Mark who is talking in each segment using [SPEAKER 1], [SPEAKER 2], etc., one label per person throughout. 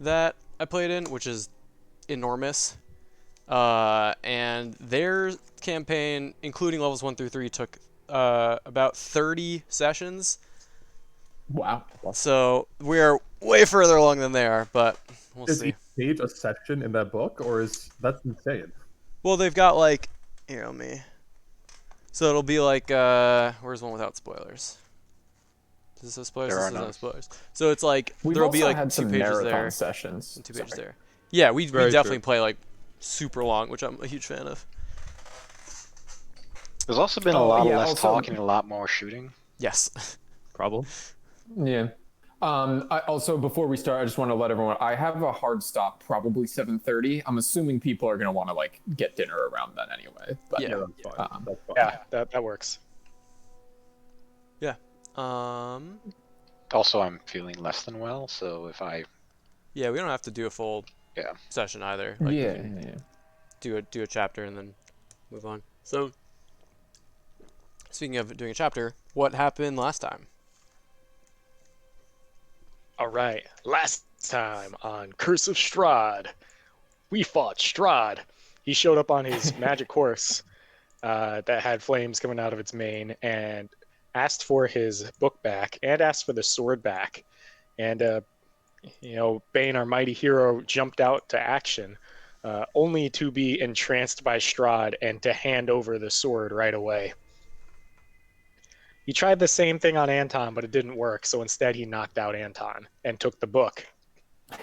[SPEAKER 1] that I played in, which is enormous. And their campaign, including levels 1 through 3, took about 30 sessions.
[SPEAKER 2] Wow.
[SPEAKER 1] So we're way further along than they are, but we'll
[SPEAKER 3] Is
[SPEAKER 1] see.
[SPEAKER 3] each page a section in that book, or is that's insane?
[SPEAKER 1] Well, they've got like, here, let me. So it'll be like, where's one without spoilers? Does this have spoilers?
[SPEAKER 4] There
[SPEAKER 1] This
[SPEAKER 4] are
[SPEAKER 1] doesn't
[SPEAKER 4] none.
[SPEAKER 1] have spoilers. So it's like,
[SPEAKER 2] We've
[SPEAKER 1] there'll be
[SPEAKER 2] also
[SPEAKER 1] like
[SPEAKER 2] had
[SPEAKER 1] two
[SPEAKER 2] some
[SPEAKER 1] pages
[SPEAKER 2] marathon
[SPEAKER 1] there
[SPEAKER 2] sessions.
[SPEAKER 1] and 2 pages
[SPEAKER 2] Sorry.
[SPEAKER 1] there. Yeah, we
[SPEAKER 3] Very
[SPEAKER 1] definitely
[SPEAKER 3] true.
[SPEAKER 1] play like super long, which I'm a huge fan of.
[SPEAKER 4] There's also been a
[SPEAKER 2] Oh,
[SPEAKER 4] lot
[SPEAKER 2] yeah,
[SPEAKER 4] less
[SPEAKER 2] also-
[SPEAKER 4] talking and a lot more shooting.
[SPEAKER 1] Yes.
[SPEAKER 3] Problem.
[SPEAKER 2] Yeah. I also, before we start, I just want to let everyone. I have a hard stop, probably 7:30. I'm assuming people are gonna want to like get dinner around then anyway. But
[SPEAKER 1] Yeah.
[SPEAKER 3] That's fine. That's fine.
[SPEAKER 5] Yeah, that works.
[SPEAKER 1] Yeah. Um.
[SPEAKER 4] Also, I'm feeling less than well, so if I
[SPEAKER 1] Yeah, we don't have to do a full
[SPEAKER 4] Yeah.
[SPEAKER 1] session either. Like, we
[SPEAKER 2] yeah,
[SPEAKER 1] can
[SPEAKER 2] yeah.
[SPEAKER 1] do a chapter and then move on. So, speaking of doing a chapter, what happened last time?
[SPEAKER 5] All right. Last time on Curse of Strahd, we fought Strahd. He showed up on his magic horse that had flames coming out of its mane and asked for his book back and asked for the sword back. And, Bane, our mighty hero, jumped out to action, only to be entranced by Strahd and to hand over the sword right away. He tried the same thing on Anton, but it didn't work, so instead he knocked out Anton and took the book. It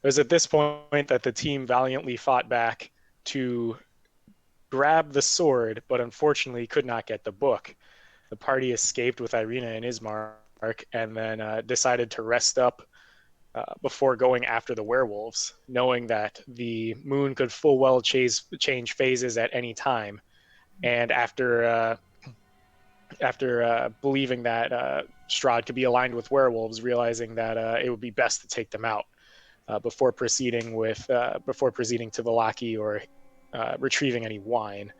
[SPEAKER 5] was at this point that the team valiantly fought back to grab the sword, but unfortunately could not get the book. The party escaped with Irina and Ismark and then decided to rest up before going after the werewolves, knowing that the moon could full well change phases at any time. And after believing that Strahd could be aligned with werewolves, realizing that it would be best to take them out before proceeding to the Laki or retrieving any wine.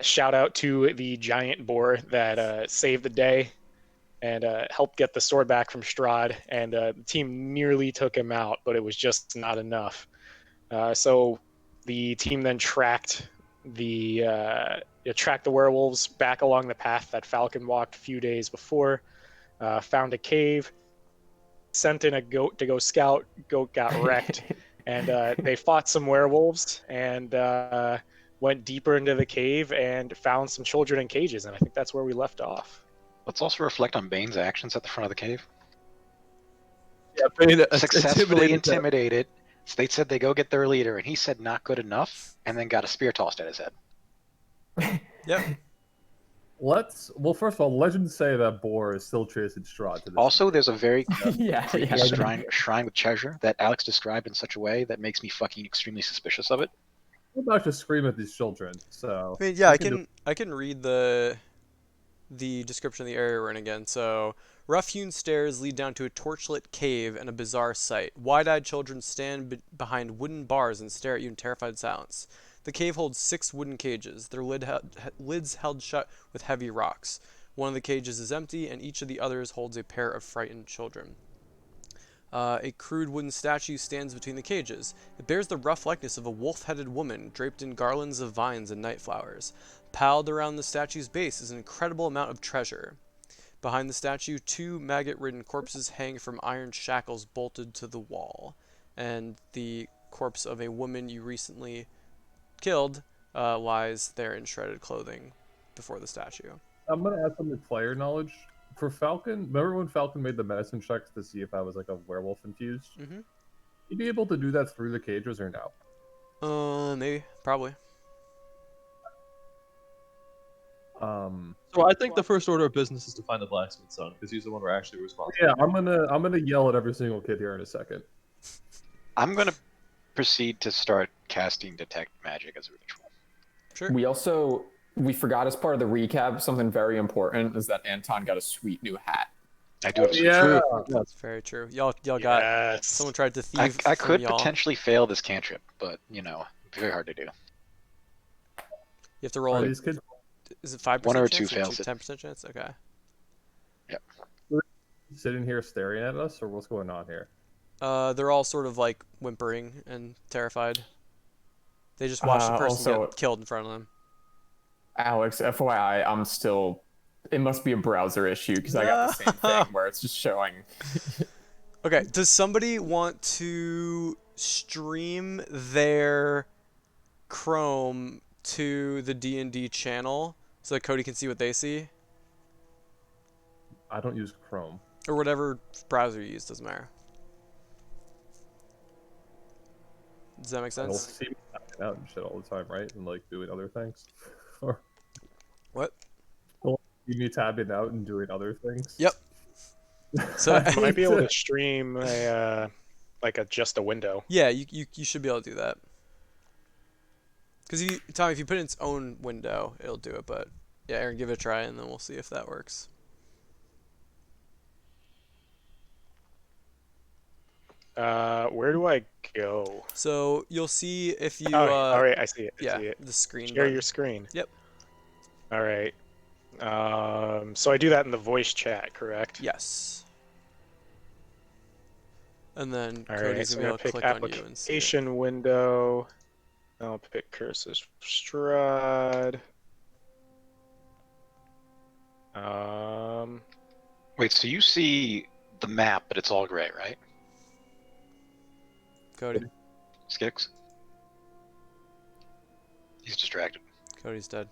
[SPEAKER 5] Shout out to the giant boar that saved the day and helped get the sword back from Strahd, and the team nearly took him out, but it was just not enough. So the team then tracked the werewolves back along the path that Falcon walked a few days before, found a cave, sent in a goat to go scout. Goat got wrecked, and they fought some werewolves and went deeper into the cave and found some children in cages, and I think that's where we left off.
[SPEAKER 4] Let's also reflect on Bane's actions at the front of the cave.
[SPEAKER 3] Yeah, Bane
[SPEAKER 4] Successfully
[SPEAKER 3] intimidated them.
[SPEAKER 4] intimidated. So they said they go get their leader, and he said not good enough, and then got a spear tossed at his head.
[SPEAKER 1] Yep.
[SPEAKER 3] Well, first of all, legends say that boar is still chasing Strahd to this
[SPEAKER 4] Also, there's a very
[SPEAKER 2] yeah,
[SPEAKER 4] creepy
[SPEAKER 2] yeah.
[SPEAKER 4] shrine with treasure that Alex described in such a way that makes me fucking extremely suspicious of it.
[SPEAKER 3] I'm about to scream at these children, so
[SPEAKER 1] I mean, yeah,
[SPEAKER 3] we
[SPEAKER 1] I can read the description of the area we're in again. So, rough-hewn stairs lead down to a torchlit cave and a bizarre sight. Wide-eyed children stand behind wooden bars and stare at you in terrified silence. The cave holds 6 wooden cages, their lids held shut with heavy rocks. One of the cages is empty, and each of the others holds a pair of frightened children. A crude wooden statue stands between the cages. It bears the rough likeness of a wolf-headed woman draped in garlands of vines and night flowers. Piled around the statue's base is an incredible amount of treasure. Behind the statue, 2 maggot-ridden corpses hang from iron shackles bolted to the wall. And the corpse of a woman you recently killed lies there in shredded clothing before the statue.
[SPEAKER 3] I'm gonna add some player knowledge for Falcon. Remember when Falcon made the medicine checks to see if I was like a werewolf infused?
[SPEAKER 1] Mm-hmm.
[SPEAKER 3] He'd be able to do that through the cages or no?
[SPEAKER 1] Maybe. Probably.
[SPEAKER 6] So I think the first order of business is to find the blacksmith's son, because he's the one we're actually responsible.
[SPEAKER 3] Yeah, I'm gonna yell at every single kid here in a second.
[SPEAKER 4] I'm gonna proceed to start casting detect magic as a ritual.
[SPEAKER 1] Sure.
[SPEAKER 2] We forgot as part of the recap something very important is that Anton got a sweet new hat.
[SPEAKER 4] I do have a switch.
[SPEAKER 3] Yeah,
[SPEAKER 1] That's very true. Y'all got
[SPEAKER 5] Yes.
[SPEAKER 1] someone tried to thieve
[SPEAKER 4] I
[SPEAKER 1] from
[SPEAKER 4] could
[SPEAKER 1] y'all.
[SPEAKER 4] potentially fail this cantrip, but it'd be very hard to do.
[SPEAKER 1] You have to roll.
[SPEAKER 3] are these kids
[SPEAKER 1] Is it 5%
[SPEAKER 4] 1 or
[SPEAKER 1] chance
[SPEAKER 4] 2 fails it.
[SPEAKER 1] 10% chance? Okay.
[SPEAKER 3] sitting here staring at us, or what's going on here?
[SPEAKER 1] They're all sort of like whimpering and terrified. They just watched the person
[SPEAKER 2] Also,
[SPEAKER 1] get killed in front of them.
[SPEAKER 2] Alex, FYI, I'm still. It must be a browser issue because I got the same thing where it's just showing.
[SPEAKER 1] Okay, does somebody want to stream their Chrome to the D&D channel so that Cody can see what they see?
[SPEAKER 3] I don't use Chrome.
[SPEAKER 1] Or whatever browser you use, doesn't matter. Does that make
[SPEAKER 3] It'll
[SPEAKER 1] sense?
[SPEAKER 3] see me acting out and shit all the time, right? And like doing other things. Or
[SPEAKER 1] What?
[SPEAKER 3] see me tabbing out and doing other things.
[SPEAKER 1] Yep. So
[SPEAKER 5] You might be able to stream a just a window.
[SPEAKER 1] yeah, you should be able to do that. Because Tommy, if you put it in its own window, it'll do it. But yeah, Aaron, give it a try, and then we'll see if that works.
[SPEAKER 5] Where do I go?
[SPEAKER 1] So you'll see if you
[SPEAKER 5] all right, I see it. I
[SPEAKER 1] yeah,
[SPEAKER 5] see it.
[SPEAKER 1] the screen
[SPEAKER 5] Share
[SPEAKER 1] button.
[SPEAKER 5] your screen.
[SPEAKER 1] Yep.
[SPEAKER 5] All right. So I do that in the voice chat, correct?
[SPEAKER 1] Yes. And then
[SPEAKER 5] All
[SPEAKER 1] Cody's
[SPEAKER 5] right. So
[SPEAKER 1] gonna
[SPEAKER 5] I'm
[SPEAKER 1] be able
[SPEAKER 5] gonna
[SPEAKER 1] to
[SPEAKER 5] pick
[SPEAKER 1] click on you and see it.
[SPEAKER 5] application window. I'll pick Curses Strahd.
[SPEAKER 4] Wait, so you see the map, but it's all gray, right?
[SPEAKER 1] Cody.
[SPEAKER 4] Skix? He's distracted.
[SPEAKER 1] Cody's dead.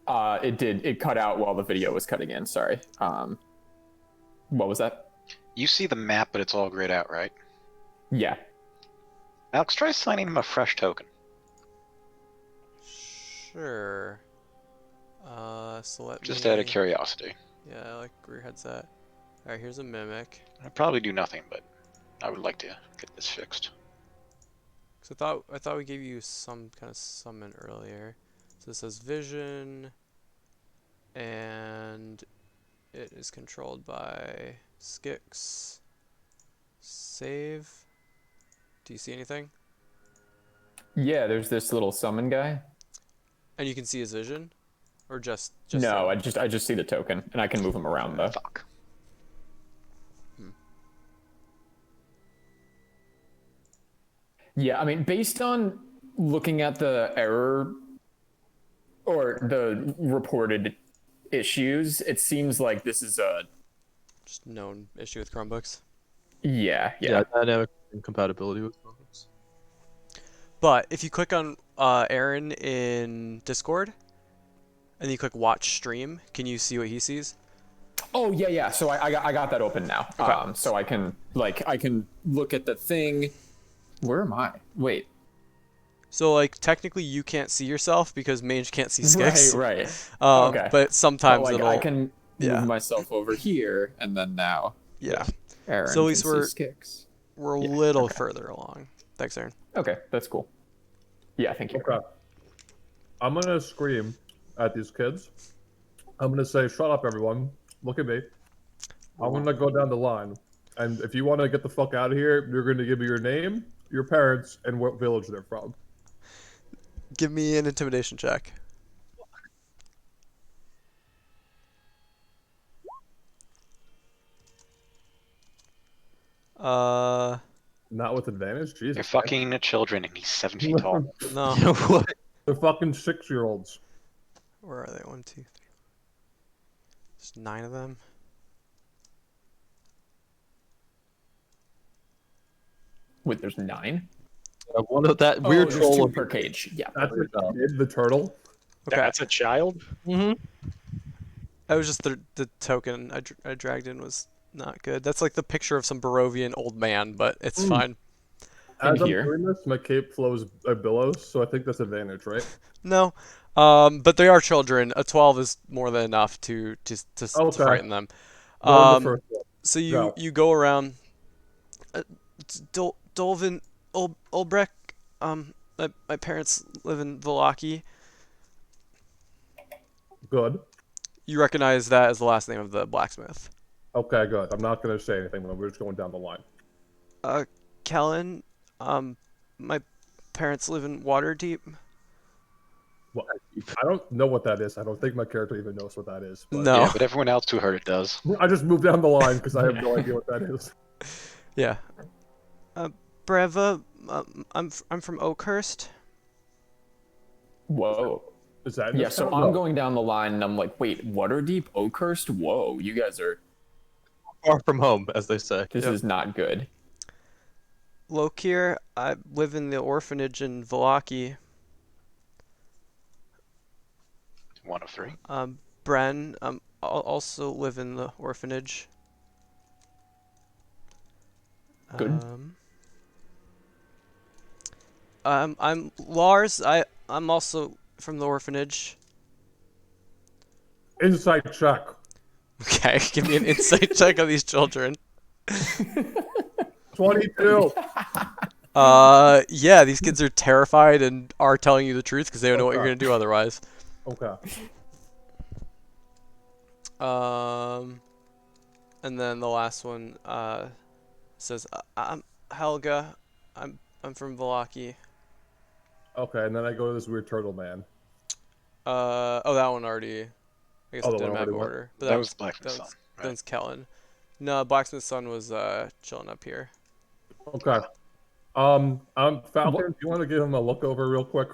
[SPEAKER 2] It cut out while the video was cutting in. Sorry. What was that?
[SPEAKER 4] You see the map, but it's all grayed out, right?
[SPEAKER 2] Yeah.
[SPEAKER 4] Alex, try assigning him a fresh token.
[SPEAKER 1] Sure. So let
[SPEAKER 4] Just
[SPEAKER 1] me...
[SPEAKER 4] out of curiosity.
[SPEAKER 1] Yeah, I like where your head's at. Alright, here's a mimic.
[SPEAKER 4] I'd probably do nothing, but I would like to get this fixed.
[SPEAKER 1] So I thought we gave you some kind of summon earlier. So this says vision, and it is controlled by Skix. Save. Do you see anything?
[SPEAKER 2] Yeah, there's this little summon guy.
[SPEAKER 1] And you can see his vision, or just
[SPEAKER 2] No, I just see the token, and I can move him around though.
[SPEAKER 4] Fuck.
[SPEAKER 2] Yeah, I mean, based on looking at the error or the reported issues, it seems like this is a
[SPEAKER 1] just known issue with Chromebooks.
[SPEAKER 2] yeah.
[SPEAKER 6] Dynamic incompatibility with Chromebooks.
[SPEAKER 1] But if you click on Aaron in Discord, and you click watch stream, can you see what he sees?
[SPEAKER 2] Oh yeah. So I got that open now.
[SPEAKER 1] Okay.
[SPEAKER 2] So I can look at the thing. Where am I? Wait.
[SPEAKER 1] So like technically you can't see yourself because Mange can't see Skix.
[SPEAKER 2] Right. Okay.
[SPEAKER 1] But sometimes it'll.
[SPEAKER 2] I can
[SPEAKER 1] yeah.
[SPEAKER 2] move myself over here, and then now.
[SPEAKER 1] Yeah.
[SPEAKER 2] Aaron
[SPEAKER 1] So at least
[SPEAKER 2] can see Skix.
[SPEAKER 1] we're a
[SPEAKER 2] Yeah,
[SPEAKER 1] little
[SPEAKER 2] okay.
[SPEAKER 1] further along. Thanks, Aaron.
[SPEAKER 2] Okay, that's cool. Yeah, thank you.
[SPEAKER 3] Okay. I'm gonna scream at these kids. I'm gonna say, "Shut up, everyone! Look at me." I'm gonna go down the line, and if you want to get the fuck out of here, you're gonna give me your name, your parents, and what village they're from.
[SPEAKER 1] Give me an intimidation check.
[SPEAKER 3] Not with advantage. Jesus.
[SPEAKER 4] They're fucking children, and he's 7 feet tall.
[SPEAKER 1] No.
[SPEAKER 6] What?
[SPEAKER 3] They're fucking 6-year-olds.
[SPEAKER 1] Where are they? 1, 2, 3. There's 9 of them.
[SPEAKER 2] Wait, there's 9?
[SPEAKER 6] One of that weird
[SPEAKER 2] there's
[SPEAKER 6] troll
[SPEAKER 2] 2 per cage. Yeah.
[SPEAKER 3] That's the kid, the turtle.
[SPEAKER 1] Okay.
[SPEAKER 5] That's a child?
[SPEAKER 6] Mm-hmm.
[SPEAKER 1] That was just the token I dragged in was not good. That's like the picture of some Barovian old man, but it's fine.
[SPEAKER 3] As I'm
[SPEAKER 2] here.
[SPEAKER 3] doing this, my cape flows billows, so I think that's advantage, right?
[SPEAKER 1] No. But they are children. A 12 is more than enough to
[SPEAKER 3] Okay.
[SPEAKER 1] frighten them.
[SPEAKER 3] Go in the first one.
[SPEAKER 1] So
[SPEAKER 3] Go.
[SPEAKER 1] you go around. Dolvin Ulbrek. My parents live in Vallaki.
[SPEAKER 3] Good.
[SPEAKER 1] You recognize that as the last name of the blacksmith.
[SPEAKER 3] Okay, good. I'm not gonna say anything, but we're just going down the line.
[SPEAKER 1] Kellen. My parents live in Waterdeep.
[SPEAKER 3] Well, I don't know what that is. I don't think my character even knows what that is. But
[SPEAKER 1] No.
[SPEAKER 4] Yeah, but everyone else who heard it does.
[SPEAKER 3] I just moved down the line because I have no idea what that is.
[SPEAKER 1] Yeah. Breva, I'm from Oakhurst.
[SPEAKER 2] Whoa.
[SPEAKER 3] Is that in
[SPEAKER 2] Yeah,
[SPEAKER 3] this
[SPEAKER 2] so
[SPEAKER 3] town?
[SPEAKER 2] I'm
[SPEAKER 3] No.
[SPEAKER 2] going down the line and I'm like, wait, Waterdeep, Oakhurst? Whoa, you guys are.
[SPEAKER 6] Far from home, as they say.
[SPEAKER 2] This
[SPEAKER 1] Yep.
[SPEAKER 2] is not good.
[SPEAKER 1] Lokir, I live in the orphanage in Vallaki.
[SPEAKER 4] 1 of 3.
[SPEAKER 1] Bren, also live in the orphanage.
[SPEAKER 2] Good.
[SPEAKER 1] I'm Lars. I'm also from the orphanage.
[SPEAKER 3] Insight check.
[SPEAKER 1] Okay, give me an insight check on these children.
[SPEAKER 3] 22.
[SPEAKER 1] Yeah, these kids are terrified and are telling you the truth because they don't know what you're
[SPEAKER 3] Okay.
[SPEAKER 1] gonna do otherwise.
[SPEAKER 3] Okay.
[SPEAKER 1] And then the last one says, "I'm Helga. I'm from Vallaki."
[SPEAKER 3] Okay, and then I go to this weird turtle man.
[SPEAKER 1] Oh, that one already. I guess
[SPEAKER 3] Oh,
[SPEAKER 1] it
[SPEAKER 3] that
[SPEAKER 1] didn't
[SPEAKER 3] one
[SPEAKER 1] have
[SPEAKER 3] already went?
[SPEAKER 1] order, but
[SPEAKER 4] That was Blacksmith's
[SPEAKER 1] that
[SPEAKER 4] son,
[SPEAKER 1] that
[SPEAKER 4] right?
[SPEAKER 1] one's Kellen. No, Blacksmith's son was chilling up here.
[SPEAKER 3] Okay. Falcon, do you want to give him a look over real quick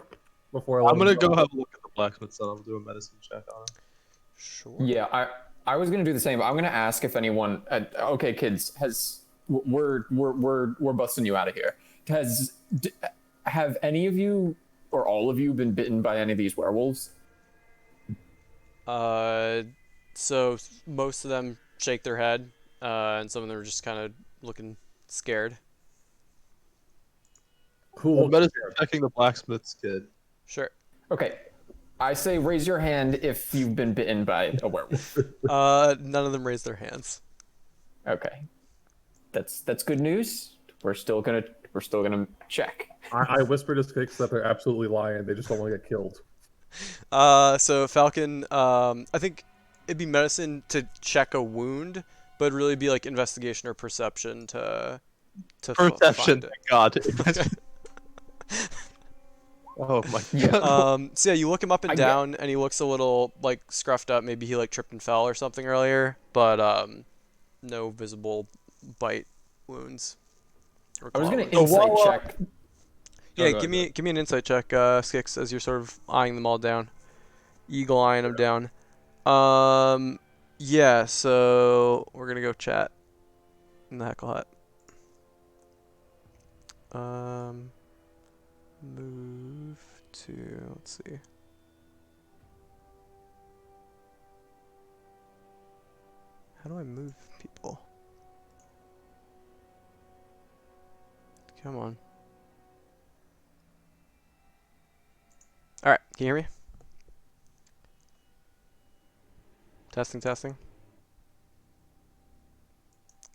[SPEAKER 3] before I let
[SPEAKER 6] I'm
[SPEAKER 3] him
[SPEAKER 6] gonna go have a look at the blacksmith son. I'll do a medicine check on him.
[SPEAKER 1] Sure.
[SPEAKER 2] Yeah, I was gonna do the same. But I'm gonna ask if anyone. Okay, kids, we're busting you out of here. Have any of you or all of you been bitten by any of these werewolves?
[SPEAKER 1] So most of them shake their head, and some of them are just kind of looking scared.
[SPEAKER 3] Who
[SPEAKER 6] I'm
[SPEAKER 3] looks
[SPEAKER 6] medicine
[SPEAKER 3] scared?
[SPEAKER 6] checking the blacksmith's kid.
[SPEAKER 1] Sure.
[SPEAKER 2] Okay, I say raise your hand if you've been bitten by a werewolf.
[SPEAKER 1] None of them raise their hands.
[SPEAKER 2] Okay, that's good news. We're still gonna check.
[SPEAKER 3] I whispered to Skix that they're absolutely lying. They just don't want to get killed.
[SPEAKER 1] So Falcon, I think it'd be medicine to check a wound, but it'd really be like investigation or perception to
[SPEAKER 6] Perception,
[SPEAKER 1] find it.
[SPEAKER 6] thank God. Oh my
[SPEAKER 2] Yeah.
[SPEAKER 6] God.
[SPEAKER 1] So yeah, you look him up and
[SPEAKER 2] I get-
[SPEAKER 1] down, and he looks a little like scruffed up. Maybe he like tripped and fell or something earlier, but no visible bite wounds. Or
[SPEAKER 2] I was
[SPEAKER 1] claw
[SPEAKER 2] gonna
[SPEAKER 1] wounds.
[SPEAKER 2] insight
[SPEAKER 6] while,
[SPEAKER 2] check.
[SPEAKER 1] Yeah,
[SPEAKER 6] go ahead.
[SPEAKER 1] give me an insight check, Skix, as you're sort of eyeing them all down, eagle eyeing them down. Yeah. So we're gonna go chat in the heckle hut. Move to, let's see. How do I move people? Come on. Alright, can you hear me? Testing, testing.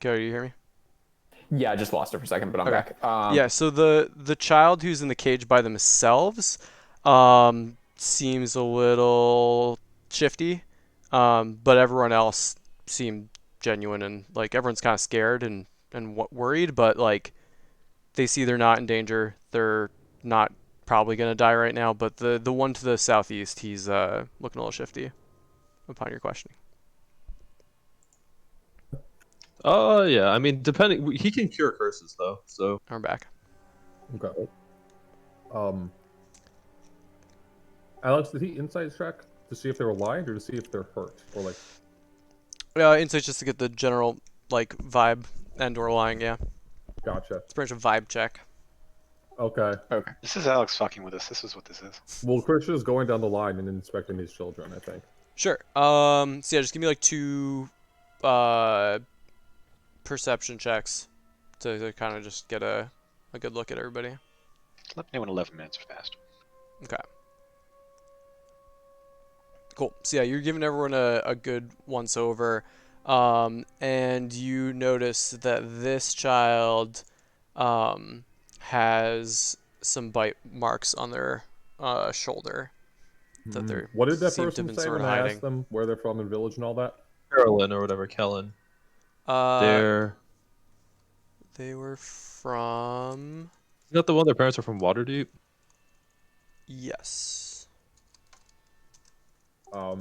[SPEAKER 1] Okay, do you hear me?
[SPEAKER 2] Yeah, I just lost it for a second, but I'm
[SPEAKER 1] Okay.
[SPEAKER 2] back.
[SPEAKER 1] Yeah, so the child who's in the cage by themselves seems a little shifty, but everyone else seemed genuine, and like everyone's kind of scared and worried, but like they see they're not in danger. They're not probably gonna die right now, but the one to the southeast, he's looking a little shifty upon your questioning.
[SPEAKER 6] Oh yeah, I mean, depending, he can cure curses though. So
[SPEAKER 1] I'm back.
[SPEAKER 3] Okay. Alex, did he insight check to see if they were lying or to see if they're hurt or like?
[SPEAKER 1] Insight just to get the general like vibe and or lying. Yeah,
[SPEAKER 3] Gotcha.
[SPEAKER 1] it's pretty much a vibe check.
[SPEAKER 3] Okay.
[SPEAKER 2] Okay.
[SPEAKER 4] This is Alex fucking with us. This is what this is.
[SPEAKER 3] Well, Christian is going down the line and inspecting these children, I think.
[SPEAKER 1] Sure. So yeah, just give me like 2 perception checks to kind of just get a good look at everybody.
[SPEAKER 4] Let me know when 11 minutes are fast.
[SPEAKER 1] Okay. Cool. So yeah, you're giving everyone a good once over, and you notice that this child has some bite marks on their shoulder that they
[SPEAKER 3] What did that
[SPEAKER 1] seem to have
[SPEAKER 3] person
[SPEAKER 1] been
[SPEAKER 3] say
[SPEAKER 1] sort
[SPEAKER 3] when
[SPEAKER 1] of
[SPEAKER 3] I
[SPEAKER 1] hiding.
[SPEAKER 3] asked them where they're from in village and all that?
[SPEAKER 6] Carolyn or whatever, Kellen.
[SPEAKER 1] They
[SPEAKER 6] They're
[SPEAKER 1] were from.
[SPEAKER 6] is that the one their parents are from Waterdeep?
[SPEAKER 1] Yes.
[SPEAKER 3] I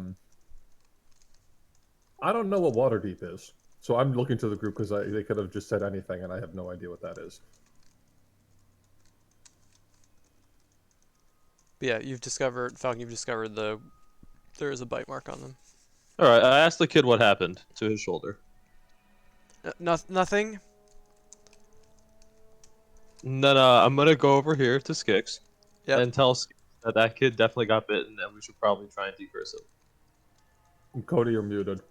[SPEAKER 3] don't know what Waterdeep is, So I'm looking to the group because they could have just said anything, and I have no idea what that is.
[SPEAKER 1] But yeah, Falcon. You've discovered there is a bite mark on them.
[SPEAKER 6] All right, I asked the kid what happened to his shoulder.
[SPEAKER 1] Nothing.
[SPEAKER 6] And then I'm gonna go over here to Skix
[SPEAKER 1] Yep.
[SPEAKER 6] and tell Skix that that kid definitely got bitten, and we should probably try and decurse him.
[SPEAKER 3] Cody, you're muted.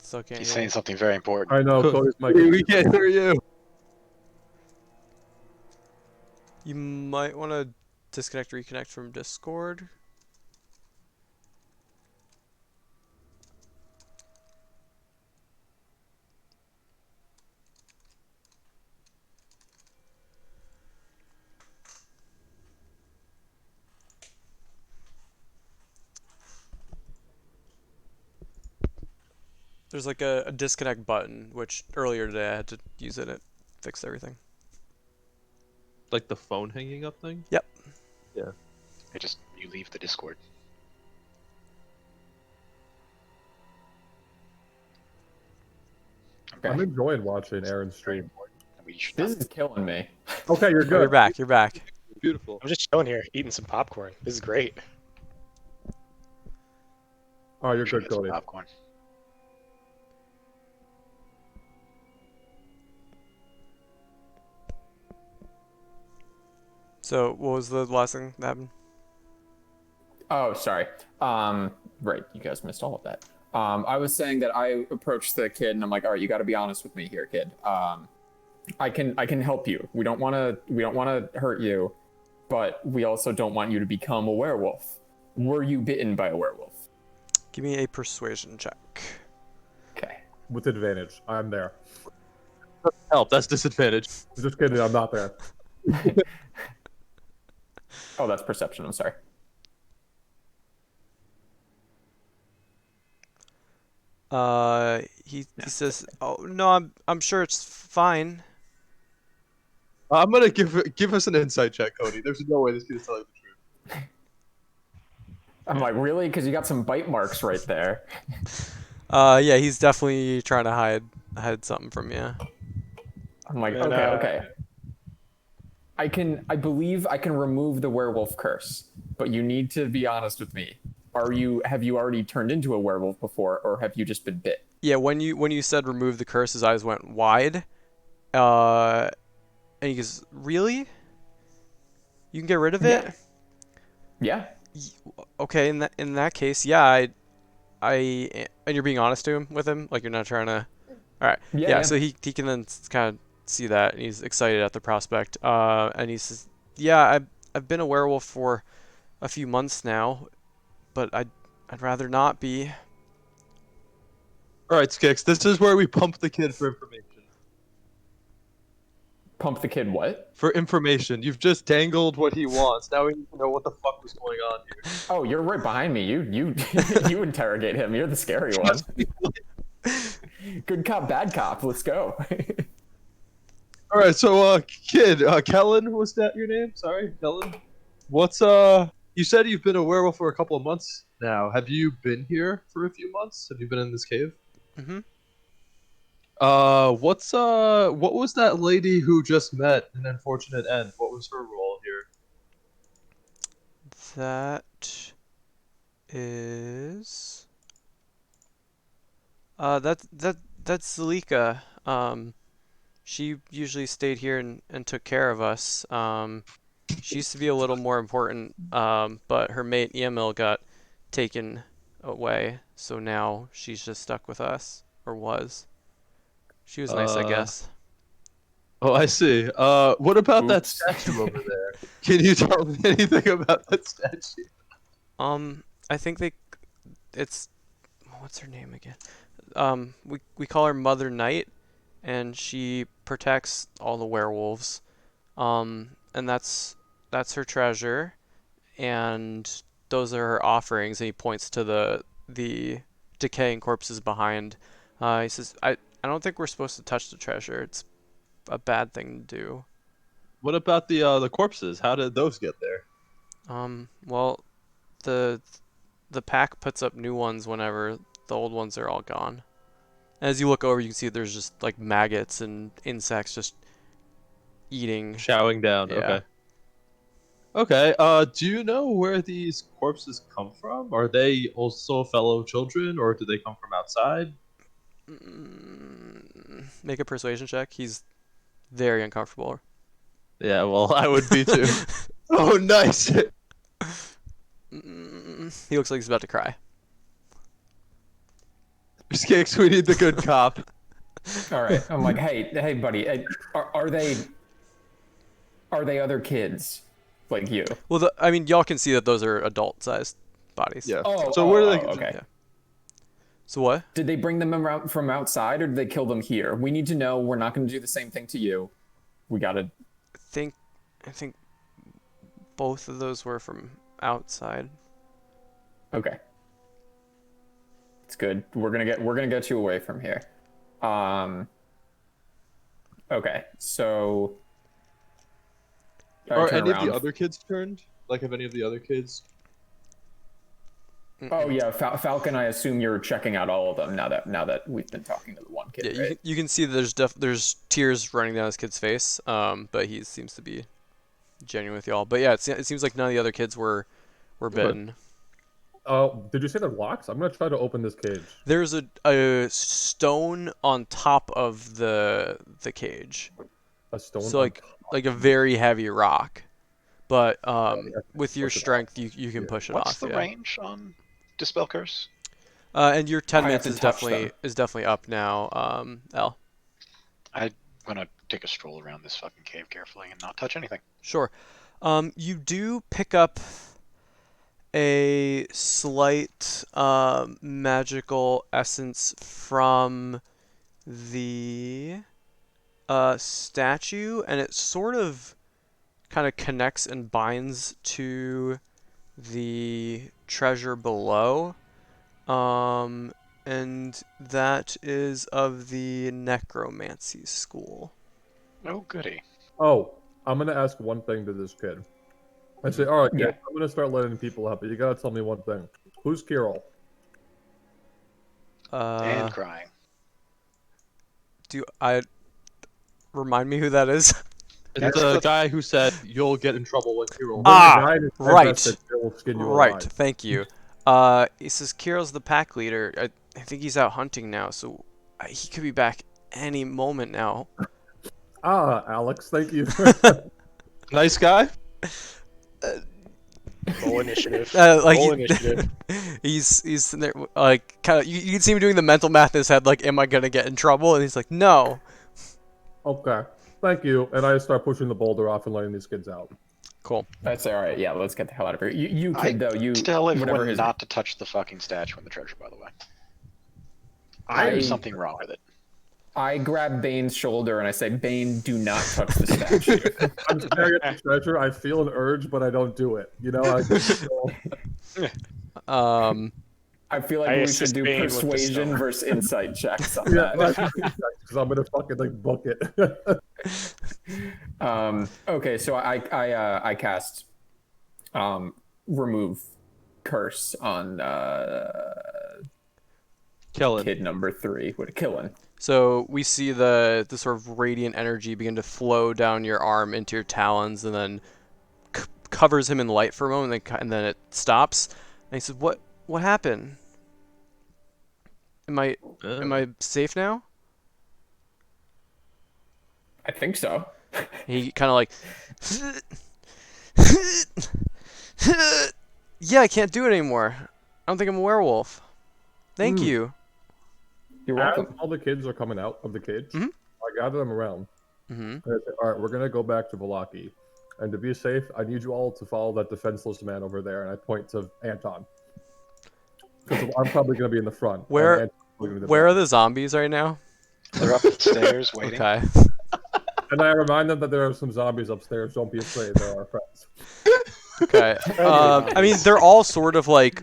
[SPEAKER 1] Still can't
[SPEAKER 4] He's
[SPEAKER 1] hear
[SPEAKER 4] saying
[SPEAKER 1] you.
[SPEAKER 4] something very important.
[SPEAKER 3] I know Cody's mic.
[SPEAKER 6] We can't hear you.
[SPEAKER 1] You might want to disconnect, reconnect from Discord. There's like a disconnect button, which earlier today I had to use it. It fixed everything.
[SPEAKER 6] Like the phone hanging up thing?
[SPEAKER 1] Yep.
[SPEAKER 6] Yeah.
[SPEAKER 4] You leave the Discord.
[SPEAKER 2] Okay.
[SPEAKER 3] I'm enjoying watching Aaron's stream.
[SPEAKER 4] We should
[SPEAKER 2] This is killing me.
[SPEAKER 3] Okay, you're
[SPEAKER 1] Oh, you're
[SPEAKER 3] good.
[SPEAKER 1] back. You're back.
[SPEAKER 6] Beautiful.
[SPEAKER 5] I'm just chilling here, eating some popcorn. This is great.
[SPEAKER 3] Oh, you're
[SPEAKER 4] should
[SPEAKER 3] good,
[SPEAKER 4] get some
[SPEAKER 3] Cody.
[SPEAKER 4] popcorn.
[SPEAKER 1] So, what was the last thing that happened?
[SPEAKER 2] Oh, sorry. Right, you guys missed all of that. I was saying that I approached the kid and I'm like, all right, you got to be honest with me here, kid. I can help you. We don't want to hurt you, but we also don't want you to become a werewolf. Were you bitten by a werewolf?
[SPEAKER 1] Give me a persuasion check.
[SPEAKER 2] Okay.
[SPEAKER 3] With advantage. I'm there.
[SPEAKER 6] Help, that's disadvantage.
[SPEAKER 3] Just kidding, I'm not there.
[SPEAKER 2] Oh, that's perception. I'm sorry.
[SPEAKER 1] He says, "Oh no, I'm sure it's fine."
[SPEAKER 6] I'm gonna give us an insight check, Cody. There's no way this kid is telling the truth.
[SPEAKER 2] I'm like, really? Because you got some bite marks right there.
[SPEAKER 1] Yeah, he's definitely trying to hide something from you.
[SPEAKER 2] I'm like,
[SPEAKER 5] And,
[SPEAKER 2] okay. I believe I can remove the werewolf curse, but you need to be honest with me. Have you already turned into a werewolf before, or have you just been bit?
[SPEAKER 1] Yeah, when you said remove the curse, his eyes went wide. And he goes, "Really? You can get rid of it?"
[SPEAKER 2] Yeah.
[SPEAKER 1] Okay, in that case, yeah, and you're being honest to him with him, like you're not trying to. All right. Yeah. So he can then kind of see that, and he's excited at the prospect. And he says, "Yeah, I've been a werewolf for a few months now, but I'd rather not be."
[SPEAKER 6] All right, Skix, this is where we pump the kid for information.
[SPEAKER 2] Pump the kid what?
[SPEAKER 6] For information. You've just dangled what he wants. Now we need to know what the fuck was going on here.
[SPEAKER 2] Oh, you're right behind me. You you interrogate him. You're the scary one. Good cop, bad cop. Let's go.
[SPEAKER 6] All right, so kid, Kellen, was that your name? Sorry, Kellen. What's You said you've been a werewolf for a couple of months now. Have you been here for a few months? Have you been in this cave?
[SPEAKER 1] Mm-hmm.
[SPEAKER 6] What was that lady who just met an unfortunate end? What was her role here?
[SPEAKER 1] That is that's Zalika. She usually stayed here and took care of us. She used to be a little more important, but her mate Emil got taken away, so now she's just stuck with us, or was. She was nice, I guess.
[SPEAKER 6] Oh, I see. What about that
[SPEAKER 2] Oops.
[SPEAKER 6] statue over there? Can you tell me anything about that statue?
[SPEAKER 1] I think it's what's her name again? We call her Mother Night, and she protects all the werewolves. And that's her treasure, and those are her offerings. And he points to the decaying corpses behind. He says, I don't think we're supposed to touch the treasure. It's a bad thing to do."
[SPEAKER 6] What about the corpses? How did those get there?
[SPEAKER 1] Well, the pack puts up new ones whenever The old ones are all gone. As you look over, you can see there's just like maggots and insects just eating.
[SPEAKER 6] Showering down.
[SPEAKER 1] Yeah.
[SPEAKER 6] Okay. Okay. Do you know where these corpses come from? Are they also fellow children, or do they come from outside?
[SPEAKER 1] Make a persuasion check. He's very uncomfortable.
[SPEAKER 6] Yeah. Well, I would be too. Oh, nice.
[SPEAKER 1] He looks like he's about to cry.
[SPEAKER 6] Skix, we need the good cop.
[SPEAKER 2] All right. I'm like, hey, buddy. Are they other kids like you?
[SPEAKER 1] Well, I mean, y'all can see that those are adult-sized bodies.
[SPEAKER 6] Yeah.
[SPEAKER 2] Oh,
[SPEAKER 6] So where do they?
[SPEAKER 2] okay.
[SPEAKER 1] Yeah. So what?
[SPEAKER 2] Did they bring them around from outside, or did they kill them here? We need to know. We're not going to do the same thing to you. We gotta.
[SPEAKER 1] I think both of those were from outside.
[SPEAKER 2] Okay. It's good. We're gonna get you away from here. Okay. So. I
[SPEAKER 6] Are
[SPEAKER 2] turn
[SPEAKER 6] any of
[SPEAKER 2] around.
[SPEAKER 6] the other kids turned? Like, have any of the other kids?
[SPEAKER 2] Oh yeah, Falcon. I assume you're checking out all of them now that we've been talking to the one kid.
[SPEAKER 1] Yeah,
[SPEAKER 2] right?
[SPEAKER 1] you can see that there's tears running down this kid's face. But he seems to be genuine with y'all. But yeah, it seems like none of the other kids were bitten.
[SPEAKER 3] Did you say they're locked? I'm gonna try to open this cage.
[SPEAKER 1] There's a stone on top of the cage.
[SPEAKER 3] A stone.
[SPEAKER 1] So like a very heavy rock. But with your
[SPEAKER 3] push it
[SPEAKER 1] strength, you can push it
[SPEAKER 4] What's
[SPEAKER 1] off.
[SPEAKER 4] the
[SPEAKER 1] Yeah.
[SPEAKER 4] range on Dispel Curse?
[SPEAKER 1] And your 10
[SPEAKER 2] I have
[SPEAKER 1] minutes
[SPEAKER 2] to touch
[SPEAKER 1] is definitely up now. L.
[SPEAKER 4] I'm gonna take a stroll around this fucking cave carefully and not touch anything.
[SPEAKER 1] Sure. You do pick up a slight magical essence from the statue, and it sort of kind of connects and binds to the treasure below. And that is of the necromancy school.
[SPEAKER 4] Oh, goody.
[SPEAKER 3] Oh, I'm gonna ask one thing to this kid. I say, all right, kid,
[SPEAKER 2] Yeah.
[SPEAKER 3] I'm gonna start letting people up, but you gotta tell me one thing. Who's Kirill?
[SPEAKER 4] And crying.
[SPEAKER 1] Do I remind me who that is?
[SPEAKER 6] It's the guy who said you'll get in trouble when you roll.
[SPEAKER 1] Ah,
[SPEAKER 3] The guy that said
[SPEAKER 1] right.
[SPEAKER 3] that Kirill skinned you
[SPEAKER 1] Right,
[SPEAKER 3] alive.
[SPEAKER 1] thank you. He says Kirill's the pack leader. I think he's out hunting now, so he could be back any moment now.
[SPEAKER 3] Ah, Alex, thank you.
[SPEAKER 6] Nice guy.
[SPEAKER 5] Roll initiative.
[SPEAKER 1] Like
[SPEAKER 5] Roll initiative.
[SPEAKER 1] he's sitting there like kind of you can see him doing the mental math in his head like, am I gonna get in trouble? And he's like, no.
[SPEAKER 3] Okay, thank you. And I start pushing the boulder off and letting these kids out.
[SPEAKER 1] Cool.
[SPEAKER 2] That's all right. Yeah, let's get the hell out of here. You kid, though. You
[SPEAKER 4] Tell
[SPEAKER 2] whatever
[SPEAKER 4] everyone
[SPEAKER 2] his
[SPEAKER 4] not to touch the fucking statue and the treasure, by the way.
[SPEAKER 2] I-
[SPEAKER 4] There's something wrong with it.
[SPEAKER 2] I grab Bane's shoulder and I say, Bane, do not touch the statue.
[SPEAKER 3] I'm staring at the treasure. I feel an urge, but I don't do it. You know, I just feel...
[SPEAKER 2] I feel like
[SPEAKER 5] I
[SPEAKER 2] we
[SPEAKER 5] assist
[SPEAKER 2] should do
[SPEAKER 5] Bane with the
[SPEAKER 2] persuasion
[SPEAKER 5] stone.
[SPEAKER 2] versus insight checks on
[SPEAKER 3] Yeah,
[SPEAKER 2] that.
[SPEAKER 3] because I'm gonna fucking like book it.
[SPEAKER 2] Okay, so I cast remove curse on
[SPEAKER 6] Kellen.
[SPEAKER 2] kid number 3 with a killing.
[SPEAKER 1] So we see the sort of radiant energy begin to flow down your arm into your talons, and then covers him in light for a moment, and then it stops. And he says, "What happened? Am I safe now?"
[SPEAKER 2] I think so.
[SPEAKER 1] He kind of like, yeah, I can't do it anymore. I don't think I'm a werewolf. Thank you.
[SPEAKER 2] You're
[SPEAKER 3] As
[SPEAKER 2] welcome.
[SPEAKER 3] all the kids are coming out of the cage,
[SPEAKER 1] Mhm.
[SPEAKER 3] I gather them around.
[SPEAKER 1] Hmm.
[SPEAKER 3] And I say, all right, we're gonna go back to Velaki, and to be safe, I need you all to follow that defenseless man over there. And I point to Anton, because I'm probably gonna be in the front. and
[SPEAKER 1] Where-
[SPEAKER 3] Anton's probably gonna be in the
[SPEAKER 1] Where
[SPEAKER 3] back.
[SPEAKER 1] are the zombies right now?
[SPEAKER 4] They're up the stairs waiting.
[SPEAKER 1] Okay.
[SPEAKER 3] And I remind them that there are some zombies upstairs. Don't be afraid; they're our friends.
[SPEAKER 1] Okay. I mean, they're all sort of like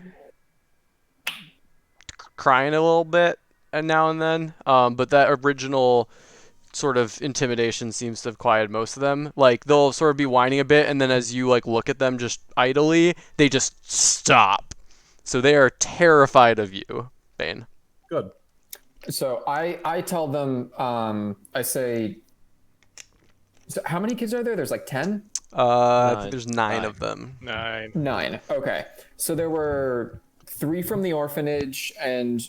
[SPEAKER 1] crying a little bit and now and then. But that original sort of intimidation seems to have quieted most of them. Like they'll sort of be whining a bit, and then as you like look at them just idly, they just stop. So they are terrified of you, Bane.
[SPEAKER 3] Good.
[SPEAKER 2] So I tell them, I say, so how many kids are there? There's like 10?
[SPEAKER 1] I think
[SPEAKER 6] Nine.
[SPEAKER 1] there's 9
[SPEAKER 6] Nine.
[SPEAKER 1] of them.
[SPEAKER 5] 9.
[SPEAKER 2] 9. Okay. So there were 3 from the orphanage and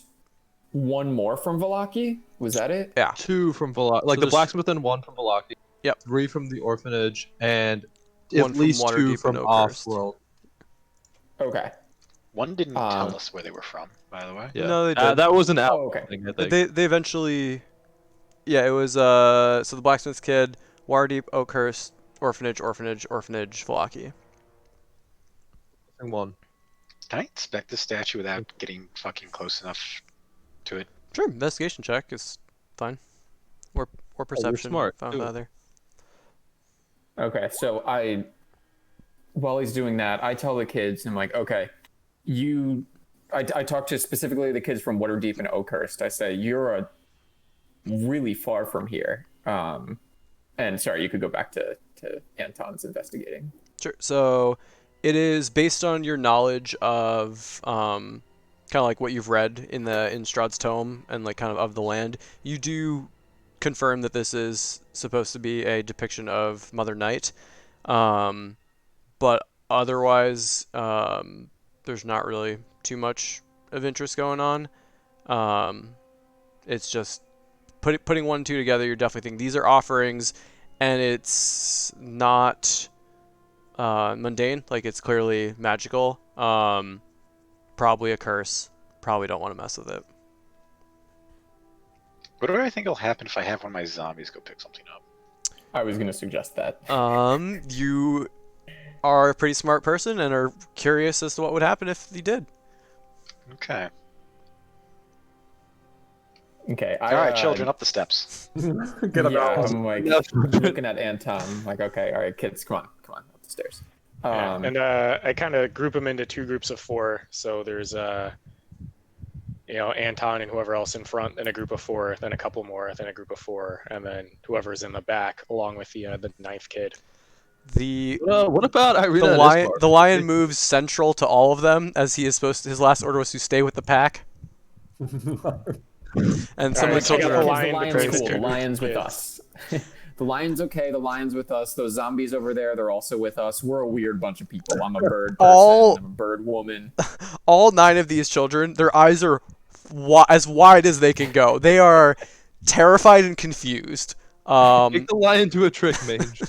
[SPEAKER 2] 1 more from Valaki. Was that it?
[SPEAKER 1] Yeah.
[SPEAKER 6] 2 from Valaki, like the
[SPEAKER 1] there's-
[SPEAKER 6] blacksmith and 1 from Valaki.
[SPEAKER 1] Yep.
[SPEAKER 6] 3 from the orphanage and
[SPEAKER 1] 1
[SPEAKER 6] at
[SPEAKER 1] from
[SPEAKER 6] least 2
[SPEAKER 1] Waterdeep
[SPEAKER 6] from
[SPEAKER 1] and Oakhurst.
[SPEAKER 6] Offworld.
[SPEAKER 2] Okay.
[SPEAKER 4] One didn't tell us where they were from, by the way.
[SPEAKER 6] Yeah.
[SPEAKER 1] No, they did.
[SPEAKER 6] That was an out
[SPEAKER 2] Oh, okay.
[SPEAKER 6] thing, I think.
[SPEAKER 1] They eventually, yeah, it was so the blacksmith's kid, Waterdeep, Oakhurst, orphanage, Valaki.
[SPEAKER 6] One.
[SPEAKER 4] Can I inspect the statue without getting fucking close enough to it?
[SPEAKER 1] Sure, investigation check is fine, or perception.
[SPEAKER 6] smart,
[SPEAKER 1] Found
[SPEAKER 6] too.
[SPEAKER 1] either.
[SPEAKER 2] Okay. So while he's doing that, I tell the kids, I'm like, okay, I talk to specifically the kids from Waterdeep and Oakhurst. I say, you're really far from here. And sorry, you could go back to Anton's investigating.
[SPEAKER 1] Sure. So, it is based on your knowledge of kind of like what you've read in Strahd's tome and like kind of the land. You do confirm that this is supposed to be a depiction of Mother Night, but otherwise, there's not really too much of interest going on. It's just putting 1 and 2 together. You're definitely thinking these are offerings, and it's not mundane. Like, it's clearly magical. Probably a curse. Probably don't want to mess with it.
[SPEAKER 4] What do I think will happen if I have one of my zombies go pick something up?
[SPEAKER 2] I was going to suggest that.
[SPEAKER 1] You are a pretty smart person and are curious as to what would happen if you did.
[SPEAKER 4] Okay.
[SPEAKER 2] Okay.
[SPEAKER 4] All right, children, up the steps.
[SPEAKER 3] Get him
[SPEAKER 2] Yeah,
[SPEAKER 3] out.
[SPEAKER 2] I'm like looking at Anton. I'm like, okay, all right, kids, come on, up the stairs.
[SPEAKER 5] And I kind of group them into 2 groups of 4. So there's Anton and whoever else in front, then a group of 4, then a couple more, then a group of 4, and then whoever's in the back, along with the 9th kid.
[SPEAKER 6] What about Irina?
[SPEAKER 1] The lion moves central to all of them, as he is supposed to. His last order was to stay with the pack. And some of the
[SPEAKER 5] Alright, so I got
[SPEAKER 1] children
[SPEAKER 5] the
[SPEAKER 1] are
[SPEAKER 5] lion
[SPEAKER 2] the lion's
[SPEAKER 5] between the
[SPEAKER 2] cool.
[SPEAKER 5] two
[SPEAKER 2] The lion's with
[SPEAKER 5] kids.
[SPEAKER 2] us. The lion's okay. The lion's with us. Those zombies over there, they're also with us. We're a weird bunch of people. I'm a bird person. I'm a bird woman.
[SPEAKER 1] all 9 of these children, their eyes are as wide as they can go. They are terrified and confused.
[SPEAKER 6] Make the lion do a trick, mage.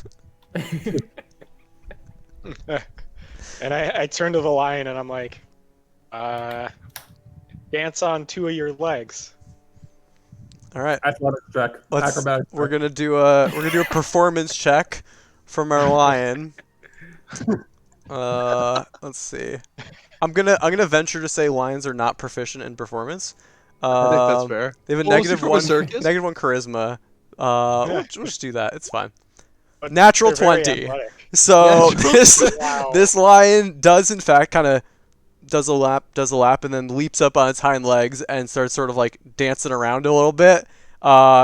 [SPEAKER 5] And I turn to the lion and I'm like, dance on 2 of your legs.
[SPEAKER 1] All right,
[SPEAKER 3] Athletics check. Acrobatics
[SPEAKER 1] we're
[SPEAKER 3] check.
[SPEAKER 1] gonna do a performance check from our lion. Let's see. I'm gonna venture to say lions are not proficient in performance.
[SPEAKER 6] I think that's fair.
[SPEAKER 1] They have a
[SPEAKER 6] Well, is he from a
[SPEAKER 1] -1
[SPEAKER 6] circus?
[SPEAKER 1] -1 charisma. We'll just do that. It's fine. Natural
[SPEAKER 5] They're very
[SPEAKER 1] 20.
[SPEAKER 5] athletic.
[SPEAKER 1] So
[SPEAKER 5] Wow.
[SPEAKER 1] this lion does in fact kind of does a lap, and then leaps up on its hind legs and starts sort of like dancing around a little bit,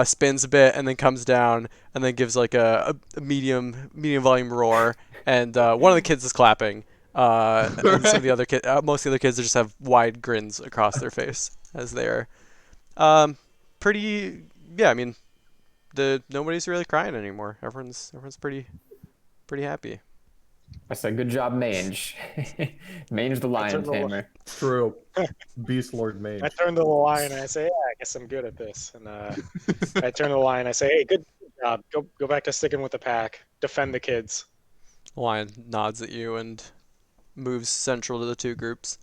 [SPEAKER 1] spins a bit, and then comes down and then gives like a medium volume roar. And one of the kids is clapping. And some of the other most of the other kids just have wide grins across their face as they're pretty. Yeah, I mean, nobody's really crying anymore. Everyone's pretty happy.
[SPEAKER 2] I said, good job, Mange. Mange the lion tamer.
[SPEAKER 3] True. Beast Lord Mage.
[SPEAKER 5] I turn to the lion and I say, yeah, I guess I'm good at this. And I turn to the lion and I say, hey, good job. Go back to sticking with the pack. Defend the kids.
[SPEAKER 1] Lion nods at you and moves central to the 2 groups.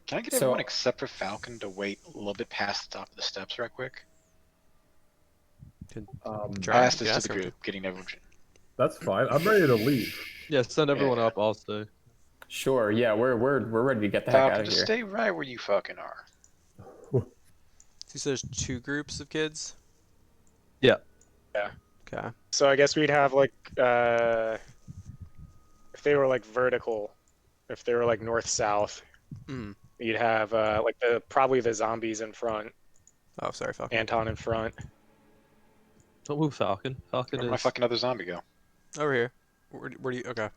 [SPEAKER 4] Can I get
[SPEAKER 2] So-
[SPEAKER 4] everyone except for Falcon to wait a little bit past the top of the steps right quick?
[SPEAKER 1] Try.
[SPEAKER 4] Past this
[SPEAKER 1] Yeah,
[SPEAKER 4] to
[SPEAKER 1] ask
[SPEAKER 4] the
[SPEAKER 1] him
[SPEAKER 4] group, getting everyone.
[SPEAKER 3] That's fine. I'm ready to leave.
[SPEAKER 6] Yeah, send everyone
[SPEAKER 4] Yeah.
[SPEAKER 6] up. I'll stay.
[SPEAKER 2] Sure, yeah, we're ready to get the heck
[SPEAKER 4] Falcon,
[SPEAKER 2] out of
[SPEAKER 4] just
[SPEAKER 2] here.
[SPEAKER 4] stay right where you fucking are.
[SPEAKER 1] So there's 2 groups of kids.
[SPEAKER 6] Yeah.
[SPEAKER 5] Yeah.
[SPEAKER 1] Okay.
[SPEAKER 5] So I guess we'd have like, if they were like vertical, if they were like north-south,
[SPEAKER 1] Mm.
[SPEAKER 5] you'd have like probably the zombies in front,
[SPEAKER 1] Oh, sorry, Falcon.
[SPEAKER 5] Anton in front.
[SPEAKER 6] Don't move, Falcon. Falcon
[SPEAKER 4] Where'd my
[SPEAKER 6] is.
[SPEAKER 4] fucking other zombie go?
[SPEAKER 1] Over here. Where do you? Okay.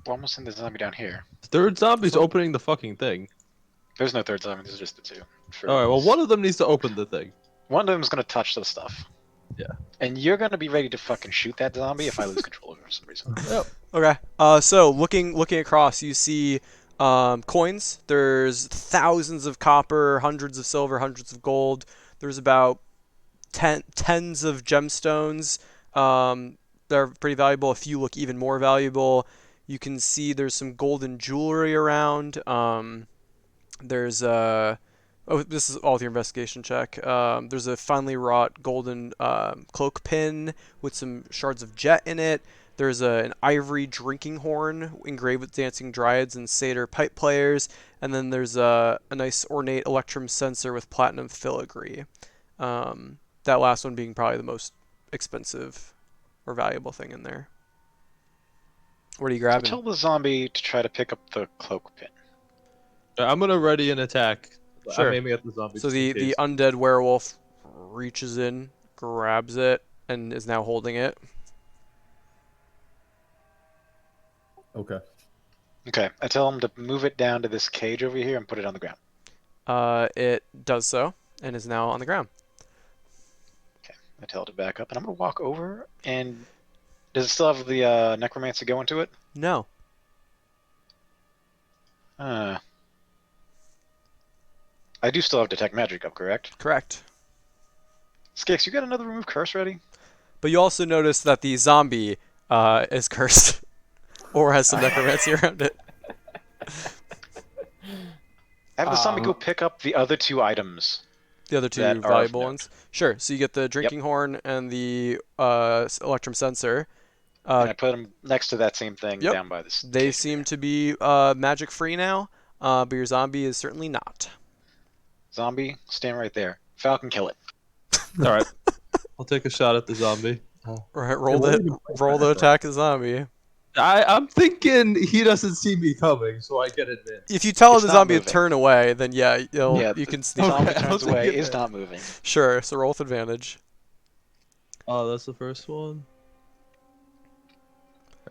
[SPEAKER 4] Well, almost in the zombie down here.
[SPEAKER 6] Third zombie's opening the fucking thing.
[SPEAKER 4] There's no third zombie. There's just the two.
[SPEAKER 6] All right. Well, one of them needs to open the thing.
[SPEAKER 4] One of them's gonna touch the stuff.
[SPEAKER 6] Yeah.
[SPEAKER 4] And you're gonna be ready to fucking shoot that zombie if I lose control of it for some reason.
[SPEAKER 6] Yep.
[SPEAKER 1] Okay. So looking across, you see coins. There's thousands of copper, hundreds of silver, hundreds of gold. There's about tens of gemstones. They're pretty valuable. A few look even more valuable. You can see there's some golden jewelry around. There's oh, this is all with your investigation check. There's a finely wrought golden cloak pin with some shards of jet in it. There's an ivory drinking horn engraved with dancing dryads and satyr pipe players. And then there's a nice ornate electrum censer with platinum filigree. That last one being probably the most expensive or valuable thing in there. What are you
[SPEAKER 4] So
[SPEAKER 1] grabbing?
[SPEAKER 4] tell the zombie to try to pick up the cloak pin.
[SPEAKER 6] I'm gonna ready an attack.
[SPEAKER 1] Sure.
[SPEAKER 6] I'm aiming at the zombie.
[SPEAKER 1] So
[SPEAKER 6] just in
[SPEAKER 1] the
[SPEAKER 6] case.
[SPEAKER 1] undead werewolf reaches in, grabs it, and is now holding it.
[SPEAKER 3] Okay.
[SPEAKER 4] Okay, I tell him to move it down to this cage over here and put it on the ground.
[SPEAKER 1] It does so, and is now on the ground.
[SPEAKER 4] I tell it to back up, and I'm gonna walk over. And does it still have the necromancy go into it?
[SPEAKER 1] No.
[SPEAKER 4] I do still have detect magic up, correct?
[SPEAKER 1] Correct.
[SPEAKER 4] Skix, you got another remove curse ready?
[SPEAKER 1] But you also notice that the zombie is cursed, or has some necromancy around it.
[SPEAKER 4] Have the zombie go pick up the other two items.
[SPEAKER 1] The other two
[SPEAKER 4] That are of
[SPEAKER 1] valuable
[SPEAKER 4] note.
[SPEAKER 1] ones. Sure. So you get the drinking horn and the electrum censer.
[SPEAKER 4] And I put them next to that same thing
[SPEAKER 1] Yep.
[SPEAKER 4] down by this.
[SPEAKER 1] They
[SPEAKER 4] cage
[SPEAKER 1] seem
[SPEAKER 4] there.
[SPEAKER 1] to be magic free now, but your zombie is certainly not.
[SPEAKER 4] Zombie, stand right there. Falcon, kill it.
[SPEAKER 6] All right. I'll take a shot at the zombie.
[SPEAKER 1] Right, roll
[SPEAKER 3] what
[SPEAKER 1] the
[SPEAKER 3] do you mean?
[SPEAKER 1] roll the attack the zombie.
[SPEAKER 6] I'm thinking he doesn't see me coming, so I get advantage.
[SPEAKER 1] If you tell
[SPEAKER 4] It's
[SPEAKER 1] the
[SPEAKER 4] not
[SPEAKER 1] zombie to
[SPEAKER 4] moving.
[SPEAKER 1] turn away, then yeah, you can
[SPEAKER 4] The
[SPEAKER 1] sneak.
[SPEAKER 4] zombie
[SPEAKER 6] Okay, I'll
[SPEAKER 4] turns
[SPEAKER 6] take
[SPEAKER 4] away,
[SPEAKER 6] it
[SPEAKER 4] is
[SPEAKER 6] then.
[SPEAKER 4] not moving.
[SPEAKER 1] Sure. So roll with advantage.
[SPEAKER 6] Oh, that's the first one.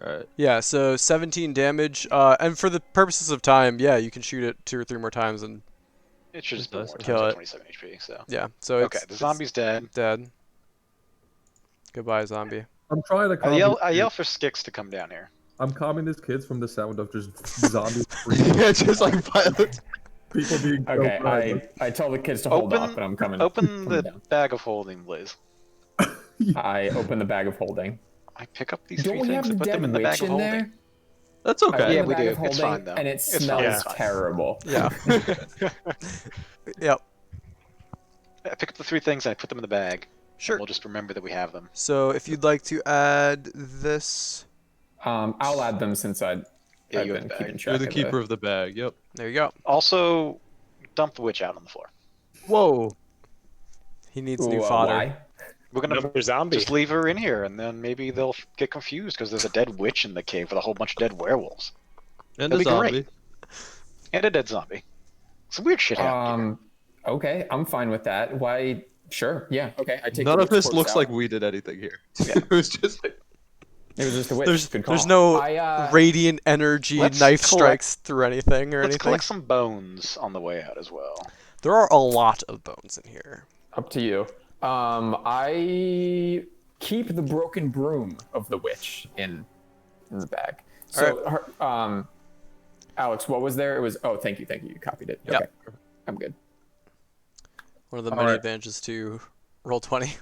[SPEAKER 6] All right.
[SPEAKER 1] Yeah. So 17 damage. And for the purposes of time, yeah, you can shoot it 2 or 3 more times, and
[SPEAKER 4] It should just be
[SPEAKER 6] Nice.
[SPEAKER 4] more
[SPEAKER 1] Kill
[SPEAKER 4] times,
[SPEAKER 1] it.
[SPEAKER 4] like 27 HP. So
[SPEAKER 1] yeah. So
[SPEAKER 4] okay,
[SPEAKER 1] it's
[SPEAKER 4] the zombie's dead.
[SPEAKER 1] dead. Goodbye, zombie.
[SPEAKER 3] I'm trying to
[SPEAKER 4] I
[SPEAKER 3] calm
[SPEAKER 4] yell,
[SPEAKER 3] these
[SPEAKER 4] I yell
[SPEAKER 3] kids.
[SPEAKER 4] for Skix to come down here.
[SPEAKER 3] I'm calming these kids from the sound of just zombies screaming,
[SPEAKER 6] Yeah, just like violent.
[SPEAKER 3] people being so
[SPEAKER 2] Okay,
[SPEAKER 3] friendly.
[SPEAKER 2] I tell the kids to hold
[SPEAKER 4] Open-
[SPEAKER 2] off, but I'm coming.
[SPEAKER 4] Open
[SPEAKER 2] coming
[SPEAKER 4] the
[SPEAKER 2] down.
[SPEAKER 4] bag of holding, Blaze.
[SPEAKER 2] I open the bag of holding.
[SPEAKER 4] I pick up these
[SPEAKER 2] Don't
[SPEAKER 4] three
[SPEAKER 2] we have
[SPEAKER 4] things
[SPEAKER 2] the
[SPEAKER 4] and put
[SPEAKER 2] dead
[SPEAKER 4] them in the
[SPEAKER 2] witch
[SPEAKER 4] bag of
[SPEAKER 2] in
[SPEAKER 4] holding.
[SPEAKER 2] there?
[SPEAKER 6] That's
[SPEAKER 2] I
[SPEAKER 6] okay.
[SPEAKER 2] open
[SPEAKER 4] Yeah,
[SPEAKER 2] the
[SPEAKER 4] we
[SPEAKER 2] bag
[SPEAKER 4] do.
[SPEAKER 2] of
[SPEAKER 4] It's
[SPEAKER 2] holding,
[SPEAKER 4] fine, though.
[SPEAKER 2] and it
[SPEAKER 4] It's fine.
[SPEAKER 2] smells
[SPEAKER 5] Yeah.
[SPEAKER 2] terrible.
[SPEAKER 1] Yeah. Yep.
[SPEAKER 4] I pick up the three things and I put them in the bag.
[SPEAKER 1] Sure.
[SPEAKER 4] And we'll just remember that we have them.
[SPEAKER 1] So if you'd like to add this,
[SPEAKER 2] I'll add them since
[SPEAKER 4] Yeah,
[SPEAKER 2] I've
[SPEAKER 4] you have
[SPEAKER 2] been
[SPEAKER 4] the
[SPEAKER 2] keeping
[SPEAKER 4] bag.
[SPEAKER 2] track
[SPEAKER 6] You're the
[SPEAKER 2] of
[SPEAKER 6] keeper of the bag. Yep.
[SPEAKER 1] there you go.
[SPEAKER 4] Also, dump the witch out on the floor.
[SPEAKER 6] Whoa.
[SPEAKER 1] He needs
[SPEAKER 2] Ooh,
[SPEAKER 1] new fodder.
[SPEAKER 2] why?
[SPEAKER 4] We're gonna
[SPEAKER 5] Another zombie.
[SPEAKER 4] just leave her in here, and then maybe they'll get confused because there's a dead witch in the cave with a whole bunch of dead werewolves
[SPEAKER 6] And
[SPEAKER 4] That'd
[SPEAKER 6] a
[SPEAKER 4] be
[SPEAKER 6] zombie.
[SPEAKER 4] great. and a dead zombie. Some weird shit happened.
[SPEAKER 2] Okay, I'm fine with that. Why? Sure, yeah, okay. I take
[SPEAKER 6] None
[SPEAKER 2] the
[SPEAKER 6] of
[SPEAKER 2] witch
[SPEAKER 6] this
[SPEAKER 2] corpse
[SPEAKER 6] looks
[SPEAKER 2] out.
[SPEAKER 6] like we did anything here.
[SPEAKER 4] Yeah.
[SPEAKER 6] It was just like
[SPEAKER 2] It was just a witch.
[SPEAKER 1] There's
[SPEAKER 2] Good call.
[SPEAKER 1] there's no
[SPEAKER 2] I,
[SPEAKER 1] radiant energy
[SPEAKER 4] let's
[SPEAKER 1] knife
[SPEAKER 4] collect-
[SPEAKER 1] strikes through anything or
[SPEAKER 4] Let's
[SPEAKER 1] anything.
[SPEAKER 4] collect some bones on the way out as well.
[SPEAKER 1] There are a lot of bones in here.
[SPEAKER 2] Up to you. I keep the broken broom of the witch in the bag. So, Alex, what was there? It was. Oh, thank you. You copied it.
[SPEAKER 1] Yep.
[SPEAKER 2] Okay, I'm good.
[SPEAKER 1] One of the
[SPEAKER 3] All
[SPEAKER 1] many
[SPEAKER 3] right.
[SPEAKER 1] advantages to roll 20.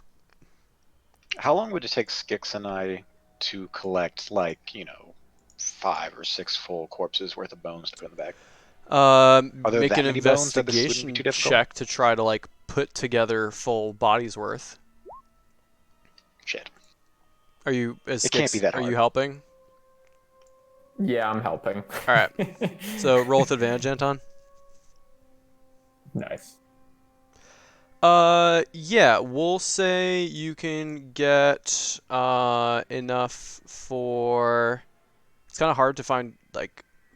[SPEAKER 4] How long would it take Skix and I to collect, 5 or 6 full corpses worth of bones to put in the bag? there
[SPEAKER 1] Make
[SPEAKER 4] that
[SPEAKER 1] an
[SPEAKER 4] many bones that this wouldn't
[SPEAKER 1] investigation
[SPEAKER 4] be too difficult?
[SPEAKER 1] check to try to put together full bodies worth.
[SPEAKER 4] Shit.
[SPEAKER 1] Are you as
[SPEAKER 4] It can't
[SPEAKER 1] Skix,
[SPEAKER 4] be that
[SPEAKER 1] Are you
[SPEAKER 4] hard.
[SPEAKER 1] helping?
[SPEAKER 2] Yeah, I'm helping.
[SPEAKER 1] All right. So roll with advantage, Anton.
[SPEAKER 2] Nice.
[SPEAKER 1] Yeah, we'll say you can get enough for. It's kind of hard to find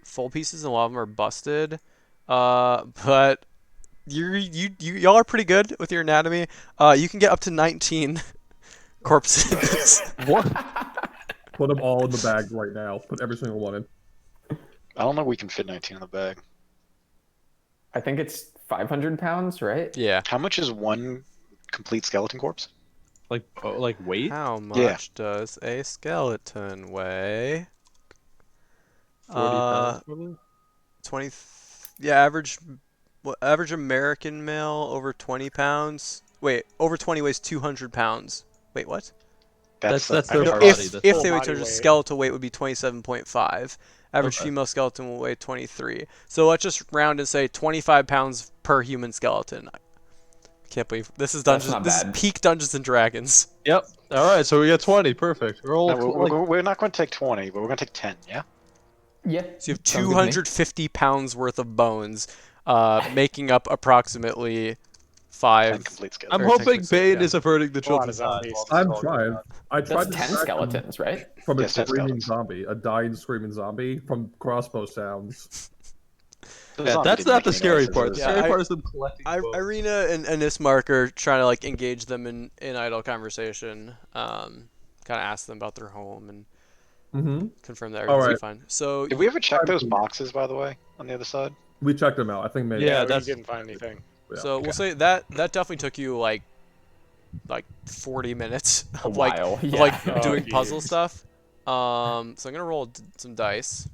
[SPEAKER 1] full pieces, and a lot of them are busted. But y'all are pretty good with your anatomy. You can get up to 19 corpses.
[SPEAKER 6] what?
[SPEAKER 3] Put them all in the bag right now. Put every single one in.
[SPEAKER 4] I don't know if we can fit 19 in the bag.
[SPEAKER 2] I think it's 500 pounds, right?
[SPEAKER 1] Yeah.
[SPEAKER 4] How much is one complete skeleton corpse?
[SPEAKER 6] Like weight?
[SPEAKER 1] How
[SPEAKER 4] Yeah.
[SPEAKER 1] much does a skeleton weigh?
[SPEAKER 6] 40
[SPEAKER 1] Uh,
[SPEAKER 6] pounds probably.
[SPEAKER 1] 20. Yeah, average American male over 20 pounds. Wait, over 20 weighs 200 pounds. Wait, what?
[SPEAKER 6] That's
[SPEAKER 4] uh,
[SPEAKER 6] their
[SPEAKER 5] I know
[SPEAKER 6] body.
[SPEAKER 1] If
[SPEAKER 6] That's
[SPEAKER 1] if
[SPEAKER 5] full
[SPEAKER 1] they weigh
[SPEAKER 5] body
[SPEAKER 1] 200,
[SPEAKER 5] weight.
[SPEAKER 1] skeletal weight would be 27.5. Average
[SPEAKER 6] Okay.
[SPEAKER 1] female skeleton will weigh 23. So let's just round and say 25 pounds per human skeleton. I can't believe this is
[SPEAKER 2] That's
[SPEAKER 1] Dungeons.
[SPEAKER 2] not
[SPEAKER 1] This is
[SPEAKER 2] bad.
[SPEAKER 1] peak Dungeons and Dragons.
[SPEAKER 6] Yep. All right, so we got 20. Perfect. Roll
[SPEAKER 4] No,
[SPEAKER 6] like
[SPEAKER 4] we're not going to take 20, but we're going to take 10. Yeah.
[SPEAKER 2] Yeah.
[SPEAKER 1] So you have
[SPEAKER 2] sounds good to me.
[SPEAKER 1] 250 pounds worth of bones, making up approximately
[SPEAKER 4] 10
[SPEAKER 1] 5.
[SPEAKER 4] complete
[SPEAKER 6] I'm
[SPEAKER 4] skeletons.
[SPEAKER 6] hoping Bane
[SPEAKER 1] Yeah.
[SPEAKER 6] is averting the
[SPEAKER 5] A lot of
[SPEAKER 6] children's eyes
[SPEAKER 5] zombies.
[SPEAKER 6] while this is
[SPEAKER 3] I'm
[SPEAKER 6] all going
[SPEAKER 3] trying.
[SPEAKER 6] on.
[SPEAKER 3] I
[SPEAKER 2] That's
[SPEAKER 3] tried to
[SPEAKER 2] 10
[SPEAKER 3] distract him
[SPEAKER 2] skeletons, right?
[SPEAKER 3] from a
[SPEAKER 4] Yes, 10
[SPEAKER 3] screaming
[SPEAKER 4] skeletons.
[SPEAKER 3] zombie, a dying screaming zombie from crossbow sounds.
[SPEAKER 4] The
[SPEAKER 6] Yeah,
[SPEAKER 4] zombie
[SPEAKER 6] that's
[SPEAKER 4] didn't
[SPEAKER 6] not
[SPEAKER 4] make
[SPEAKER 6] the
[SPEAKER 4] any
[SPEAKER 6] scary
[SPEAKER 4] noises,
[SPEAKER 6] part.
[SPEAKER 4] it
[SPEAKER 6] The
[SPEAKER 4] was-
[SPEAKER 1] Yeah,
[SPEAKER 6] scary part is them collecting bones.
[SPEAKER 1] Irina and Ismark are trying to like engage them in idle conversation. Kind of ask them about their home and
[SPEAKER 3] Mm-hmm.
[SPEAKER 1] confirm that
[SPEAKER 3] All
[SPEAKER 1] everything's
[SPEAKER 3] right.
[SPEAKER 1] fine. So
[SPEAKER 4] Did we ever check those
[SPEAKER 3] I'm-
[SPEAKER 4] boxes, by the way, on the other side?
[SPEAKER 3] We checked them out. I think maybe.
[SPEAKER 6] Yeah,
[SPEAKER 5] we
[SPEAKER 6] that's-
[SPEAKER 5] didn't find anything.
[SPEAKER 3] Yeah.
[SPEAKER 1] so we'll say that definitely took you like 40 minutes
[SPEAKER 2] A
[SPEAKER 1] of like
[SPEAKER 2] while.
[SPEAKER 1] of
[SPEAKER 2] Yeah.
[SPEAKER 1] like
[SPEAKER 5] Oh,
[SPEAKER 1] doing puzzle
[SPEAKER 5] geez.
[SPEAKER 1] stuff. So I'm gonna roll some dice.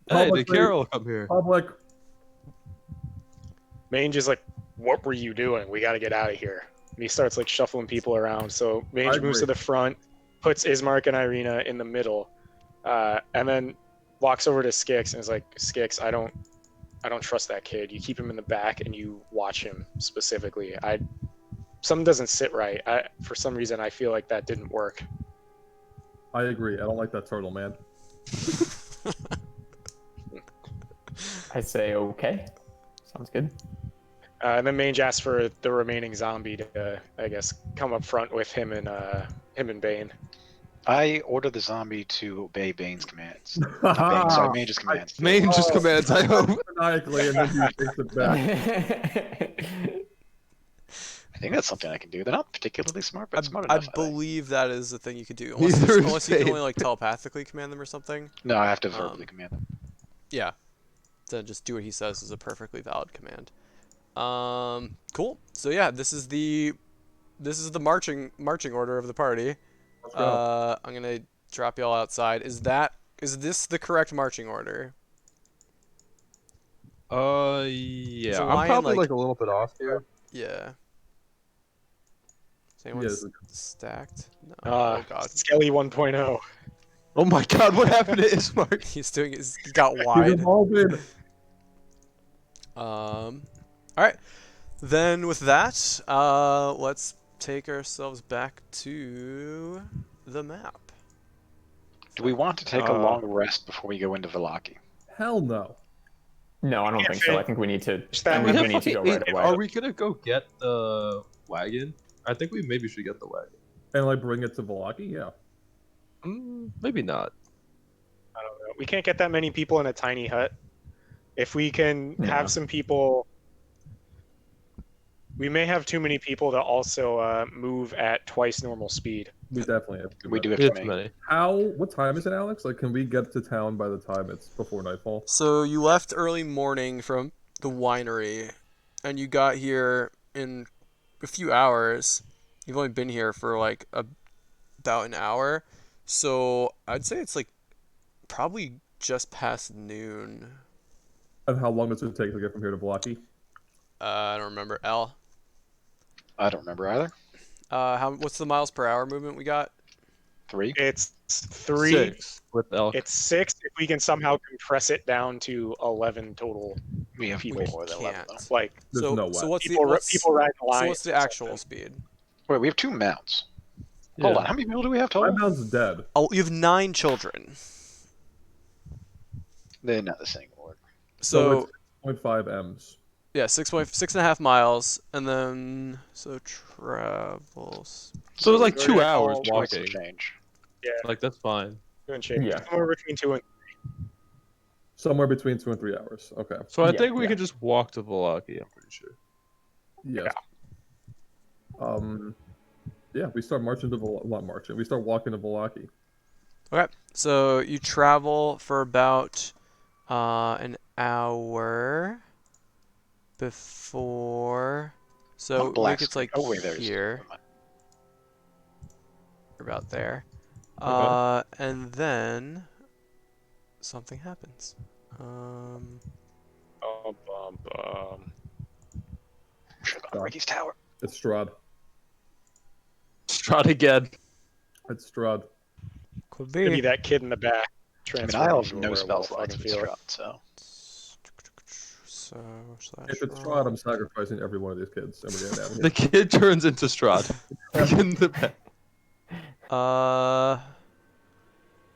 [SPEAKER 6] Hey,
[SPEAKER 3] Public
[SPEAKER 6] did Carol come here?
[SPEAKER 3] Public.
[SPEAKER 5] Mange is like, "What were you doing? We got to get out of here." And he starts like shuffling people around. So Mange moves to
[SPEAKER 3] agree.
[SPEAKER 5] the front, puts Ismark and Irina in the middle, and then walks over to Skix and is like, "Skix, I don't trust that kid. You keep him in the back and you watch him specifically. Something doesn't sit right. For some reason I feel like that didn't work."
[SPEAKER 3] I agree. I don't like that turtle, man.
[SPEAKER 2] I say okay. Sounds good.
[SPEAKER 5] And then Mange asks for the remaining zombie to, I guess, come up front with him and Bane.
[SPEAKER 4] I order the zombie to obey Bane's commands. Not Bane, sorry, Mange's commands.
[SPEAKER 6] Main just
[SPEAKER 3] Oh.
[SPEAKER 6] commands, I hope.
[SPEAKER 3] Maniacally, and then he takes it back.
[SPEAKER 4] I think that's something I can do. They're not particularly smart, but smart
[SPEAKER 1] I
[SPEAKER 4] enough. I think.
[SPEAKER 1] believe that is the thing you could do,
[SPEAKER 6] Neither is
[SPEAKER 1] unless you can
[SPEAKER 6] Bane.
[SPEAKER 1] only like telepathically command them or something.
[SPEAKER 4] No, I have to verbally
[SPEAKER 1] Um,
[SPEAKER 4] command them.
[SPEAKER 1] Yeah, then just do what he says is a perfectly valid command. Cool. So yeah, this is the marching order of the party.
[SPEAKER 3] Let's go.
[SPEAKER 1] I'm gonna drop y'all outside. Is this the correct marching order?
[SPEAKER 6] Yeah.
[SPEAKER 1] Is a
[SPEAKER 6] I'm
[SPEAKER 1] lion,
[SPEAKER 6] probably
[SPEAKER 1] like-
[SPEAKER 6] like a little bit off here.
[SPEAKER 1] Yeah. Is anyone
[SPEAKER 3] Yes.
[SPEAKER 1] stacked? No.
[SPEAKER 5] Uh,
[SPEAKER 1] Oh god.
[SPEAKER 5] Skelly 1.0.
[SPEAKER 6] Oh my god, what happened to Ismark?
[SPEAKER 1] He got
[SPEAKER 3] He's
[SPEAKER 1] wide.
[SPEAKER 3] involved in.
[SPEAKER 1] All right. Then with that, let's take ourselves back to the map.
[SPEAKER 4] Do we want to take a
[SPEAKER 6] Uh,
[SPEAKER 4] long rest before we go into Vallaki?
[SPEAKER 3] Hell no.
[SPEAKER 2] No, I don't think so. I think we need to.
[SPEAKER 5] Just that
[SPEAKER 2] I
[SPEAKER 5] we
[SPEAKER 2] think
[SPEAKER 5] have
[SPEAKER 2] we need to go
[SPEAKER 6] fucking
[SPEAKER 2] right away.
[SPEAKER 6] Are we gonna go get the wagon? I think we maybe should get the wagon.
[SPEAKER 3] And like bring it to Vallaki? Yeah.
[SPEAKER 6] Maybe not.
[SPEAKER 5] I don't know. We can't get that many people in a tiny hut. If we can
[SPEAKER 2] No.
[SPEAKER 5] have some people, we may have too many people to also move at twice normal speed.
[SPEAKER 3] We definitely have to.
[SPEAKER 4] We do have
[SPEAKER 6] We
[SPEAKER 4] too
[SPEAKER 6] have too
[SPEAKER 4] many.
[SPEAKER 6] many.
[SPEAKER 3] How? What time is it, Alex? Like, can we get to town by the time it's before nightfall?
[SPEAKER 1] So you left early morning from the winery, and you got here in a few hours. You've only been here for like about an hour, so I'd say it's like probably just past noon.
[SPEAKER 3] And how long does it take to get from here to Vallaki?
[SPEAKER 1] I don't remember. L.
[SPEAKER 4] I don't remember either.
[SPEAKER 1] What's the miles per hour movement we got?
[SPEAKER 4] 3?
[SPEAKER 5] It's 3.
[SPEAKER 6] 6 with elk.
[SPEAKER 5] It's 6 if we can somehow compress it down to 11 total.
[SPEAKER 4] We have
[SPEAKER 5] People
[SPEAKER 4] more than 11
[SPEAKER 1] can't.
[SPEAKER 4] though.
[SPEAKER 5] Like
[SPEAKER 3] There's
[SPEAKER 1] so
[SPEAKER 3] no way.
[SPEAKER 1] so what's
[SPEAKER 5] people,
[SPEAKER 1] the what's,
[SPEAKER 5] people ride the
[SPEAKER 1] so
[SPEAKER 5] line.
[SPEAKER 1] what's the actual speed?
[SPEAKER 4] Wait, we have 2 mounts.
[SPEAKER 6] Yeah.
[SPEAKER 4] Hold on, how many people do we have
[SPEAKER 3] My
[SPEAKER 4] total?
[SPEAKER 3] man's dead.
[SPEAKER 1] Oh, you have 9 children.
[SPEAKER 4] They're not the same order.
[SPEAKER 1] So
[SPEAKER 3] it's 0.5 M's.
[SPEAKER 1] yeah, 6.5 miles, and then so travels.
[SPEAKER 6] So it's like
[SPEAKER 5] we're
[SPEAKER 6] 2
[SPEAKER 5] gonna
[SPEAKER 6] hours
[SPEAKER 5] call
[SPEAKER 4] Twice the
[SPEAKER 6] walking.
[SPEAKER 4] change.
[SPEAKER 6] Like that's fine.
[SPEAKER 5] Doing shape.
[SPEAKER 2] Yeah.
[SPEAKER 5] Somewhere between 2 and
[SPEAKER 3] Somewhere between 2 and 3 hours. Okay.
[SPEAKER 6] So I
[SPEAKER 2] Yeah,
[SPEAKER 6] think we
[SPEAKER 2] yeah.
[SPEAKER 6] can just walk to Vallaki, I'm pretty sure.
[SPEAKER 3] Yes. Yeah, we start marching to not marching. We start walking to Vallaki.
[SPEAKER 1] Okay, so you travel for about an hour. before. So
[SPEAKER 4] On black
[SPEAKER 1] Wicked's
[SPEAKER 4] screen.
[SPEAKER 1] like
[SPEAKER 4] Oh wait, there's.
[SPEAKER 1] here,
[SPEAKER 4] Never mind.
[SPEAKER 1] about there.
[SPEAKER 3] Okay.
[SPEAKER 1] And then something happens.
[SPEAKER 4] Should have gone to Ricky's tower.
[SPEAKER 3] It's Strahd.
[SPEAKER 6] Strahd again.
[SPEAKER 3] It's Strahd.
[SPEAKER 1] Could
[SPEAKER 5] Maybe
[SPEAKER 1] be.
[SPEAKER 5] that kid in the back.
[SPEAKER 4] I mean, I
[SPEAKER 5] transformed
[SPEAKER 4] have
[SPEAKER 5] into a
[SPEAKER 4] no spell
[SPEAKER 5] werewolf, I
[SPEAKER 4] slots
[SPEAKER 5] can
[SPEAKER 4] with
[SPEAKER 5] feel it.
[SPEAKER 4] Strahd, so.
[SPEAKER 1] So
[SPEAKER 3] If it's
[SPEAKER 1] roll.
[SPEAKER 3] Strahd, I'm sacrificing every one of these kids, and we're getting out of
[SPEAKER 6] The
[SPEAKER 3] here.
[SPEAKER 6] kid turns into Strahd. In the back.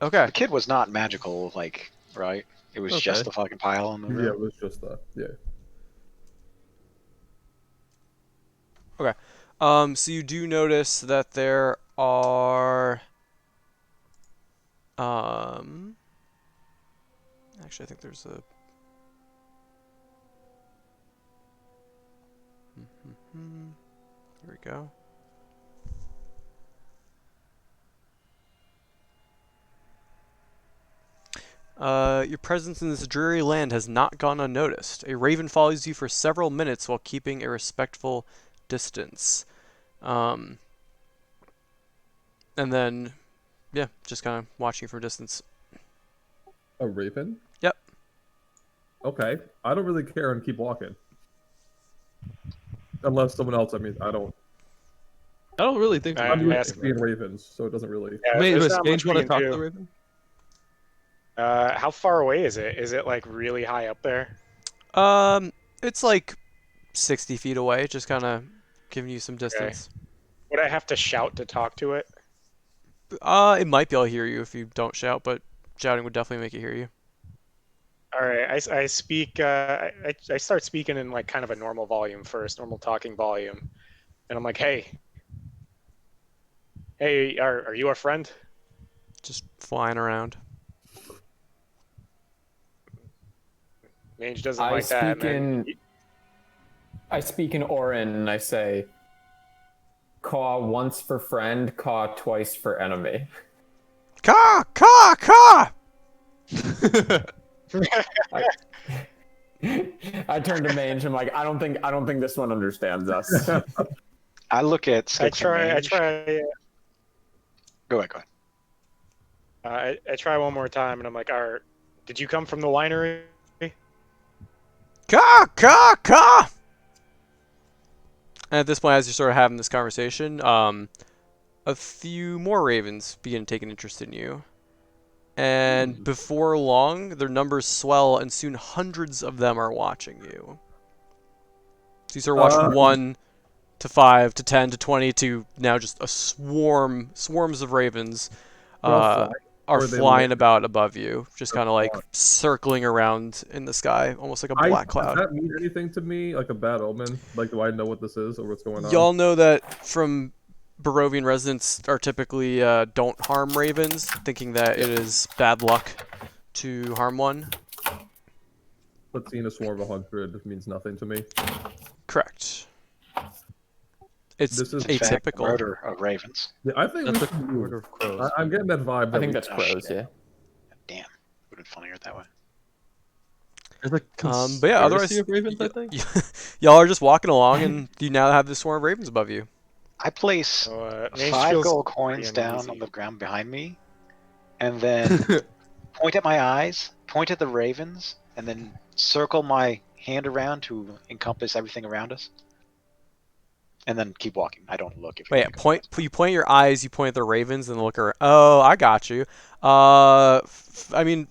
[SPEAKER 1] Okay.
[SPEAKER 4] The kid was not magical, like, right? It was just
[SPEAKER 6] Okay.
[SPEAKER 4] the fucking pile in the
[SPEAKER 3] Yeah,
[SPEAKER 4] room.
[SPEAKER 3] it was just yeah.
[SPEAKER 1] So you do notice that there are actually I think there's a here we go. Your presence in this dreary land has not gone unnoticed. A raven follows you for several minutes while keeping a respectful distance. And then, yeah, just kind of watching from a distance.
[SPEAKER 3] A raven?
[SPEAKER 1] Yep.
[SPEAKER 3] Okay. I don't really care and keep walking. Unless someone else, I mean, I don't.
[SPEAKER 6] I don't really think
[SPEAKER 5] I'm
[SPEAKER 3] I'm
[SPEAKER 6] we're
[SPEAKER 3] used
[SPEAKER 5] asking-
[SPEAKER 3] to being ravens, so it doesn't really.
[SPEAKER 5] Yeah,
[SPEAKER 6] Wait,
[SPEAKER 5] there's
[SPEAKER 6] does
[SPEAKER 5] not
[SPEAKER 6] Gage
[SPEAKER 5] much
[SPEAKER 6] want
[SPEAKER 5] we
[SPEAKER 6] to
[SPEAKER 5] can
[SPEAKER 6] talk to
[SPEAKER 5] do.
[SPEAKER 6] the Raven?
[SPEAKER 5] How far away is it? Is it like really high up there?
[SPEAKER 1] It's like 60 feet away, just kind of giving you some distance.
[SPEAKER 5] Would I have to shout to talk to it?
[SPEAKER 1] It might be able to hear you if you don't shout, but shouting would definitely make it hear you.
[SPEAKER 5] All right, I speak. I start speaking in like kind of a normal volume first, normal talking volume, and I'm like, hey, are you our friend?
[SPEAKER 1] Just flying around.
[SPEAKER 5] Mage doesn't
[SPEAKER 2] I
[SPEAKER 5] like that.
[SPEAKER 2] speak I speak in Orin and I say, caw once for friend, caw twice for enemy.
[SPEAKER 1] Caw, caw, caw!
[SPEAKER 2] I turn to Mange. I'm like, I don't think this one understands us.
[SPEAKER 4] I look at
[SPEAKER 5] I
[SPEAKER 4] Sticks and
[SPEAKER 5] try. I
[SPEAKER 4] Mange.
[SPEAKER 5] try.
[SPEAKER 4] Go ahead, go ahead.
[SPEAKER 5] I try one more time, and I'm like, did you come from the winery?
[SPEAKER 1] Caw, caw, caw! And at this point, as you're sort of having this conversation, a few more ravens begin to take an interest in you. And before long, their numbers swell, and soon hundreds of them are watching you. So you start watching 1 to 5 to 10 to 20 to now just a swarms of ravens are
[SPEAKER 3] Or they
[SPEAKER 1] flying
[SPEAKER 3] land.
[SPEAKER 1] about above you, just
[SPEAKER 3] They're
[SPEAKER 1] kind of like
[SPEAKER 3] flying.
[SPEAKER 1] circling around in the sky, almost like a black
[SPEAKER 3] Does
[SPEAKER 1] cloud.
[SPEAKER 3] that mean anything to me? Like a bad omen? Like, do I know what this is or what's going on?
[SPEAKER 1] Y'all know that from Barovian residents are typically don't harm ravens, thinking that it is bad luck to harm one.
[SPEAKER 3] But seeing a swarm of 100 means nothing to me.
[SPEAKER 1] Correct. It's
[SPEAKER 3] This is
[SPEAKER 4] In fact,
[SPEAKER 1] atypical.
[SPEAKER 4] murder of ravens.
[SPEAKER 3] Yeah, I think
[SPEAKER 6] That's
[SPEAKER 3] we
[SPEAKER 6] a
[SPEAKER 3] should move.
[SPEAKER 6] order of crows.
[SPEAKER 3] I'm getting that vibe.
[SPEAKER 2] I
[SPEAKER 3] that
[SPEAKER 2] think
[SPEAKER 3] we-
[SPEAKER 2] that's crows, yeah.
[SPEAKER 4] Damn. Would have been funnier that way.
[SPEAKER 6] There's a
[SPEAKER 1] But yeah, otherwise,
[SPEAKER 6] conspiracy of ravens, I think.
[SPEAKER 1] y'all are just walking along, and you now have this swarm of ravens above you.
[SPEAKER 4] I place
[SPEAKER 5] So, Mage
[SPEAKER 4] 5
[SPEAKER 5] feels
[SPEAKER 4] gold
[SPEAKER 5] pretty
[SPEAKER 4] coins down
[SPEAKER 5] uneasy.
[SPEAKER 4] on the ground behind me, and then point at my eyes, point at the ravens, and then circle my hand around to encompass everything around us. And then keep walking. I don't look if
[SPEAKER 1] Wait,
[SPEAKER 4] anything comes
[SPEAKER 1] you point your eyes, you point at the ravens, and look around. Oh, I got you. I mean,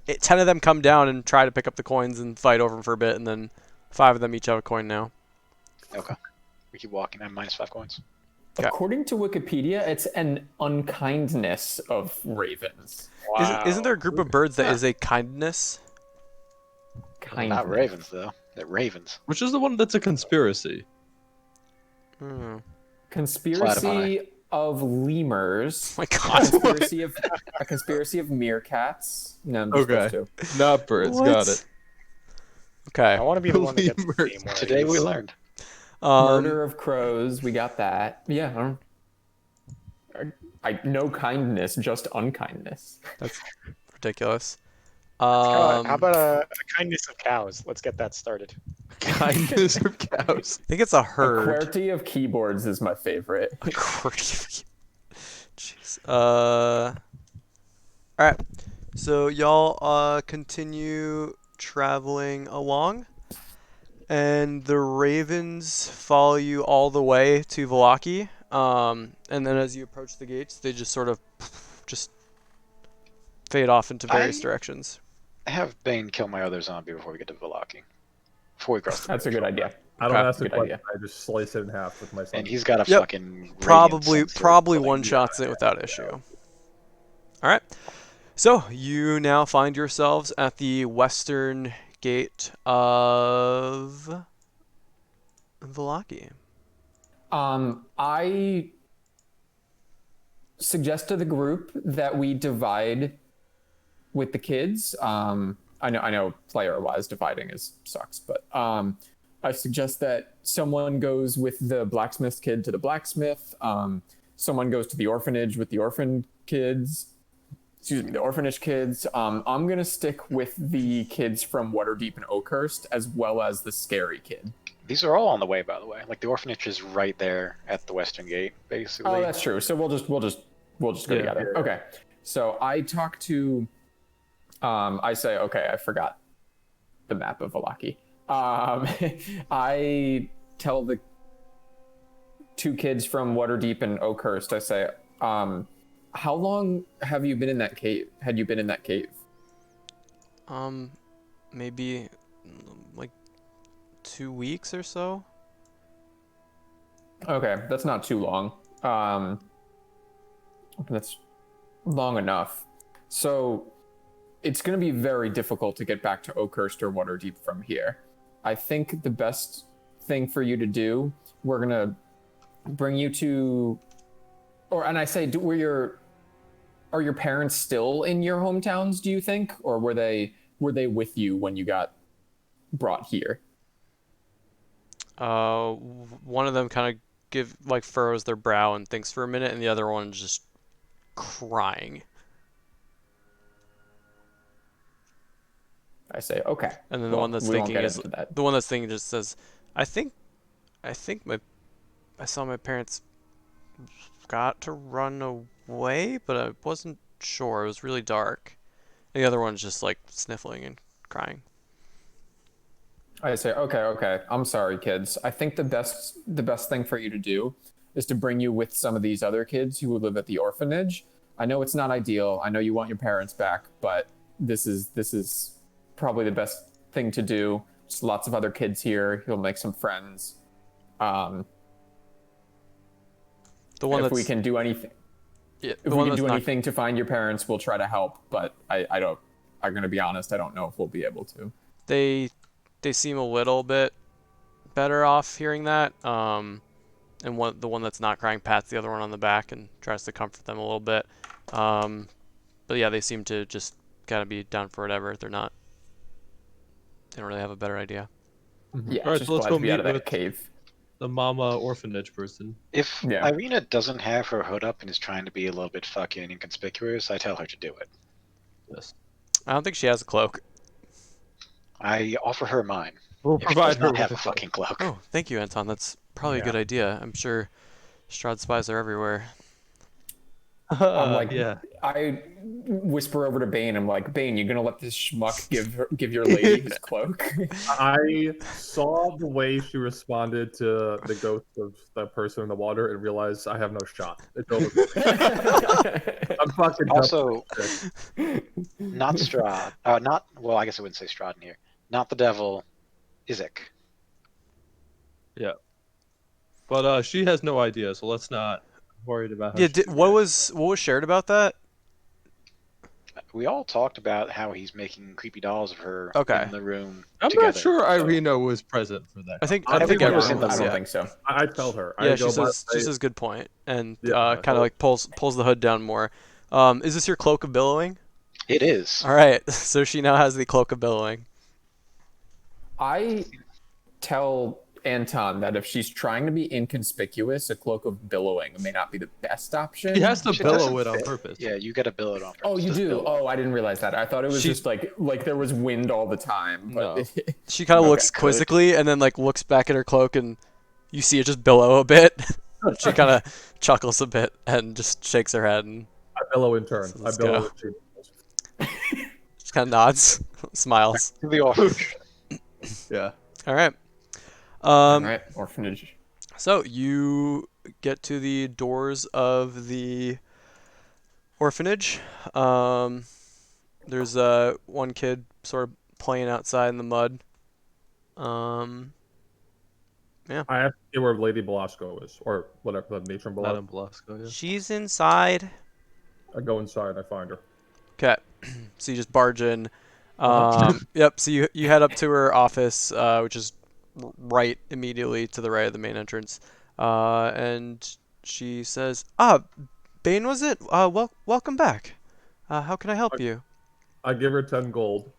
[SPEAKER 1] 10 of them come down and try to pick up the coins and fight over them for a bit, and then 5 of them each have a coin now.
[SPEAKER 4] Okay. We keep walking. I'm -5 coins.
[SPEAKER 1] Okay.
[SPEAKER 2] According to Wikipedia, it's an unkindness of ravens.
[SPEAKER 5] Wow.
[SPEAKER 1] Isn't there a group of birds that is a kindness?
[SPEAKER 2] Kindness.
[SPEAKER 4] Not ravens, though. They're ravens.
[SPEAKER 6] Which is the one that's a conspiracy?
[SPEAKER 1] Hmm.
[SPEAKER 2] Conspiracy of lemurs.
[SPEAKER 1] Oh my God.
[SPEAKER 2] A conspiracy of meerkats. No, I'm just
[SPEAKER 6] Okay.
[SPEAKER 2] supposed to.
[SPEAKER 6] Not birds.
[SPEAKER 1] What?
[SPEAKER 6] Got it.
[SPEAKER 1] Okay.
[SPEAKER 5] I want to be the one that gets the
[SPEAKER 6] Lemurs.
[SPEAKER 5] name right.
[SPEAKER 4] Today we learned.
[SPEAKER 2] Murder of crows. We got that. Yeah. No kindness, just unkindness.
[SPEAKER 1] That's ridiculous.
[SPEAKER 5] How about a kindness of cows? Let's get that started.
[SPEAKER 6] kindness of cows.
[SPEAKER 1] I think it's a
[SPEAKER 2] A
[SPEAKER 1] herd.
[SPEAKER 2] QWERTY of keyboards is my favorite.
[SPEAKER 1] A QWERTY. Jeez. All right. So y'all continue traveling along, and the ravens follow you all the way to Vallaki. And then as you approach the gates, they just sort of just fade off into various
[SPEAKER 4] I
[SPEAKER 1] directions.
[SPEAKER 4] have Bane kill my other zombie before we get to Vallaki. Before we cross the
[SPEAKER 2] That's a good idea.
[SPEAKER 3] I don't
[SPEAKER 1] Okay.
[SPEAKER 3] ask the
[SPEAKER 2] Good
[SPEAKER 3] question.
[SPEAKER 2] idea.
[SPEAKER 3] I just slice it in half with my son.
[SPEAKER 4] And he's got a
[SPEAKER 1] Yep.
[SPEAKER 4] fucking radiant
[SPEAKER 1] Probably
[SPEAKER 4] sensor
[SPEAKER 1] one
[SPEAKER 4] thing.
[SPEAKER 1] shots it without issue. All right. So you now find yourselves at the western gate of Vallaki.
[SPEAKER 2] I suggest to the group that we divide with the kids. I know player-wise dividing sucks, but I suggest that someone goes with the blacksmith kid to the blacksmith. Someone goes to the orphanage with the orphan kids. Excuse me, the orphanage kids. I'm gonna stick with the kids from Waterdeep and Oakhurst, as well as the scary kid.
[SPEAKER 4] These are all on the way, by the way. Like the orphanage is right there at the western gate, basically.
[SPEAKER 2] Oh, that's true. So we'll just go together. Okay. So I talk to. I say, okay, I forgot the map of Vallaki. I tell the two kids from Waterdeep and Oakhurst. I say, how long have you been in that cave? Had you been in that cave?
[SPEAKER 1] Maybe like 2 weeks or so.
[SPEAKER 2] Okay, that's not too long. That's long enough. So it's going to be very difficult to get back to Oakhurst or Waterdeep from here. I think the best thing for you to do, we're going to bring you to, and I say, are your parents still in your hometowns, do you think? Or were they with you when you got brought here?
[SPEAKER 1] One of them kind of furrows their brow and thinks for a minute, and the other one's just crying.
[SPEAKER 2] I say, okay.
[SPEAKER 1] And then the one that's
[SPEAKER 2] we won't
[SPEAKER 1] thinking
[SPEAKER 2] get
[SPEAKER 1] is
[SPEAKER 2] into that.
[SPEAKER 1] the one that's thinking just says, I think I saw my parents got to run away, but I wasn't sure. It was really dark. And the other one's just like sniffling and crying.
[SPEAKER 2] I say, okay. I'm sorry, kids. I think the best thing for you to do is to bring you with some of these other kids who live at the orphanage. I know it's not ideal. I know you want your parents back, but this is probably the best thing to do. Just lots of other kids here. You'll make some friends.
[SPEAKER 1] The one
[SPEAKER 2] If
[SPEAKER 1] that's
[SPEAKER 2] we can do anything,
[SPEAKER 1] yeah,
[SPEAKER 2] if we can do anything to find your parents, we'll try to help. But I don't. I'm gonna be honest. I don't know if we'll be able to.
[SPEAKER 1] they seem a little bit better off hearing that. And the one that's not crying pats the other one on the back and tries to comfort them a little bit. But yeah, they seem to just kind of be down for whatever. They don't really have a better idea.
[SPEAKER 2] Yeah.
[SPEAKER 6] All right,
[SPEAKER 2] just
[SPEAKER 6] so let's
[SPEAKER 2] glad
[SPEAKER 6] go
[SPEAKER 2] to be
[SPEAKER 6] meet
[SPEAKER 2] out of that
[SPEAKER 6] with
[SPEAKER 2] cave.
[SPEAKER 6] the mama orphanage person.
[SPEAKER 4] If
[SPEAKER 2] Yeah.
[SPEAKER 4] Irina doesn't have her hood up and is trying to be a little bit fucking inconspicuous, I tell her to do it.
[SPEAKER 6] Yes.
[SPEAKER 1] I don't think she has a cloak.
[SPEAKER 4] I offer her mine.
[SPEAKER 6] We'll
[SPEAKER 4] If she
[SPEAKER 6] provide
[SPEAKER 4] does
[SPEAKER 6] her
[SPEAKER 4] not
[SPEAKER 6] with
[SPEAKER 4] have
[SPEAKER 6] a
[SPEAKER 4] a fucking cloak.
[SPEAKER 1] Oh, thank you, Anton. That's probably a good
[SPEAKER 3] Yeah.
[SPEAKER 1] idea. I'm sure Strahd spies are everywhere.
[SPEAKER 2] I'm like,
[SPEAKER 6] yeah.
[SPEAKER 2] I whisper over to Bane. I'm like, Bane, you gonna let this schmuck give your lady his cloak?
[SPEAKER 3] I saw the way she responded to the ghost of the person in the water and realized I have no shot. It's over. I'm fucking
[SPEAKER 4] Also, not Strahd. Well, I guess I wouldn't say Strahd in here. Not the devil, Izek.
[SPEAKER 6] But she has no idea, so let's not worried about her.
[SPEAKER 1] Yeah. What was shared about that?
[SPEAKER 4] We all talked about how he's making creepy dolls of her
[SPEAKER 1] Okay.
[SPEAKER 4] in the room
[SPEAKER 6] I'm
[SPEAKER 4] together.
[SPEAKER 6] not sure
[SPEAKER 4] so-
[SPEAKER 6] Irina was present for that.
[SPEAKER 1] I think
[SPEAKER 4] Everyone was
[SPEAKER 1] everyone
[SPEAKER 4] in the
[SPEAKER 1] was.
[SPEAKER 2] I
[SPEAKER 4] room.
[SPEAKER 2] don't think so.
[SPEAKER 3] I tell her.
[SPEAKER 1] Yeah,
[SPEAKER 3] I
[SPEAKER 1] she
[SPEAKER 3] go,
[SPEAKER 1] says good point, and
[SPEAKER 3] Yeah,
[SPEAKER 1] kind of like pulls the hood down more. Is this your cloak of billowing?
[SPEAKER 4] It is.
[SPEAKER 1] All right, so she now has the cloak of billowing.
[SPEAKER 2] I tell Anton that if she's trying to be inconspicuous, a cloak of billowing may not be the best option.
[SPEAKER 6] He has to
[SPEAKER 4] Shit
[SPEAKER 6] billow
[SPEAKER 4] doesn't
[SPEAKER 6] it on
[SPEAKER 4] fit.
[SPEAKER 6] purpose.
[SPEAKER 4] Yeah, you gotta bill it on purpose.
[SPEAKER 2] Oh, you
[SPEAKER 4] Just
[SPEAKER 2] do?
[SPEAKER 4] bill it.
[SPEAKER 2] Oh, I didn't realize that. I thought it was
[SPEAKER 1] She-
[SPEAKER 2] just like there was wind all the time. But
[SPEAKER 6] No.
[SPEAKER 1] She kind of
[SPEAKER 2] Okay,
[SPEAKER 1] looks
[SPEAKER 2] good.
[SPEAKER 1] quizzically and then like looks back at her cloak and you see it just billow a bit. She kind of chuckles a bit and just shakes her head and
[SPEAKER 3] I billow in turn.
[SPEAKER 1] So
[SPEAKER 3] I
[SPEAKER 1] let's
[SPEAKER 3] billow
[SPEAKER 1] go.
[SPEAKER 3] when she
[SPEAKER 1] just kind of nods, smiles.
[SPEAKER 4] To the orphanage.
[SPEAKER 6] Yeah.
[SPEAKER 1] All right.
[SPEAKER 2] all right, orphanage.
[SPEAKER 1] So you get to the doors of the orphanage. There's one kid sort of playing outside in the mud.
[SPEAKER 3] I have to see where Lady Belasco is, or whatever, the matron
[SPEAKER 6] Madame
[SPEAKER 3] Belasco.
[SPEAKER 6] Blasco, yeah.
[SPEAKER 1] She's inside.
[SPEAKER 3] I go inside, I find her.
[SPEAKER 1] Okay. So you just barge in.
[SPEAKER 3] Uh-huh.
[SPEAKER 1] Yep. So you head up to her office, which is right immediately to the right of the main entrance. And she says, Bane, was it? Welcome back. How can I help you?
[SPEAKER 3] I give her 10 gold.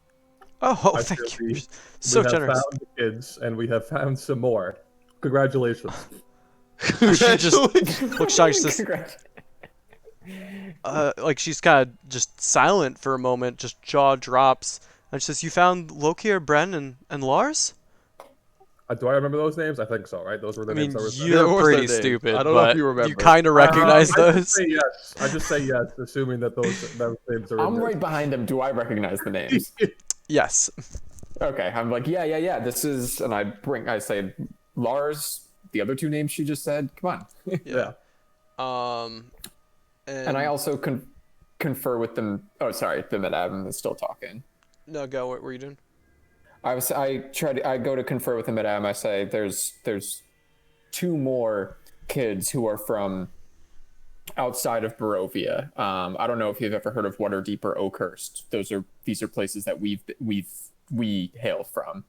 [SPEAKER 1] Oh,
[SPEAKER 3] I
[SPEAKER 1] thank
[SPEAKER 3] feel
[SPEAKER 1] you.
[SPEAKER 3] we-
[SPEAKER 1] You're so
[SPEAKER 3] we have
[SPEAKER 1] generous.
[SPEAKER 3] found the kids, and we have found some more. Congratulations.
[SPEAKER 1] She just looks shocked. She says,
[SPEAKER 2] Congrats.
[SPEAKER 1] like she's kind of just silent for a moment, just jaw drops, and she says, "You found Loki or Bren and Lars?"
[SPEAKER 3] Do I remember those names? I think so, right? Those were the
[SPEAKER 1] I mean,
[SPEAKER 3] names I was
[SPEAKER 1] you're
[SPEAKER 6] What was
[SPEAKER 1] pretty
[SPEAKER 6] their names?
[SPEAKER 1] stupid,
[SPEAKER 6] I don't know if
[SPEAKER 1] but
[SPEAKER 6] you remember.
[SPEAKER 1] kind of recognize
[SPEAKER 3] I
[SPEAKER 1] those.
[SPEAKER 3] just say yes. I just say yes, assuming that those names are in
[SPEAKER 2] I'm
[SPEAKER 3] there.
[SPEAKER 2] right behind him. Do I recognize the names?
[SPEAKER 1] Yes.
[SPEAKER 2] Okay, I'm like, yeah. This is, and I say, Lars. The other two names she just said. Come on.
[SPEAKER 3] Yeah.
[SPEAKER 2] And I also confer with them. Oh, sorry, the Madame is still talking.
[SPEAKER 1] No, go. What were you doing?
[SPEAKER 2] I go to confer with the Madame. I say, there's two more kids who are from outside of Barovia. I don't know if you've ever heard of Waterdeep or Oakhurst. These are places that we hail from.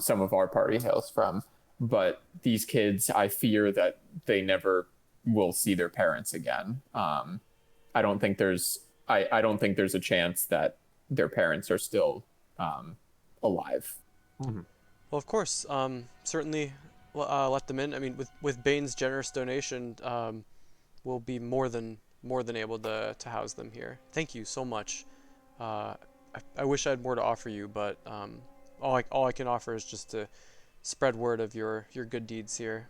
[SPEAKER 2] Some of our party hails from. But these kids, I fear that they never will see their parents again. I don't think there's a chance that their parents are still alive.
[SPEAKER 1] Well, of course. Certainly, let them in. I mean, with Bane's generous donation, we'll be more than able to house them here. Thank you so much. I wish I had more to offer you, but all I can offer is just to spread word of your good deeds here.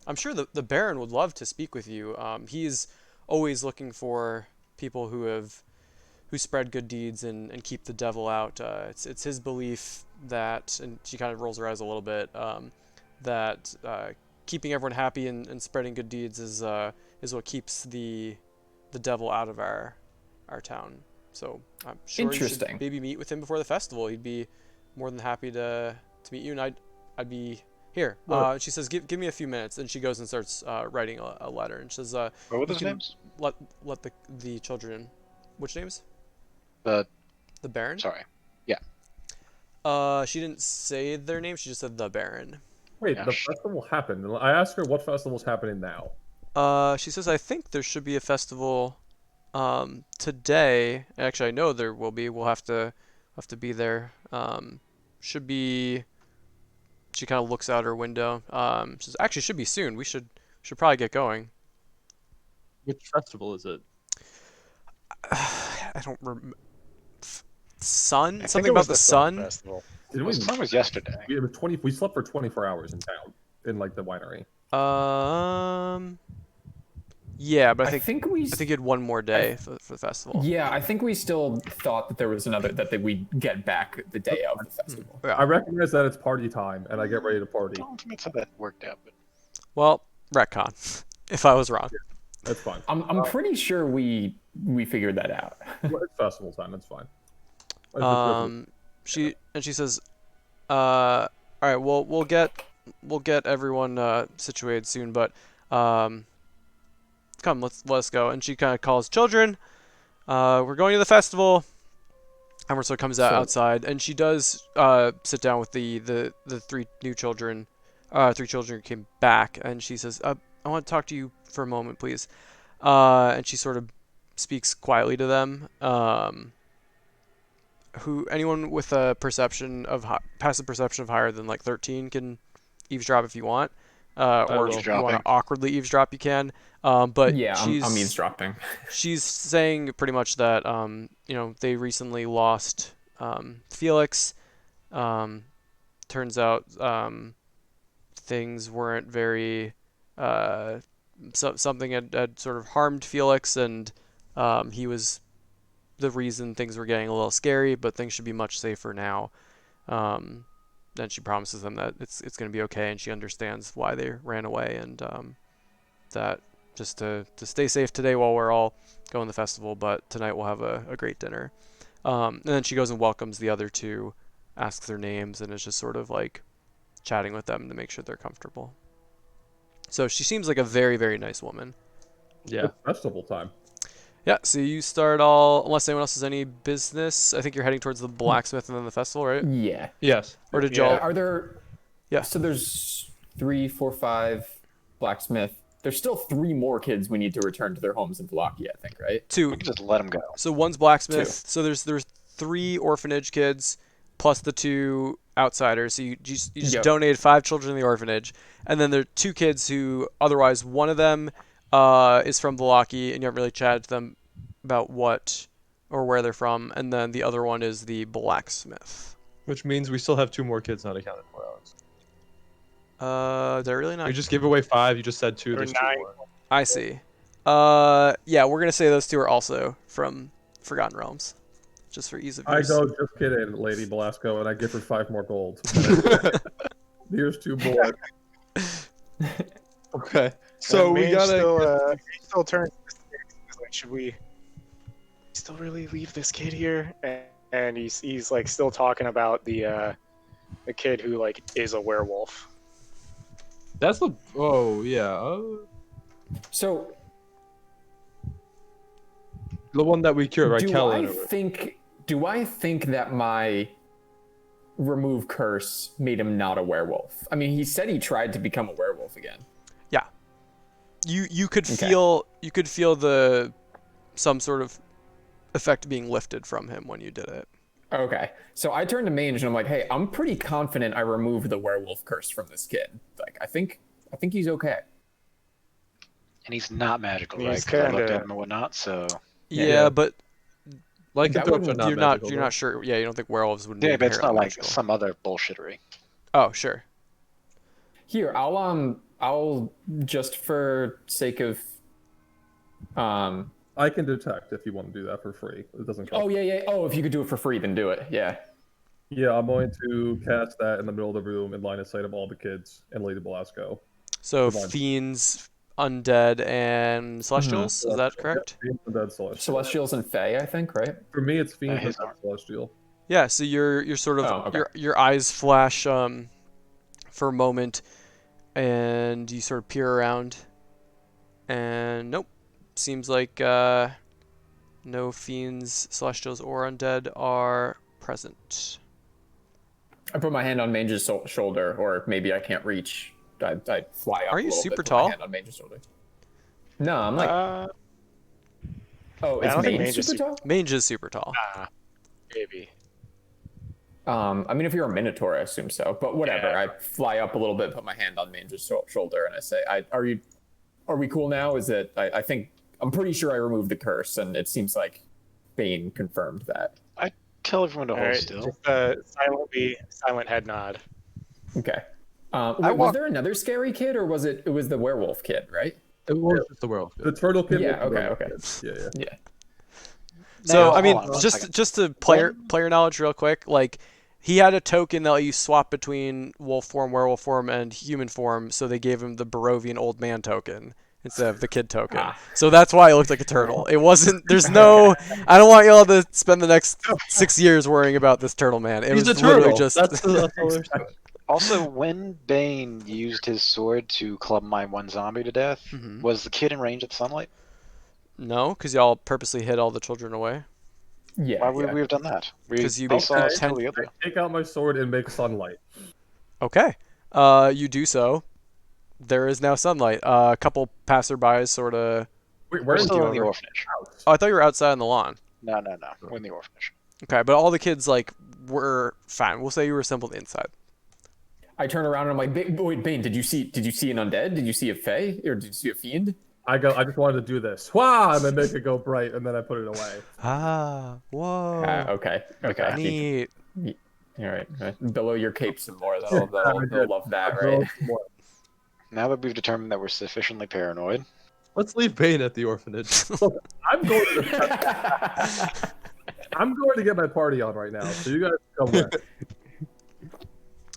[SPEAKER 1] I'm sure the Baron would love to speak with you. He's always looking for people who spread good deeds and keep the devil out. It's his belief that, and she kind of rolls her eyes a little bit, that keeping everyone happy and spreading good deeds is what keeps the devil out of our town. So I'm sure you should
[SPEAKER 2] Interesting.
[SPEAKER 1] maybe meet with him before the festival. He'd be more than happy to meet you, and I'd be here. She says, give me a few minutes, and she goes and starts writing a letter. And she says,
[SPEAKER 4] What were
[SPEAKER 1] you
[SPEAKER 4] those
[SPEAKER 1] can
[SPEAKER 4] names?
[SPEAKER 1] let the children in. Which names?
[SPEAKER 4] The
[SPEAKER 1] The Baron?
[SPEAKER 4] sorry.
[SPEAKER 1] She didn't say their name. She just said the Baron.
[SPEAKER 3] Wait,
[SPEAKER 4] Yeah,
[SPEAKER 3] the
[SPEAKER 4] sh-
[SPEAKER 3] festival happened. I asked her what festival's happening now.
[SPEAKER 1] She says, I think there should be a festival today. Actually, I know there will be. We'll have to be there. Should be. She kind of looks out her window. She says, actually, should be soon. We should probably get going.
[SPEAKER 6] Which festival is it?
[SPEAKER 1] I don't remember. Sun?
[SPEAKER 5] I think
[SPEAKER 1] Something
[SPEAKER 5] it was
[SPEAKER 1] about the sun?
[SPEAKER 5] festival.
[SPEAKER 3] Did
[SPEAKER 4] Well,
[SPEAKER 3] we?
[SPEAKER 4] sun was yesterday.
[SPEAKER 3] We slept for 24 hours in town, in like the winery.
[SPEAKER 1] Yeah, but I
[SPEAKER 2] I
[SPEAKER 1] think
[SPEAKER 2] think we.
[SPEAKER 1] you had one more day for the festival.
[SPEAKER 2] Yeah, I think we still thought that there was another that we'd get back the day of the festival.
[SPEAKER 1] Yeah.
[SPEAKER 3] I recognize that it's party time, and I get ready to party.
[SPEAKER 4] I don't think that's how that worked out, but
[SPEAKER 1] Well, retcon. If I was wrong.
[SPEAKER 3] That's fine.
[SPEAKER 2] I'm pretty sure we figured that out.
[SPEAKER 3] Well, it's festival time. That's fine.
[SPEAKER 1] She says, all right, well, we'll get everyone situated soon, but come, let's go. And she kind of calls children. We're going to the festival. Emerson comes out
[SPEAKER 2] So-
[SPEAKER 1] outside, and she does sit down with the three new children. Three children who came back, and she says, I want to talk to you for a moment, please. And she sort of speaks quietly to them. Anyone with a passive perception of higher than like 13 can eavesdrop if you want,
[SPEAKER 6] I
[SPEAKER 1] or
[SPEAKER 6] will.
[SPEAKER 1] if you want to
[SPEAKER 4] Eavesdropping.
[SPEAKER 1] awkwardly eavesdrop, you can. But
[SPEAKER 2] Yeah, I'm
[SPEAKER 1] she's
[SPEAKER 2] eavesdropping.
[SPEAKER 1] she's saying pretty much that they recently lost Felix. Um, turns out things weren't very something had sort of harmed Felix, and he was the reason things were getting a little scary, but things should be much safer now. Um, then she promises them that it's going to be okay, and she understands why they ran away, and that just to stay safe today while we're all going to the festival, but tonight we'll have a great dinner. And then she goes and welcomes the other two, asks their names, and is just sort of like chatting with them to make sure they're comfortable. So she seems like a very, very nice woman.
[SPEAKER 6] Yeah.
[SPEAKER 3] It's festival time.
[SPEAKER 1] Yeah, so you start all, unless anyone else has any business. I think you're heading towards the blacksmith and then the festival, right?
[SPEAKER 2] Yeah.
[SPEAKER 6] Yes.
[SPEAKER 1] Or did
[SPEAKER 3] Yeah.
[SPEAKER 1] y'all?
[SPEAKER 2] Are there?
[SPEAKER 1] Yeah.
[SPEAKER 2] So there's 3, 4, 5 blacksmith. There's still 3 more kids we need to return to their homes in Wallachia, I think, right?
[SPEAKER 1] Two.
[SPEAKER 4] We can just let them go.
[SPEAKER 1] So one's blacksmith.
[SPEAKER 2] Two.
[SPEAKER 1] So there's 3 orphanage kids plus the 2 outsiders. So you just
[SPEAKER 2] Yep.
[SPEAKER 1] donated 5 children in the orphanage, and then there are 2 kids who otherwise one of them is from Valaki, and you haven't really chatted to them about what or where they're from, and then the other one is the blacksmith.
[SPEAKER 6] Which means we still have 2 more kids not accounted for, Alex.
[SPEAKER 1] They're really not.
[SPEAKER 6] We just gave away 5. You just said 2.
[SPEAKER 5] Or
[SPEAKER 6] There's 2
[SPEAKER 5] 9.
[SPEAKER 6] more.
[SPEAKER 1] I see. Yeah, we're gonna say those 2 are also from Forgotten Realms, just for ease of
[SPEAKER 3] I
[SPEAKER 1] use.
[SPEAKER 3] go, just kidding, Lady Belasco, and I give her 5 more gold. Here's 2 more.
[SPEAKER 6] Okay. So we
[SPEAKER 5] Mage
[SPEAKER 6] gotta.
[SPEAKER 5] still turns to the sticks. He's like, should we still really leave this kid here? And he's like still talking about the kid who like is a werewolf.
[SPEAKER 6] That's the. Oh yeah.
[SPEAKER 2] So
[SPEAKER 6] The one that we cured, right,
[SPEAKER 2] do
[SPEAKER 6] Kellen?
[SPEAKER 2] I think that my remove curse made him not a werewolf? I mean, he said he tried to become a werewolf again.
[SPEAKER 1] Yeah. You could
[SPEAKER 2] Okay.
[SPEAKER 1] feel the some sort of effect being lifted from him when you did it.
[SPEAKER 2] Okay, so I turned to Mange and I'm like, hey, I'm pretty confident I removed the werewolf curse from this kid. Like, I think he's okay.
[SPEAKER 4] And he's not magical,
[SPEAKER 5] He's
[SPEAKER 4] right? 'Cause I looked
[SPEAKER 5] kinda-
[SPEAKER 4] at him and whatnot, so...
[SPEAKER 1] Yeah,
[SPEAKER 6] Yeah.
[SPEAKER 1] but
[SPEAKER 6] Like
[SPEAKER 2] That
[SPEAKER 6] the
[SPEAKER 2] wouldn't-
[SPEAKER 6] are not
[SPEAKER 1] you're
[SPEAKER 6] magical,
[SPEAKER 1] not
[SPEAKER 6] though.
[SPEAKER 1] sure. Yeah, you don't think werewolves would be
[SPEAKER 4] Yeah, but it's not
[SPEAKER 1] inherently
[SPEAKER 4] like
[SPEAKER 1] magical.
[SPEAKER 4] some other bullshittery.
[SPEAKER 1] Oh, sure.
[SPEAKER 2] Here, I'll just for sake of,
[SPEAKER 3] I can detect if you want to do that for free. It doesn't cost.
[SPEAKER 2] oh yeah. Oh, if you could do it for free, then do it. Yeah.
[SPEAKER 3] Yeah, I'm going to cast that in the middle of the room in line of sight of all the kids and Lady Belasco.
[SPEAKER 1] So
[SPEAKER 3] Divine.
[SPEAKER 1] fiends, undead, and celestials. Is that correct?
[SPEAKER 3] Fiends and Dead Celestial.
[SPEAKER 2] Celestials and Fae, I think, right?
[SPEAKER 3] For me, it's Fiends and
[SPEAKER 4] his
[SPEAKER 3] Dead
[SPEAKER 4] aren't.
[SPEAKER 3] Celestial.
[SPEAKER 1] Yeah. So you're sort of
[SPEAKER 2] Oh, okay.
[SPEAKER 1] your eyes flash for a moment, and you sort of peer around, and nope, seems like no fiends, celestials, or undead are present.
[SPEAKER 2] I put my hand on Mange's shoulder, or maybe I can't reach. I fly up.
[SPEAKER 1] Are
[SPEAKER 2] a
[SPEAKER 1] you
[SPEAKER 2] little
[SPEAKER 1] super
[SPEAKER 2] bit, put
[SPEAKER 1] tall?
[SPEAKER 2] My hand on Mange's shoulder. No, I'm like.
[SPEAKER 5] I
[SPEAKER 2] Oh,
[SPEAKER 5] I
[SPEAKER 2] is
[SPEAKER 5] don't think
[SPEAKER 2] Mange
[SPEAKER 5] Mange is
[SPEAKER 2] super tall?
[SPEAKER 1] Mange is super tall.
[SPEAKER 5] maybe.
[SPEAKER 2] I mean, if you're a Minotaur, I assume so. But whatever.
[SPEAKER 5] Yeah.
[SPEAKER 2] I fly up a little bit, put my hand on Mange's shoulder, and I say, Are we cool now? Is it? I think I'm pretty sure I removed the curse, and it seems like Bane confirmed that.
[SPEAKER 4] Tell everyone to
[SPEAKER 5] All
[SPEAKER 4] hold
[SPEAKER 5] right,
[SPEAKER 4] still.
[SPEAKER 5] just silent head nod.
[SPEAKER 2] Okay. Was there another scary kid, or was it the werewolf kid? Right?
[SPEAKER 6] It was just the werewolf.
[SPEAKER 3] The turtle kid.
[SPEAKER 2] Yeah,
[SPEAKER 3] was the
[SPEAKER 2] okay,
[SPEAKER 3] werewolf
[SPEAKER 2] okay.
[SPEAKER 3] kid. Yeah.
[SPEAKER 2] Yeah.
[SPEAKER 1] So
[SPEAKER 4] No,
[SPEAKER 1] I mean,
[SPEAKER 4] hold on one
[SPEAKER 1] just
[SPEAKER 4] second.
[SPEAKER 1] just to player knowledge real quick, like he had a token that let you swap between wolf form, werewolf form, and human form, so they gave him the Barovian old man token instead of the kid token. So that's why it looked like a turtle. It wasn't. There's no. I don't want y'all to spend the next 6 years worrying about this turtle man. It
[SPEAKER 6] He's
[SPEAKER 1] was
[SPEAKER 6] a turtle.
[SPEAKER 1] literally just.
[SPEAKER 6] That's all there is to it.
[SPEAKER 4] Also, when Bane used his sword to club my one zombie to death,
[SPEAKER 1] Mhm.
[SPEAKER 4] was the kid in range of the sunlight?
[SPEAKER 1] No, because y'all purposely hid all the children away.
[SPEAKER 2] Yeah.
[SPEAKER 4] Why would
[SPEAKER 2] yeah.
[SPEAKER 4] we have done that?
[SPEAKER 1] 'Cause you
[SPEAKER 4] they
[SPEAKER 1] make
[SPEAKER 4] saw us
[SPEAKER 1] intent-
[SPEAKER 4] kill the other.
[SPEAKER 3] Take out my sword and make sunlight.
[SPEAKER 1] Okay. You do so. There is now sunlight. A couple passerbys sort of.
[SPEAKER 3] Wait,
[SPEAKER 4] We're
[SPEAKER 3] where is
[SPEAKER 4] still
[SPEAKER 3] the
[SPEAKER 4] in the
[SPEAKER 3] other
[SPEAKER 4] orphanage.
[SPEAKER 3] house?
[SPEAKER 1] Oh, I thought you were outside on the lawn.
[SPEAKER 4] No. We're in the orphanage.
[SPEAKER 1] Okay, but all the kids like were fine. We'll say you were assembled inside.
[SPEAKER 2] I turn around and I'm like, wait, Bane, did you see an undead? Did you see a fae? Or did you see a fiend?
[SPEAKER 3] I just wanted to do this. Wah! And then make it go bright, and then I put it away.
[SPEAKER 1] Ah, whoa.
[SPEAKER 2] Okay.
[SPEAKER 1] Neat.
[SPEAKER 2] All right. Below your cape some more.
[SPEAKER 3] I
[SPEAKER 2] They'll
[SPEAKER 3] did.
[SPEAKER 2] love that,
[SPEAKER 3] I
[SPEAKER 2] right?
[SPEAKER 3] drove more.
[SPEAKER 4] Now that we've determined that we're sufficiently paranoid,
[SPEAKER 6] Let's leave Bane at the orphanage.
[SPEAKER 3] Look, I'm going to get my party on right now, so you guys come with.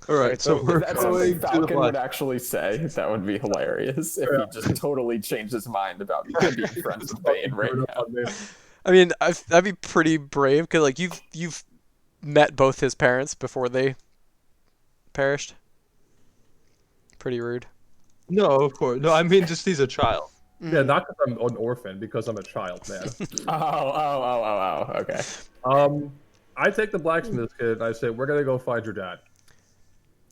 [SPEAKER 6] All right, so we're
[SPEAKER 2] That's
[SPEAKER 6] going
[SPEAKER 2] something
[SPEAKER 6] to the
[SPEAKER 2] Falcon would
[SPEAKER 6] black.
[SPEAKER 2] actually say. That would be hilarious if he just totally changed his mind about being friends with Bane right
[SPEAKER 3] Turn up
[SPEAKER 2] now.
[SPEAKER 3] on me.
[SPEAKER 1] I mean, that'd be pretty brave because like you've met both his parents before they perished. Pretty rude.
[SPEAKER 6] No, of course. No, I mean just he's a child.
[SPEAKER 3] Yeah, not because I'm an orphan, because I'm a child, man.
[SPEAKER 2] Okay.
[SPEAKER 3] I take the blacksmith kid and I say, we're gonna go find your dad.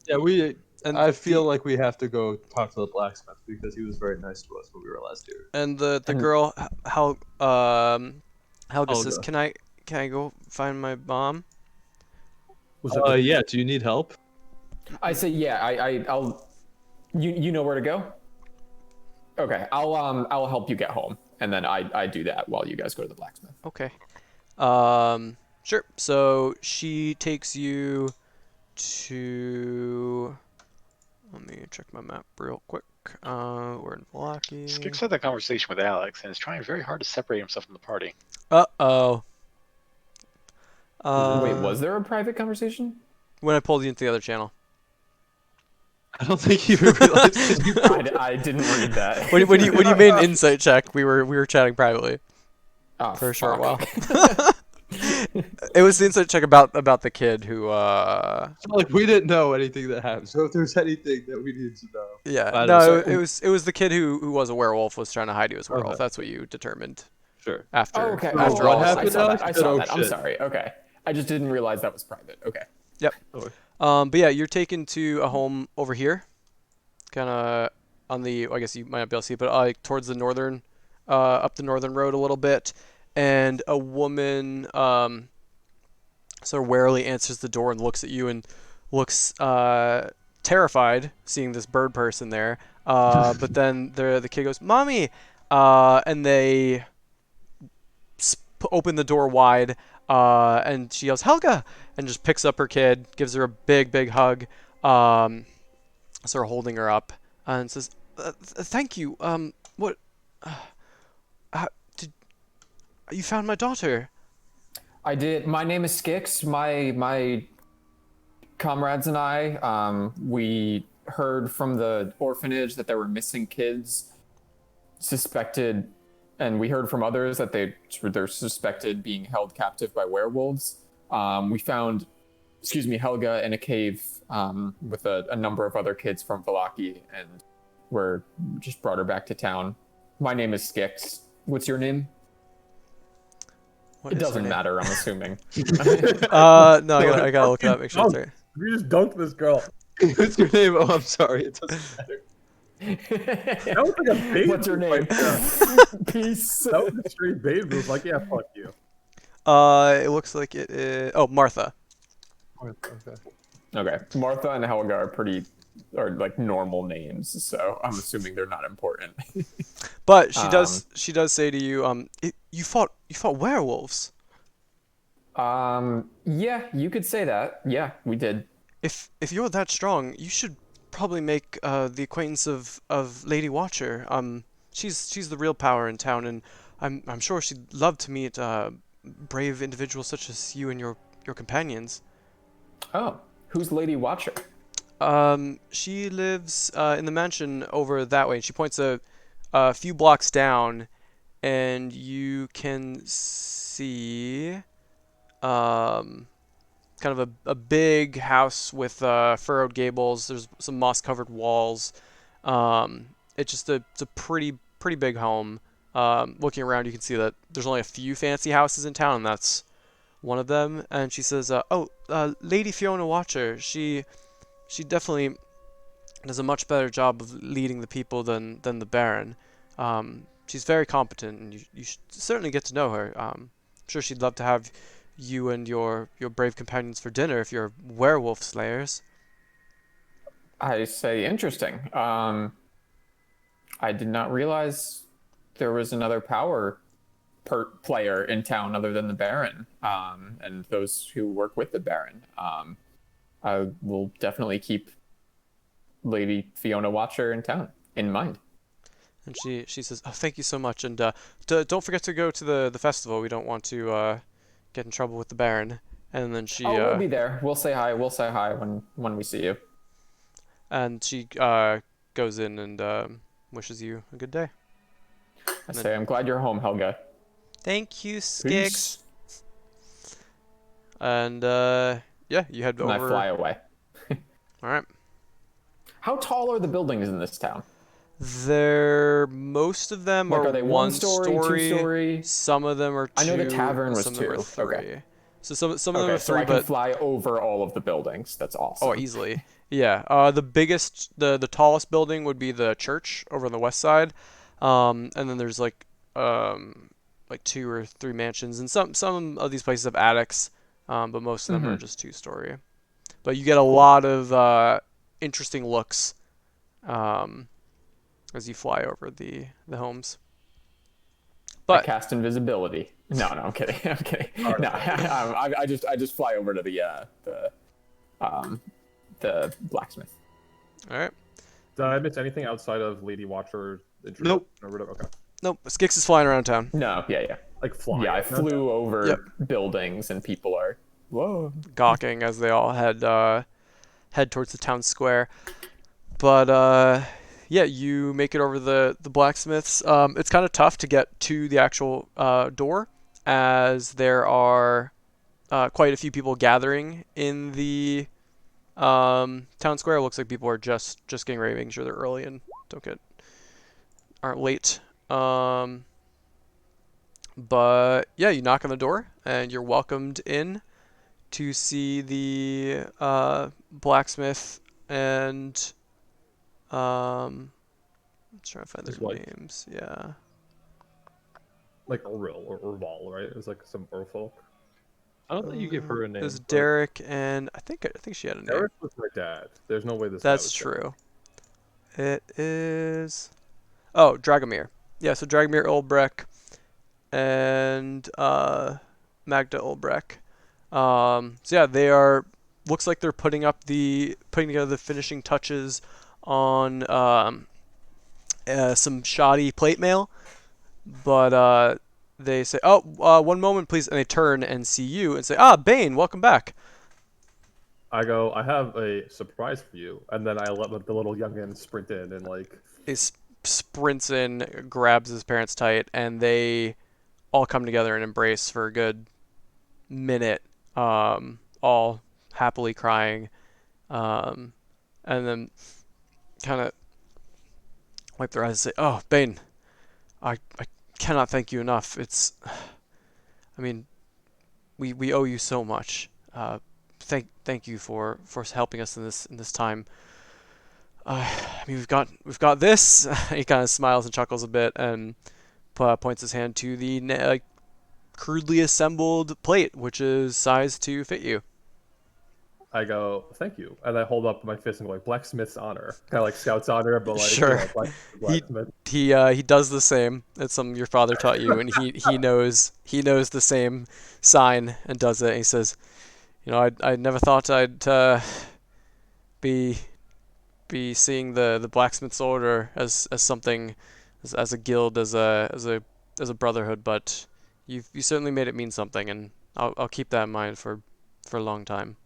[SPEAKER 6] Yeah,
[SPEAKER 1] And
[SPEAKER 6] I feel like we have to go talk to the blacksmith because he was very nice to us when we were last here.
[SPEAKER 1] And the girl, Helga says,
[SPEAKER 6] Helga.
[SPEAKER 1] can I go find my mom?
[SPEAKER 3] Was it
[SPEAKER 6] Yeah. Do you need help?
[SPEAKER 2] I say, yeah. I'll. You know where to go. Okay. I'll help you get home, and then I do that while you guys go to the blacksmith.
[SPEAKER 1] Okay. Sure. So she takes you to. Let me check my map real quick. We're in Valaki.
[SPEAKER 4] Skix had that conversation with Alex and is trying very hard to separate himself from the party.
[SPEAKER 1] Uh-oh.
[SPEAKER 2] Wait, was there a private conversation?
[SPEAKER 1] When I pulled you into the other channel.
[SPEAKER 6] I don't think you realized that you
[SPEAKER 2] I didn't read that.
[SPEAKER 1] When you made an insight check, we were chatting privately
[SPEAKER 2] Oh,
[SPEAKER 1] for a short while.
[SPEAKER 2] fuck.
[SPEAKER 1] It was the insight check about the kid who
[SPEAKER 6] like we didn't know anything that happened. So if there's anything that we needed to know.
[SPEAKER 1] yeah.
[SPEAKER 6] I
[SPEAKER 1] No,
[SPEAKER 6] don't know.
[SPEAKER 1] it was the kid who was a werewolf was trying to hide he was a werewolf.
[SPEAKER 6] Okay.
[SPEAKER 1] that's what you determined
[SPEAKER 6] Sure.
[SPEAKER 1] after
[SPEAKER 2] Oh, okay.
[SPEAKER 1] after
[SPEAKER 6] what
[SPEAKER 1] all this
[SPEAKER 6] happened?
[SPEAKER 1] stuff.
[SPEAKER 2] I saw
[SPEAKER 6] Oh,
[SPEAKER 2] that. I'm
[SPEAKER 6] shit.
[SPEAKER 2] sorry. Okay. I just didn't realize that was private. Okay.
[SPEAKER 1] Yep.
[SPEAKER 6] Okay.
[SPEAKER 1] But yeah, you're taken to a home over here, kind of on the. I guess you might not be able to see, but like towards the northern, up the northern road a little bit, and a woman sort of warily answers the door and looks at you and looks terrified seeing this bird person there. But then the kid goes, "Mommy," and they open the door wide, and she yells, "Helga!" and just picks up her kid, gives her a big hug, sort of holding her up, and says, "Thank you. What? How, did you found my daughter?"
[SPEAKER 2] I did. My name is Skix. My comrades and I, we heard from the orphanage that there were missing kids suspected, and we heard from others that they're suspected being held captive by werewolves. We found, Helga in a cave with a number of other kids from Valaki, and we're just brought her back to town. My name is Skix. What's your name?
[SPEAKER 1] What
[SPEAKER 2] It
[SPEAKER 1] is her
[SPEAKER 2] doesn't
[SPEAKER 1] name?
[SPEAKER 2] ma're I'm assuming.
[SPEAKER 1] No, I gotta look it up, make sure it's right.
[SPEAKER 3] You just dunked this girl.
[SPEAKER 6] What's your name? Oh, I'm sorry. It doesn't matter.
[SPEAKER 3] That was like a baby.
[SPEAKER 2] What's your name? Peace.
[SPEAKER 3] That was a straight baby move. Like, yeah, fuck you.
[SPEAKER 1] It looks like it is. Oh, Martha.
[SPEAKER 6] Okay.
[SPEAKER 2] Okay. Martha and Helga are like normal names, so I'm assuming they're not important.
[SPEAKER 1] But she does say to you, you fought werewolves.
[SPEAKER 2] Yeah, you could say that. Yeah, we did.
[SPEAKER 1] If you're that strong, you should probably make the acquaintance of Lady Watcher. She's the real power in town, and I'm sure she'd love to meet brave individuals such as you and your companions.
[SPEAKER 2] Oh, who's Lady Watcher?
[SPEAKER 1] She lives in the mansion over that way. And she points a few blocks down, and you can see kind of a big house with furrowed gables. There's some moss-covered walls. It's a pretty big home. Looking around, you can see that there's only a few fancy houses in town, and that's one of them. And she says, Lady Fiona Watcher, she definitely does a much better job of leading the people than the Baron. She's very competent, and you should certainly get to know her. I'm sure she'd love to have you and your brave companions for dinner if you're werewolf slayers.
[SPEAKER 2] I say interesting. I did not realize there was another power player in town other than the Baron, and those who work with the Baron. I will definitely keep Lady Fiona Watcher in town in mind.
[SPEAKER 1] And she says, "Oh, thank you so much, and don't forget to go to the festival. We don't want to get in trouble with the Baron." And then
[SPEAKER 2] Oh, we'll be there. We'll say hi. We'll say hi when we see you.
[SPEAKER 1] she goes in and wishes you a good day.
[SPEAKER 2] I say, I'm glad you're home, Helga.
[SPEAKER 1] Thank you, Skix.
[SPEAKER 2] Peace.
[SPEAKER 1] And yeah, you head
[SPEAKER 2] And I
[SPEAKER 1] over.
[SPEAKER 2] fly away.
[SPEAKER 1] All right.
[SPEAKER 2] How tall are the buildings in this town?
[SPEAKER 1] Most of them
[SPEAKER 2] Like,
[SPEAKER 1] are
[SPEAKER 2] are they
[SPEAKER 1] one
[SPEAKER 2] one story,
[SPEAKER 1] story.
[SPEAKER 2] 2 story?
[SPEAKER 1] Some of them are two.
[SPEAKER 2] I know the tavern was
[SPEAKER 1] some of them are
[SPEAKER 2] 2.
[SPEAKER 1] three.
[SPEAKER 2] Okay.
[SPEAKER 1] So some of them
[SPEAKER 2] Okay,
[SPEAKER 1] are
[SPEAKER 2] so
[SPEAKER 1] three,
[SPEAKER 2] I can
[SPEAKER 1] but
[SPEAKER 2] fly over all of the buildings. That's awesome.
[SPEAKER 1] oh, easily. Yeah. The biggest, the tallest building would be the church over on the west side. And then there's like 2 or 3 mansions, and some of these places have attics, but most of them are just 2-story. But you get a lot of interesting looks um, as you fly over the homes.
[SPEAKER 2] I
[SPEAKER 1] But
[SPEAKER 2] cast invisibility. No, I'm kidding. I'm kidding. No, I just fly over to the blacksmith.
[SPEAKER 1] all right.
[SPEAKER 3] Did I miss anything outside of Lady Watcher introduction
[SPEAKER 6] Nope.
[SPEAKER 3] or whatever? Okay.
[SPEAKER 1] Nope. Skix is flying around town.
[SPEAKER 2] No, yeah.
[SPEAKER 3] Like flying.
[SPEAKER 2] Yeah, I flew over
[SPEAKER 1] Yep.
[SPEAKER 2] buildings and people are whoa.
[SPEAKER 1] Gawking as they all head towards the town square. But yeah, you make it over the blacksmiths. It's kind of tough to get to the actual door, as there are quite a few people gathering in the town square. It looks like people are just getting ready, making sure they're early and aren't late. But yeah, you knock on the door and you're welcomed in to see the blacksmith and I'm trying to find
[SPEAKER 3] His
[SPEAKER 1] their
[SPEAKER 3] wife.
[SPEAKER 1] names. Yeah.
[SPEAKER 3] Like Oril or Val, right? It was like some Orfolk.
[SPEAKER 6] I don't think you gave her a
[SPEAKER 1] It
[SPEAKER 6] name.
[SPEAKER 1] was
[SPEAKER 6] but-
[SPEAKER 1] Derek, and I think she had a name.
[SPEAKER 3] Eric was my dad. There's no way this guy
[SPEAKER 1] That's
[SPEAKER 3] was
[SPEAKER 1] true. It is. Oh, Dragomir. Yeah, so Dragomir Ulbrek and Magda Ulbrek. So yeah, they are. Looks like they're putting together the finishing touches on some shoddy plate mail, but they say, "Oh, 1 moment, please," and they turn and see you and say, "Ah, Bane, welcome back."
[SPEAKER 3] I go, I have a surprise for you, and then I let the little youngin sprint in and like.
[SPEAKER 1] He sprints in, grabs his parents tight, and they all come together and embrace for a good minute, all happily crying, and then kind of wipe their eyes and say, "Oh, Bane, I cannot thank you enough. I mean, we owe you so much. Thank you for helping us in this time. I mean, we've got this." He kind of smiles and chuckles a bit and points his hand to the crudely assembled plate, which is sized to fit you.
[SPEAKER 3] I go, thank you, and I hold up my fist and go like, blacksmith's honor, kind of like Scout's honor, but like
[SPEAKER 1] Sure.
[SPEAKER 3] blacksmith.
[SPEAKER 1] He does the same. It's something your father taught you, and he knows the same sign and does it. And he says, I never thought I'd be seeing the blacksmith's order as something, as a guild, as a brotherhood, but you certainly made it mean something, and I'll keep that in mind for a long time.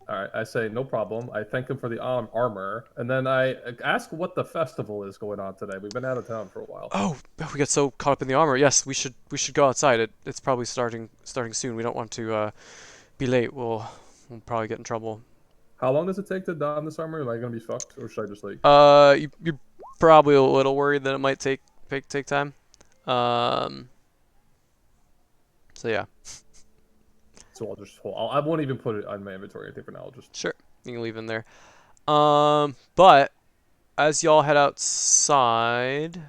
[SPEAKER 3] All right, I say no problem. I thank him for the armor, and then I ask what the festival is going on today. We've been out of town for a while.
[SPEAKER 1] Oh, we got so caught up in the armor. Yes, we should go outside. It's probably starting soon. We don't want to be late. We'll probably get in trouble.
[SPEAKER 3] How long does it take to don this armor? Am I gonna be fucked, or should I just like?
[SPEAKER 1] You're probably a little worried that it might take time. So yeah,
[SPEAKER 3] So I'll just hold. I won't even put it on my inventory or anything for now. I'll just.
[SPEAKER 1] sure, you can leave in there. But as y'all head outside,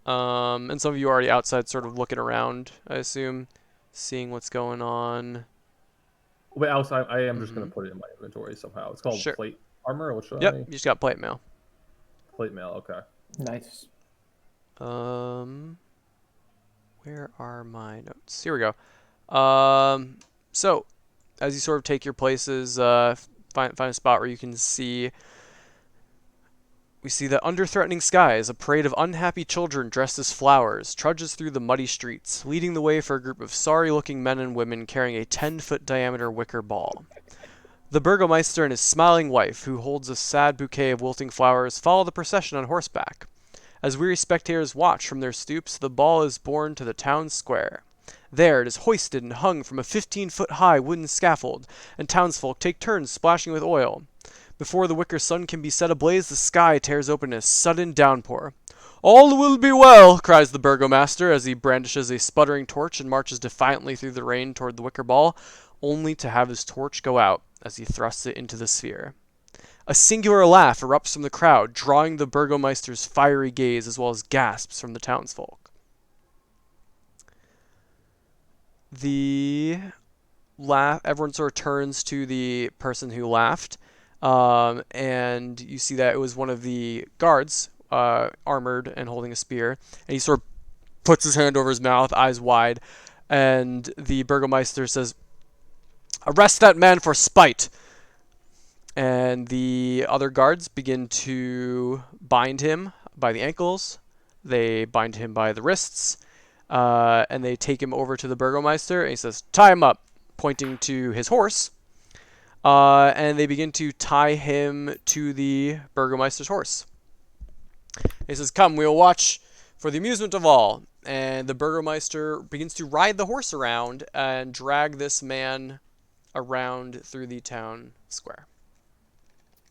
[SPEAKER 1] and some of you are already outside, sort of looking around, I assume, seeing what's going on.
[SPEAKER 3] Wait, outside. I am just gonna put it in my inventory somehow. It's called
[SPEAKER 1] Sure.
[SPEAKER 3] plate. Armor? What should
[SPEAKER 1] Yep,
[SPEAKER 3] I?
[SPEAKER 1] you just got plate mail.
[SPEAKER 3] Plate mail. Okay.
[SPEAKER 2] Nice.
[SPEAKER 1] Where are my notes? Here we go. So as you sort of take your places, find a spot where you can see. We see that under threatening skies, a parade of unhappy children dressed as flowers trudges through the muddy streets, leading the way for a group of sorry-looking men and women carrying a 10-foot diameter wicker ball. The Burgomeister and his smiling wife, who holds a sad bouquet of wilting flowers, follow the procession on horseback. As weary spectators watch from their stoops, the ball is borne to the town square. There it is hoisted and hung from a 15-foot-high wooden scaffold, and townsfolk take turns splashing with oil. Before the wicker sun can be set ablaze, the sky tears open in a sudden downpour. "All will be well," cries the Burgomaster as he brandishes a sputtering torch and marches defiantly through the rain toward the wicker ball, only to have his torch go out as he thrusts it into the sphere. A singular laugh erupts from the crowd, drawing the Burgomeister's fiery gaze as well as gasps from the townsfolk. Everyone sort of turns to the person who laughed, and you see that it was one of the guards, armored and holding a spear, and he sort of puts his hand over his mouth, eyes wide, and the Burgomeister says, "Arrest that man for spite!" And the other guards begin to bind him by the ankles. They bind him by the wrists, and they take him over to the Burgomeister, and he says, "Tie him up," pointing to his horse. And they begin to tie him to the Burgomeister's horse. He says, "Come, we will watch for the amusement of all." And the Burgomeister begins to ride the horse around and drag this man around through the town square.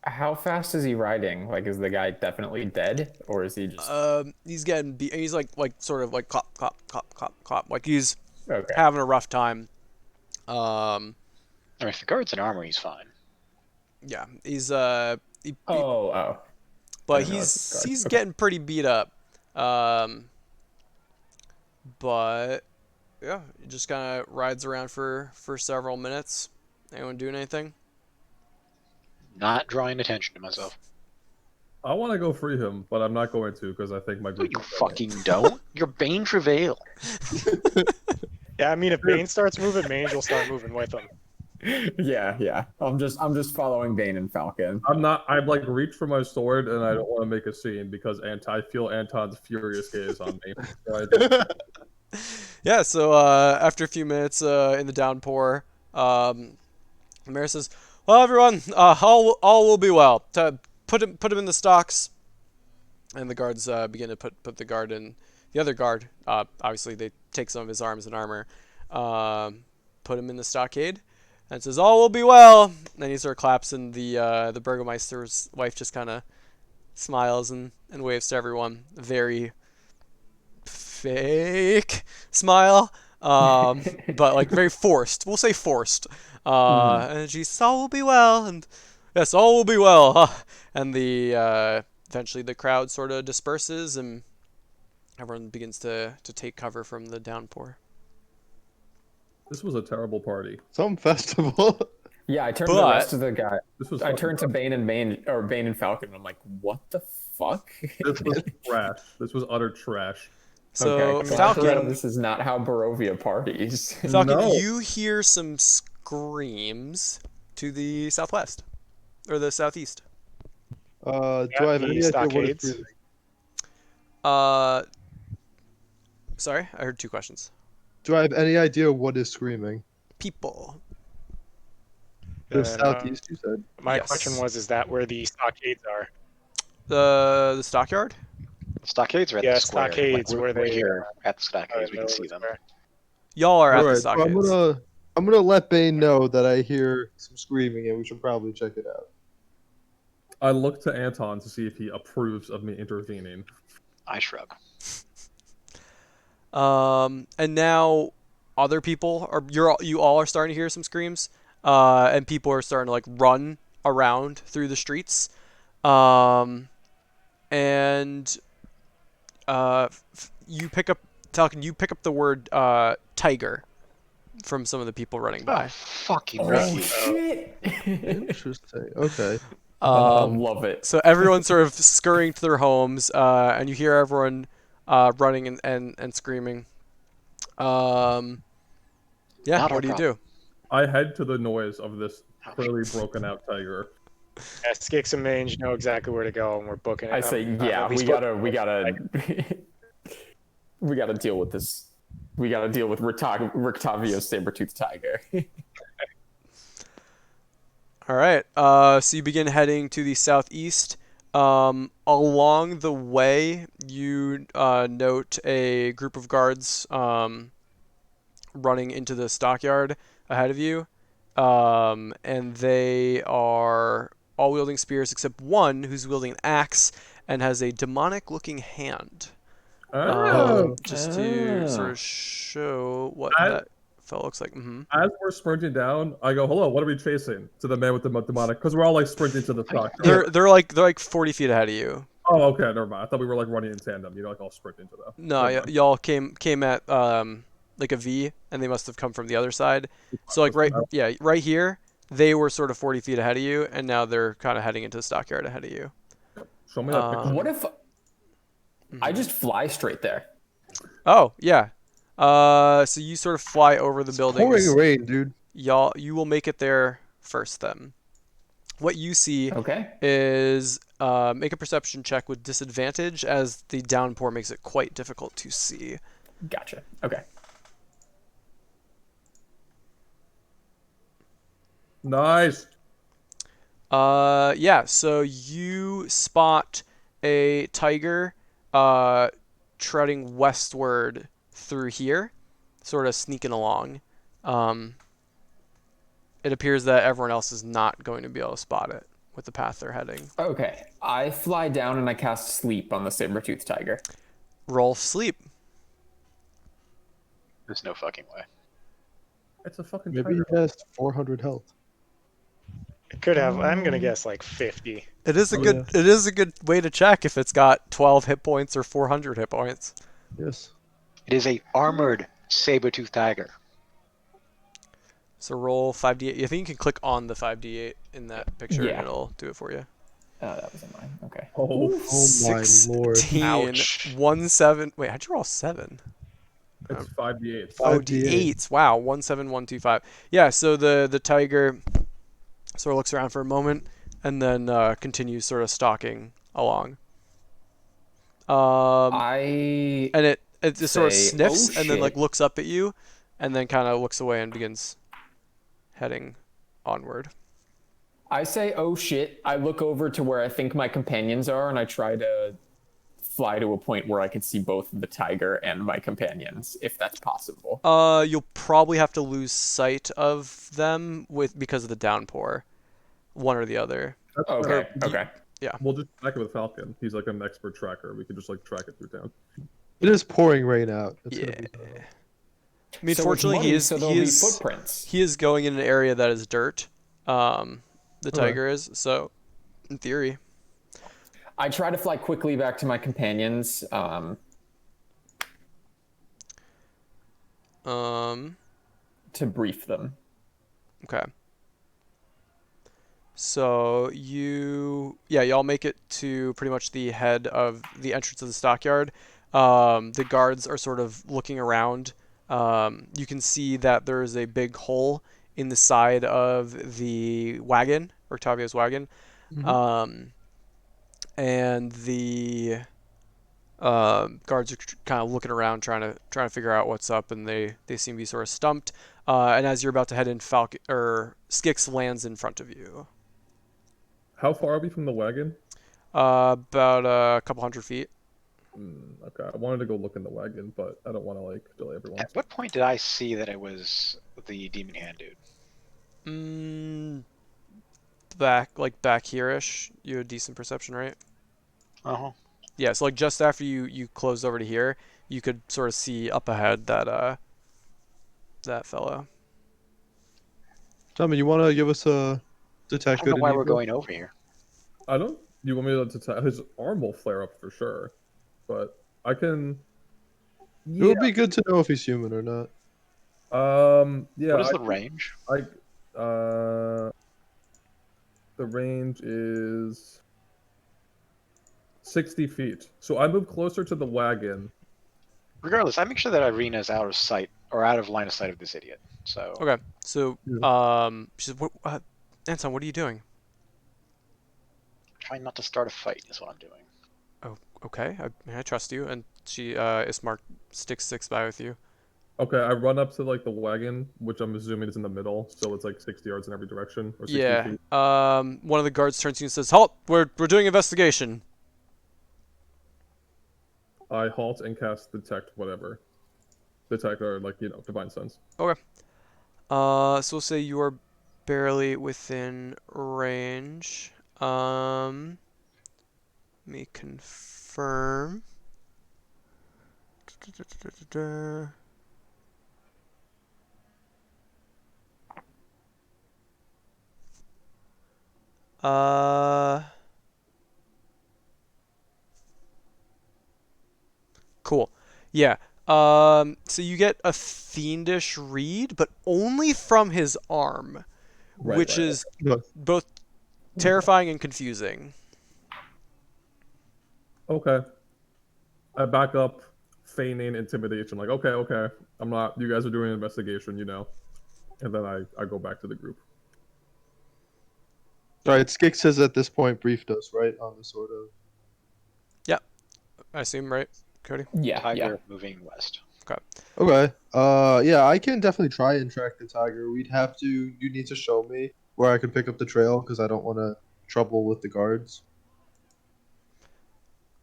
[SPEAKER 2] How fast is he riding? Like, is the guy definitely dead, or is he just
[SPEAKER 1] He's getting beat. He's like sort of like clop, clop, clop, clop, clop. Like he's
[SPEAKER 2] okay?
[SPEAKER 1] having a rough time.
[SPEAKER 4] I mean, if the guard's in armor, he's fine.
[SPEAKER 1] Yeah, he's
[SPEAKER 2] Oh.
[SPEAKER 1] but
[SPEAKER 2] I know it's a guard.
[SPEAKER 1] he's
[SPEAKER 2] Okay.
[SPEAKER 1] getting pretty beat up. But yeah, he just kind of rides around for several minutes. Anyone doing anything?
[SPEAKER 4] Not drawing attention to myself.
[SPEAKER 3] I want to go free him, but I'm not going to because I think my
[SPEAKER 4] No,
[SPEAKER 3] group.
[SPEAKER 4] you fucking don't. Your Bane travail.
[SPEAKER 5] Yeah, I mean, if Bane starts moving, Mange will start moving with him.
[SPEAKER 2] Yeah. I'm just following Bane and Falcon.
[SPEAKER 3] I'm not. I like reach for my sword, and I don't want to make a scene because I feel Anton's furious gaze on me. So I don't-
[SPEAKER 1] Yeah. So after a few minutes in the downpour, the mayor says, "Well, everyone, all will be well. Put him in the stocks." And the guards begin to put the guard in. The other guard, obviously, they take some of his arms and armor, put him in the stockade, and says, "All will be well." And then he sort of claps, and the Burgomeister's wife just kind of smiles and waves to everyone. Very fake smile, but like very forced. We'll say forced. And she says, "All will be well," and yes, all will be well. And eventually the crowd sort of disperses and everyone begins to take cover from the downpour.
[SPEAKER 3] This was a terrible party.
[SPEAKER 6] Some festival.
[SPEAKER 2] Yeah, I turned to the
[SPEAKER 1] But-
[SPEAKER 2] rest of the guy.
[SPEAKER 3] This was.
[SPEAKER 2] I
[SPEAKER 3] fucking
[SPEAKER 2] turned to
[SPEAKER 3] trash.
[SPEAKER 2] Bane and Falcon, and I'm like, what the fuck?
[SPEAKER 3] This was trash. This was utter trash.
[SPEAKER 1] So
[SPEAKER 2] Okay,
[SPEAKER 1] Falcon,
[SPEAKER 2] this is not how Barovia parties.
[SPEAKER 1] Falcon,
[SPEAKER 3] No.
[SPEAKER 1] you hear some screams to the southwest or the southeast.
[SPEAKER 6] Do I have
[SPEAKER 5] the
[SPEAKER 6] any idea what
[SPEAKER 5] stockades?
[SPEAKER 6] it's
[SPEAKER 1] Sorry, I heard two questions.
[SPEAKER 6] Do I have any idea what is screaming?
[SPEAKER 1] People.
[SPEAKER 6] The
[SPEAKER 5] Uh,
[SPEAKER 6] southeast, you said?
[SPEAKER 5] My
[SPEAKER 1] Yes.
[SPEAKER 5] question was, is that where the stockades are?
[SPEAKER 1] The stockyard.
[SPEAKER 4] Stockades are at
[SPEAKER 5] Yeah,
[SPEAKER 4] the square.
[SPEAKER 5] stockades,
[SPEAKER 4] we're,
[SPEAKER 5] where
[SPEAKER 4] we're
[SPEAKER 5] they-
[SPEAKER 4] here at the stockades. We can see them.
[SPEAKER 1] Y'all are at the
[SPEAKER 6] Alright, so
[SPEAKER 1] stockades.
[SPEAKER 6] I'm gonna let Bane know that I hear some screaming and we should probably check it out.
[SPEAKER 3] I look to Anton to see if he approves of me intervening.
[SPEAKER 4] I shrug.
[SPEAKER 1] And now other people are you all are starting to hear some screams, and people are starting to like run around through the streets, and you pick up Falcon. You pick up the word tiger from some of the people running
[SPEAKER 4] Oh,
[SPEAKER 1] by.
[SPEAKER 4] fucking
[SPEAKER 2] Oh
[SPEAKER 4] Ricky.
[SPEAKER 2] shit!
[SPEAKER 6] Interesting. Okay.
[SPEAKER 2] Love it.
[SPEAKER 1] So everyone's sort of scurrying to their homes, and you hear everyone running and screaming. Yeah,
[SPEAKER 4] Not our
[SPEAKER 1] what do you
[SPEAKER 4] problem.
[SPEAKER 1] do?
[SPEAKER 3] I head to the noise of this clearly broken out tiger.
[SPEAKER 5] Yeah, Skix and Mange know exactly where to go, and we're booking it.
[SPEAKER 2] I say,
[SPEAKER 5] I'm
[SPEAKER 2] yeah,
[SPEAKER 5] at
[SPEAKER 2] we
[SPEAKER 5] least
[SPEAKER 2] gotta,
[SPEAKER 5] booking
[SPEAKER 2] we gotta deal with this. We gotta deal with Rictavio's saber-toothed tiger.
[SPEAKER 1] All right. So you begin heading to the southeast. Along the way, you note a group of guards running into the stockyard ahead of you. And they are all wielding spears except one who's wielding an axe and has a demonic looking hand.
[SPEAKER 3] Oh,
[SPEAKER 1] Just to sort
[SPEAKER 2] Oh.
[SPEAKER 1] of show what
[SPEAKER 3] I-
[SPEAKER 1] that fellow looks like.
[SPEAKER 3] as we're sprinting down, I go, "Hello, what are we chasing?" To the man with the demonic, because we're all like sprinting to the stock.
[SPEAKER 1] They're like 40 feet ahead of you.
[SPEAKER 3] Oh, okay, never mind. I thought we were like running in tandem. You know, like all sprinting to them.
[SPEAKER 1] No, y'all came at like a V, and they must have come from the other side. So like right here, they were sort of 40 feet ahead of you, and now they're kind of heading into the stockyard ahead of you.
[SPEAKER 3] Show me that picture.
[SPEAKER 2] What if I just fly straight there?
[SPEAKER 1] Oh yeah. So you sort of fly over the buildings.
[SPEAKER 6] Pouring rain, dude.
[SPEAKER 1] You will make it there first. Then, what you see
[SPEAKER 2] Okay.
[SPEAKER 1] is make a perception check with disadvantage, as the downpour makes it quite difficult to see.
[SPEAKER 2] Gotcha. Okay.
[SPEAKER 3] Nice.
[SPEAKER 1] Yeah, so you spot a tiger treading westward through here, sort of sneaking along. It appears that everyone else is not going to be able to spot it with the path they're heading.
[SPEAKER 2] Okay. I fly down and I cast sleep on the saber-toothed tiger.
[SPEAKER 1] Roll sleep.
[SPEAKER 4] There's no fucking way.
[SPEAKER 3] It's a fucking
[SPEAKER 6] Maybe
[SPEAKER 3] tiger.
[SPEAKER 6] he has 400 health.
[SPEAKER 5] It could have. I'm gonna guess like 50.
[SPEAKER 1] It is a
[SPEAKER 6] Oh,
[SPEAKER 1] good. It is a good way to check if it's got 12 hit points or 400 hit points.
[SPEAKER 6] Yes.
[SPEAKER 4] It is a armored saber-toothed tiger.
[SPEAKER 1] So roll 5d8. I think you can click on the 5d8 in that picture,
[SPEAKER 2] Yeah.
[SPEAKER 1] and it'll do it for you.
[SPEAKER 2] Oh, that wasn't mine. Okay.
[SPEAKER 3] Oh,
[SPEAKER 6] Oh my lord.
[SPEAKER 1] 16,
[SPEAKER 5] Ouch.
[SPEAKER 1] 1 7. Wait, how'd you roll 7?
[SPEAKER 3] it's 5d8.
[SPEAKER 1] Oh,
[SPEAKER 6] 5d8.
[SPEAKER 1] d8s. Wow, 1 7 1 2 5. Yeah, so the tiger sort of looks around for a moment and then continues sort of stalking along.
[SPEAKER 2] I
[SPEAKER 1] And it just sort of
[SPEAKER 2] say,
[SPEAKER 1] sniffs
[SPEAKER 2] "Oh,
[SPEAKER 1] and then like
[SPEAKER 2] shit."
[SPEAKER 1] looks up at you and then kind of looks away and begins heading onward.
[SPEAKER 2] say, oh shit. I look over to where I think my companions are and I try to fly to a point where I can see both the tiger and my companions, if that's possible.
[SPEAKER 1] You'll probably have to lose sight of them because of the downpour, one or the other.
[SPEAKER 3] That's
[SPEAKER 2] Okay.
[SPEAKER 3] fair.
[SPEAKER 2] Okay.
[SPEAKER 3] We'll just track it with Falcon. He's like an expert tracker. We can just like track it through town.
[SPEAKER 6] It is pouring rain out. It's
[SPEAKER 1] Yeah.
[SPEAKER 6] gonna be bad.
[SPEAKER 1] I mean,
[SPEAKER 2] So it's
[SPEAKER 1] fortunately,
[SPEAKER 2] muddy,
[SPEAKER 1] he is
[SPEAKER 2] so there'll be footprints.
[SPEAKER 1] he is going in an area that is dirt. The
[SPEAKER 6] Okay.
[SPEAKER 1] tiger is, so in theory.
[SPEAKER 2] I try to fly quickly back to my companions. To brief them.
[SPEAKER 1] Okay. So y'all make it to pretty much the head of the entrance of the stockyard. The guards are sort of looking around. You can see that there is a big hole in the side of the wagon, Octavio's wagon. And the guards are kind of looking around, trying to figure out what's up, and they seem to be sort of stumped. And as you're about to head in, Skix lands in front of you.
[SPEAKER 3] How far are we from the wagon?
[SPEAKER 1] About a couple hundred feet.
[SPEAKER 3] Okay, I wanted to go look in the wagon, but I don't want to like delay everyone.
[SPEAKER 4] At what point did I see that it was the demon hand dude?
[SPEAKER 1] Back here-ish. You had decent perception, right?
[SPEAKER 4] Uh-huh.
[SPEAKER 1] Yeah, so like just after you closed over to here, you could sort of see up ahead that fellow.
[SPEAKER 6] Tommy, you want to give us a
[SPEAKER 4] I
[SPEAKER 6] detect
[SPEAKER 4] don't know
[SPEAKER 6] good
[SPEAKER 4] why
[SPEAKER 6] and
[SPEAKER 4] we're
[SPEAKER 6] evil?
[SPEAKER 4] going over here.
[SPEAKER 3] I don't. You want me to tell? His arm will flare up for sure, but I can.
[SPEAKER 6] It would be good to know if he's human or not.
[SPEAKER 3] Yeah.
[SPEAKER 4] What is the range?
[SPEAKER 3] I. The range is 60 feet. So I move closer to the wagon.
[SPEAKER 4] Regardless, I make sure that Irina's out of sight or out of line of sight of this idiot. So
[SPEAKER 1] Okay. So,
[SPEAKER 3] Yeah.
[SPEAKER 1] she says, Anton, what are you doing?
[SPEAKER 4] trying not to start a fight is what I'm doing.
[SPEAKER 1] Oh, okay. I trust you. And Ismark sticks by with you.
[SPEAKER 3] Okay, I run up to like the wagon, which I'm assuming is in the middle, so it's like 60 yards in every direction, or 60
[SPEAKER 1] Yeah.
[SPEAKER 3] feet.
[SPEAKER 1] One of the guards turns to you and says, "Halt! We're doing investigation."
[SPEAKER 3] I halt and cast detect whatever. Detect or like, divine sense.
[SPEAKER 1] Okay. So we'll say you are barely within range. Let me confirm. Uh, cool. Yeah. So you get a fiendish read, but only from his arm, which
[SPEAKER 3] Right.
[SPEAKER 1] is both terrifying and confusing.
[SPEAKER 3] Okay. I back up, feigning intimidation, like, okay, I'm not. You guys are doing an investigation, and then I go back to the group.
[SPEAKER 6] Right, Skix has at this point briefed us, right, on the sort of.
[SPEAKER 1] Yeah, I assume, right, Cody?
[SPEAKER 2] Yeah,
[SPEAKER 4] Tiger moving west.
[SPEAKER 6] Okay. Yeah, I can definitely try and track the tiger. We'd have to. You need to show me where I can pick up the trail because I don't want to trouble with the guards.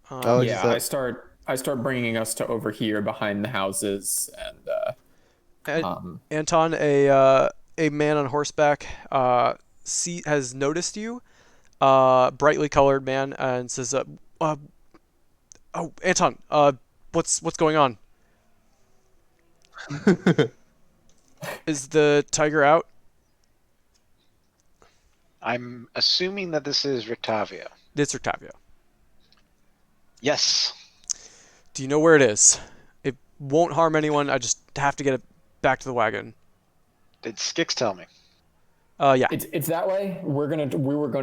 [SPEAKER 6] Alex, is
[SPEAKER 2] yeah.
[SPEAKER 6] that?
[SPEAKER 2] I start bringing us to over here behind the houses, and
[SPEAKER 1] Anton, a man on horseback, has noticed you, brightly colored man, and says, "Oh, Anton, what's going on? Is the tiger out?"
[SPEAKER 4] I'm assuming that this is Rictavio.
[SPEAKER 1] It's Octavio.
[SPEAKER 4] Yes.
[SPEAKER 1] Do you know where it is? It won't harm anyone. I just have to get it back to the wagon.
[SPEAKER 4] Did Skix tell me?
[SPEAKER 1] Yeah.
[SPEAKER 2] it's that way. We were going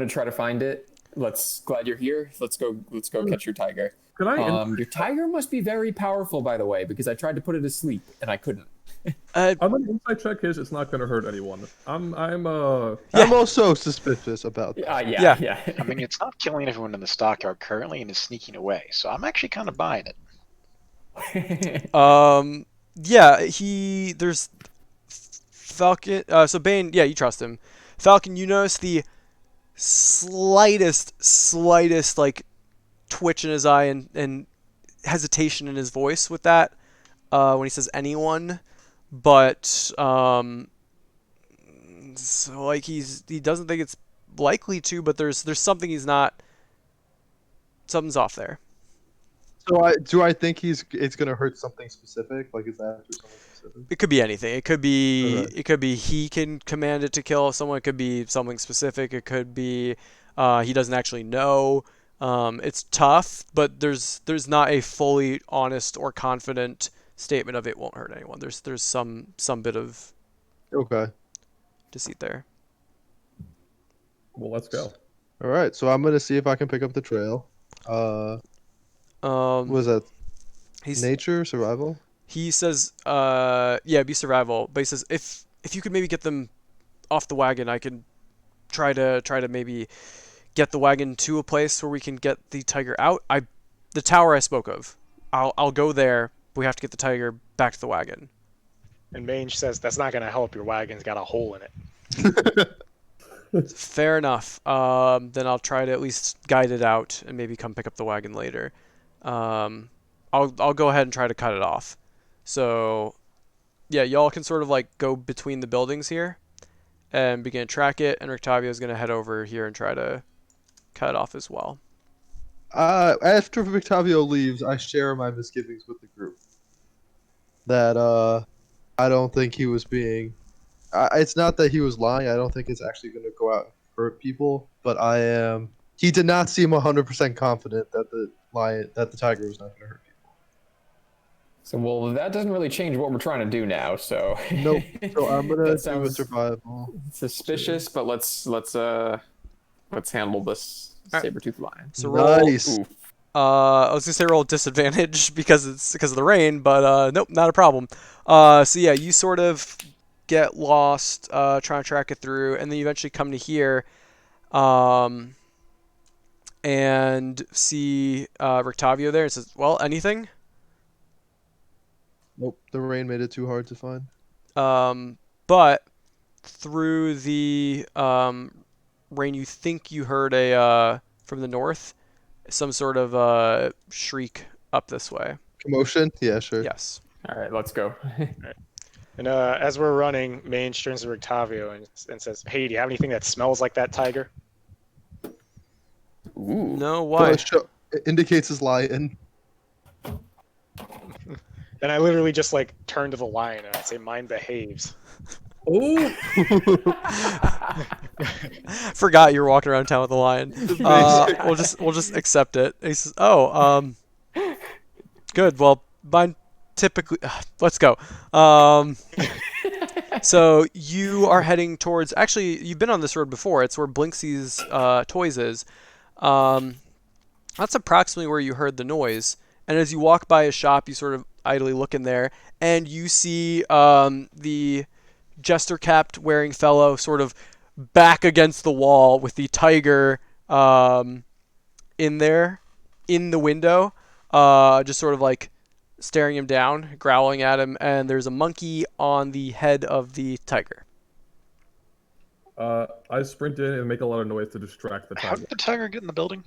[SPEAKER 2] to try to find it. Glad you're here. Let's go catch your tiger.
[SPEAKER 3] Can I?
[SPEAKER 2] Your tiger must be very powerful, by the way, because I tried to put it to sleep and I couldn't.
[SPEAKER 3] I'm gonna inside check his. It's not gonna hurt anyone. I'm
[SPEAKER 6] I'm also suspicious about that.
[SPEAKER 2] Yeah.
[SPEAKER 4] I mean, it's not killing everyone in the stockyard currently and is sneaking away, so I'm actually kind of buying it.
[SPEAKER 1] Yeah. There's Falcon. So Bane. Yeah, you trust him. Falcon, you notice the slightest like twitch in his eye and hesitation in his voice with that when he says anyone, but so like he doesn't think it's likely to, but there's something something's off there.
[SPEAKER 6] So do I think it's gonna hurt something specific? Like is that for something specific?
[SPEAKER 1] It could be anything. It could be
[SPEAKER 6] Okay.
[SPEAKER 1] he can command it to kill someone. It could be something specific. It could be he doesn't actually know. It's tough, but there's not a fully honest or confident statement of it won't hurt anyone. There's some bit of
[SPEAKER 6] Okay.
[SPEAKER 1] deceit there.
[SPEAKER 3] well. Let's go.
[SPEAKER 6] All right. So I'm gonna see if I can pick up the trail. What was that?
[SPEAKER 1] He's
[SPEAKER 6] Nature, survival.
[SPEAKER 1] he says yeah, it'd be survival, but he says if you could maybe get them off the wagon, I can try to maybe get the wagon to a place where we can get the tiger out. The tower I spoke of. I'll go there. But we have to get the tiger back to the wagon.
[SPEAKER 5] And Mange says that's not going to help. Your wagon's got a hole in it.
[SPEAKER 1] Fair enough. Then I'll try to at least guide it out and maybe come pick up the wagon later. I'll go ahead and try to cut it off. So, yeah, y'all can sort of like go between the buildings here and begin to track it. And Rictavio's gonna head over here and try to cut it off as well.
[SPEAKER 6] After Victavio leaves, I share my misgivings with the group. That I don't think he was being. It's not that he was lying. I don't think it's actually going to go out and hurt people. But I am. He did not seem 100% confident that the tiger was not going to hurt people.
[SPEAKER 2] So well, that doesn't really change what we're trying to do now. So
[SPEAKER 6] Nope. So I'm gonna
[SPEAKER 2] That
[SPEAKER 6] do a
[SPEAKER 2] sounds
[SPEAKER 6] survival.
[SPEAKER 2] suspicious, but let's Let's handle this
[SPEAKER 1] All right.
[SPEAKER 2] saber-toothed lion.
[SPEAKER 1] So roll.
[SPEAKER 6] Nice.
[SPEAKER 2] Ooh.
[SPEAKER 1] I was gonna say roll disadvantage because of the rain, but nope, not a problem. So yeah, you sort of get lost, trying to track it through, and then you eventually come to here, um, and see Rictavio there, and says, "Well, anything?"
[SPEAKER 6] Nope, the rain made it too hard to find.
[SPEAKER 1] But through the rain, you think you heard a from the north, some sort of shriek up this way.
[SPEAKER 6] Commotion? Yeah, sure.
[SPEAKER 1] Yes.
[SPEAKER 2] All right, let's go.
[SPEAKER 5] And as we're running, Mange turns to Octavio and says, "Hey, do you have anything that smells like that tiger?"
[SPEAKER 2] Ooh.
[SPEAKER 1] No, why?
[SPEAKER 6] It indicates his lion.
[SPEAKER 5] And I literally just like turn to the lion and I say, "Mine behaves."
[SPEAKER 3] Oh,
[SPEAKER 1] Forgot you were walking around town with a lion. We'll just accept it. He says, "Oh, good. Well, mine typically. Let's go. So you are heading towards. Actually, you've been on this road before. It's where Blinksy's toys is. That's approximately where you heard the noise. And as you walk by a shop, you sort of idly look in there, and you see the jester capped wearing fellow sort of back against the wall with the tiger in there in the window, just sort of like staring him down, growling at him, and there's a monkey on the head of the tiger.
[SPEAKER 3] I sprint in and make a lot of noise to distract the
[SPEAKER 4] How
[SPEAKER 3] tiger.
[SPEAKER 4] did the tiger get in the building?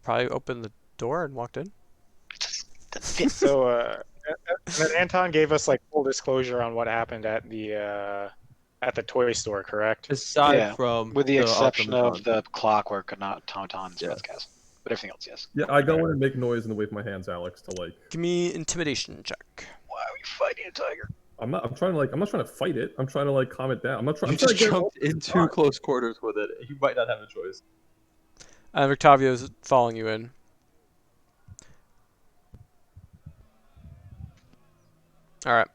[SPEAKER 1] Probably opened the door and walked in.
[SPEAKER 5] So and then Anton gave us like full disclosure on what happened at the toy store, correct?
[SPEAKER 7] Aside
[SPEAKER 4] Yeah,
[SPEAKER 7] from
[SPEAKER 4] With the exception
[SPEAKER 7] automaton.
[SPEAKER 4] of the clockwork and not Tauntaun and
[SPEAKER 7] Yeah.
[SPEAKER 4] Spetscast. But everything else, yes.
[SPEAKER 3] Yeah, I go in and make noise and wave my hands, Alex, to like.
[SPEAKER 1] Give me intimidation check.
[SPEAKER 4] Why are we fighting a tiger?
[SPEAKER 3] I'm not trying to fight it. I'm trying to like calm it down. I'm not trying.
[SPEAKER 6] You
[SPEAKER 3] I'm trying
[SPEAKER 6] just
[SPEAKER 3] to get
[SPEAKER 6] jumped into close quarters with it. You might not have a choice.
[SPEAKER 1] Octavio's following you in. All right.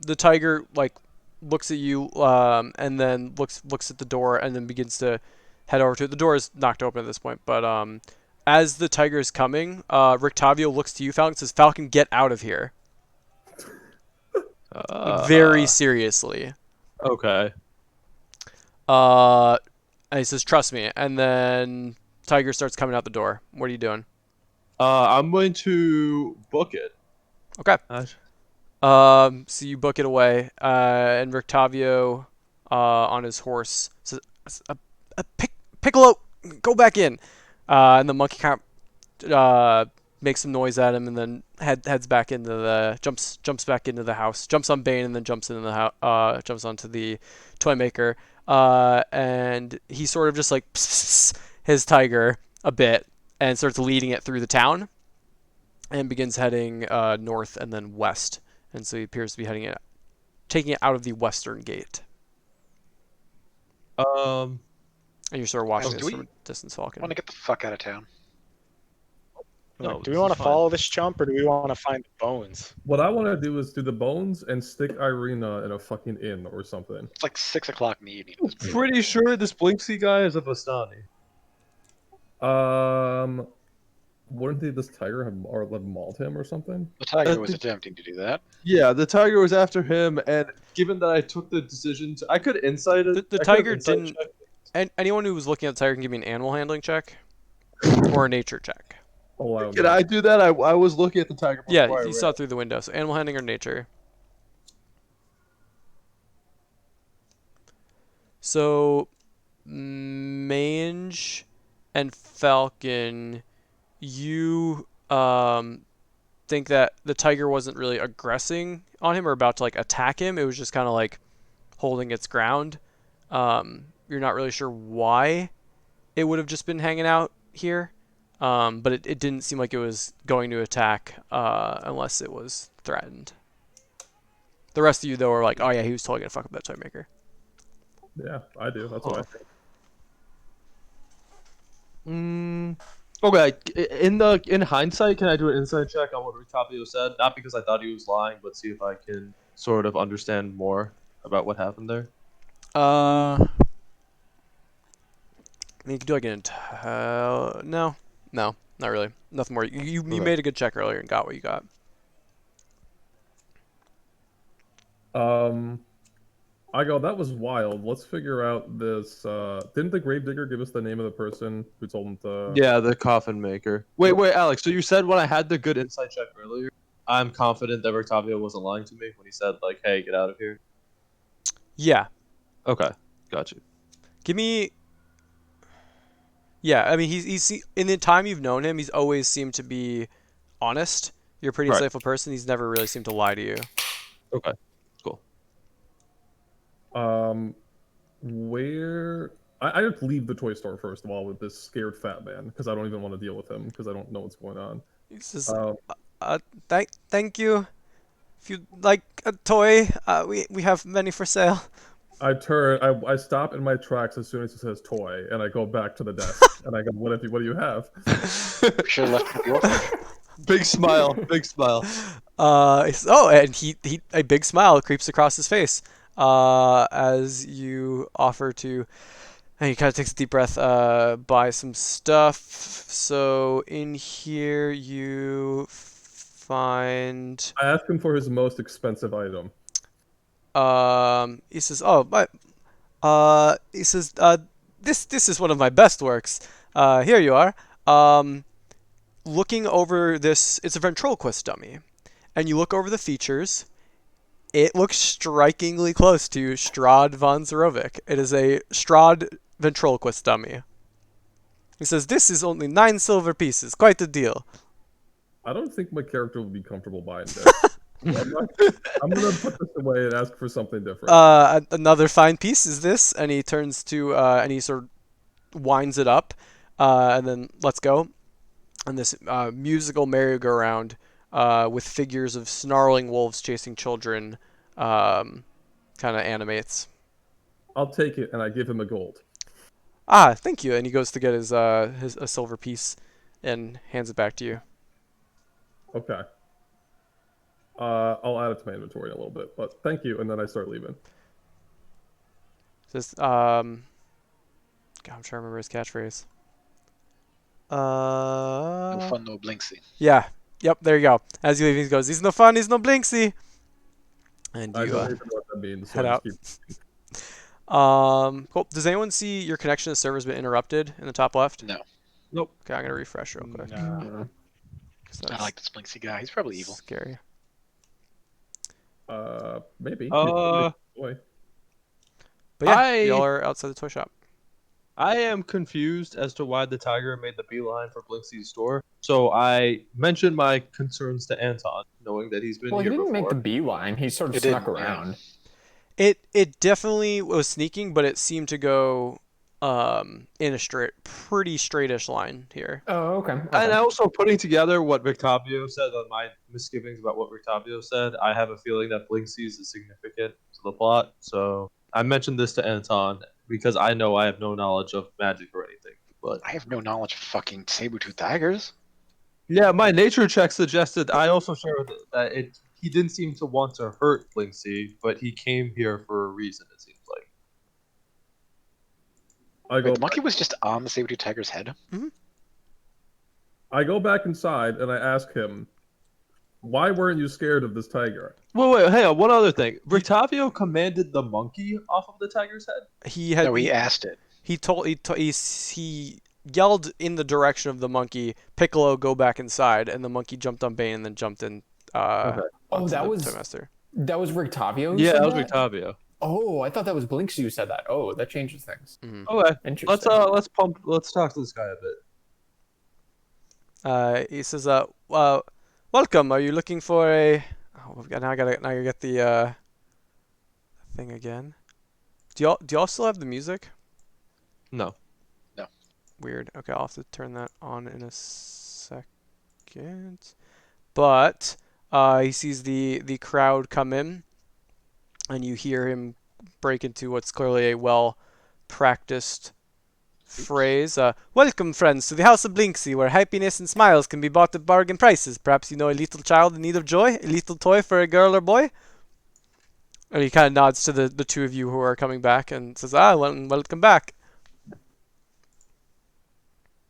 [SPEAKER 1] The tiger like looks at you, and then looks at the door, and then begins to head over to it. The door is knocked open at this point, but as the tiger is coming, Rictavio looks to you, Falcon, says, "Falcon, get out of here!" Very seriously.
[SPEAKER 7] Okay.
[SPEAKER 1] And he says, "Trust me." And then tiger starts coming out the door. What are you doing?
[SPEAKER 6] I'm going to book it.
[SPEAKER 1] Okay. So you book it away, and Rictavio, on his horse, says, Piccolo, go back in. And the monkey kind of makes some noise at him, and then heads back into jumps back into the house, jumps on Bane, and then jumps into the house, jumps onto the toy maker, and he sort of just like his tiger a bit, and starts leading it through the town, and begins heading north and then west. And so he appears to be taking it out of the western gate.
[SPEAKER 6] Um,
[SPEAKER 1] And you're sort of watching
[SPEAKER 4] Guys,
[SPEAKER 1] this
[SPEAKER 4] do
[SPEAKER 1] from
[SPEAKER 4] we
[SPEAKER 1] a distance,
[SPEAKER 4] I want
[SPEAKER 1] Falcon.
[SPEAKER 4] to get the fuck out of town.
[SPEAKER 7] No,
[SPEAKER 5] do
[SPEAKER 7] this
[SPEAKER 5] we want
[SPEAKER 7] is
[SPEAKER 5] to
[SPEAKER 7] fine.
[SPEAKER 5] follow this chump or do we want to find the bones?
[SPEAKER 3] What I want to do is do the bones and stick Irina in a fucking inn or something.
[SPEAKER 4] It's like 6 o'clock in the evening.
[SPEAKER 6] I'm pretty sure this Blinksy guy is a Vastani.
[SPEAKER 3] Wouldn't this tiger have mauled him or something?
[SPEAKER 4] The tiger
[SPEAKER 6] I
[SPEAKER 4] was
[SPEAKER 6] think-
[SPEAKER 4] attempting to do that.
[SPEAKER 6] Yeah, the tiger was after him, and given that I took the decision to, I could insight it.
[SPEAKER 1] The
[SPEAKER 6] I could
[SPEAKER 1] tiger
[SPEAKER 6] insight
[SPEAKER 1] didn't-
[SPEAKER 6] check.
[SPEAKER 1] And anyone who was looking at the tiger can give me an animal handling check or a nature check.
[SPEAKER 3] Oh,
[SPEAKER 6] Can I do that? I was looking at the tiger.
[SPEAKER 1] Yeah,
[SPEAKER 6] before I
[SPEAKER 1] you
[SPEAKER 6] ran.
[SPEAKER 1] saw it through the window. So animal handling or nature. So Mange and Falcon, you think that the tiger wasn't really aggressing on him or about to like attack him. It was just kind of like holding its ground. You're not really sure why it would have just been hanging out here. But it didn't seem like it was going to attack unless it was threatened. The rest of you, though, are like, oh yeah, he was totally going to fuck up that toy maker.
[SPEAKER 3] Yeah, I do. That's what I think.
[SPEAKER 6] Okay. In hindsight, can I do an insight check on what Rictavio said? Not because I thought he was lying, but see if I can sort of understand more about what happened there.
[SPEAKER 1] mean, you could do like an intel. No, not really. Nothing more. You
[SPEAKER 6] Okay.
[SPEAKER 1] made a good check earlier and got what you got.
[SPEAKER 3] I go, that was wild. Let's figure out this. Didn't the Gravedigger give us the name of the person who told him to?
[SPEAKER 6] Yeah, the coffin maker. Wait, Alex. So you said when I had the good insight check earlier, I'm confident that Octavio wasn't lying to me when he said like, "Hey, get out of here."
[SPEAKER 1] Yeah.
[SPEAKER 6] Okay, got you.
[SPEAKER 1] Give me. Yeah, I mean, he's in the time you've known him, he's always seemed to be honest. You're a pretty
[SPEAKER 6] Right.
[SPEAKER 1] insightful person. He's never really seemed to lie to you.
[SPEAKER 6] Okay, cool.
[SPEAKER 3] Where I have to leave the toy store first of all with this scared fat man because I don't even want to deal with him because I don't know what's going on.
[SPEAKER 1] He says,
[SPEAKER 3] Uh,
[SPEAKER 1] thank you. If you'd like a toy, we have many for sale."
[SPEAKER 3] I turn, I stop in my tracks as soon as it says toy, and I go back to the desk and I go, "What do you have?"
[SPEAKER 4] Should have left the orphanage.
[SPEAKER 6] Big smile, big smile.
[SPEAKER 1] And he a big smile creeps across his face as you offer to. And he kind of takes a deep breath, buy some stuff. So in here you find.
[SPEAKER 3] I ask him for his most expensive item.
[SPEAKER 1] He says, "Oh, but he says, this is one of my best works. Here you are." Looking over this, it's a ventriloquist dummy, and you look over the features. It looks strikingly close to Strahd von Zerovic. It is a Strahd ventriloquist dummy. He says, "This is only 9 silver pieces. Quite a deal."
[SPEAKER 3] I don't think my character will be comfortable buying this. I'm gonna put this away and ask for something different.
[SPEAKER 1] Another fine piece is this, and he turns to and he sort of winds it up, and then lets go, and this musical merry-go-round with figures of snarling wolves chasing children kind of animates.
[SPEAKER 3] I'll take it and I give him a gold.
[SPEAKER 1] Ah, thank you. And he goes to get his a silver piece and hands it back to you.
[SPEAKER 3] Okay. I'll add it to my inventory in a little bit, but thank you, and then I start leaving.
[SPEAKER 1] Says, God, I'm trying to remember his catchphrase.
[SPEAKER 4] No fun, no blinksy.
[SPEAKER 1] Yeah. Yep, there you go. As you leave, he goes, "He's no fun, he's no blinksy." And
[SPEAKER 3] I
[SPEAKER 1] you
[SPEAKER 3] don't even know what that means. So
[SPEAKER 1] head
[SPEAKER 3] I
[SPEAKER 1] out.
[SPEAKER 3] just keep...
[SPEAKER 1] Cool. Does anyone see your connection to the server's been interrupted in the top left?
[SPEAKER 4] No.
[SPEAKER 6] Nope.
[SPEAKER 1] Okay, I'm gonna refresh real quick.
[SPEAKER 5] Nah.
[SPEAKER 1] 'Cause
[SPEAKER 4] I
[SPEAKER 1] that's
[SPEAKER 4] like this blinksy guy. He's probably evil.
[SPEAKER 1] scary.
[SPEAKER 3] Maybe. Boy.
[SPEAKER 1] But yeah,
[SPEAKER 6] I-
[SPEAKER 1] y'all are outside the toy shop.
[SPEAKER 6] I am confused as to why the tiger made the beeline for Blinksy's store. So I mentioned my concerns to Anton, knowing that he's been
[SPEAKER 2] Well, he
[SPEAKER 6] here
[SPEAKER 2] didn't
[SPEAKER 6] before.
[SPEAKER 2] make the beeline. He sort of
[SPEAKER 4] It
[SPEAKER 2] snuck
[SPEAKER 4] didn't, yeah.
[SPEAKER 2] around.
[SPEAKER 1] It definitely was sneaking, but it seemed to go in a pretty straightish line here.
[SPEAKER 2] Oh, okay.
[SPEAKER 6] And also putting together what Victavio said on my misgivings about what Victavio said, I have a feeling that Blinksy's is significant to the plot. So I mentioned this to Anton because I know I have no knowledge of magic or anything. But
[SPEAKER 4] I have no knowledge of fucking saber-tooth tigers.
[SPEAKER 6] yeah, my nature check suggested. I also shared that he didn't seem to want to hurt Blinksy, but he came here for a reason. It seems like.
[SPEAKER 3] I go.
[SPEAKER 4] Wait, the monkey was just on the saber-tooth tiger's head?
[SPEAKER 3] I go back inside and I ask him, "Why weren't you scared of this tiger?"
[SPEAKER 6] Wait, hang on. One other thing. Victavio commanded the monkey off of the tiger's head.
[SPEAKER 1] He had
[SPEAKER 4] No, he asked it.
[SPEAKER 1] he yelled in the direction of the monkey, "Piccolo, go back inside," and the monkey jumped on Bane and then jumped in.
[SPEAKER 2] Oh,
[SPEAKER 1] Onto
[SPEAKER 2] that
[SPEAKER 1] the
[SPEAKER 2] was-
[SPEAKER 1] Toymaster.
[SPEAKER 2] That was Rictavio who
[SPEAKER 6] Yeah,
[SPEAKER 2] said
[SPEAKER 6] that was
[SPEAKER 2] that?
[SPEAKER 6] Victavio.
[SPEAKER 2] Oh, I thought that was Blinksy who said that. Oh, that changes things.
[SPEAKER 6] Okay,
[SPEAKER 2] Interesting.
[SPEAKER 6] let's talk to this guy a bit.
[SPEAKER 1] He says, "Welcome. Are you looking for a?" Oh, now I gotta get the thing again. Do y'all still have the music?
[SPEAKER 6] No.
[SPEAKER 1] Weird. Okay, I'll have to turn that on in a second. But he sees the crowd come in, and you hear him break into what's clearly a well-practiced phrase. "Welcome, friends, to the House of Blinksy, where happiness and smiles can be bought at bargain prices. Perhaps you know a little child in need of joy, a little toy for a girl or boy." And he kind of nods to the two of you who are coming back and says, welcome back."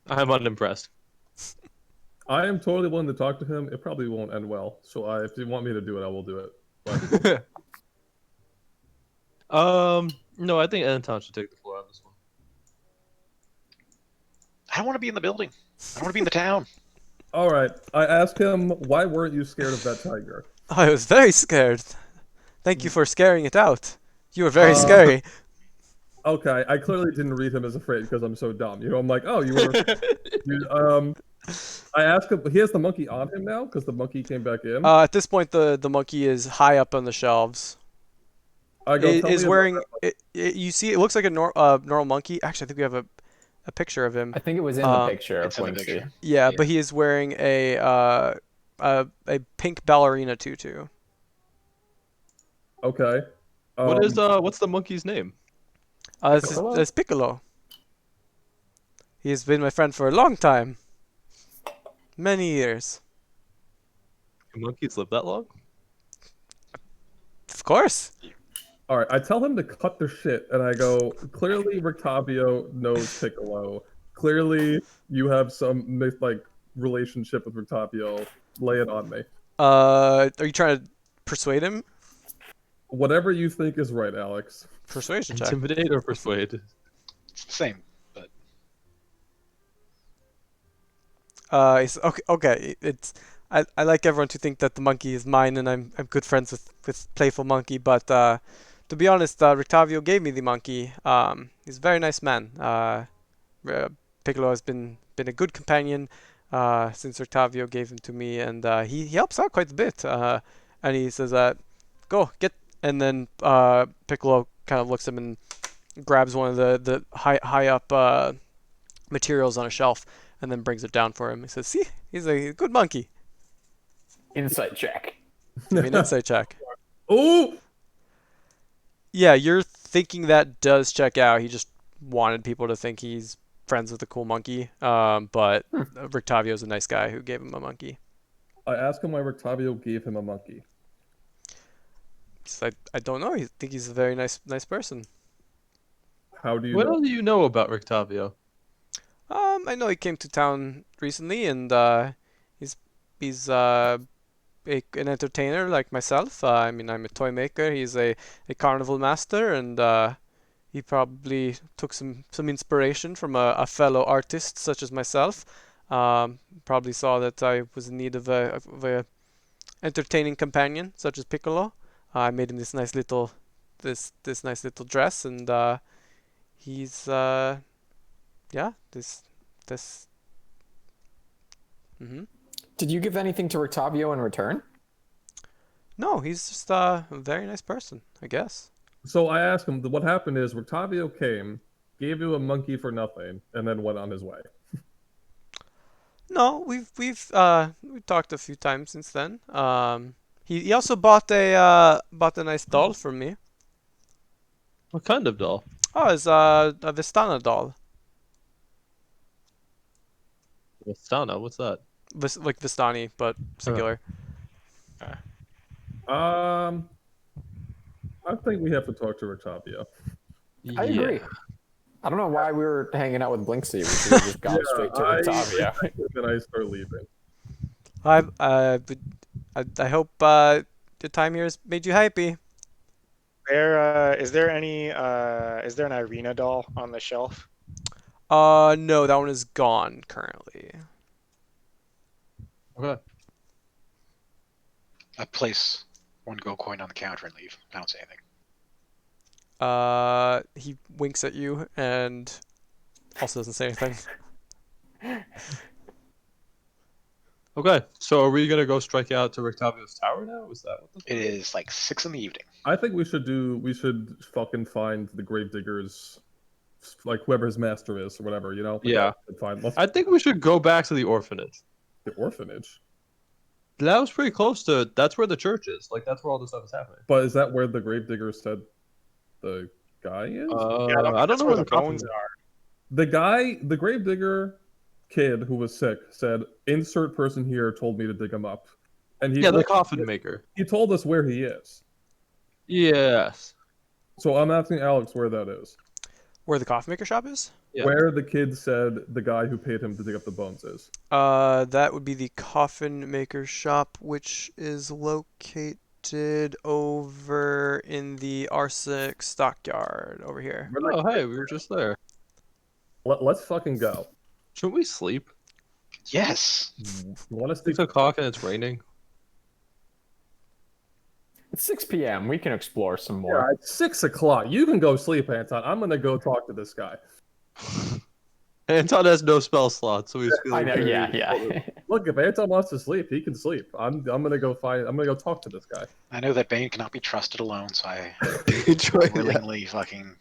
[SPEAKER 7] I'm unimpressed.
[SPEAKER 3] I am totally willing to talk to him. It probably won't end well. So if you want me to do it, I will do it. But
[SPEAKER 7] No, I think Anton should take the floor on this one.
[SPEAKER 4] I don't want to be in the building. I don't want to be in the town.
[SPEAKER 3] all right, I asked him, why weren't you scared of that tiger?
[SPEAKER 1] I was very scared. Thank you for scaring it out. You were very scary.
[SPEAKER 3] Okay, I clearly didn't read him as afraid because I'm so dumb. You know, I'm like, oh, you were. I asked him. He has the monkey on him now because the monkey came back in.
[SPEAKER 1] At this point, the monkey is high up on the shelves.
[SPEAKER 3] I go.
[SPEAKER 1] It
[SPEAKER 3] Tell
[SPEAKER 1] is
[SPEAKER 3] me about
[SPEAKER 1] wearing.
[SPEAKER 3] that.
[SPEAKER 1] You see, it looks like a normal monkey. Actually, I think we have a picture of him.
[SPEAKER 2] I think it was in the picture.
[SPEAKER 4] It's in the
[SPEAKER 2] Blinksy.
[SPEAKER 4] picture.
[SPEAKER 1] Yeah, but he is wearing a pink ballerina tutu.
[SPEAKER 3] Okay.
[SPEAKER 7] What's the monkey's name?
[SPEAKER 2] Piccolo?
[SPEAKER 1] This is Piccolo. He has been my friend for a long time. Many years.
[SPEAKER 7] Do monkeys live that long?
[SPEAKER 1] Of course.
[SPEAKER 3] All right. I tell him to cut the shit, and I go. Clearly, Rictavio knows Piccolo. Clearly, you have some like relationship with Rictavio. Lay it on me.
[SPEAKER 1] Are you trying to persuade him?
[SPEAKER 3] Whatever you think is right, Alex.
[SPEAKER 1] Persuasion check.
[SPEAKER 7] Intimidate or persuade?
[SPEAKER 4] It's the same. But
[SPEAKER 1] It's okay. Okay. I like everyone to think that the monkey is mine, and I'm good friends with Playful Monkey. But to be honest, Rictavio gave me the monkey. He's a very nice man. Piccolo has been a good companion since Rictavio gave him to me, and he helps out quite a bit. And he says, "Go get." And then Piccolo kind of looks at him and grabs one of the high up materials on a shelf, and then brings it down for him. He says, "See, he's a good monkey."
[SPEAKER 2] Insight check.
[SPEAKER 1] Give me an insight check.
[SPEAKER 3] Oh,
[SPEAKER 1] Yeah, you're thinking that does check out. He just wanted people to think he's friends with a cool monkey. But Rictavio's a nice guy who gave him a monkey.
[SPEAKER 3] I asked him why Rictavio gave him a monkey.
[SPEAKER 1] I don't know. I think he's a very nice person.
[SPEAKER 3] How do you
[SPEAKER 7] What
[SPEAKER 3] know?
[SPEAKER 7] else do you know about Rictavio?
[SPEAKER 1] I know he came to town recently, and he's an entertainer like myself. I mean, I'm a toy maker. He's a carnival master, and he probably took some inspiration from a fellow artist such as myself. Probably saw that I was in need of a entertaining companion such as Piccolo. I made him this nice little dress, and he's yeah, this.
[SPEAKER 2] Did you give anything to Rictavio in return?
[SPEAKER 1] No, he's just a very nice person, I guess.
[SPEAKER 3] So I asked him, what happened is Rictavio came, gave you a monkey for nothing, and then went on his way.
[SPEAKER 1] No, we've talked a few times since then. He also bought a nice doll for me.
[SPEAKER 7] What kind of doll?
[SPEAKER 1] Oh, it's a Vistana doll.
[SPEAKER 7] Vistana, what's that?
[SPEAKER 1] Like Vistani, but singular.
[SPEAKER 3] I think we have to talk to Rictavio.
[SPEAKER 2] I agree. I don't know why we were hanging out with Blinksy. We should have just gone straight to Rictavio.
[SPEAKER 3] Then I start leaving.
[SPEAKER 1] I hope the time here has made you happy.
[SPEAKER 5] Is there an Irina doll on the shelf?
[SPEAKER 1] No, that one is gone currently.
[SPEAKER 7] Okay.
[SPEAKER 4] I place one gold coin on the counter and leave. I don't say anything.
[SPEAKER 1] He winks at you and also doesn't say anything.
[SPEAKER 7] Okay, so are we gonna go strike out to Rictavio's tower now? Is that what the
[SPEAKER 4] It is like 6 in the evening.
[SPEAKER 3] I think we should fucking find the gravediggers, like whoever his master is or whatever, you know?
[SPEAKER 7] Yeah.
[SPEAKER 3] Fine. Let's
[SPEAKER 7] I think we should go back to the orphanage.
[SPEAKER 3] the orphanage.
[SPEAKER 7] That was pretty close to. That's where the church is. Like that's where all this stuff is happening.
[SPEAKER 3] But is that where the gravediggers said the guy is?
[SPEAKER 5] Yeah,
[SPEAKER 7] I don't know where the
[SPEAKER 5] bones
[SPEAKER 7] coffins
[SPEAKER 5] are.
[SPEAKER 3] The gravedigger kid who was sick said, "Insert person here told me to dig him up," and he
[SPEAKER 7] Yeah, the
[SPEAKER 3] told,
[SPEAKER 7] coffin maker.
[SPEAKER 3] he told us where he is.
[SPEAKER 7] Yes.
[SPEAKER 3] So I'm asking Alex where that is.
[SPEAKER 1] Where the coffee maker shop is?
[SPEAKER 7] Yeah.
[SPEAKER 3] Where the kid said the guy who paid him to dig up the bones is.
[SPEAKER 1] That would be the coffin maker shop, which is located over in the arsenic stockyard over here.
[SPEAKER 3] We're
[SPEAKER 7] Oh,
[SPEAKER 3] like,
[SPEAKER 7] hey, we were just there.
[SPEAKER 3] let's fucking go.
[SPEAKER 7] Shouldn't we sleep?
[SPEAKER 4] Yes.
[SPEAKER 3] You want us to?
[SPEAKER 7] 6 o'clock and it's raining.
[SPEAKER 2] It's 6 p.m. We can explore some
[SPEAKER 3] Yeah,
[SPEAKER 2] more.
[SPEAKER 3] it's 6 o'clock. You can go sleep, Anton. I'm gonna go talk to this guy.
[SPEAKER 7] Anton has no spell slot, so he's
[SPEAKER 2] I
[SPEAKER 7] feeling
[SPEAKER 2] know.
[SPEAKER 7] very
[SPEAKER 2] Yeah.
[SPEAKER 3] Look, if Anton wants to sleep, he can sleep. I'm gonna go talk to this guy.
[SPEAKER 4] I know that Bane cannot be trusted alone, so I
[SPEAKER 7] Yeah.
[SPEAKER 4] willingly fucking.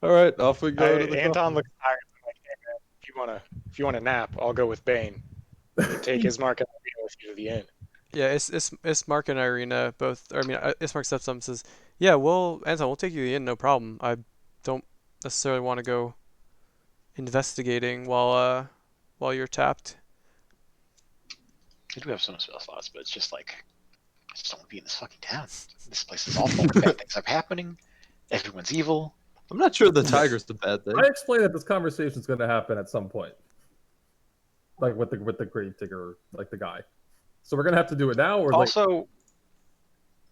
[SPEAKER 7] All right, off we go to the
[SPEAKER 5] Anton
[SPEAKER 7] coffin.
[SPEAKER 5] looks tired. I'm like, hey man, if you wanna nap, I'll go with Bane. You take his mark and I'll be with you to the inn.
[SPEAKER 1] Yeah, Ismark and Irina both. Or, I mean, Ismark steps up and says, "Yeah, Anton, we'll take you in, no problem. I don't necessarily want to go investigating while you're tapped."
[SPEAKER 4] I do have some spell slots, but it's just like I just don't want to be in this fucking town. This place is awful. Bad things are happening. Everyone's evil.
[SPEAKER 7] I'm not sure the tiger's the bad thing.
[SPEAKER 3] I explained that this conversation is gonna happen at some point, like with the grave digger, like the guy. So we're gonna have to do it now, or
[SPEAKER 4] Also,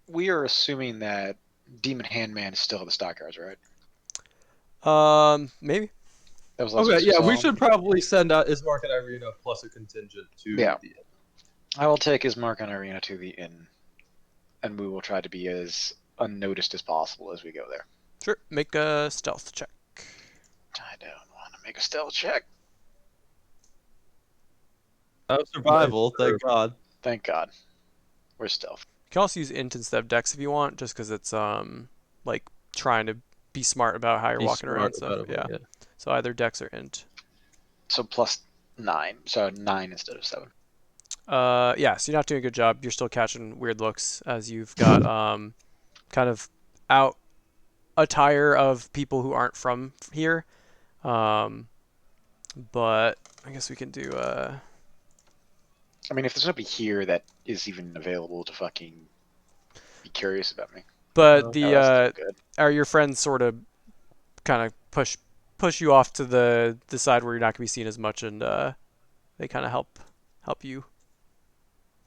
[SPEAKER 4] we are assuming that Demon Handman is still at the stockyards, right?
[SPEAKER 1] Maybe.
[SPEAKER 4] That was last
[SPEAKER 7] Okay,
[SPEAKER 4] week's
[SPEAKER 7] yeah, we
[SPEAKER 4] song.
[SPEAKER 7] should probably send out Ismark and Irina plus a contingent to
[SPEAKER 4] Yeah.
[SPEAKER 7] the inn.
[SPEAKER 4] I will take his mark on Arena to the inn, and we will try to be as unnoticed as possible as we go there.
[SPEAKER 1] Sure. Make a stealth check.
[SPEAKER 4] I don't want to make a stealth check.
[SPEAKER 7] Survival, thank God.
[SPEAKER 4] Thank God. We're stealth.
[SPEAKER 1] You can also use int instead of dex if you want, just because it's like trying to be smart about how you're
[SPEAKER 7] Be
[SPEAKER 1] walking around and
[SPEAKER 7] smart
[SPEAKER 1] stuff.
[SPEAKER 7] about
[SPEAKER 1] Yeah.
[SPEAKER 7] it,
[SPEAKER 1] So either dex or int.
[SPEAKER 4] So +9. So 9 instead of 7.
[SPEAKER 1] Yeah, so you're not doing a good job. You're still catching weird looks as you've got kind of out attire of people who aren't from here. But I guess we can do
[SPEAKER 4] I mean, if there's nobody here that is even available to fucking be curious about me.
[SPEAKER 1] but
[SPEAKER 3] Oh,
[SPEAKER 1] the
[SPEAKER 4] That's good.
[SPEAKER 1] are your friends sort of kind of push you off to the side where you're not gonna be seen as much, and they kind of help you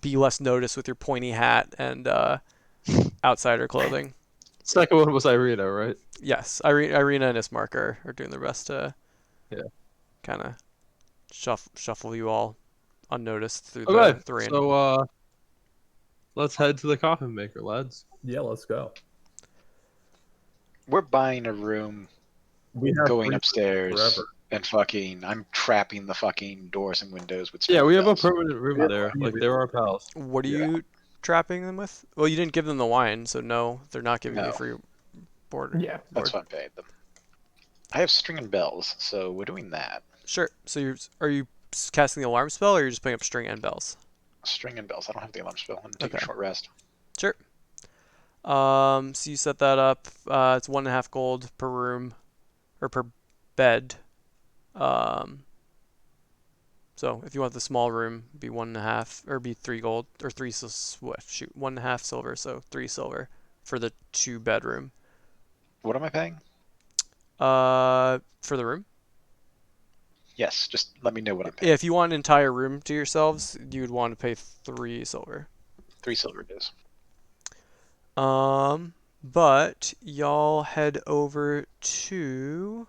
[SPEAKER 1] be less noticed with your pointy hat and outsider clothing.
[SPEAKER 7] Second one was Irina, right?
[SPEAKER 1] Yes, Irina and Ismark are doing their best to kind of shuffle you all unnoticed through
[SPEAKER 7] Okay,
[SPEAKER 1] the rain.
[SPEAKER 7] so let's head to the coffin maker, lads.
[SPEAKER 3] yeah, let's go.
[SPEAKER 4] We're buying a room,
[SPEAKER 3] We have
[SPEAKER 4] going
[SPEAKER 3] free
[SPEAKER 4] upstairs,
[SPEAKER 3] forever.
[SPEAKER 4] and fucking. I'm trapping the fucking doors and windows with.
[SPEAKER 7] Yeah, we have a
[SPEAKER 4] spell
[SPEAKER 7] permanent room
[SPEAKER 3] Yeah,
[SPEAKER 7] there.
[SPEAKER 3] yeah,
[SPEAKER 7] Like
[SPEAKER 3] we-
[SPEAKER 7] they're our pals.
[SPEAKER 1] What are
[SPEAKER 3] Yeah.
[SPEAKER 1] you trapping them with? Well, you didn't give them the wine, so no, they're not giving you
[SPEAKER 4] No.
[SPEAKER 1] free board.
[SPEAKER 2] Yeah.
[SPEAKER 4] That's
[SPEAKER 1] board.
[SPEAKER 4] what I paid them. I have string and bells, so we're doing that.
[SPEAKER 1] Sure. So are you casting the alarm spell, or you're just putting up string and bells?
[SPEAKER 4] String and bells. I don't have the alarm spell. I'm taking
[SPEAKER 1] Okay.
[SPEAKER 4] a short rest.
[SPEAKER 1] Sure. So you set that up. It's 1.5 gold per room, or per bed. So if you want the small room, it'd be 1.5, or be 3 gold, or 1.5 silver, so 3 silver for the 2-bedroom.
[SPEAKER 4] What am I paying?
[SPEAKER 1] For the room.
[SPEAKER 4] Yes, just let me know what I'm paying.
[SPEAKER 1] Yeah, if you want an entire room to yourselves, you would want to pay 3 silver.
[SPEAKER 4] 3 silver it is.
[SPEAKER 1] But y'all head over to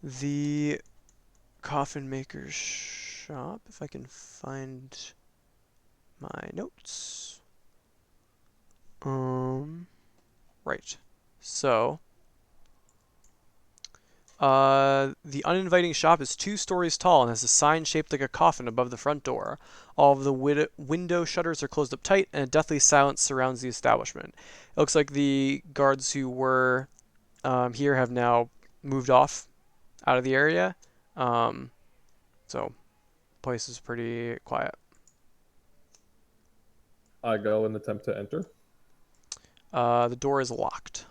[SPEAKER 1] the coffin maker's shop, if I can find my notes. Right. So, the uninviting shop is 2 stories tall and has a sign shaped like a coffin above the front door. All of the window shutters are closed up tight, and a deathly silence surrounds the establishment. It looks like the guards who were here have now moved off out of the area. So, place is pretty quiet.
[SPEAKER 3] I go and attempt to enter.
[SPEAKER 1] The door is locked.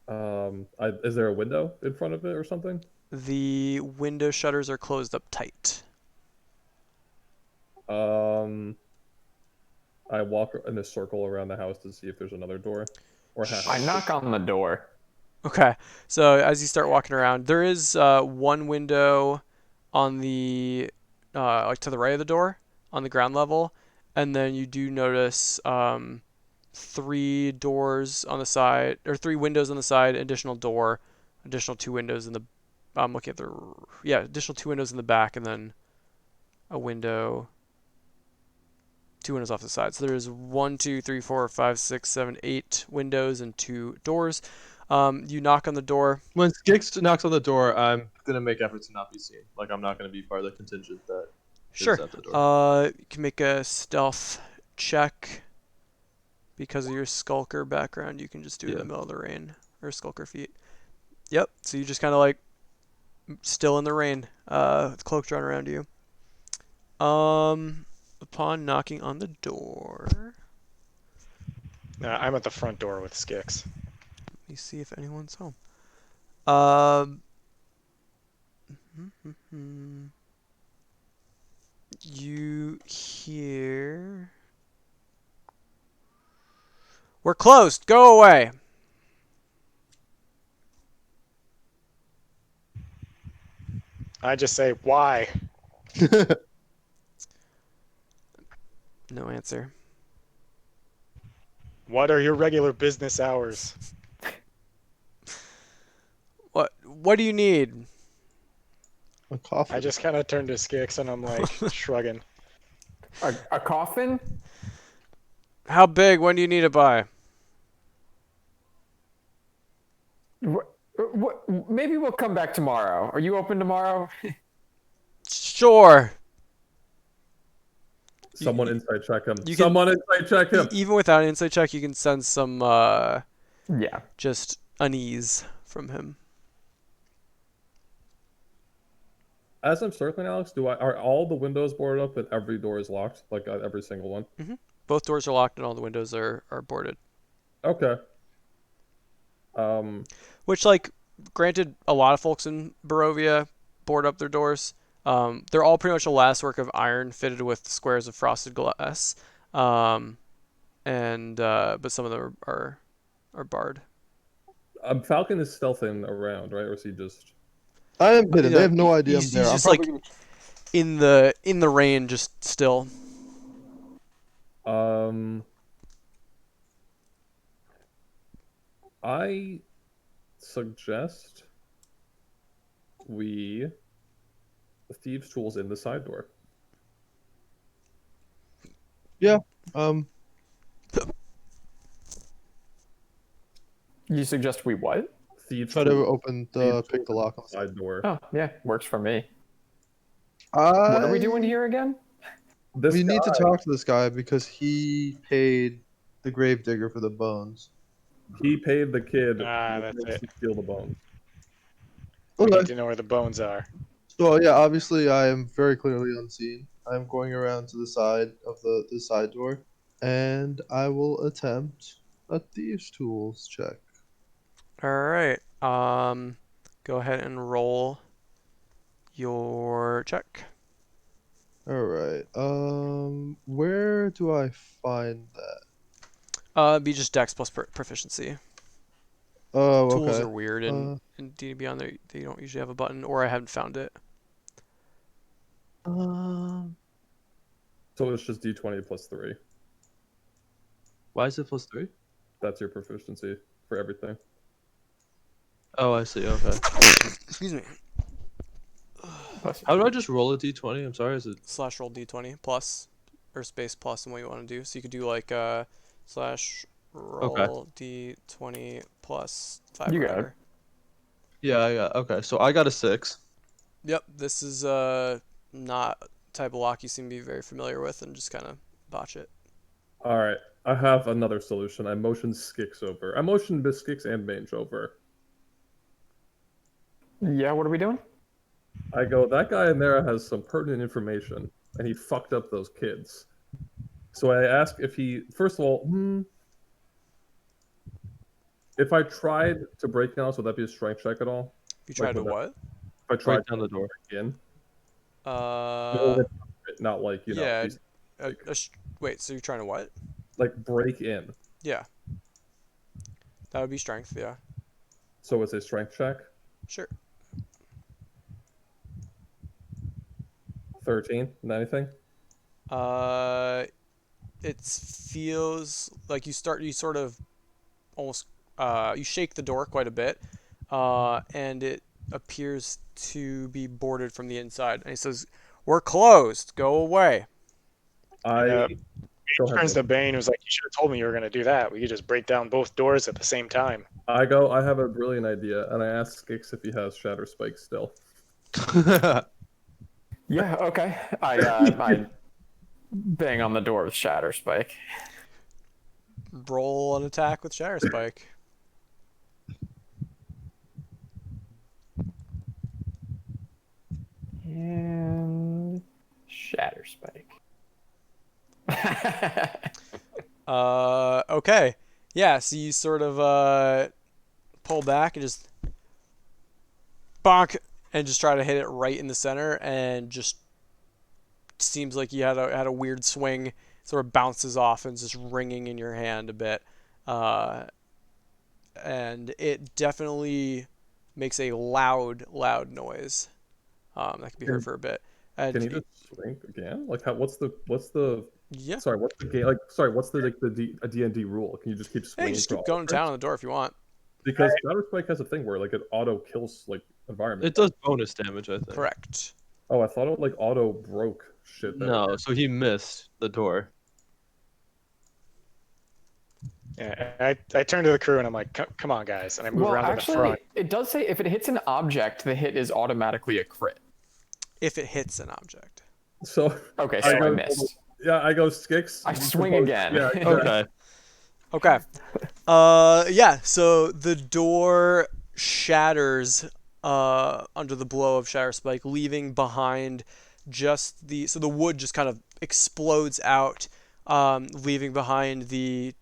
[SPEAKER 3] Is there a window in front of it or something?
[SPEAKER 1] The window shutters are closed up tight.
[SPEAKER 3] I walk in a circle around the house to see if there's another door. Or have
[SPEAKER 2] I knock on the door.
[SPEAKER 1] Okay. So as you start walking around, there is one window on the like to the right of the door on the ground level, and then you do notice three doors on the side or three windows on the side, additional door, additional two windows in the. I'm looking at the additional two windows in the back, and then a window. Two windows off the side. So there's 1, 2, 3, 4, 5, 6, 7, 8 windows and two doors. You knock on the door.
[SPEAKER 7] When Skix knocks on the door, I'm gonna make efforts to not be seen. Like I'm not gonna be part of the contingent that is
[SPEAKER 1] Sure.
[SPEAKER 7] at the door.
[SPEAKER 1] You can make a stealth check because of your skulker background. You can just do it in the
[SPEAKER 7] Yeah.
[SPEAKER 1] middle of the rain or skulker feet. Yep. So you just kind of like still in the rain, with cloak drawn around you. Upon knocking on the door,
[SPEAKER 5] I'm at the front door with Skix.
[SPEAKER 1] let me see if anyone's home. Um. You hear. We're closed. Go away.
[SPEAKER 5] I just say, why?
[SPEAKER 1] No answer.
[SPEAKER 5] What are your regular business hours?
[SPEAKER 1] What do you need?
[SPEAKER 6] A coffin.
[SPEAKER 5] I just kind of turn to Skix and I'm like shrugging.
[SPEAKER 2] A coffin?
[SPEAKER 1] How big? When do you need it by?
[SPEAKER 2] Maybe we'll come back tomorrow. Are you open tomorrow?
[SPEAKER 1] Sure.
[SPEAKER 3] Someone insight check him.
[SPEAKER 1] you can-
[SPEAKER 3] Someone insight check him.
[SPEAKER 1] Even without an insight check, you can sense some
[SPEAKER 2] Yeah.
[SPEAKER 1] just unease from him.
[SPEAKER 3] As I'm circling, Alex, are all the windows boarded up and every door is locked? Like every single one?
[SPEAKER 1] Both doors are locked and all the windows are boarded.
[SPEAKER 3] Okay.
[SPEAKER 1] Which, like, granted, a lot of folks in Barovia board up their doors. They're all pretty much a latticework of iron fitted with squares of frosted glass. But some of them are barred.
[SPEAKER 3] Falcon is stealthing around, right? Or is he just?
[SPEAKER 6] I am hidden.
[SPEAKER 1] Yeah,
[SPEAKER 6] They have no idea I'm
[SPEAKER 1] he's
[SPEAKER 6] there. I'm
[SPEAKER 1] just,
[SPEAKER 6] probably
[SPEAKER 1] like, in the rain, just still.
[SPEAKER 3] I suggest we the thieves' tools in the side door.
[SPEAKER 6] um
[SPEAKER 2] You suggest we what?
[SPEAKER 3] Thieves'
[SPEAKER 6] try to
[SPEAKER 3] tools.
[SPEAKER 6] open
[SPEAKER 3] Thieves'
[SPEAKER 6] pick the
[SPEAKER 3] tools in
[SPEAKER 6] lock on the side.
[SPEAKER 3] side door.
[SPEAKER 2] Oh, yeah, works for me. What are we doing here again?
[SPEAKER 3] This
[SPEAKER 6] We need to
[SPEAKER 3] guy,
[SPEAKER 6] talk to this guy because he paid the gravedigger for the bones.
[SPEAKER 3] he paid the kid
[SPEAKER 5] That's it.
[SPEAKER 3] to steal the bones.
[SPEAKER 5] We
[SPEAKER 6] Okay.
[SPEAKER 5] need to know where the bones are.
[SPEAKER 6] So yeah, obviously I am very clearly unseen. I am going around to the side of the side door, and I will attempt a thieves' tools check.
[SPEAKER 1] All right. Go ahead and roll your check.
[SPEAKER 6] All right. Where do I find that?
[SPEAKER 1] Be just Dex plus proficiency.
[SPEAKER 6] Oh,
[SPEAKER 1] Tools
[SPEAKER 6] okay.
[SPEAKER 1] are weird, and in D&D Beyond they don't usually have a button, or I haven't found it.
[SPEAKER 6] Um,
[SPEAKER 3] So it's just D20 plus 3.
[SPEAKER 7] Why is it +3?
[SPEAKER 3] That's your proficiency for everything.
[SPEAKER 7] Oh, I see. Okay.
[SPEAKER 1] Excuse me.
[SPEAKER 7] How do I just roll a d20? I'm sorry. Is it?
[SPEAKER 1] Slash roll D20 plus, or space plus, and what you want to do. So you could do like slash roll D20 plus 5.
[SPEAKER 2] You
[SPEAKER 1] or
[SPEAKER 2] got it.
[SPEAKER 1] whatever.
[SPEAKER 7] Yeah. Yeah. Okay. So I got a 6.
[SPEAKER 1] Yep. This is not type of lock you seem to be very familiar with, and just kind of botch it.
[SPEAKER 3] All right, I have another solution. I motioned Skix over. I motioned Skix and Mange over.
[SPEAKER 2] Yeah, what are we doing?
[SPEAKER 3] I go, that guy in there has some pertinent information, and he fucked up those kids. So I ask if he, first of all, if I tried to break down, would that be a strength check at all?
[SPEAKER 1] If you try
[SPEAKER 3] Like,
[SPEAKER 1] to
[SPEAKER 3] would that-
[SPEAKER 1] what?
[SPEAKER 3] If I tried
[SPEAKER 7] Break down the door.
[SPEAKER 3] to break in,
[SPEAKER 1] Uh,
[SPEAKER 3] not like
[SPEAKER 1] yeah.
[SPEAKER 3] these-
[SPEAKER 1] Wait. So you're trying to what?
[SPEAKER 3] like break in.
[SPEAKER 1] Yeah. That would be strength, yeah.
[SPEAKER 3] So it's a strength check.
[SPEAKER 1] Sure.
[SPEAKER 3] 13. Anything?
[SPEAKER 1] Uh, it feels like you sort of almost, you shake the door quite a bit, and it appears to be boarded from the inside. And he says, "We're closed. Go away."
[SPEAKER 3] I go ahead.
[SPEAKER 5] Turns to
[SPEAKER 3] Bill.
[SPEAKER 5] Bane and was like, "You should have told me you were gonna do that. We could just break down both doors at the same time."
[SPEAKER 3] I go. I have a brilliant idea, and I ask Skix if he has Shatter Spike still.
[SPEAKER 2] Yeah, okay. I bang on the door with Shatter Spike.
[SPEAKER 1] Roll an attack with Shatter Spike.
[SPEAKER 2] And Shatter Spike.
[SPEAKER 1] Okay. Yeah, so you sort of pull back and just bonk and just try to hit it right in the center, and just seems like you had a weird swing. Sort of bounces off and is just ringing in your hand a bit. And it definitely makes a loud noise. That can be heard for a bit. And
[SPEAKER 3] Can you just swing again? Like, how? What's the?
[SPEAKER 1] yeah,
[SPEAKER 3] Sorry, what's the game? Like, sorry, what's the like the D&D rule? Can you just keep
[SPEAKER 1] hey,
[SPEAKER 3] swinging
[SPEAKER 1] just
[SPEAKER 3] for
[SPEAKER 1] keep
[SPEAKER 3] all
[SPEAKER 1] going
[SPEAKER 3] turns?
[SPEAKER 1] down on the door if you want.
[SPEAKER 3] Because Shatter Spike has a thing where like it auto kills like environment.
[SPEAKER 7] It does bonus damage, I think.
[SPEAKER 1] Correct.
[SPEAKER 3] Oh, I thought it like auto broke shit. That
[SPEAKER 7] No, so he missed the door.
[SPEAKER 5] Yeah, I turn to the crew and I'm like, "Come on, guys!" And I move
[SPEAKER 2] Well,
[SPEAKER 5] around to the
[SPEAKER 2] actually,
[SPEAKER 5] front.
[SPEAKER 2] it does say if it hits an object, the hit is automatically a crit.
[SPEAKER 1] If it hits an object.
[SPEAKER 3] So
[SPEAKER 2] Okay, so I missed.
[SPEAKER 3] yeah, I go Skix.
[SPEAKER 2] I
[SPEAKER 3] you
[SPEAKER 2] swing
[SPEAKER 3] propose-
[SPEAKER 2] again.
[SPEAKER 3] Yeah,
[SPEAKER 7] Okay.
[SPEAKER 1] Okay. Yeah, so the door shatters under the blow of Shatter Spike, leaving behind just so the wood just kind of explodes out, leaving behind the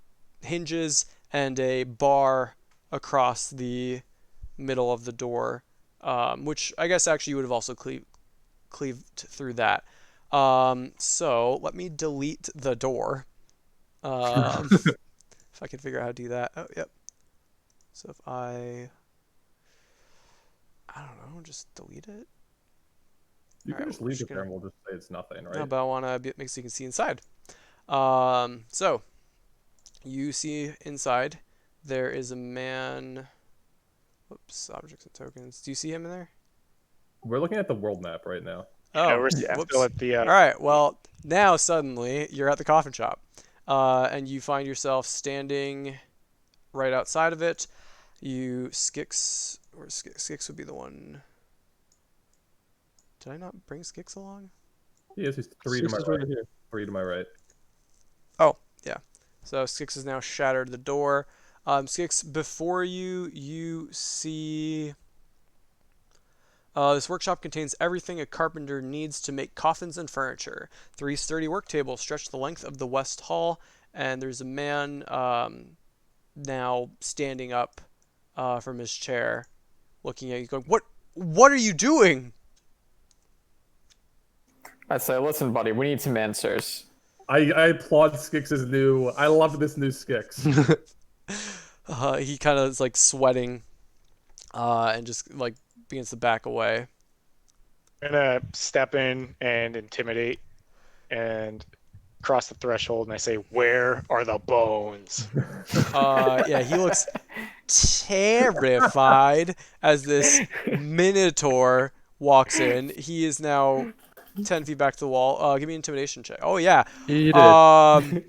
[SPEAKER 1] hinges and a bar across the middle of the door, which I guess actually you would have also cleaved through that. So let me delete the door. If I can figure out how to do that. Oh, yep. So if I don't know, just delete it.
[SPEAKER 3] You can
[SPEAKER 1] Alright,
[SPEAKER 3] just
[SPEAKER 1] we're
[SPEAKER 3] leave
[SPEAKER 1] just
[SPEAKER 3] it there
[SPEAKER 1] gonna-
[SPEAKER 3] and we'll just say it's nothing, right?
[SPEAKER 1] No, but I want to make so you can see inside. So you see inside. There is a man. Whoops, objects and tokens. Do you see him in there?
[SPEAKER 3] We're looking at the world map right now.
[SPEAKER 5] Yeah,
[SPEAKER 1] Oh,
[SPEAKER 5] we're
[SPEAKER 1] whoops.
[SPEAKER 5] still at the.
[SPEAKER 1] All right. Well, now suddenly you're at the coffin shop, and you find yourself standing right outside of it. Skix, or Skix would be the one. Did I not bring Skix along?
[SPEAKER 3] Yes, he's three to
[SPEAKER 7] Six
[SPEAKER 3] my
[SPEAKER 7] is
[SPEAKER 3] right.
[SPEAKER 7] right here.
[SPEAKER 3] Three to my right.
[SPEAKER 1] Oh, yeah. So Skix has now shattered the door. Skix, before you, you see. This workshop contains everything a carpenter needs to make coffins and furniture. 3 sturdy work tables stretch the length of the west hall, and there's a man now standing up from his chair, looking at you, going, What are you doing?"
[SPEAKER 2] I say, listen, buddy, we need some answers.
[SPEAKER 3] I applaud Skix's new. I love this new Skix.
[SPEAKER 1] He kind of is like sweating, and just like begins to back away.
[SPEAKER 5] I'm gonna step in and intimidate, and cross the threshold, and I say, "Where are the bones?"
[SPEAKER 1] Yeah, he looks terrified as this minotaur walks in. He is now 10 feet back to the wall. Give me an intimidation check. Oh yeah.
[SPEAKER 7] Eat it.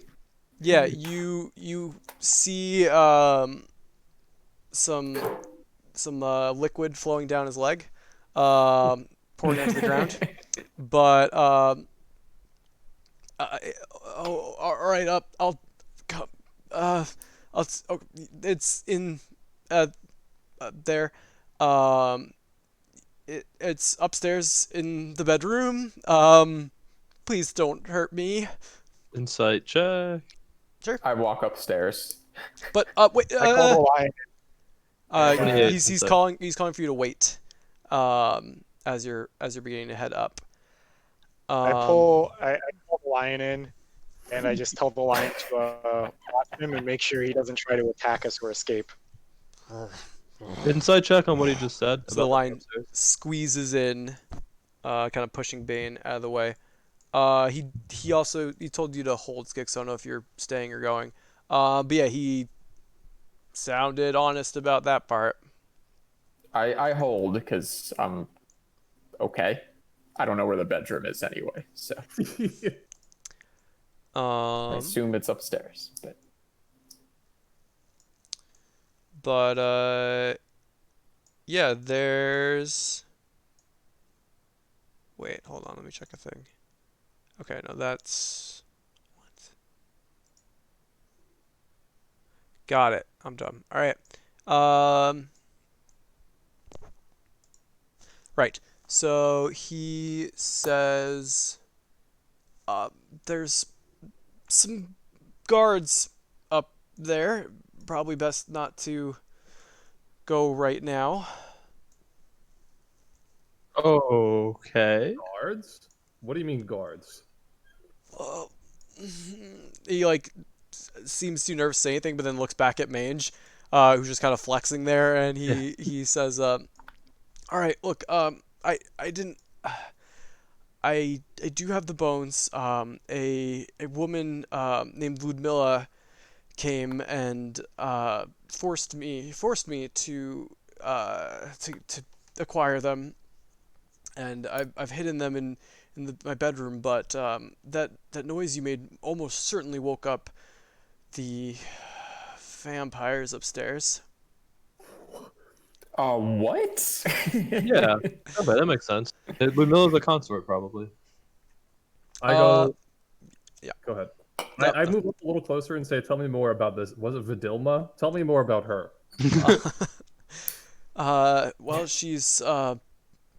[SPEAKER 1] Yeah, you see some liquid flowing down his leg, pouring into the ground. But oh, all right, I'll come. Oh, it's in there. It's upstairs in the bedroom. Please don't hurt me.
[SPEAKER 7] Insight check.
[SPEAKER 2] I walk upstairs.
[SPEAKER 1] But wait.
[SPEAKER 5] I call the lion.
[SPEAKER 7] 28
[SPEAKER 1] He's
[SPEAKER 7] insight.
[SPEAKER 1] calling for you to wait. As you're beginning to head up.
[SPEAKER 5] I call the lion in, and I just tell the lion to watch him and make sure he doesn't try to attack us or escape.
[SPEAKER 7] Inside check on what he just said
[SPEAKER 1] So the
[SPEAKER 7] about
[SPEAKER 1] lion
[SPEAKER 7] upstairs.
[SPEAKER 1] squeezes in, kind of pushing Bane out of the way. He told you to hold Skix. I don't know if you're staying or going. But yeah, he sounded honest about that part.
[SPEAKER 2] I hold because I'm okay. I don't know where the bedroom is anyway, so I
[SPEAKER 1] Um,
[SPEAKER 2] assume it's upstairs.
[SPEAKER 1] but yeah, there's. Wait, hold on. Let me check a thing. Okay, no, that's. What? Got it. I'm done. All right. Right. So he says, uh, there's some guards up there. Probably best not to go right now.
[SPEAKER 7] Okay.
[SPEAKER 3] Guards? What do you mean guards?
[SPEAKER 1] Uh, he like seems too nervous to say anything, but then looks back at Mange, who's just kind of flexing there, and
[SPEAKER 7] Yeah.
[SPEAKER 1] he says, "All right, look, I didn't." I do have the bones. A woman named Ludmilla came and forced me to acquire them, and I've hidden them in my bedroom. But that noise you made almost certainly woke up the vampires upstairs.
[SPEAKER 2] What?
[SPEAKER 7] Yeah. Okay, that makes sense. Ludmilla's a consort, probably.
[SPEAKER 3] I
[SPEAKER 1] Uh,
[SPEAKER 3] go.
[SPEAKER 1] yeah.
[SPEAKER 3] Go ahead.
[SPEAKER 1] No,
[SPEAKER 3] I move up a little closer and say, "Tell me more about this. Was it Vidilma? Tell me more about her."
[SPEAKER 1] well, she's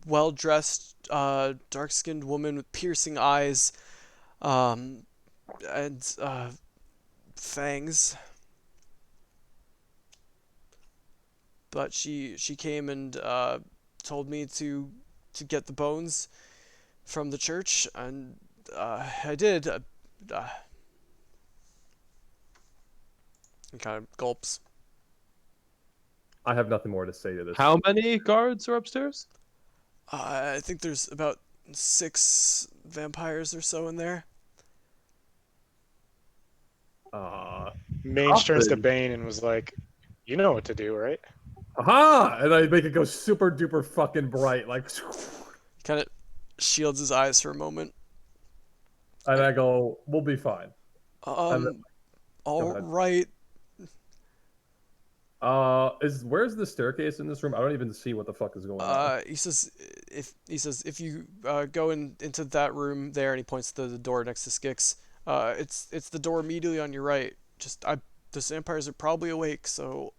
[SPEAKER 1] well dressed, dark skinned woman with piercing eyes, um, and fangs. But she came and told me to get the bones from the church, and I did. And kind of gulps.
[SPEAKER 3] I have nothing more to say to this.
[SPEAKER 7] How many guards are upstairs?
[SPEAKER 1] I think there's about 6 vampires or so in there.
[SPEAKER 5] Mange turns to
[SPEAKER 7] Coffin.
[SPEAKER 5] Bane and was like, "You know what to do, right?"
[SPEAKER 3] Aha! And I make it go super duper fucking bright, like,
[SPEAKER 1] Kind of shields his eyes for a moment.
[SPEAKER 3] and I go, "We'll be fine." And then,
[SPEAKER 1] All
[SPEAKER 3] ahead.
[SPEAKER 1] right.
[SPEAKER 3] where's the staircase in this room? I don't even see what the fuck is going on.
[SPEAKER 1] He says if you go into that room there, and he points to the door next to Skix. It's the door immediately on your right. The vampires are probably awake, so.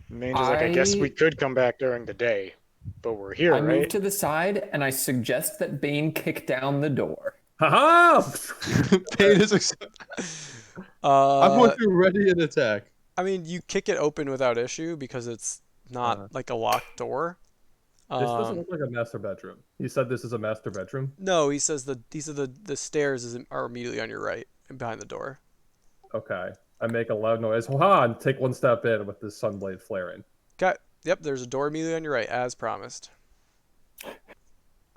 [SPEAKER 5] Mange is like, "I guess we could come back during the day, but we're here,
[SPEAKER 2] I move
[SPEAKER 5] right?"
[SPEAKER 2] to the side and I suggest that Bane kick down the door.
[SPEAKER 3] Haha!
[SPEAKER 7] Pain is. I'm going to ready an attack.
[SPEAKER 1] I mean, you kick it open without issue because it's not like a locked door.
[SPEAKER 3] This doesn't look like a master bedroom. He said this is a master bedroom.
[SPEAKER 1] No, he says the stairs are immediately on your right and behind the door.
[SPEAKER 3] Okay. I make a loud noise. Ha! And take one step in with this sunblade flaring.
[SPEAKER 1] Okay. Yep, there's a door immediately on your right, as promised.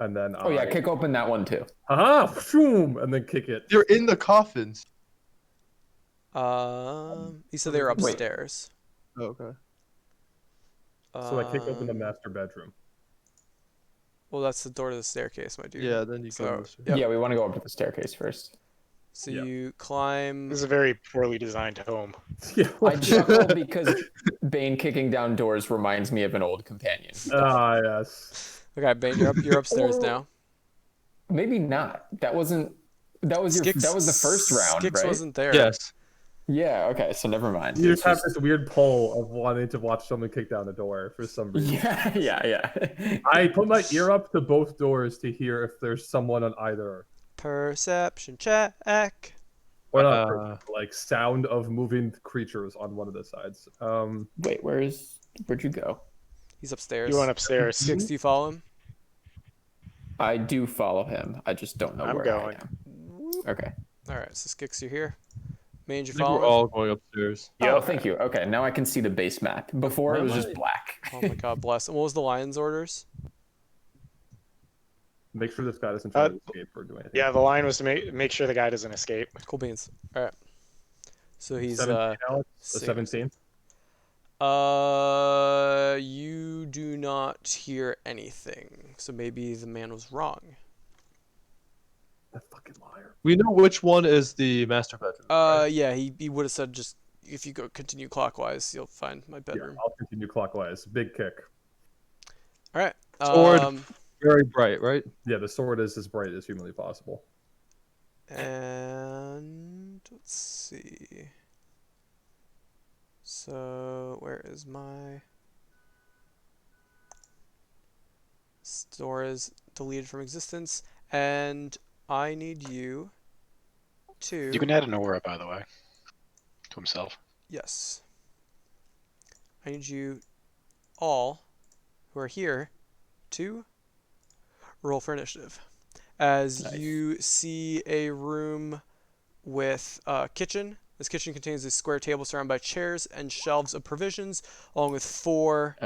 [SPEAKER 3] And then
[SPEAKER 2] Oh yeah, kick open that one too.
[SPEAKER 3] Haha! Shoom! And then kick it.
[SPEAKER 7] You're in the coffins.
[SPEAKER 1] He said they were
[SPEAKER 2] Wait.
[SPEAKER 1] upstairs.
[SPEAKER 7] Oh, okay.
[SPEAKER 3] So I kick open the
[SPEAKER 1] Um,
[SPEAKER 3] master bedroom.
[SPEAKER 1] Well, that's the door to the staircase, my dude.
[SPEAKER 7] Yeah, then you
[SPEAKER 1] So,
[SPEAKER 7] go.
[SPEAKER 1] yep.
[SPEAKER 2] Yeah, we want to go up to the staircase first.
[SPEAKER 1] So
[SPEAKER 3] Yep.
[SPEAKER 1] you climb.
[SPEAKER 5] This is a very poorly designed home.
[SPEAKER 3] Yeah.
[SPEAKER 2] I chuckle because Bane kicking down doors reminds me of an old companion.
[SPEAKER 3] Ah, yes.
[SPEAKER 1] Okay, Bane, you're upstairs now.
[SPEAKER 2] Maybe not. That was the first round,
[SPEAKER 1] Skix
[SPEAKER 2] right?
[SPEAKER 1] wasn't there.
[SPEAKER 7] Yes.
[SPEAKER 2] Yeah, okay, so never mind.
[SPEAKER 3] You
[SPEAKER 2] It's
[SPEAKER 3] just have this weird pull of wanting to watch someone kick down the door for some reason.
[SPEAKER 2] Yeah.
[SPEAKER 3] I put my ear up to both doors to hear if there's someone on either.
[SPEAKER 1] Perception check.
[SPEAKER 3] Or not, like sound of moving creatures on one of the sides.
[SPEAKER 2] Wait, where'd you go?
[SPEAKER 1] He's upstairs.
[SPEAKER 5] You went upstairs.
[SPEAKER 1] Skix, do you follow him?
[SPEAKER 2] I do follow him. I just don't know
[SPEAKER 5] I'm
[SPEAKER 2] where
[SPEAKER 5] going.
[SPEAKER 2] I am. Okay.
[SPEAKER 1] All right, so Skix, you're here. Mange, you
[SPEAKER 7] I think we're
[SPEAKER 1] following?
[SPEAKER 7] all going upstairs.
[SPEAKER 2] Oh, thank you. Okay, now I can see the base map. Before it was just black.
[SPEAKER 1] Oh my god, bless. And what was the lion's orders?
[SPEAKER 3] Make sure this guy doesn't try to escape or do anything.
[SPEAKER 5] Yeah, the line was to make sure the guy doesn't escape.
[SPEAKER 1] Cool beans. All right. So he's
[SPEAKER 3] 17, Alex? A
[SPEAKER 1] safe.
[SPEAKER 3] 17?
[SPEAKER 1] You do not hear anything. So maybe the man was wrong.
[SPEAKER 3] That fucking liar.
[SPEAKER 7] We know which one is the master bedroom. right?
[SPEAKER 1] Yeah, he would have said just if you go continue clockwise, you'll find my
[SPEAKER 3] Yeah,
[SPEAKER 1] bedroom.
[SPEAKER 3] I'll continue clockwise. Big kick.
[SPEAKER 1] All right.
[SPEAKER 7] Sword. Very bright, right?
[SPEAKER 3] Yeah, the sword is as bright as humanly possible.
[SPEAKER 1] And let's see. So where is my store is deleted from existence, and I need you to.
[SPEAKER 4] You can add an aura, by the way, to himself.
[SPEAKER 1] Yes. I need you all who are here to roll for initiative. As
[SPEAKER 2] Nice.
[SPEAKER 1] you see a room with a kitchen. This kitchen contains a square table surrounded by chairs and shelves of provisions, along with 4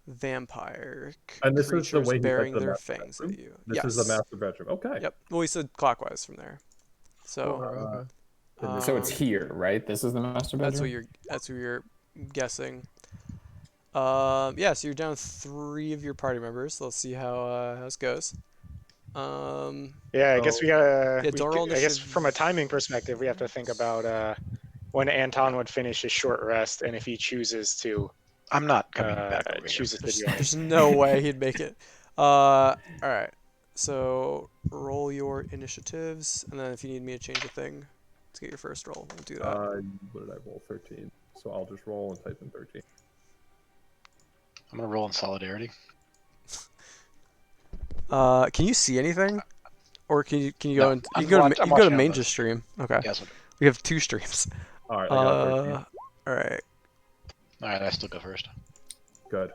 [SPEAKER 1] vampire
[SPEAKER 3] And this is the
[SPEAKER 1] creatures
[SPEAKER 3] way he
[SPEAKER 1] bearing
[SPEAKER 3] said the
[SPEAKER 1] their
[SPEAKER 3] master
[SPEAKER 1] fangs
[SPEAKER 3] bedroom?
[SPEAKER 1] at you.
[SPEAKER 3] This
[SPEAKER 1] yes.
[SPEAKER 3] is the master bedroom. Okay.
[SPEAKER 1] Yep. Well, he said clockwise from there. So.
[SPEAKER 2] So it's here, right? This is the master bedroom.
[SPEAKER 1] That's what you're guessing. Yeah. So you're down 3 of your party members. So let's see how this goes.
[SPEAKER 5] Yeah, I guess we gotta.
[SPEAKER 1] Yeah, don't roll
[SPEAKER 5] I guess
[SPEAKER 1] initiative.
[SPEAKER 5] from a timing perspective, we have to think about when Anton would finish his short rest, and if he chooses to
[SPEAKER 4] I'm not coming back over here.
[SPEAKER 5] chooses to
[SPEAKER 1] There's,
[SPEAKER 5] join.
[SPEAKER 1] there's no way he'd make it. All right. So roll your initiatives, and then if you need me to change a thing to get your first roll, we'll do that.
[SPEAKER 3] What did I roll? 13. So I'll just roll and type in 13.
[SPEAKER 4] I'm gonna roll in solidarity.
[SPEAKER 1] Can you see anything, or can you
[SPEAKER 4] No,
[SPEAKER 1] go and
[SPEAKER 4] I'm
[SPEAKER 1] you can go
[SPEAKER 4] watch-
[SPEAKER 1] to
[SPEAKER 4] I'm
[SPEAKER 1] you can go to
[SPEAKER 4] watching on
[SPEAKER 1] Mange's
[SPEAKER 4] the-
[SPEAKER 1] stream? Okay.
[SPEAKER 4] Yes.
[SPEAKER 1] We have 2 streams.
[SPEAKER 3] All right, I got 13.
[SPEAKER 1] All right.
[SPEAKER 4] All right, I still go first.
[SPEAKER 3] Good.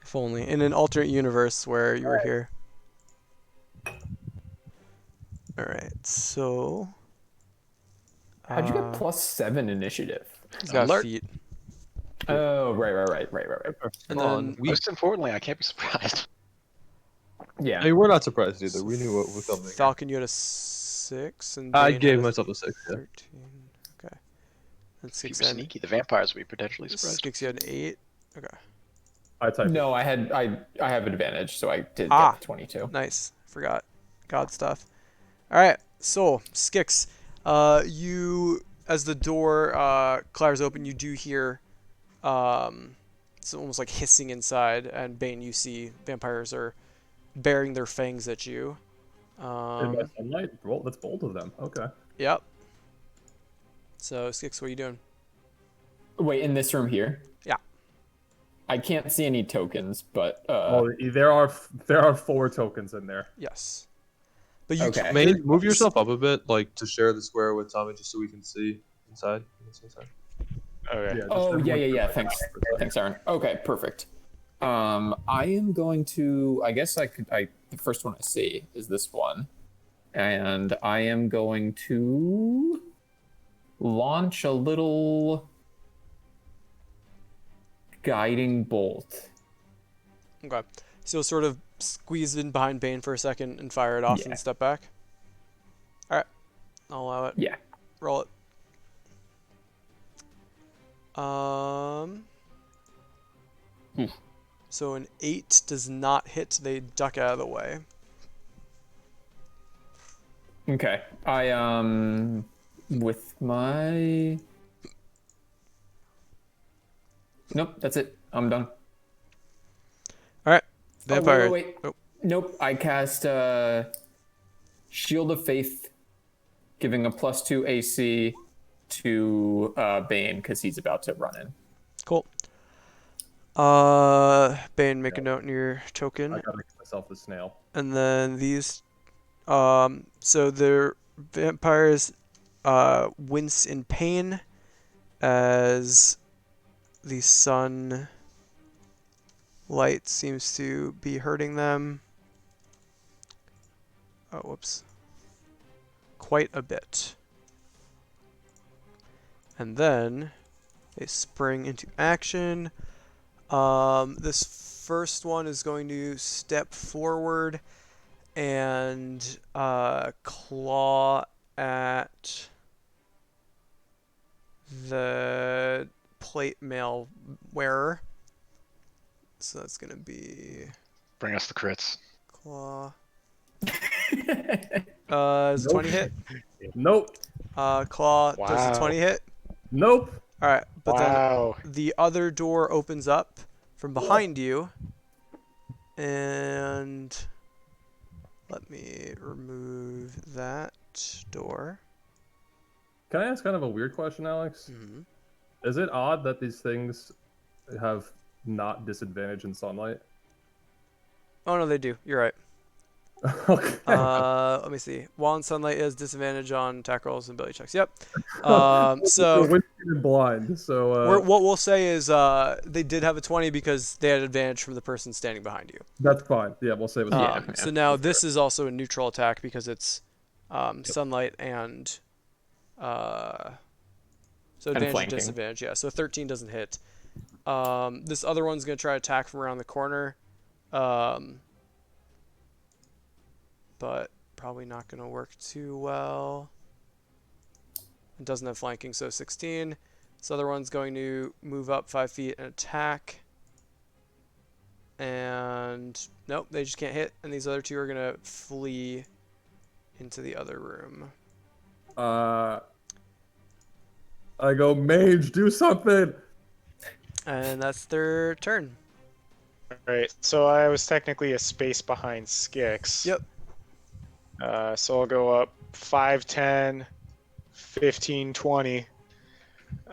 [SPEAKER 1] If only in an alternate universe where you were here. All right. So.
[SPEAKER 2] How'd you get +7 initiative?
[SPEAKER 1] He's got
[SPEAKER 4] Alert.
[SPEAKER 1] feet.
[SPEAKER 2] Oh, right.
[SPEAKER 1] And
[SPEAKER 7] Fun.
[SPEAKER 1] then
[SPEAKER 4] Most importantly, I can't be surprised.
[SPEAKER 2] Yeah.
[SPEAKER 7] I mean, we're not surprised either. We knew what was coming.
[SPEAKER 1] Falcon, you had a 6, and
[SPEAKER 7] I
[SPEAKER 1] Bane
[SPEAKER 7] gave
[SPEAKER 1] had a
[SPEAKER 7] myself a 6. Yeah.
[SPEAKER 1] 13. Okay. And
[SPEAKER 4] Super
[SPEAKER 1] 6 and
[SPEAKER 4] sneaky. The vampires would be potentially surprised.
[SPEAKER 1] 6, you had an 8. Okay.
[SPEAKER 3] I typed
[SPEAKER 2] No, I have advantage, so I did
[SPEAKER 1] Ah.
[SPEAKER 2] get 22.
[SPEAKER 1] Nice. Forgot. God stuff. All right. So, Skix, you as the door clatters open, you do hear it's almost like hissing inside, and Bane, you see vampires are baring their fangs at you.
[SPEAKER 3] in my sunlight. Well, that's both of them. Okay.
[SPEAKER 1] Yep. So, Skix, what are you doing?
[SPEAKER 2] Wait, in this room here?
[SPEAKER 1] Yeah.
[SPEAKER 2] I can't see any tokens, but
[SPEAKER 3] There are 4 tokens in there.
[SPEAKER 1] Yes. But you
[SPEAKER 2] Okay.
[SPEAKER 7] May move yourself up a bit, like to share the square with Tommy, just so we can see inside.
[SPEAKER 5] Okay.
[SPEAKER 3] Yeah,
[SPEAKER 2] oh
[SPEAKER 3] just
[SPEAKER 2] yeah,
[SPEAKER 3] everyone-
[SPEAKER 2] Thanks, Aaron. Okay, perfect. I am going to. I guess I could. The first one I see is this one, and I am going to launch a little guiding bolt.
[SPEAKER 1] Okay. So sort of squeeze in behind Bane for a second and fire it off
[SPEAKER 2] Yeah.
[SPEAKER 1] and step back. All right. I'll allow it.
[SPEAKER 2] Yeah.
[SPEAKER 1] Roll it. So an 8 does not hit. They duck out of the way.
[SPEAKER 2] Okay. I with my. Nope, that's it. I'm done.
[SPEAKER 1] All right.
[SPEAKER 2] Oh,
[SPEAKER 1] Vampire.
[SPEAKER 2] wait.
[SPEAKER 1] Oh.
[SPEAKER 2] Nope. I cast Shield of Faith, giving a +2 AC to Bane because he's about to run in.
[SPEAKER 1] Cool. Bane, make a note in your token.
[SPEAKER 3] I gotta give myself the snail.
[SPEAKER 1] And then these, so the vampires, wince in pain as the sun light seems to be hurting them. Oh, whoops. Quite a bit. And then they spring into action. This first one is going to step forward and claw at the plate mail wearer. So that's going to be
[SPEAKER 4] Bring us the crits.
[SPEAKER 1] claw. Is a 20 hit?
[SPEAKER 3] Nope.
[SPEAKER 1] Claw does a
[SPEAKER 5] Wow.
[SPEAKER 1] 20 hit?
[SPEAKER 3] Nope.
[SPEAKER 1] All right, but then
[SPEAKER 5] Wow.
[SPEAKER 1] the other door opens up from behind you, and let me remove that door.
[SPEAKER 3] Can I ask kind of a weird question, Alex?
[SPEAKER 1] Mm-hmm.
[SPEAKER 3] Is it odd that these things have not disadvantage in sunlight?
[SPEAKER 1] Oh no, they do. You're right.
[SPEAKER 3] Okay.
[SPEAKER 1] Let me see. While in sunlight is disadvantage on attack rolls and ability checks. Yep.
[SPEAKER 3] We're
[SPEAKER 1] So
[SPEAKER 3] windscreen and blind, so
[SPEAKER 1] what we'll say is they did have a 20 because they had advantage from the person standing behind you.
[SPEAKER 3] that's fine. Yeah, we'll save it.
[SPEAKER 2] Yeah.
[SPEAKER 1] So now this is also a neutral attack because it's sunlight and so advantage and
[SPEAKER 2] flanking.
[SPEAKER 1] disadvantage. Yeah, so 13 doesn't hit. This other one's gonna try to attack from around the corner, but probably not gonna work too well. It doesn't have flanking, so 16. This other one's going to move up 5 feet and attack. And nope, they just can't hit. And these other two are gonna flee into the other room.
[SPEAKER 3] I go, mage, do something.
[SPEAKER 1] And that's their turn.
[SPEAKER 5] Alright, so I was technically a space behind Skix.
[SPEAKER 1] Yep.
[SPEAKER 5] So I'll go up 5, 10, 15, 20.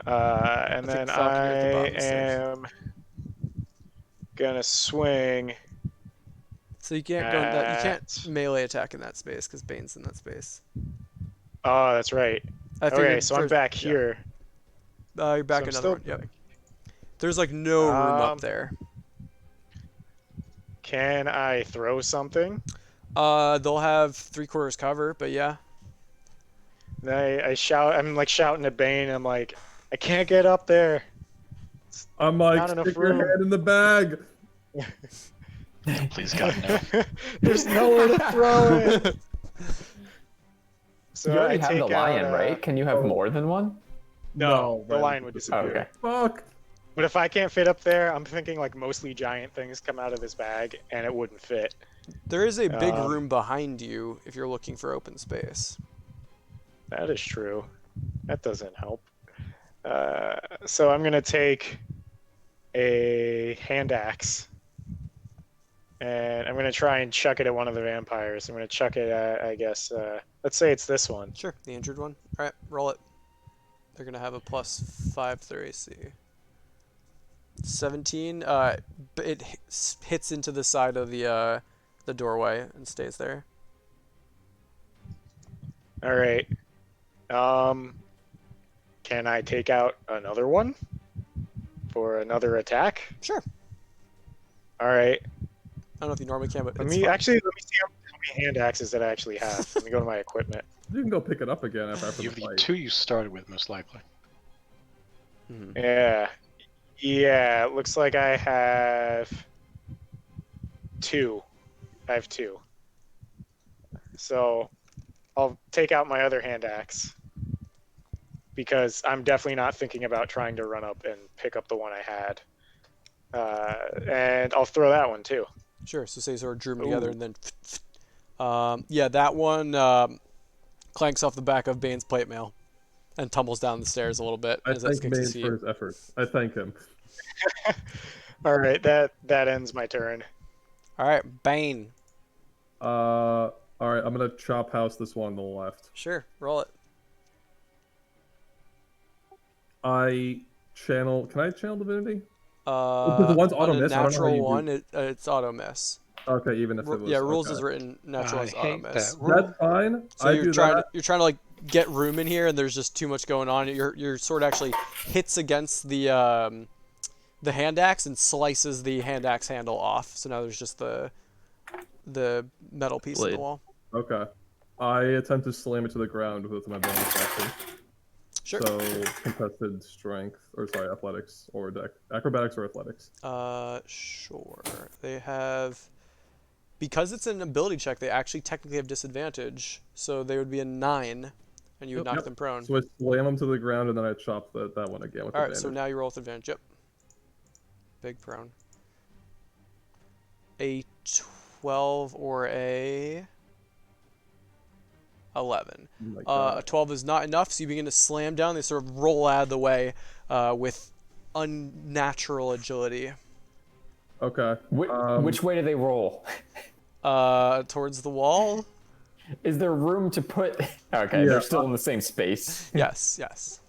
[SPEAKER 5] And
[SPEAKER 1] think
[SPEAKER 5] then
[SPEAKER 1] Falcon, you're at the
[SPEAKER 5] I
[SPEAKER 1] bottom of the stairs.
[SPEAKER 5] am gonna swing.
[SPEAKER 1] So you can't go in that. You
[SPEAKER 5] At-
[SPEAKER 1] can't melee attack in that space because Bane's in that space.
[SPEAKER 5] Oh, that's right.
[SPEAKER 1] I
[SPEAKER 5] Okay,
[SPEAKER 1] figured
[SPEAKER 5] so I'm
[SPEAKER 1] first-
[SPEAKER 5] back
[SPEAKER 1] yeah.
[SPEAKER 5] here.
[SPEAKER 1] You're back
[SPEAKER 5] So I'm
[SPEAKER 1] another
[SPEAKER 5] still
[SPEAKER 1] one. Yep. There's like no room up there.
[SPEAKER 5] Can I throw something?
[SPEAKER 1] They'll have 3/4 cover, but yeah.
[SPEAKER 5] And I shout. I'm like shouting at Bane. I'm like, I can't get up there.
[SPEAKER 3] I'm like,
[SPEAKER 5] Not enough
[SPEAKER 3] stick your
[SPEAKER 5] room.
[SPEAKER 3] hand in the bag.
[SPEAKER 4] Please God, no.
[SPEAKER 5] There's nowhere to throw it. So
[SPEAKER 2] You already
[SPEAKER 5] I
[SPEAKER 2] have the
[SPEAKER 5] take
[SPEAKER 2] lion,
[SPEAKER 5] out,
[SPEAKER 2] right? Can you have more than one?
[SPEAKER 5] No, the
[SPEAKER 3] right.
[SPEAKER 5] lion would
[SPEAKER 2] Oh,
[SPEAKER 5] disappear.
[SPEAKER 2] okay.
[SPEAKER 3] Fuck.
[SPEAKER 5] But if I can't fit up there, I'm thinking like mostly giant things come out of this bag, and it wouldn't fit.
[SPEAKER 1] There is a big
[SPEAKER 5] Um,
[SPEAKER 1] room behind you if you're looking for open space.
[SPEAKER 5] That is true. That doesn't help. So I'm gonna take a hand axe, and I'm gonna try and chuck it at one of the vampires. I'm gonna chuck it at, I guess, let's say it's this one.
[SPEAKER 1] Sure, the injured one. All right, roll it. They're gonna have a +5 to their AC. 17. But it hits into the side of the doorway and stays there.
[SPEAKER 5] All right. Can I take out another one for another attack?
[SPEAKER 1] Sure.
[SPEAKER 5] All right.
[SPEAKER 1] I don't know if you normally can, but
[SPEAKER 5] Let
[SPEAKER 1] it's
[SPEAKER 5] me
[SPEAKER 1] fine.
[SPEAKER 5] see how many hand axes that I actually have. Let me go to my equipment.
[SPEAKER 3] You can go pick it up again after
[SPEAKER 4] You
[SPEAKER 3] the
[SPEAKER 4] have the
[SPEAKER 3] fight.
[SPEAKER 4] 2 you started with, most likely.
[SPEAKER 1] Mhm.
[SPEAKER 5] Yeah. Yeah, it looks like I have 2. I have 2. So I'll take out my other hand axe because I'm definitely not thinking about trying to run up and pick up the one I had. And I'll throw that one too.
[SPEAKER 1] Sure. So say you sort of drew them together
[SPEAKER 5] Ooh.
[SPEAKER 1] and then, yeah, that one clanks off the back of Bane's plate mail and tumbles down the stairs a little bit
[SPEAKER 3] I
[SPEAKER 1] as that
[SPEAKER 3] thank
[SPEAKER 1] kicks his
[SPEAKER 3] Bane
[SPEAKER 1] feet.
[SPEAKER 3] for his efforts. I thank him.
[SPEAKER 5] All right, that ends my turn.
[SPEAKER 1] All right, Bane.
[SPEAKER 3] All right, I'm gonna chop house this one on the left.
[SPEAKER 1] Sure, roll it.
[SPEAKER 3] I channel. Can I channel divinity?
[SPEAKER 1] Uh,
[SPEAKER 3] the one's
[SPEAKER 1] on
[SPEAKER 3] auto
[SPEAKER 1] a
[SPEAKER 3] miss, I don't know how
[SPEAKER 1] natural
[SPEAKER 3] you do-
[SPEAKER 1] one, it's auto miss.
[SPEAKER 3] Okay, even if it was.
[SPEAKER 1] Yeah, rules
[SPEAKER 3] okay.
[SPEAKER 1] is written natural
[SPEAKER 4] I
[SPEAKER 1] is auto
[SPEAKER 4] hate
[SPEAKER 1] miss.
[SPEAKER 4] that rule.
[SPEAKER 3] That's fine.
[SPEAKER 1] So
[SPEAKER 3] I
[SPEAKER 1] you're
[SPEAKER 3] do
[SPEAKER 1] trying
[SPEAKER 3] that.
[SPEAKER 1] you're trying to like get room in here, and there's just too much going on. Your sword actually hits against the hand axe and slices the hand axe handle off. So now there's just the metal piece in the
[SPEAKER 7] Blade.
[SPEAKER 1] wall.
[SPEAKER 3] Okay. I attempt to slam it to the ground with my bonus action.
[SPEAKER 1] Sure.
[SPEAKER 3] So contested strength, or sorry, athletics or acrobatics or athletics.
[SPEAKER 1] Sure. They have, because it's an ability check, they actually technically have disadvantage. So they would be a 9, and you would knock them prone.
[SPEAKER 3] So I slam them to the ground and then I chop that one again with
[SPEAKER 1] All right,
[SPEAKER 3] advantage.
[SPEAKER 1] so now you roll with advantage. Yep. Big prone. A 12 or a 11.
[SPEAKER 3] Like
[SPEAKER 1] A 12 is not enough, so you begin to slam down. They sort of roll out of the way with unnatural agility.
[SPEAKER 3] Okay.
[SPEAKER 2] Which way do they roll?
[SPEAKER 1] Towards the wall?
[SPEAKER 2] Is there room to put? Okay,
[SPEAKER 3] Yeah,
[SPEAKER 2] they're still in the same space.
[SPEAKER 1] Yes, yes.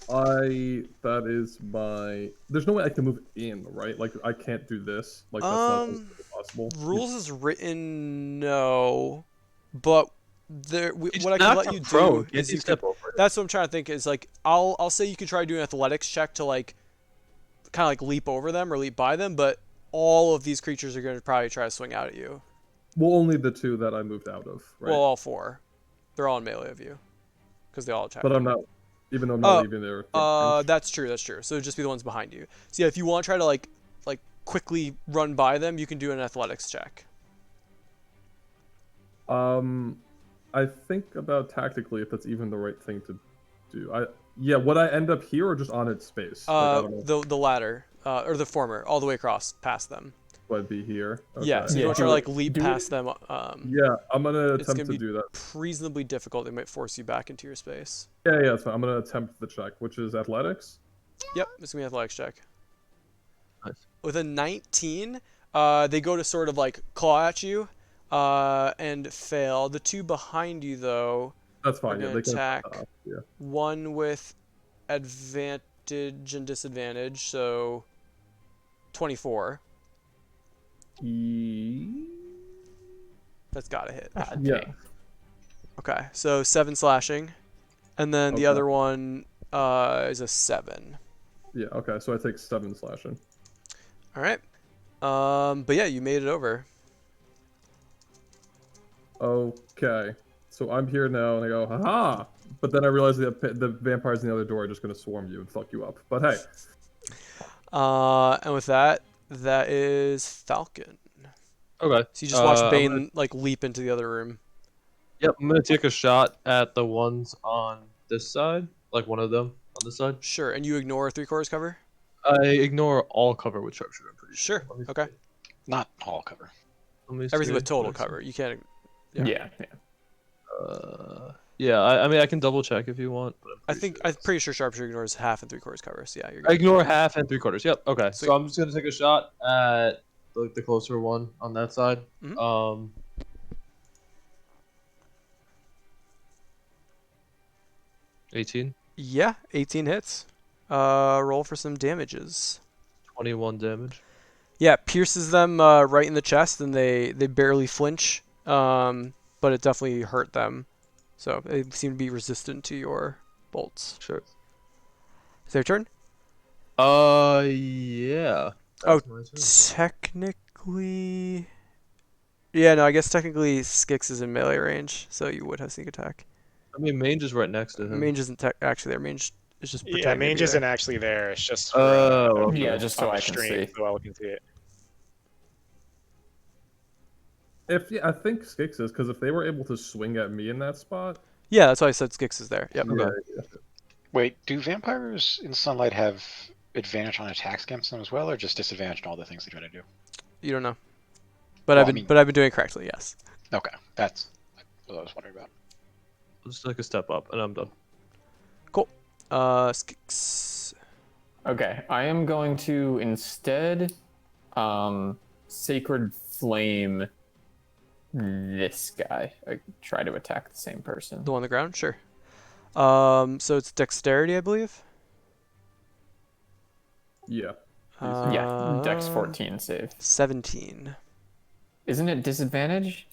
[SPEAKER 3] That is my. There's no way I can move in, right? Like I can't do this. Like that's not possible.
[SPEAKER 1] Rules is written, no, but
[SPEAKER 7] He's
[SPEAKER 1] what I can
[SPEAKER 7] not
[SPEAKER 1] let you
[SPEAKER 7] prone.
[SPEAKER 1] do
[SPEAKER 7] Can't
[SPEAKER 1] is
[SPEAKER 7] you
[SPEAKER 1] you
[SPEAKER 7] step
[SPEAKER 1] could,
[SPEAKER 7] over it?
[SPEAKER 1] that's what I'm trying to think is like I'll say you could try doing an athletics check to like kind of like leap over them or leap by them, but all of these creatures are going to probably try to swing out at you.
[SPEAKER 3] Well, only the 2 that I moved out of, right?
[SPEAKER 1] Well, all 4. They're all in melee of you because they all attack.
[SPEAKER 3] But I'm not, even though I'm not leaving there.
[SPEAKER 1] That's true. That's true. So it'd just be the ones behind you. So yeah, if you want to try to like quickly run by them, you can do an athletics check.
[SPEAKER 3] I think about tactically if that's even the right thing to do. Would I end up here or just on its space? Like, I don't know.
[SPEAKER 1] The latter, or the former, all the way across past them.
[SPEAKER 3] Would I be here? Okay.
[SPEAKER 1] Yeah, so you want to try to like leap past them.
[SPEAKER 3] Yeah, I'm gonna
[SPEAKER 1] It's
[SPEAKER 3] attempt
[SPEAKER 1] gonna
[SPEAKER 3] to do that.
[SPEAKER 1] reasonably difficult. They might force you back into your space.
[SPEAKER 3] Yeah, that's fine. I'm gonna attempt the check, which is athletics.
[SPEAKER 1] Yep, it's gonna be an athletics check.
[SPEAKER 7] Nice.
[SPEAKER 1] With a 19, they go to sort of like claw at you, and fail. The 2 behind you though
[SPEAKER 3] That's
[SPEAKER 1] are
[SPEAKER 3] fine. Yeah,
[SPEAKER 1] gonna
[SPEAKER 3] they can
[SPEAKER 1] attack.
[SPEAKER 3] Yeah.
[SPEAKER 1] One with advantage and disadvantage, so 24. That's gotta hit.
[SPEAKER 3] Yeah.
[SPEAKER 1] Okay, so 7 slashing, and then the
[SPEAKER 3] Okay.
[SPEAKER 1] other one is a 7.
[SPEAKER 3] Yeah. Okay. So I take 7 slashing.
[SPEAKER 1] All right. But yeah, you made it over.
[SPEAKER 3] Okay. So I'm here now, and I go, haha! But then I realize that the vampires in the other door are just gonna swarm you and fuck you up. But hey.
[SPEAKER 1] And with that is Falcon.
[SPEAKER 7] Okay.
[SPEAKER 1] So you just watched
[SPEAKER 7] I'm
[SPEAKER 1] Bane
[SPEAKER 7] gonna-
[SPEAKER 1] like leap into the other room.
[SPEAKER 7] Yep, I'm gonna take a shot at the ones on this side, like one of them on this side.
[SPEAKER 1] Sure, and you ignore 3/4 cover?
[SPEAKER 7] I ignore all cover with sharpshooter. I'm pretty
[SPEAKER 1] Sure.
[SPEAKER 7] Let me
[SPEAKER 1] Okay.
[SPEAKER 7] see.
[SPEAKER 4] Not all cover.
[SPEAKER 7] Let me
[SPEAKER 1] Everything
[SPEAKER 7] see.
[SPEAKER 1] with total
[SPEAKER 7] Let me see.
[SPEAKER 1] cover. You can't.
[SPEAKER 2] Yeah.
[SPEAKER 7] Yeah, I mean I can double check if you want. But
[SPEAKER 1] I'm pretty sure sharpshooter ignores half and 3/4 cover. So yeah, you're
[SPEAKER 7] I
[SPEAKER 1] good.
[SPEAKER 7] ignore half and 3/4. Yep. Okay.
[SPEAKER 1] Sweet.
[SPEAKER 7] So I'm just gonna take a shot at the closer one on that side.
[SPEAKER 1] Mhm.
[SPEAKER 7] 18.
[SPEAKER 1] Yeah, 18 hits. Roll for some damages.
[SPEAKER 7] 21 damage.
[SPEAKER 1] Yeah, pierces them right in the chest, and they barely flinch. But it definitely hurt them. So they seem to be resistant to your bolts.
[SPEAKER 7] Sure.
[SPEAKER 1] Is their turn?
[SPEAKER 7] Yeah.
[SPEAKER 1] Oh,
[SPEAKER 7] That's my turn.
[SPEAKER 1] technically. Yeah, no, I guess technically Skix is in melee range, so you would have sneak attack.
[SPEAKER 7] I mean, Mange is right next to him.
[SPEAKER 1] Mange isn't actually there. Mange is just
[SPEAKER 5] Yeah,
[SPEAKER 1] pretending to
[SPEAKER 5] Mange
[SPEAKER 1] be
[SPEAKER 5] isn't
[SPEAKER 1] there.
[SPEAKER 5] actually there. It's just for,
[SPEAKER 7] Oh, okay.
[SPEAKER 2] Yeah, just so
[SPEAKER 5] on
[SPEAKER 2] I
[SPEAKER 5] the
[SPEAKER 2] can
[SPEAKER 5] stream,
[SPEAKER 2] see.
[SPEAKER 5] so I can see it.
[SPEAKER 3] I think Skix is, because if they were able to swing at me in that spot.
[SPEAKER 1] Yeah, that's why I said Skix is there. Yep.
[SPEAKER 3] Yeah,
[SPEAKER 4] Wait, do vampires in sunlight have advantage on attacks against them as well, or just disadvantage on all the things they try to do?
[SPEAKER 1] You don't know. But
[SPEAKER 4] Well, I mean-
[SPEAKER 1] I've been doing it correctly, yes.
[SPEAKER 4] Okay, that's what I was wondering about.
[SPEAKER 7] I'll just take a step up, and I'm done.
[SPEAKER 1] Skix.
[SPEAKER 2] Okay, I am going to instead Sacred Flame this guy. I try to attack the same person.
[SPEAKER 1] The one on the ground? Sure. So it's dexterity, I believe?
[SPEAKER 3] Yeah.
[SPEAKER 2] Yeah, Dex
[SPEAKER 1] Uh,
[SPEAKER 2] 14 save.
[SPEAKER 1] 17.
[SPEAKER 2] Isn't it disadvantage?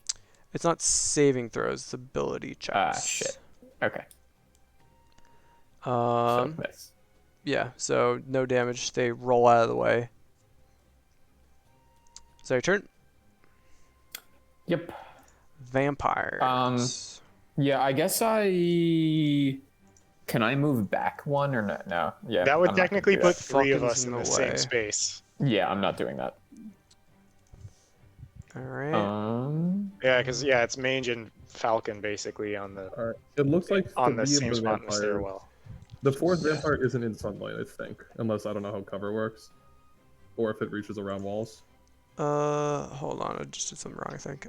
[SPEAKER 1] It's not saving throws, it's ability checks.
[SPEAKER 2] Ah, shit. Okay, so miss.
[SPEAKER 1] Yeah, so no damage. They roll out of the way. Is that your turn?
[SPEAKER 2] Yep.
[SPEAKER 1] Vampires.
[SPEAKER 2] Yeah, I guess I can I move back one or no? No. Yeah,
[SPEAKER 5] That would
[SPEAKER 2] I'm not gonna
[SPEAKER 5] technically
[SPEAKER 2] do
[SPEAKER 5] put
[SPEAKER 2] that.
[SPEAKER 5] three of
[SPEAKER 1] Falcon's
[SPEAKER 5] us
[SPEAKER 1] in
[SPEAKER 5] in
[SPEAKER 1] the
[SPEAKER 5] the same
[SPEAKER 1] way.
[SPEAKER 5] space.
[SPEAKER 2] Yeah, I'm not doing that.
[SPEAKER 1] All right.
[SPEAKER 5] Yeah, because yeah, it's Mange and Falcon basically on the
[SPEAKER 3] All right. It looks like three of
[SPEAKER 5] same
[SPEAKER 3] the
[SPEAKER 5] spot in the
[SPEAKER 3] vampires.
[SPEAKER 5] stairwell.
[SPEAKER 3] The fourth vampire isn't in sunlight, I think, unless I don't know how cover works, or if it reaches around walls.
[SPEAKER 1] Hold on. I just did something wrong, I think.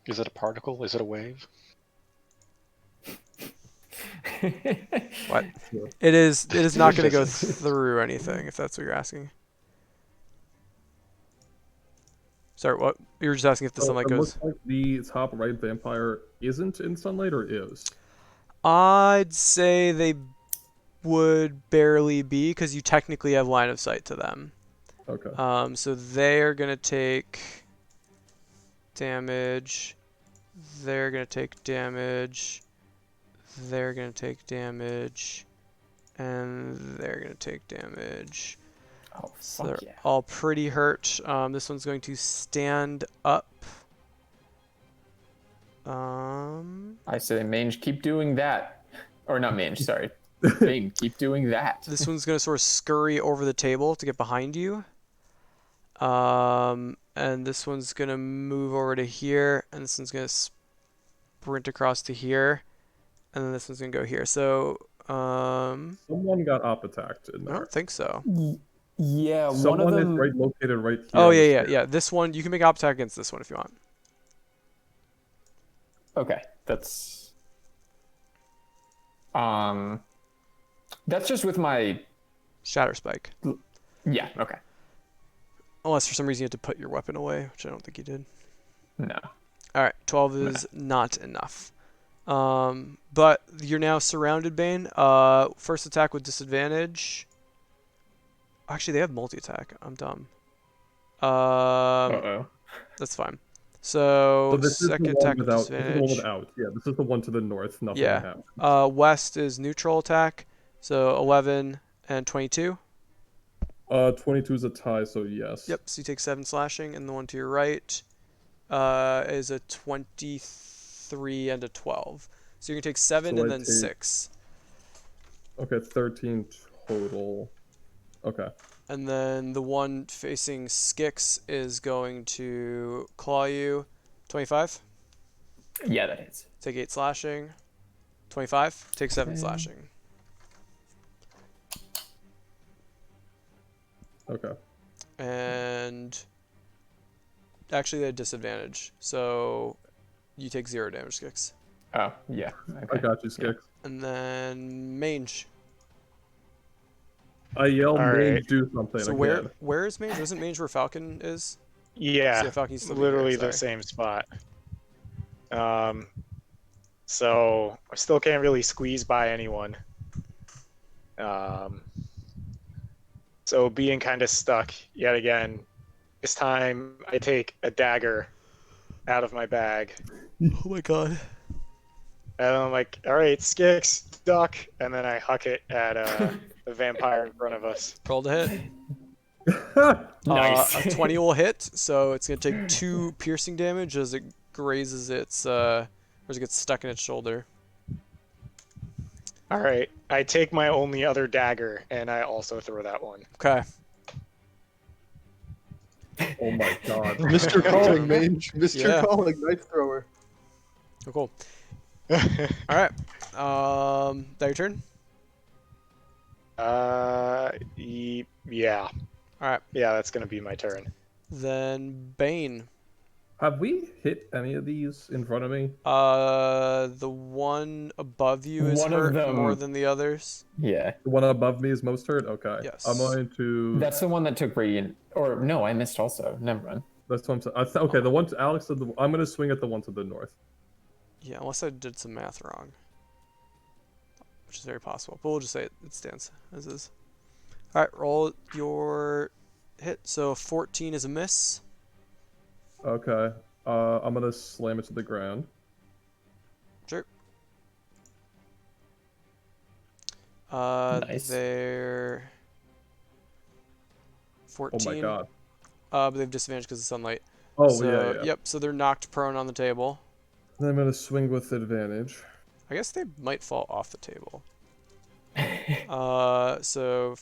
[SPEAKER 4] Is it a particle? Is it a wave?
[SPEAKER 1] What?
[SPEAKER 3] Sure.
[SPEAKER 1] It is not going to go
[SPEAKER 4] Listen.
[SPEAKER 1] through anything, if that's what you're asking. Sorry, what? You were just asking if the
[SPEAKER 3] So
[SPEAKER 1] sunlight
[SPEAKER 3] it
[SPEAKER 1] goes.
[SPEAKER 3] looks like the top right vampire isn't in sunlight, or is?
[SPEAKER 1] I'd say they would barely be, because you technically have line of sight to them.
[SPEAKER 3] Okay.
[SPEAKER 1] So they are going to take damage. They're going to take damage. They're going to take damage. And they're going to take damage.
[SPEAKER 2] Oh,
[SPEAKER 1] So
[SPEAKER 2] fuck
[SPEAKER 1] they're
[SPEAKER 2] yeah.
[SPEAKER 1] all pretty hurt. This one's going to stand up.
[SPEAKER 2] I say, Mange, keep doing that. Or not Mange, sorry. Bane, keep doing that.
[SPEAKER 1] This one's going to sort of scurry over the table to get behind you. And this one's going to move over to here. And this one's going to sprint across to here. And then this one's going to go here. So,
[SPEAKER 3] Someone got op attacked in
[SPEAKER 1] I
[SPEAKER 3] there.
[SPEAKER 1] don't think so.
[SPEAKER 2] Yeah, one of
[SPEAKER 3] Someone is
[SPEAKER 2] them.
[SPEAKER 3] right located right here.
[SPEAKER 1] Oh,
[SPEAKER 3] on the
[SPEAKER 1] yeah, yeah,
[SPEAKER 3] stair.
[SPEAKER 1] yeah. This one, you can make op attack against this one if you want.
[SPEAKER 2] Okay, that's just with my.
[SPEAKER 1] Shatter Spike.
[SPEAKER 2] Yeah. Okay.
[SPEAKER 1] Unless for some reason you had to put your weapon away, which I don't think you did.
[SPEAKER 2] No.
[SPEAKER 1] All right, 12 is not enough. But you're now surrounded, Bane. First attack with disadvantage. Actually, they have multi-attack. I'm dumb.
[SPEAKER 2] Uh-oh.
[SPEAKER 1] That's fine. So
[SPEAKER 3] this is the
[SPEAKER 1] second
[SPEAKER 3] one
[SPEAKER 1] attack with
[SPEAKER 3] without. This is the one
[SPEAKER 1] disadvantage.
[SPEAKER 3] without. Yeah, this is the one to the north. Nothing
[SPEAKER 1] Yeah.
[SPEAKER 3] happened.
[SPEAKER 1] West is neutral attack. So 11 and 22.
[SPEAKER 3] 22 is a tie, so yes.
[SPEAKER 1] Yep. So you take 7 slashing, and the one to your right is a 23 and a 12. So you're gonna take 7
[SPEAKER 3] So
[SPEAKER 1] and
[SPEAKER 3] I
[SPEAKER 1] then
[SPEAKER 3] take-
[SPEAKER 1] 6.
[SPEAKER 3] Okay, 13 total. Okay.
[SPEAKER 1] And then the one facing Skix is going to claw you. 25.
[SPEAKER 2] Yeah, that hits.
[SPEAKER 1] Take 8 slashing. 25. Take 7
[SPEAKER 2] Okay.
[SPEAKER 1] slashing.
[SPEAKER 3] Okay.
[SPEAKER 1] And actually, they had disadvantage. So you take 0 damage, Skix.
[SPEAKER 2] Oh, yeah.
[SPEAKER 3] I
[SPEAKER 2] Okay.
[SPEAKER 3] got you, Skix.
[SPEAKER 1] And then Mange.
[SPEAKER 3] I yell,
[SPEAKER 5] All
[SPEAKER 3] Mage,
[SPEAKER 5] right.
[SPEAKER 3] do something
[SPEAKER 1] So
[SPEAKER 3] again.
[SPEAKER 1] where is Mange? Wasn't Mange where Falcon is?
[SPEAKER 5] Yeah,
[SPEAKER 1] So Falcon used to be
[SPEAKER 5] literally
[SPEAKER 1] here,
[SPEAKER 5] the
[SPEAKER 1] sorry.
[SPEAKER 5] same spot. So I still can't really squeeze by anyone. So being kind of stuck yet again. This time I take a dagger out of my bag,
[SPEAKER 1] Oh my god.
[SPEAKER 5] and I'm like, "All right, Skix, duck," and then I huck it at the vampire in front of us.
[SPEAKER 1] Roll to hit.
[SPEAKER 2] Nice.
[SPEAKER 1] A 20 will hit, so it's going to take 2 piercing damage as it grazes its, or as it gets stuck in its shoulder.
[SPEAKER 5] All right, I take my only other dagger, and I also throw that one.
[SPEAKER 1] Okay.
[SPEAKER 3] Oh my god.
[SPEAKER 7] Mr. Calling, Mange. Mr.
[SPEAKER 1] Yeah.
[SPEAKER 7] Calling, knife thrower.
[SPEAKER 1] Oh, cool. Alright. That your turn?
[SPEAKER 5] Yeah.
[SPEAKER 1] Alright.
[SPEAKER 5] Yeah, that's gonna be my turn.
[SPEAKER 1] Then Bane.
[SPEAKER 3] Have we hit any of these in front of me?
[SPEAKER 1] The one above you is
[SPEAKER 2] One of
[SPEAKER 1] hurt
[SPEAKER 2] them-
[SPEAKER 1] more than the others.
[SPEAKER 2] Yeah.
[SPEAKER 3] The one above me is most hurt? Okay.
[SPEAKER 1] Yes.
[SPEAKER 3] I'm going to.
[SPEAKER 2] That's the one that took radiant. Or no, I missed also. Never mind.
[SPEAKER 3] That's what I'm saying. Okay, the one to Alex said I'm going to swing at the one to the north.
[SPEAKER 1] Yeah, unless I did some math wrong. Which is very possible. But we'll just say it stands as is. Alright, roll your hit. So 14 is a miss.
[SPEAKER 3] Okay. I'm going to slam it to the ground.
[SPEAKER 1] Sure.
[SPEAKER 2] Nice.
[SPEAKER 1] They're 14.
[SPEAKER 3] Oh my god.
[SPEAKER 1] But they have disadvantage because of sunlight.
[SPEAKER 3] Oh,
[SPEAKER 1] So,
[SPEAKER 3] yeah.
[SPEAKER 1] Yep, so they're knocked prone on the table.
[SPEAKER 3] Then I'm gonna swing with advantage.
[SPEAKER 1] I guess they might fall off the table. So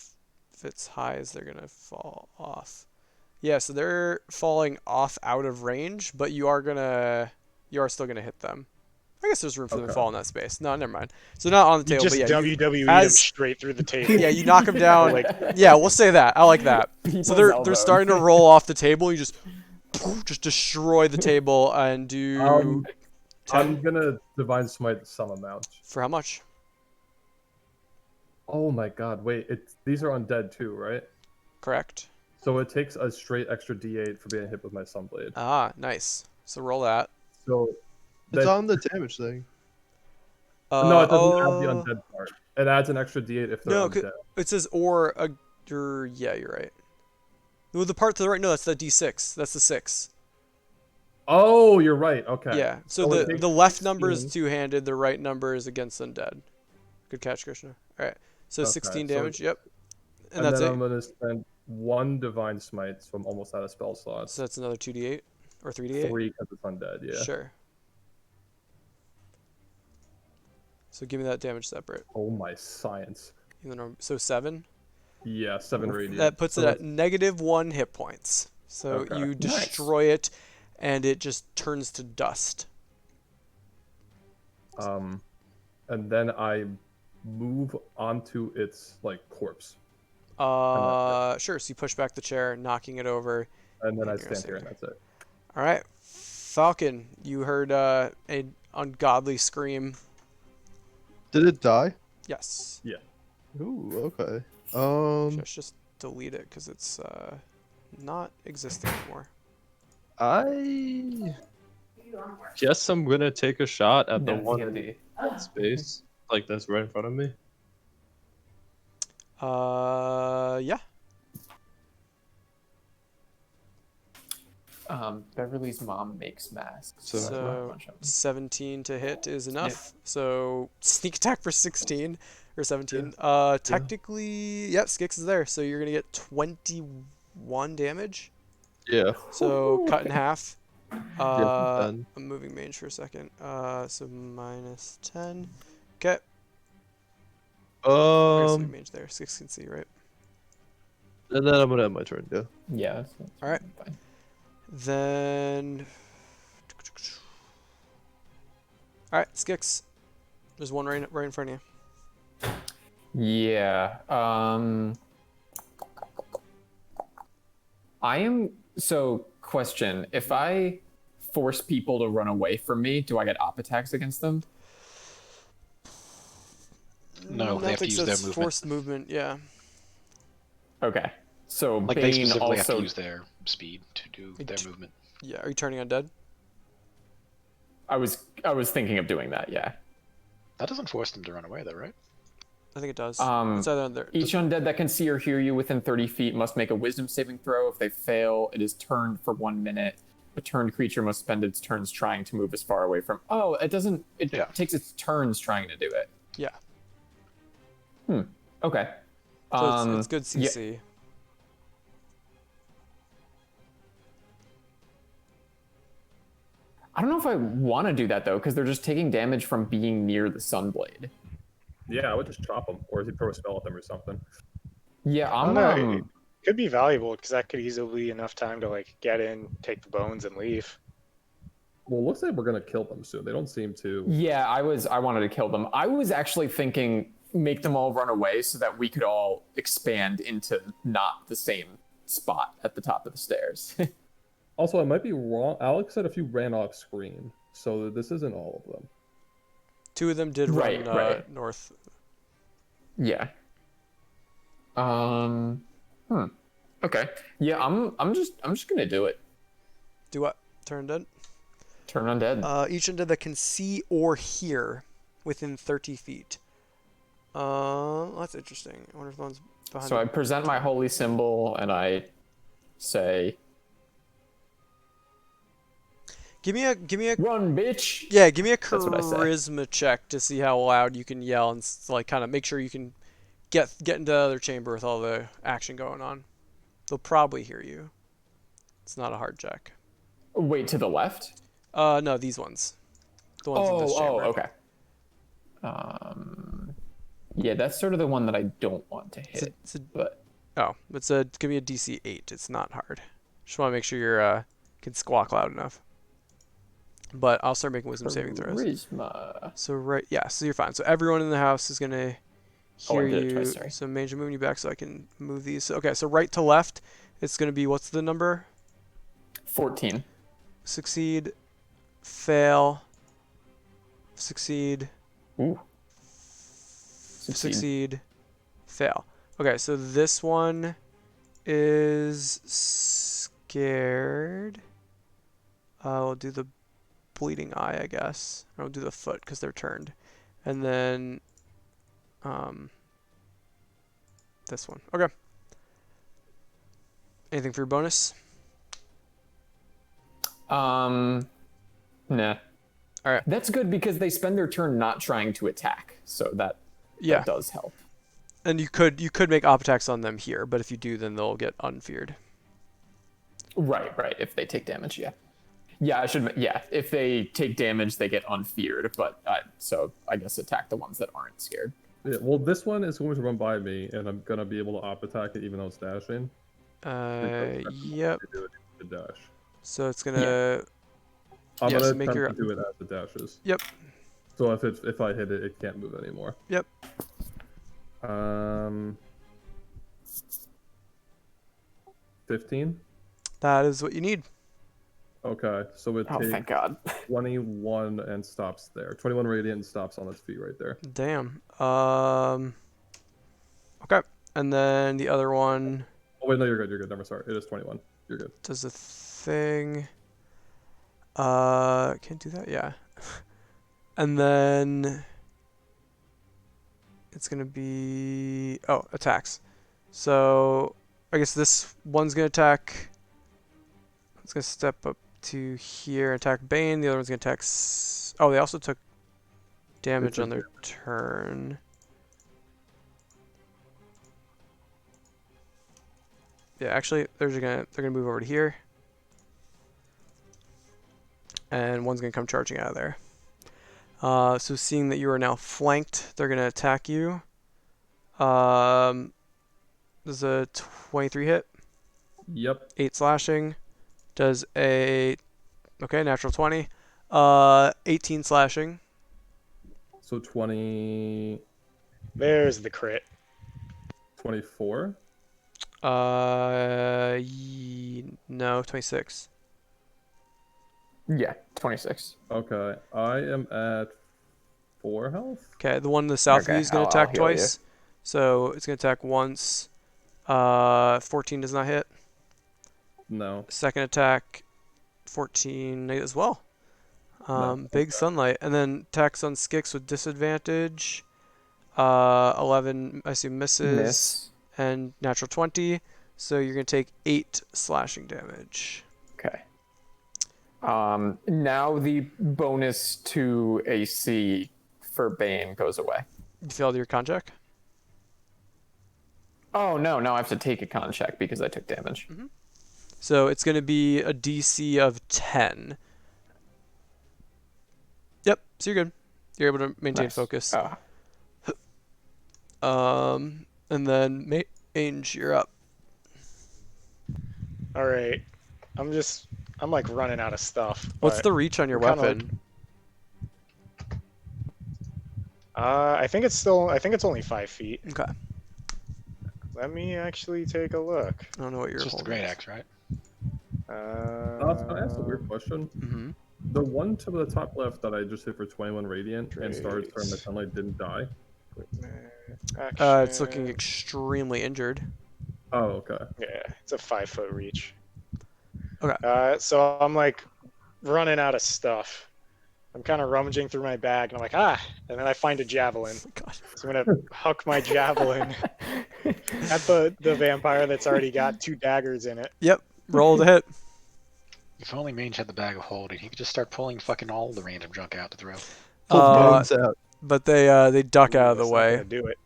[SPEAKER 1] if it's high as they're gonna fall off. Yeah, so they're falling off out of range, but you are still gonna hit them. I guess there's room for them to
[SPEAKER 3] Okay.
[SPEAKER 1] fall in that space. No, never mind. So not on the
[SPEAKER 5] You
[SPEAKER 1] table,
[SPEAKER 5] just
[SPEAKER 1] but yeah,
[SPEAKER 5] WWE them
[SPEAKER 1] as
[SPEAKER 5] straight through the table.
[SPEAKER 1] yeah, you knock them down.
[SPEAKER 5] Like,
[SPEAKER 1] Yeah, we'll say that. I like that. So
[SPEAKER 2] People's
[SPEAKER 1] they're
[SPEAKER 2] elbows.
[SPEAKER 1] starting to roll off the table. You just destroy the table and do
[SPEAKER 3] I'm
[SPEAKER 1] 10
[SPEAKER 3] gonna divine smite some amount.
[SPEAKER 1] for how much?
[SPEAKER 3] Oh my god, wait, these are undead too, right?
[SPEAKER 1] Correct.
[SPEAKER 3] So it takes a straight extra d8 for being hit with my sunblade.
[SPEAKER 1] Ah, nice. So roll that.
[SPEAKER 3] So
[SPEAKER 6] It's
[SPEAKER 3] that,
[SPEAKER 6] on the damage thing.
[SPEAKER 3] no, it doesn't add the
[SPEAKER 1] oh,
[SPEAKER 3] undead part. It adds an extra d8 if they're
[SPEAKER 1] No,
[SPEAKER 3] undead.
[SPEAKER 1] it says yeah, you're right. Well, the part to the right, no, that's the D6. That's the 6.
[SPEAKER 3] Oh, you're right. Okay.
[SPEAKER 1] Yeah. So
[SPEAKER 3] So it takes
[SPEAKER 1] the left number is
[SPEAKER 3] 16.
[SPEAKER 1] two-handed. The right number is against undead. Good catch, Krishna. All right. So
[SPEAKER 3] Okay,
[SPEAKER 1] 16
[SPEAKER 3] so-
[SPEAKER 1] damage. Yep. And
[SPEAKER 3] And
[SPEAKER 1] that's
[SPEAKER 3] then
[SPEAKER 1] it.
[SPEAKER 3] I'm gonna spend 1 divine smite, so I'm almost out of spell slots.
[SPEAKER 1] So that's another 2d8 or 3d8.
[SPEAKER 3] 3 because it's undead. Yeah.
[SPEAKER 1] Sure. So give me that damage separate.
[SPEAKER 3] Oh my science.
[SPEAKER 1] So 7.
[SPEAKER 3] Yeah, 7 radiant.
[SPEAKER 1] That puts
[SPEAKER 3] So
[SPEAKER 1] it at
[SPEAKER 3] that's-
[SPEAKER 1] -1 hit points. So
[SPEAKER 3] Okay.
[SPEAKER 1] you
[SPEAKER 2] Nice.
[SPEAKER 1] destroy it, and it just turns to dust.
[SPEAKER 3] And then I move onto its like corpse,
[SPEAKER 1] Sure. So you push back the chair, knocking it over.
[SPEAKER 3] and then I
[SPEAKER 1] You're
[SPEAKER 3] stand
[SPEAKER 1] safe.
[SPEAKER 3] here, and that's it.
[SPEAKER 1] All right, Falcon. You heard an ungodly scream.
[SPEAKER 6] Did it die?
[SPEAKER 1] Yes.
[SPEAKER 6] Ooh, okay.
[SPEAKER 1] Just delete it because it's not existing anymore.
[SPEAKER 6] I guess I'm gonna take a shot at the
[SPEAKER 2] No,
[SPEAKER 6] one
[SPEAKER 2] TNT.
[SPEAKER 6] in space, like that's right in front of me.
[SPEAKER 1] Yeah.
[SPEAKER 2] Beverly's mom makes masks.
[SPEAKER 6] So-
[SPEAKER 2] that's not a
[SPEAKER 1] So
[SPEAKER 2] bunch of them.
[SPEAKER 1] 17 to hit is enough. So sneak attack for 16 or 17. Technically, yep, Skix is there. So you're gonna get 21 damage.
[SPEAKER 6] Yeah.
[SPEAKER 1] So cut in half.
[SPEAKER 6] done.
[SPEAKER 1] I'm moving mange for a second. So -10. Okay. I guess leave mange there. Skix can see, right?
[SPEAKER 6] And then I'm gonna end my turn. Yeah.
[SPEAKER 2] Yeah. That's
[SPEAKER 1] All right.
[SPEAKER 2] fine.
[SPEAKER 1] Then. All right, Skix. There's one right in front of you.
[SPEAKER 2] Yeah. I am so question, if I force people to run away from me, do I get op attacks against them?
[SPEAKER 4] No, they have to use their
[SPEAKER 1] that's
[SPEAKER 4] movement.
[SPEAKER 1] forced movement, yeah.
[SPEAKER 2] Okay. So
[SPEAKER 4] Like they
[SPEAKER 2] Bane
[SPEAKER 4] specifically have
[SPEAKER 2] also
[SPEAKER 4] to use their speed to do their movement.
[SPEAKER 1] Yeah, are you turning undead?
[SPEAKER 2] I was thinking of doing that, yeah.
[SPEAKER 4] That doesn't force them to run away, though, right?
[SPEAKER 1] I think it does.
[SPEAKER 2] Um,
[SPEAKER 1] It's either on there.
[SPEAKER 2] Each undead that can see or hear you within 30 feet must make a wisdom saving throw. If they fail, it is turned for 1 minute. A turned creature must spend its turns trying to move as far away from. Oh, it doesn't. It
[SPEAKER 4] Yeah.
[SPEAKER 2] takes its turns trying to do it.
[SPEAKER 1] Yeah.
[SPEAKER 2] Okay.
[SPEAKER 1] So it's good
[SPEAKER 2] yeah.
[SPEAKER 1] CC.
[SPEAKER 2] I don't know if I want to do that though, because they're just taking damage from being near the Sunblade.
[SPEAKER 3] Yeah, I would just chop them, or throw a spell at them or something.
[SPEAKER 2] Yeah,
[SPEAKER 5] I
[SPEAKER 2] I'm.
[SPEAKER 5] don't know. It could be valuable because that could easily be enough time to like get in, take the bones, and leave.
[SPEAKER 3] Well, it looks like we're gonna kill them soon. They don't seem to.
[SPEAKER 2] Yeah, I wanted to kill them. I was actually thinking make them all run away so that we could all expand into not the same spot at the top of the stairs.
[SPEAKER 3] Also, I might be wrong. Alex said a few ran off screen, so this isn't all of them.
[SPEAKER 1] 2 of them did
[SPEAKER 2] Right,
[SPEAKER 1] run
[SPEAKER 2] right.
[SPEAKER 1] north.
[SPEAKER 2] Yeah. Okay. Yeah, I'm just gonna do it.
[SPEAKER 1] Do what? Turn undead?
[SPEAKER 2] Turn undead.
[SPEAKER 1] Each undead that can see or hear within 30 feet. That's interesting. I wonder if the one's behind.
[SPEAKER 2] So I present my holy symbol and I say,
[SPEAKER 1] Give me a
[SPEAKER 2] "Run, bitch!"
[SPEAKER 1] yeah. Give me a
[SPEAKER 2] That's what I say.
[SPEAKER 1] charisma check to see how loud you can yell and like kind of make sure you can get into the other chamber with all the action going on. They'll probably hear you. It's not a hard check.
[SPEAKER 2] Wait, to the left.
[SPEAKER 1] No, these ones. The ones in this chamber.
[SPEAKER 2] Okay. Yeah, that's sort of the one that I don't want to hit. But
[SPEAKER 1] Oh, it's gonna be a DC 8. It's not hard. Just want to make sure you're can squawk loud enough. But I'll start making wisdom saving throws.
[SPEAKER 2] Charisma.
[SPEAKER 1] So so you're fine. So everyone in the house is gonna
[SPEAKER 2] Oh, I
[SPEAKER 1] hear
[SPEAKER 2] did it
[SPEAKER 1] you.
[SPEAKER 2] twice, sorry.
[SPEAKER 1] So Mage, I'm moving you back so I can move these. So, okay, so right to left, it's gonna be what's the number?
[SPEAKER 2] 14.
[SPEAKER 1] Succeed, fail, succeed,
[SPEAKER 2] Ooh.
[SPEAKER 1] succeed, fail. Okay, so this one is scared. We'll do the bleeding eye, I guess. Or we'll do the foot because they're turned. And then this one. Okay. Anything for your bonus?
[SPEAKER 2] Nah.
[SPEAKER 1] All right.
[SPEAKER 2] That's good because they spend their turn not trying to attack, so that does help.
[SPEAKER 1] And you could make op attacks on them here, but if you do, then they'll get unfeared.
[SPEAKER 2] Right. If they take damage, yeah. Yeah, if they take damage, they get unfeared, but so I guess attack the ones that aren't scared.
[SPEAKER 3] Yeah, well, this one is going to run by me, and I'm gonna be able to op attack it even though it's dashing.
[SPEAKER 1] Yep.
[SPEAKER 3] Do it the dash.
[SPEAKER 1] So it's gonna.
[SPEAKER 3] I'm
[SPEAKER 1] Yeah,
[SPEAKER 3] gonna
[SPEAKER 1] so make
[SPEAKER 3] attempt
[SPEAKER 1] your-
[SPEAKER 3] to do it as it dashes.
[SPEAKER 1] Yep.
[SPEAKER 3] So if I hit it, it can't move anymore.
[SPEAKER 1] Yep.
[SPEAKER 3] 15.
[SPEAKER 1] That is what you need.
[SPEAKER 3] Okay, so it
[SPEAKER 2] Oh,
[SPEAKER 3] takes
[SPEAKER 2] thank God.
[SPEAKER 3] 21 and stops there. 21 radiant and stops on its feet right there.
[SPEAKER 1] Damn. Okay. And then the other one
[SPEAKER 3] Oh wait, no, you're good. You're good. Never sorry. It is 21. You're good.
[SPEAKER 1] does a thing. Can't do that. Yeah. And then it's gonna be attacks. So I guess this one's gonna attack. It's gonna step up to here and attack Bane. The other one's gonna attack. They also took damage on their turn. Yeah, actually, they're gonna move over to here, and one's gonna come charging out of there. So seeing that you are now flanked, they're gonna attack you. Does a 23 hit?
[SPEAKER 3] Yep.
[SPEAKER 1] 8 slashing. Does a natural 20. 18 slashing.
[SPEAKER 3] So 20.
[SPEAKER 5] There's the crit.
[SPEAKER 3] 24.
[SPEAKER 1] No, 26.
[SPEAKER 2] Yeah, 26.
[SPEAKER 3] Okay, I am at 4 health.
[SPEAKER 1] Okay, the one to the south of you
[SPEAKER 2] Okay,
[SPEAKER 1] is gonna
[SPEAKER 2] I'll
[SPEAKER 1] attack
[SPEAKER 2] heal you.
[SPEAKER 1] twice. So it's gonna attack once. 14 does not hit.
[SPEAKER 3] No.
[SPEAKER 1] Second attack, 14 as well. Big sunlight, and then attacks on Skix with disadvantage. 11, I assume misses,
[SPEAKER 2] Miss.
[SPEAKER 1] and natural 20. So you're gonna take 8 slashing damage.
[SPEAKER 2] Okay. Now the bonus to AC for Bane goes away.
[SPEAKER 1] You failed your con check.
[SPEAKER 2] Oh no, now I have to take a con check because I took damage.
[SPEAKER 1] So it's gonna be a DC of 10. Yep. So you're good. You're able to maintain
[SPEAKER 2] Nice.
[SPEAKER 1] focus.
[SPEAKER 2] Oh.
[SPEAKER 1] And then Mange, you're up.
[SPEAKER 5] All right. I'm like running out of stuff.
[SPEAKER 1] What's
[SPEAKER 5] but
[SPEAKER 1] the reach on your
[SPEAKER 5] I'm kinda
[SPEAKER 1] weapon?
[SPEAKER 5] I think it's only 5 feet.
[SPEAKER 1] Okay.
[SPEAKER 5] Let me actually take a look.
[SPEAKER 1] I don't know what you're
[SPEAKER 4] It's just the
[SPEAKER 1] holding.
[SPEAKER 4] great axe, right?
[SPEAKER 3] Can I ask a weird question?
[SPEAKER 1] Mm-hmm.
[SPEAKER 3] The one to the top left that I just hit for 21 radiant and started throwing the
[SPEAKER 5] Trace.
[SPEAKER 3] sunlight didn't die.
[SPEAKER 1] It's looking extremely injured.
[SPEAKER 3] Oh, okay.
[SPEAKER 5] Yeah, it's a 5-foot reach.
[SPEAKER 1] Okay.
[SPEAKER 5] So I'm like running out of stuff. I'm kind of rummaging through my bag, and I'm like, and then I find a javelin.
[SPEAKER 1] Oh my God.
[SPEAKER 5] So I'm gonna huck my javelin at the vampire that's already got 2 daggers in it.
[SPEAKER 1] Yep. Roll to hit.
[SPEAKER 4] If only Mange had the bag of holding, he could just start pulling fucking all the random junk out to throw.
[SPEAKER 6] Pull
[SPEAKER 1] Uh,
[SPEAKER 6] bones out.
[SPEAKER 1] But they duck out of the
[SPEAKER 5] That's not
[SPEAKER 1] way.
[SPEAKER 5] gonna do it.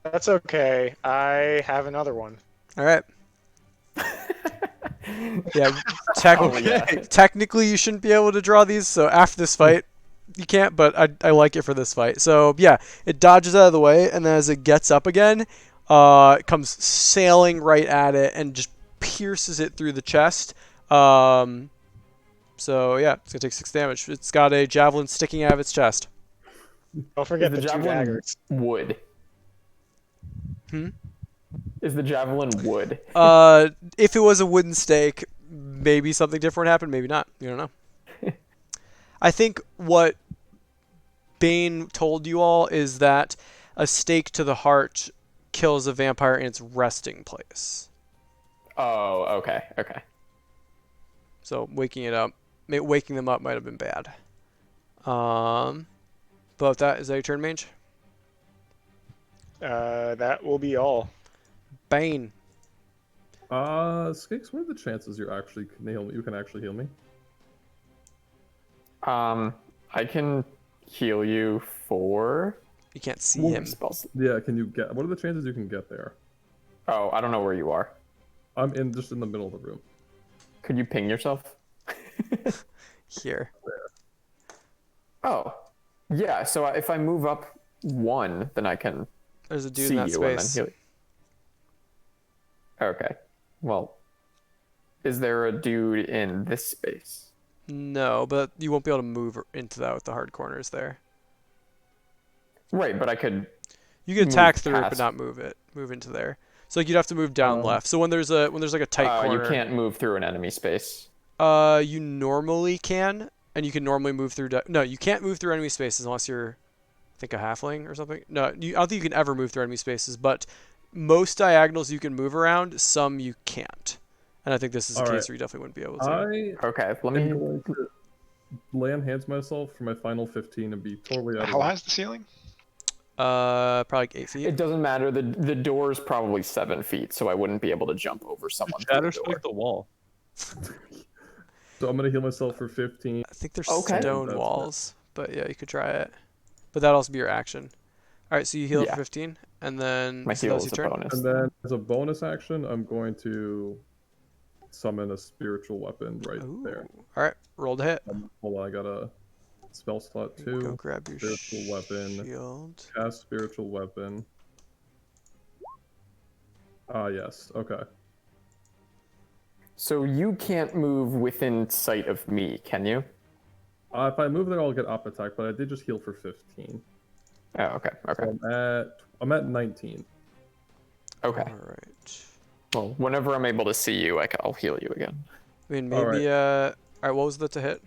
[SPEAKER 5] That's okay. I have another one.
[SPEAKER 1] All right. Yeah,
[SPEAKER 2] Oh, yeah.
[SPEAKER 1] technically you shouldn't be able to draw these. So after this fight, you can't. But I like it for this fight. So yeah, it dodges out of the way, and then as it gets up again, it comes sailing right at it and just pierces it through the chest. So yeah, it's gonna take 6 damage. It's got a javelin sticking out of its chest.
[SPEAKER 5] Don't
[SPEAKER 2] Is
[SPEAKER 5] forget
[SPEAKER 2] the
[SPEAKER 5] the two
[SPEAKER 2] javelin
[SPEAKER 5] daggers.
[SPEAKER 2] wood?
[SPEAKER 1] Hmm?
[SPEAKER 2] Is the javelin wood?
[SPEAKER 1] If it was a wooden stake, maybe something different happened. Maybe not. You don't know. I think what Bane told you all is that a stake to the heart kills a vampire in its resting place.
[SPEAKER 2] Oh, okay, okay.
[SPEAKER 1] So waking them up might have been bad. But is that your turn, Mage?
[SPEAKER 5] That will be all.
[SPEAKER 1] Bane.
[SPEAKER 3] Skix, what are the chances you can actually heal me?
[SPEAKER 2] I can heal you for
[SPEAKER 1] You can't see him.
[SPEAKER 2] spells.
[SPEAKER 3] Yeah, what are the chances you can get there?
[SPEAKER 2] Oh, I don't know where you are.
[SPEAKER 3] I'm just in the middle of the room.
[SPEAKER 2] Could you ping yourself?
[SPEAKER 1] Here.
[SPEAKER 2] Oh, yeah. So if I move up 1, then I can
[SPEAKER 1] There's a dude
[SPEAKER 2] see
[SPEAKER 1] in that
[SPEAKER 2] you and then
[SPEAKER 1] space.
[SPEAKER 2] heal you. Okay. Well, is there a dude in this space?
[SPEAKER 1] No, but you won't be able to move into that with the hard corners there.
[SPEAKER 2] Right, but I could.
[SPEAKER 1] You can
[SPEAKER 2] Move
[SPEAKER 1] attack through it, but
[SPEAKER 2] past.
[SPEAKER 1] not move into there. So like you'd have to move down left. So when there's like a tight
[SPEAKER 2] You
[SPEAKER 1] corner,
[SPEAKER 2] can't move through an enemy space.
[SPEAKER 1] you normally can, and you can normally move through. No, you can't move through enemy spaces unless you're, I think, a halfling or something. No, I don't think you can ever move through enemy spaces. But most diagonals you can move around, some you can't. And I think this is a case where you definitely wouldn't be able to.
[SPEAKER 2] Okay, let
[SPEAKER 3] I'm
[SPEAKER 2] me.
[SPEAKER 3] going to lay on hands myself for my final 15 and be totally out of
[SPEAKER 4] How high
[SPEAKER 3] line.
[SPEAKER 4] is the ceiling?
[SPEAKER 1] Probably like 8 feet.
[SPEAKER 2] It doesn't matter. The door is probably 7 feet, so I wouldn't be able to jump over someone through the
[SPEAKER 7] Shatter
[SPEAKER 2] door.
[SPEAKER 7] strike the wall.
[SPEAKER 3] So I'm gonna heal myself for 15.
[SPEAKER 1] I think there's
[SPEAKER 2] Okay.
[SPEAKER 1] stone
[SPEAKER 3] That's
[SPEAKER 1] walls, but yeah, you could try it. But that'd also be your action. All right, so you heal
[SPEAKER 2] Yeah.
[SPEAKER 1] for 15, and then
[SPEAKER 2] My
[SPEAKER 1] so
[SPEAKER 2] heal
[SPEAKER 1] that was
[SPEAKER 2] is
[SPEAKER 1] your
[SPEAKER 2] a
[SPEAKER 1] turn.
[SPEAKER 2] bonus.
[SPEAKER 3] And then as a bonus action, I'm going to summon a spiritual weapon right there.
[SPEAKER 1] All right, roll to hit.
[SPEAKER 3] Hold on, I got a spell slot
[SPEAKER 1] Go
[SPEAKER 3] 2.
[SPEAKER 1] grab your
[SPEAKER 3] Spiritual weapon.
[SPEAKER 1] shield.
[SPEAKER 3] Cast spiritual weapon. Ah, yes. Okay.
[SPEAKER 2] So you can't move within sight of me, can you?
[SPEAKER 3] If I move there, I'll get up attack, but I did just heal for 15.
[SPEAKER 2] Oh, okay. Okay.
[SPEAKER 3] So I'm at 19.
[SPEAKER 2] Okay.
[SPEAKER 1] All right.
[SPEAKER 2] Well, whenever I'm able to see you, I'll heal you again.
[SPEAKER 1] I mean,
[SPEAKER 3] All
[SPEAKER 1] maybe. All right, what was the to hit?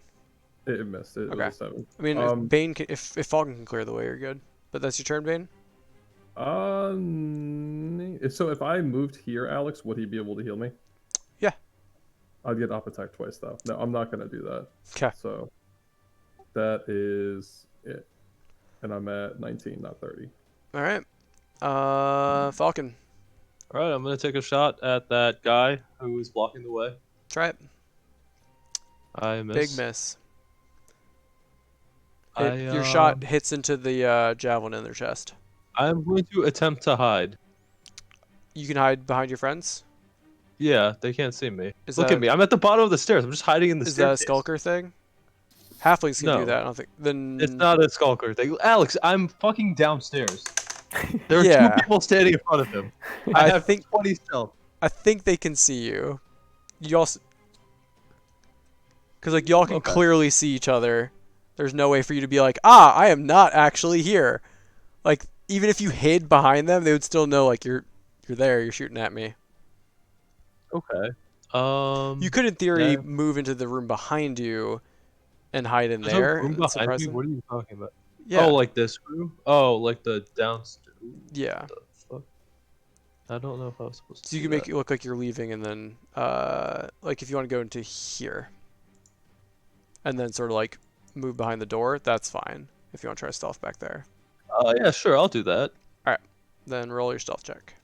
[SPEAKER 3] It missed. It
[SPEAKER 1] Okay.
[SPEAKER 3] was a 7.
[SPEAKER 1] I mean, if Bane, if Falcon can clear the way, you're good. But that's your turn, Bane.
[SPEAKER 3] So if I moved here, Alex, would he be able to heal me?
[SPEAKER 1] Yeah.
[SPEAKER 3] I'd get up attack twice though. No, I'm not gonna do that.
[SPEAKER 1] Okay.
[SPEAKER 3] So that is it. And I'm at 19, not 30.
[SPEAKER 1] All right. Falcon,
[SPEAKER 7] All right, I'm gonna take a shot at that guy who is blocking the way.
[SPEAKER 1] try it.
[SPEAKER 7] I miss.
[SPEAKER 1] Big miss. Your shot hits into the javelin in their chest.
[SPEAKER 7] I'm going to attempt to hide.
[SPEAKER 1] You can hide behind your friends.
[SPEAKER 7] Yeah, they can't see me.
[SPEAKER 1] Is
[SPEAKER 7] Look
[SPEAKER 1] that-
[SPEAKER 7] at me. I'm at the bottom of the stairs. I'm just hiding in the
[SPEAKER 1] Is that a
[SPEAKER 7] staircase.
[SPEAKER 1] skulker thing? Halflings can do
[SPEAKER 7] No.
[SPEAKER 1] that. I don't think. Then
[SPEAKER 7] It's not a skulker thing. Alex, I'm fucking downstairs. There are
[SPEAKER 1] Yeah.
[SPEAKER 7] 2 people standing in front of him. I have
[SPEAKER 1] think
[SPEAKER 7] 20 stealth.
[SPEAKER 1] I think they can see you. You also, because like y'all can
[SPEAKER 7] Okay.
[SPEAKER 1] clearly see each other. There's no way for you to be like, I am not actually here. Like even if you hid behind them, they would still know like you're there. You're shooting at me.
[SPEAKER 7] Okay.
[SPEAKER 1] You could, in theory,
[SPEAKER 7] yeah.
[SPEAKER 1] move into the room behind you and hide in
[SPEAKER 7] There's
[SPEAKER 1] there.
[SPEAKER 7] a room
[SPEAKER 1] and
[SPEAKER 7] behind
[SPEAKER 1] surprise
[SPEAKER 7] me?
[SPEAKER 1] them.
[SPEAKER 7] What are you talking about?
[SPEAKER 1] Yeah.
[SPEAKER 7] Oh, like this room? Oh, like the downstairs.
[SPEAKER 1] Yeah.
[SPEAKER 7] What the fuck? I don't know if I was supposed to.
[SPEAKER 1] So you
[SPEAKER 7] do
[SPEAKER 1] can make
[SPEAKER 7] that.
[SPEAKER 1] it look like you're leaving, and then, like if you want to go into here, and then sort of like move behind the door, that's fine. If you want to try stealth back there,
[SPEAKER 7] Yeah, sure. I'll do that.
[SPEAKER 1] then roll your stealth check.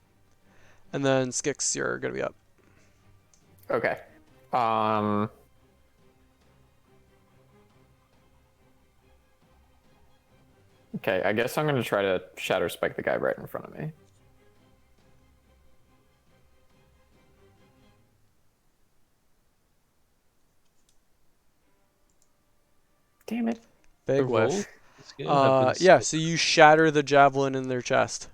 [SPEAKER 1] And then Skix, you're gonna be up.
[SPEAKER 2] Okay. Okay, I guess I'm gonna try to shatter spike the guy right in front of me. Damn it.
[SPEAKER 1] Big
[SPEAKER 7] The
[SPEAKER 1] whiff.
[SPEAKER 7] rolls this game have been
[SPEAKER 1] Yeah,
[SPEAKER 7] so
[SPEAKER 1] so you shatter the javelin in their chest.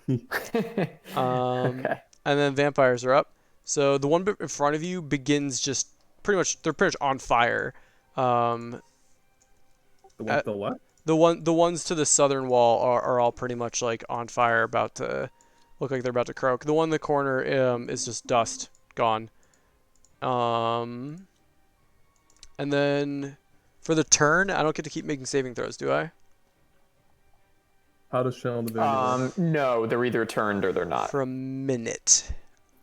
[SPEAKER 2] Okay.
[SPEAKER 1] And then vampires are up. So the one bit in front of you begins just they're pretty much on fire. Um,
[SPEAKER 3] The one to the left.
[SPEAKER 1] the ones to the southern wall are all pretty much like on fire, about to look like they're about to croak. The one in the corner is just dust, gone. And then for the turn, I don't get to keep making saving throws, do I?
[SPEAKER 3] How does Shell the Vanguard?
[SPEAKER 2] No, they're either turned or they're not
[SPEAKER 1] For a minute.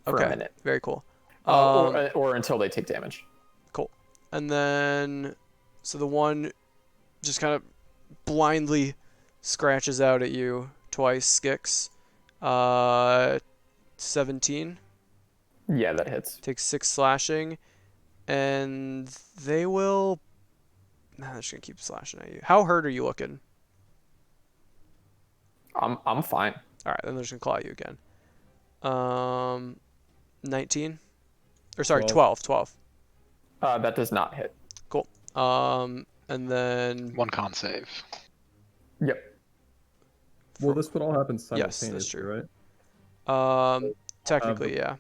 [SPEAKER 2] for
[SPEAKER 1] Okay.
[SPEAKER 2] a minute.
[SPEAKER 1] Very cool.
[SPEAKER 2] Or until they take damage.
[SPEAKER 1] Cool. And then, so the one just kind of blindly scratches out at you twice, Skix. 17.
[SPEAKER 2] Yeah, that hits.
[SPEAKER 1] Takes 6 slashing. And they will... Nah, they're just going to keep slashing at you. How hurt are you looking?
[SPEAKER 2] I'm fine.
[SPEAKER 1] Alright, then they're just going to claw at you again. 19? Or sorry, 12. 12.
[SPEAKER 2] That does not hit.
[SPEAKER 1] Cool. And then...
[SPEAKER 4] One con save.
[SPEAKER 2] Yep.
[SPEAKER 3] Well, this would all happen
[SPEAKER 1] Yes, that's
[SPEAKER 3] simultaneously,
[SPEAKER 1] true.
[SPEAKER 3] right?
[SPEAKER 1] Technically, yeah.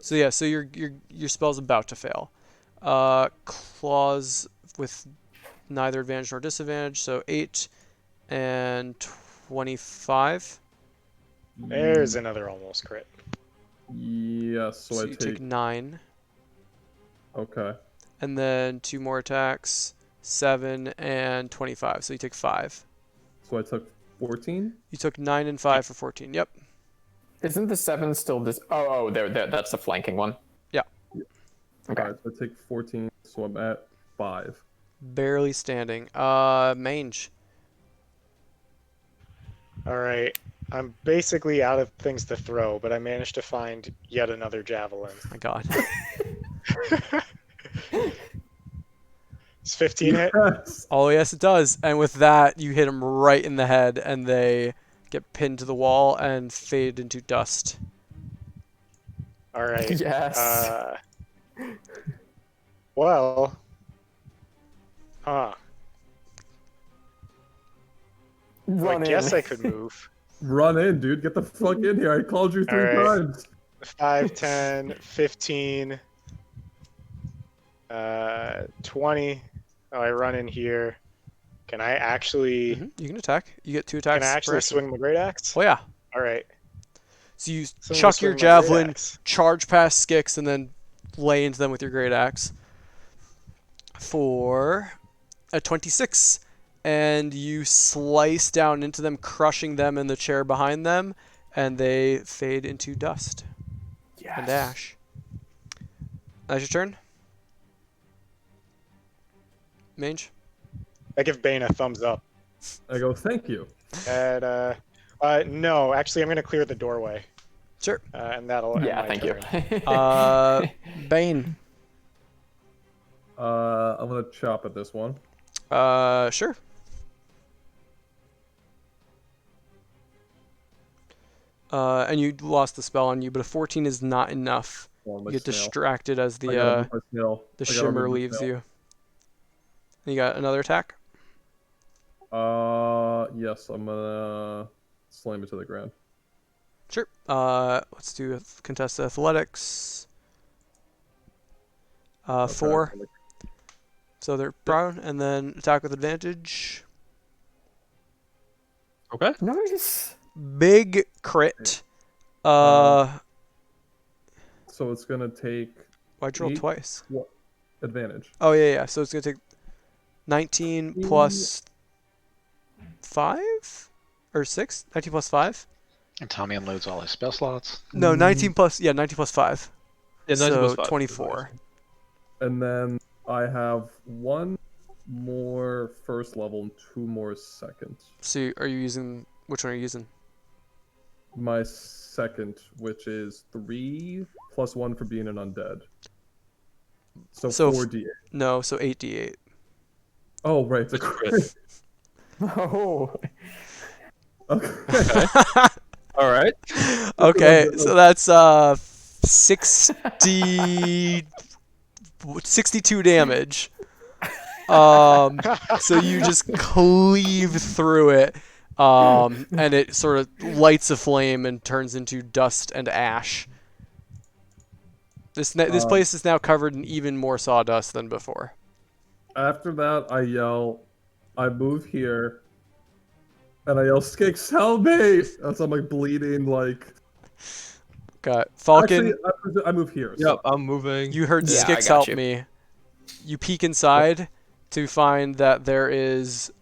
[SPEAKER 1] So yeah, so your spell's about to fail. Claws with neither advantage nor disadvantage, so 8 and 25.
[SPEAKER 5] There's another almost crit.
[SPEAKER 3] Yes. So,
[SPEAKER 1] So
[SPEAKER 3] I
[SPEAKER 1] you take 9,
[SPEAKER 3] Okay.
[SPEAKER 1] and then 2 more attacks, 7 and 25. So you take 5.
[SPEAKER 3] So I took 14.
[SPEAKER 1] You took 9 and 5 for 14. Yep.
[SPEAKER 2] Isn't the 7 still this? Oh, there. That's the flanking one.
[SPEAKER 1] Yeah.
[SPEAKER 2] Okay.
[SPEAKER 3] All right. So I take 14. So I'm at 5.
[SPEAKER 1] Barely standing. Mange.
[SPEAKER 5] All right. I'm basically out of things to throw, but I managed to find yet another javelin.
[SPEAKER 1] My God.
[SPEAKER 5] It's 15 hit.
[SPEAKER 3] Yes.
[SPEAKER 1] Oh, yes, it does. And with that, you hit them right in the head, and they get pinned to the wall and fade into dust.
[SPEAKER 5] All right.
[SPEAKER 2] Yes.
[SPEAKER 5] Well. Huh.
[SPEAKER 2] Run
[SPEAKER 5] I guess
[SPEAKER 2] in.
[SPEAKER 5] I could move.
[SPEAKER 3] Run in, dude. Get the fuck in here. I called you 3
[SPEAKER 5] All right.
[SPEAKER 3] times.
[SPEAKER 5] 5, 10, 15, 20. Oh, I run in here. Can I actually?
[SPEAKER 1] You can attack. You get 2 attacks.
[SPEAKER 5] Can I
[SPEAKER 1] per
[SPEAKER 5] actually
[SPEAKER 1] action.
[SPEAKER 5] swing the great axe?
[SPEAKER 1] Oh, yeah.
[SPEAKER 5] All right.
[SPEAKER 1] So you
[SPEAKER 5] So I'm gonna
[SPEAKER 1] chuck your
[SPEAKER 5] swing my great
[SPEAKER 1] javelin,
[SPEAKER 5] axe.
[SPEAKER 1] charge past Skix, and then lay into them with your great axe for a 26. And you slice down into them, crushing them in the chair behind them, and they fade into dust and ash. That's your turn. Mange?
[SPEAKER 5] I give Bane a thumbs up.
[SPEAKER 3] I go, thank you.
[SPEAKER 5] And no, actually, I'm gonna clear the doorway,
[SPEAKER 1] Sure.
[SPEAKER 5] and that'll. end
[SPEAKER 2] Yeah,
[SPEAKER 5] my
[SPEAKER 2] thank
[SPEAKER 5] turn.
[SPEAKER 2] you.
[SPEAKER 1] Bane.
[SPEAKER 3] I'm gonna chop at this one.
[SPEAKER 1] Sure. And you lost the spell on you, but a 14 is not enough.
[SPEAKER 3] Oh,
[SPEAKER 1] You
[SPEAKER 3] my
[SPEAKER 1] get
[SPEAKER 3] snail.
[SPEAKER 1] distracted as
[SPEAKER 3] I gotta
[SPEAKER 1] the
[SPEAKER 3] move my snail. I gotta
[SPEAKER 1] shimmer
[SPEAKER 3] move my
[SPEAKER 1] leaves
[SPEAKER 3] snail.
[SPEAKER 1] you. And you got another attack?
[SPEAKER 3] Yes, I'm gonna slam it to the ground.
[SPEAKER 1] Sure. Let's do contested athletics.
[SPEAKER 3] Okay.
[SPEAKER 1] 4. So they're brown, and then attack with advantage.
[SPEAKER 7] Okay.
[SPEAKER 2] Nice.
[SPEAKER 1] Big crit.
[SPEAKER 3] So it's gonna take
[SPEAKER 1] Why'd you roll
[SPEAKER 3] 8
[SPEAKER 1] twice?
[SPEAKER 3] advantage.
[SPEAKER 1] Oh, yeah. So it's going to take 19 plus 5? Or 6? 19 plus 5?
[SPEAKER 4] And Tommy unloads all his spell slots.
[SPEAKER 1] No, 19 plus 5.
[SPEAKER 7] Yeah, 19
[SPEAKER 1] so
[SPEAKER 7] plus 5.
[SPEAKER 1] 24.
[SPEAKER 3] And then I have 1 more first level and 2 more second.
[SPEAKER 1] So are you using... Which one are you using?
[SPEAKER 3] My second, which is 3 plus 1 for being an undead. So,
[SPEAKER 1] So
[SPEAKER 3] 4d8.
[SPEAKER 1] No, so 8d8.
[SPEAKER 3] Oh, right.
[SPEAKER 7] It's a crit.
[SPEAKER 2] Oh.
[SPEAKER 3] Okay.
[SPEAKER 7] All right.
[SPEAKER 1] Okay, so that's 60... 62 damage. So you just cleave through it, and it sort of lights a flame and turns into dust and ash. This
[SPEAKER 3] Um,
[SPEAKER 1] place is now covered in even more sawdust than before.
[SPEAKER 3] After that, I yell, I move here, and I yell, Skix, help me! As I'm like bleeding, like.
[SPEAKER 1] Got
[SPEAKER 3] Actually,
[SPEAKER 1] Falcon.
[SPEAKER 3] I move here.
[SPEAKER 7] Yep,
[SPEAKER 3] So.
[SPEAKER 7] I'm moving.
[SPEAKER 1] You heard
[SPEAKER 2] Yeah, I
[SPEAKER 1] Skix
[SPEAKER 2] got
[SPEAKER 1] help
[SPEAKER 2] you.
[SPEAKER 1] me. You peek inside to find that there is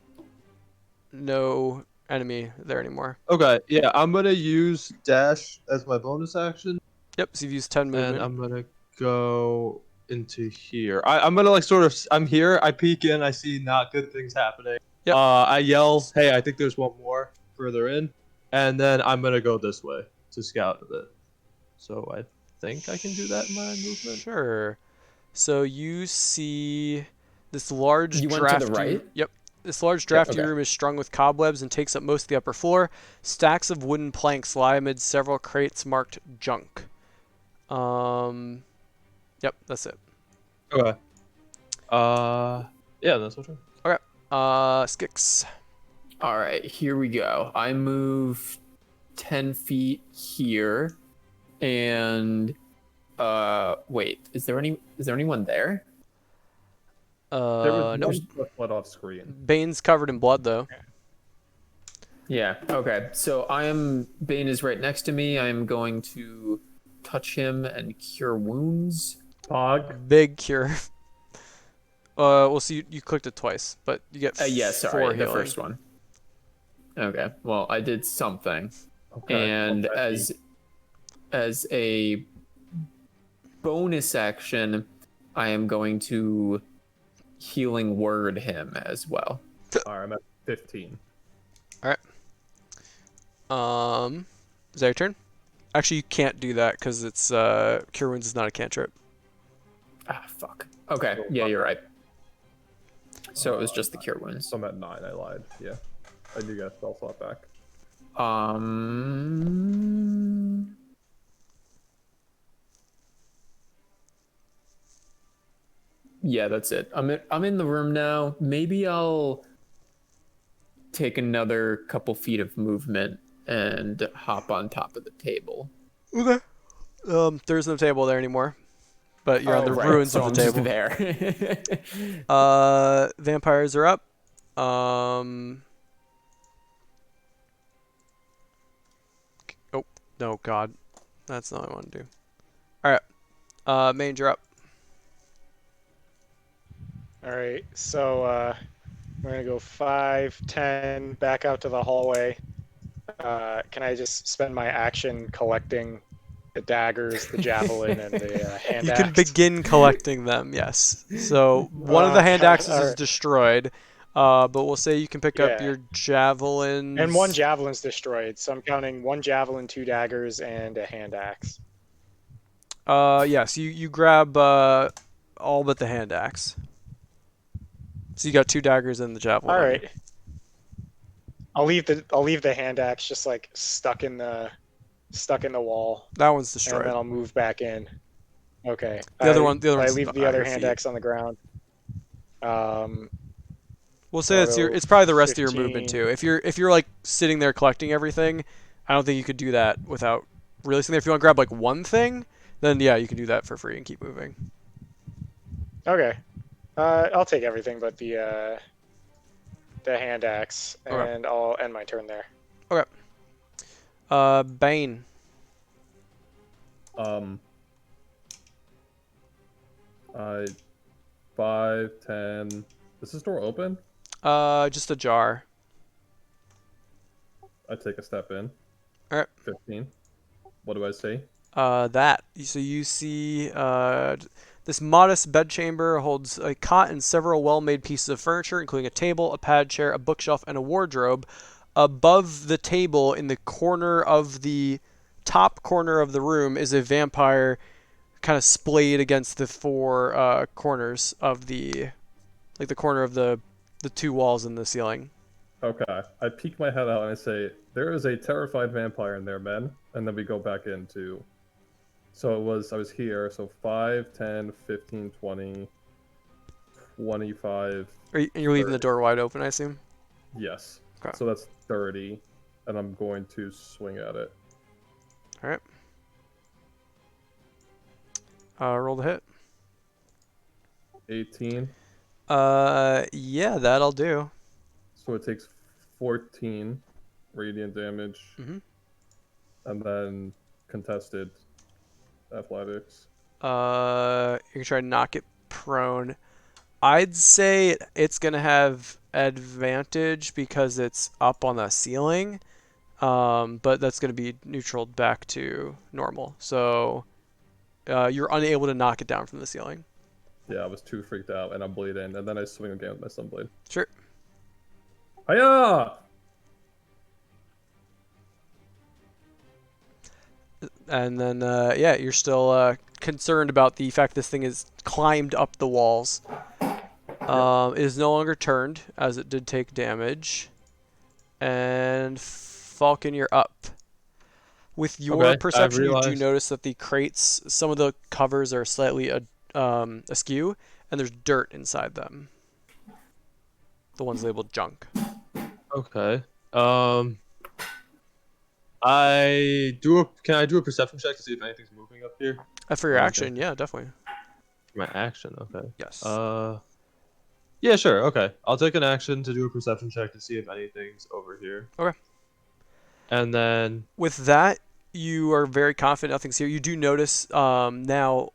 [SPEAKER 1] no enemy there anymore.
[SPEAKER 7] Okay, yeah, I'm gonna use dash as my bonus action,
[SPEAKER 1] Yep, so you've used 10
[SPEAKER 7] and
[SPEAKER 1] movement.
[SPEAKER 7] I'm gonna go into here. I'm gonna like sort of. I'm here. I peek in. I see not good things happening.
[SPEAKER 1] Yep.
[SPEAKER 7] I yell, "Hey, I think there's one more further in," and then I'm gonna go this way to scout a bit. So I think I can do that in my movement.
[SPEAKER 1] Sure. So you see this large
[SPEAKER 2] You went to the
[SPEAKER 1] drafty.
[SPEAKER 2] right?
[SPEAKER 1] Yep. This large
[SPEAKER 2] Yep,
[SPEAKER 1] drafty
[SPEAKER 2] okay.
[SPEAKER 1] room is strung with cobwebs and takes up most of the upper floor. Stacks of wooden planks lie amid several crates marked junk. Yep, that's it.
[SPEAKER 7] Okay. Yeah, that's what.
[SPEAKER 1] Skix.
[SPEAKER 2] All right, here we go. I move 10 feet here, and wait, is there anyone there?
[SPEAKER 3] There was
[SPEAKER 1] Nope.
[SPEAKER 3] one blood off screen.
[SPEAKER 1] Bane's covered in blood though.
[SPEAKER 2] Yeah. Okay. So Bane is right next to me. I'm going to touch him and cure wounds.
[SPEAKER 3] Pog.
[SPEAKER 1] Big cure. We'll see. You clicked it twice, but you get
[SPEAKER 2] Yeah,
[SPEAKER 1] 4
[SPEAKER 2] sorry, the
[SPEAKER 1] healing.
[SPEAKER 2] first one. Okay. Well, I did something,
[SPEAKER 3] Okay.
[SPEAKER 2] and
[SPEAKER 3] okay.
[SPEAKER 2] as a bonus action, I am going to healing word him as well.
[SPEAKER 3] Alright, I'm at 15.
[SPEAKER 1] Is that your turn? Actually, you can't do that because it's cure wounds is not a cantrip.
[SPEAKER 2] Ah, fuck. Okay. Yeah, you're right. So it was just the cure wounds.
[SPEAKER 3] So I'm at 9, I lied. Yeah. I do get a spell slot back.
[SPEAKER 2] Yeah, that's it. I'm in the room now. Maybe I'll take another couple feet of movement and hop on top of the table.
[SPEAKER 1] Okay. There's no table there anymore, but you're on the
[SPEAKER 2] right.
[SPEAKER 1] ruins
[SPEAKER 2] So
[SPEAKER 1] of
[SPEAKER 2] I'm
[SPEAKER 1] the
[SPEAKER 2] just
[SPEAKER 1] table.
[SPEAKER 2] there.
[SPEAKER 1] Vampires are up. Oh no, God, that's not what I want to do. All right. Mange, you're up.
[SPEAKER 5] All right, so we're gonna go 5, 10, back out to the hallway. Can I just spend my action collecting the daggers, the javelin, and the hand
[SPEAKER 1] You
[SPEAKER 5] axe?
[SPEAKER 1] can begin collecting them. Yes. So one of the hand
[SPEAKER 5] God,
[SPEAKER 1] axes is
[SPEAKER 5] alright.
[SPEAKER 1] destroyed. But we'll say you can pick up
[SPEAKER 5] Yeah.
[SPEAKER 1] your javelins.
[SPEAKER 5] And one javelin's destroyed, so I'm counting 1 javelin, 2 daggers, and a hand axe.
[SPEAKER 1] Yes. You grab all but the hand axe. So you got 2 daggers and the javelin.
[SPEAKER 5] All
[SPEAKER 1] on you.
[SPEAKER 5] right. I'll leave the hand axe just like stuck in the wall,
[SPEAKER 1] That one's
[SPEAKER 5] and
[SPEAKER 1] destroyed.
[SPEAKER 5] then I'll move back in. Okay.
[SPEAKER 1] The other
[SPEAKER 5] I
[SPEAKER 1] one's
[SPEAKER 5] leave
[SPEAKER 1] at
[SPEAKER 5] the other
[SPEAKER 1] your
[SPEAKER 5] hand
[SPEAKER 1] feet.
[SPEAKER 5] axe on the ground.
[SPEAKER 1] We'll say
[SPEAKER 5] So
[SPEAKER 1] it's probably the rest of your
[SPEAKER 5] 15.
[SPEAKER 1] movement too. If you're like sitting there collecting everything, I don't think you could do that without really sitting there. If you want to grab like one thing, then yeah, you can do that for free and keep moving.
[SPEAKER 5] Okay. I'll take everything but the hand axe,
[SPEAKER 1] Okay.
[SPEAKER 5] and I'll end my turn there.
[SPEAKER 1] Bane.
[SPEAKER 3] I 5, 10. Is this door open?
[SPEAKER 1] Just a jar.
[SPEAKER 3] I take a step in.
[SPEAKER 1] Alright.
[SPEAKER 3] 15. What do I see?
[SPEAKER 1] So you see this modest bedchamber holds a cot and several well-made pieces of furniture, including a table, a pad chair, a bookshelf, and a wardrobe. Above the table, in the corner of the top corner of the room, is a vampire kind of splayed against the 4 corners of the corner of the 2 walls in the ceiling.
[SPEAKER 3] Okay. I peek my head out and I say, there is a terrified vampire in there, men. And then we go back into... So I was here, so 5, 10, 15, 20, 25.
[SPEAKER 1] You're leaving the
[SPEAKER 3] 30.
[SPEAKER 1] door wide open, I assume?
[SPEAKER 3] Yes.
[SPEAKER 1] Okay.
[SPEAKER 3] So that's 30, and I'm going to swing at it.
[SPEAKER 1] Alright. Roll the hit.
[SPEAKER 3] 18.
[SPEAKER 1] Yeah, that'll do.
[SPEAKER 3] So it takes 14 radiant damage,
[SPEAKER 1] Mhm.
[SPEAKER 3] and then contested athletics.
[SPEAKER 1] You can try to knock it prone. I'd say it's gonna have advantage because it's up on the ceiling, but that's gonna be neutraled back to normal. So you're unable to knock it down from the ceiling.
[SPEAKER 3] Yeah, I was too freaked out, and I'm bleeding, and then I swing again with my sunblade.
[SPEAKER 1] Sure.
[SPEAKER 3] Hiya!
[SPEAKER 1] And then yeah, you're still concerned about the fact this thing has climbed up the walls. It is no longer turned, as it did take damage. And Falcon, you're up. With your
[SPEAKER 7] Okay, I
[SPEAKER 1] perception, you do
[SPEAKER 7] realized-
[SPEAKER 1] notice that the crates, some of the covers are slightly askew, and there's dirt inside them. The ones labeled junk.
[SPEAKER 7] Okay. Can I do a perception check to see if anything's moving up here?
[SPEAKER 1] For your
[SPEAKER 7] Okay.
[SPEAKER 1] action, yeah, definitely.
[SPEAKER 7] For my action, okay.
[SPEAKER 1] Yes.
[SPEAKER 7] Yeah, sure. Okay, I'll take an action to do a perception check to see if anything's over here.
[SPEAKER 1] Okay.
[SPEAKER 7] And then
[SPEAKER 1] With that, you are very confident nothing's here. You do notice now,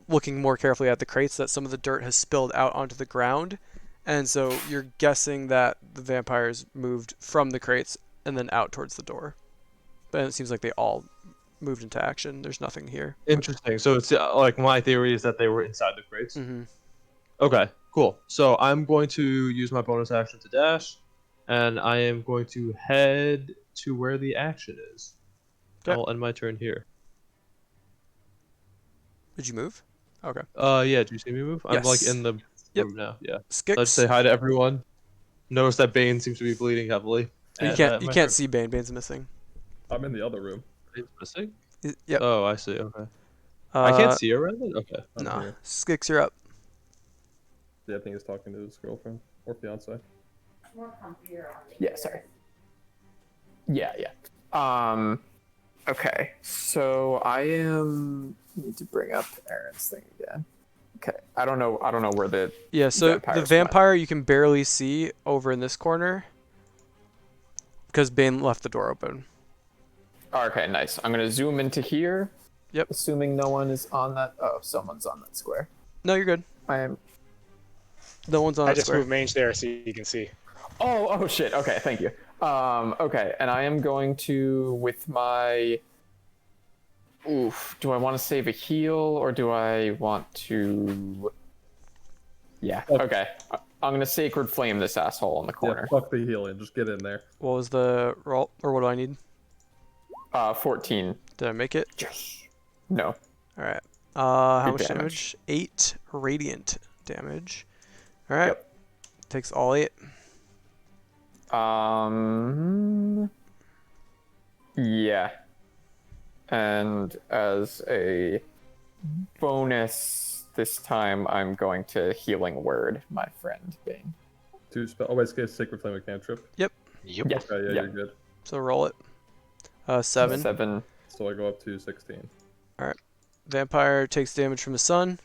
[SPEAKER 1] looking more carefully at the crates, that some of the dirt has spilled out onto the ground. And so you're guessing that the vampires moved from the crates and then out towards the door. But it seems like they all moved into action. There's nothing here.
[SPEAKER 7] interesting. So it's like my theory is that they were inside the crates.
[SPEAKER 1] Mm-hmm.
[SPEAKER 7] Okay, cool. So I'm going to use my bonus action to dash, and I am going to head to where the action is.
[SPEAKER 1] Okay.
[SPEAKER 7] I'll end my turn here.
[SPEAKER 1] Did you move? Okay.
[SPEAKER 7] Yeah. Do you see me move? I'm like
[SPEAKER 1] Yes.
[SPEAKER 7] in the
[SPEAKER 1] Yep.
[SPEAKER 7] room now. Yeah.
[SPEAKER 1] Skix.
[SPEAKER 7] Let's say hi to everyone. Notice that Bane seems to be bleeding heavily.
[SPEAKER 1] You
[SPEAKER 7] And,
[SPEAKER 1] can't
[SPEAKER 7] my
[SPEAKER 1] see Bane. Bane's missing.
[SPEAKER 3] I'm in the other room.
[SPEAKER 7] Bane's missing.
[SPEAKER 1] Yep.
[SPEAKER 7] Oh, I see. Okay. I can't see around it. Okay.
[SPEAKER 3] I'm
[SPEAKER 1] Nah.
[SPEAKER 3] here.
[SPEAKER 1] Skix, you're up.
[SPEAKER 3] Yeah, I think he's talking to his girlfriend or fiance.
[SPEAKER 2] Yeah, sorry. Yeah. Okay. So I need to bring up Aaron's thing again. Okay. I don't know where the
[SPEAKER 1] Yeah, so the
[SPEAKER 2] vampires went.
[SPEAKER 1] vampire you can barely see over in this corner because Bane left the door open.
[SPEAKER 2] Okay, nice. I'm gonna zoom into here.
[SPEAKER 1] Yep.
[SPEAKER 2] Assuming no one is on that. Oh, someone's on that square.
[SPEAKER 1] No, you're good.
[SPEAKER 2] I am.
[SPEAKER 1] No one's on
[SPEAKER 5] I
[SPEAKER 1] that
[SPEAKER 5] just
[SPEAKER 1] square.
[SPEAKER 5] moved mange there so you can see.
[SPEAKER 2] Oh shit. Okay, thank you. Okay, and I am going to with my. Oof. Do I want to save a heal or do I want to? Yeah. Okay. I'm gonna sacred flame this asshole in the
[SPEAKER 3] Yeah,
[SPEAKER 2] corner.
[SPEAKER 3] fuck the healing. Just get in there.
[SPEAKER 1] What was the roll, or what do I need?
[SPEAKER 2] 14.
[SPEAKER 1] Did I make it?
[SPEAKER 2] Yes. No.
[SPEAKER 1] All right. How
[SPEAKER 2] Good
[SPEAKER 1] much
[SPEAKER 2] damage.
[SPEAKER 1] damage? 8 radiant damage. All right.
[SPEAKER 2] Yep.
[SPEAKER 1] Takes all 8.
[SPEAKER 2] Yeah. And as a bonus, this time I'm going to healing word my friend Bane.
[SPEAKER 3] 2 spell. Oh, wait, it's Sacred Flame of Cantrip.
[SPEAKER 4] Yep.
[SPEAKER 2] Yeah.
[SPEAKER 3] Okay, yeah,
[SPEAKER 2] Yeah.
[SPEAKER 3] you're good.
[SPEAKER 1] So roll it. 7.
[SPEAKER 2] 7.
[SPEAKER 3] So I go up to 16.
[SPEAKER 1] Vampire takes damage from his son.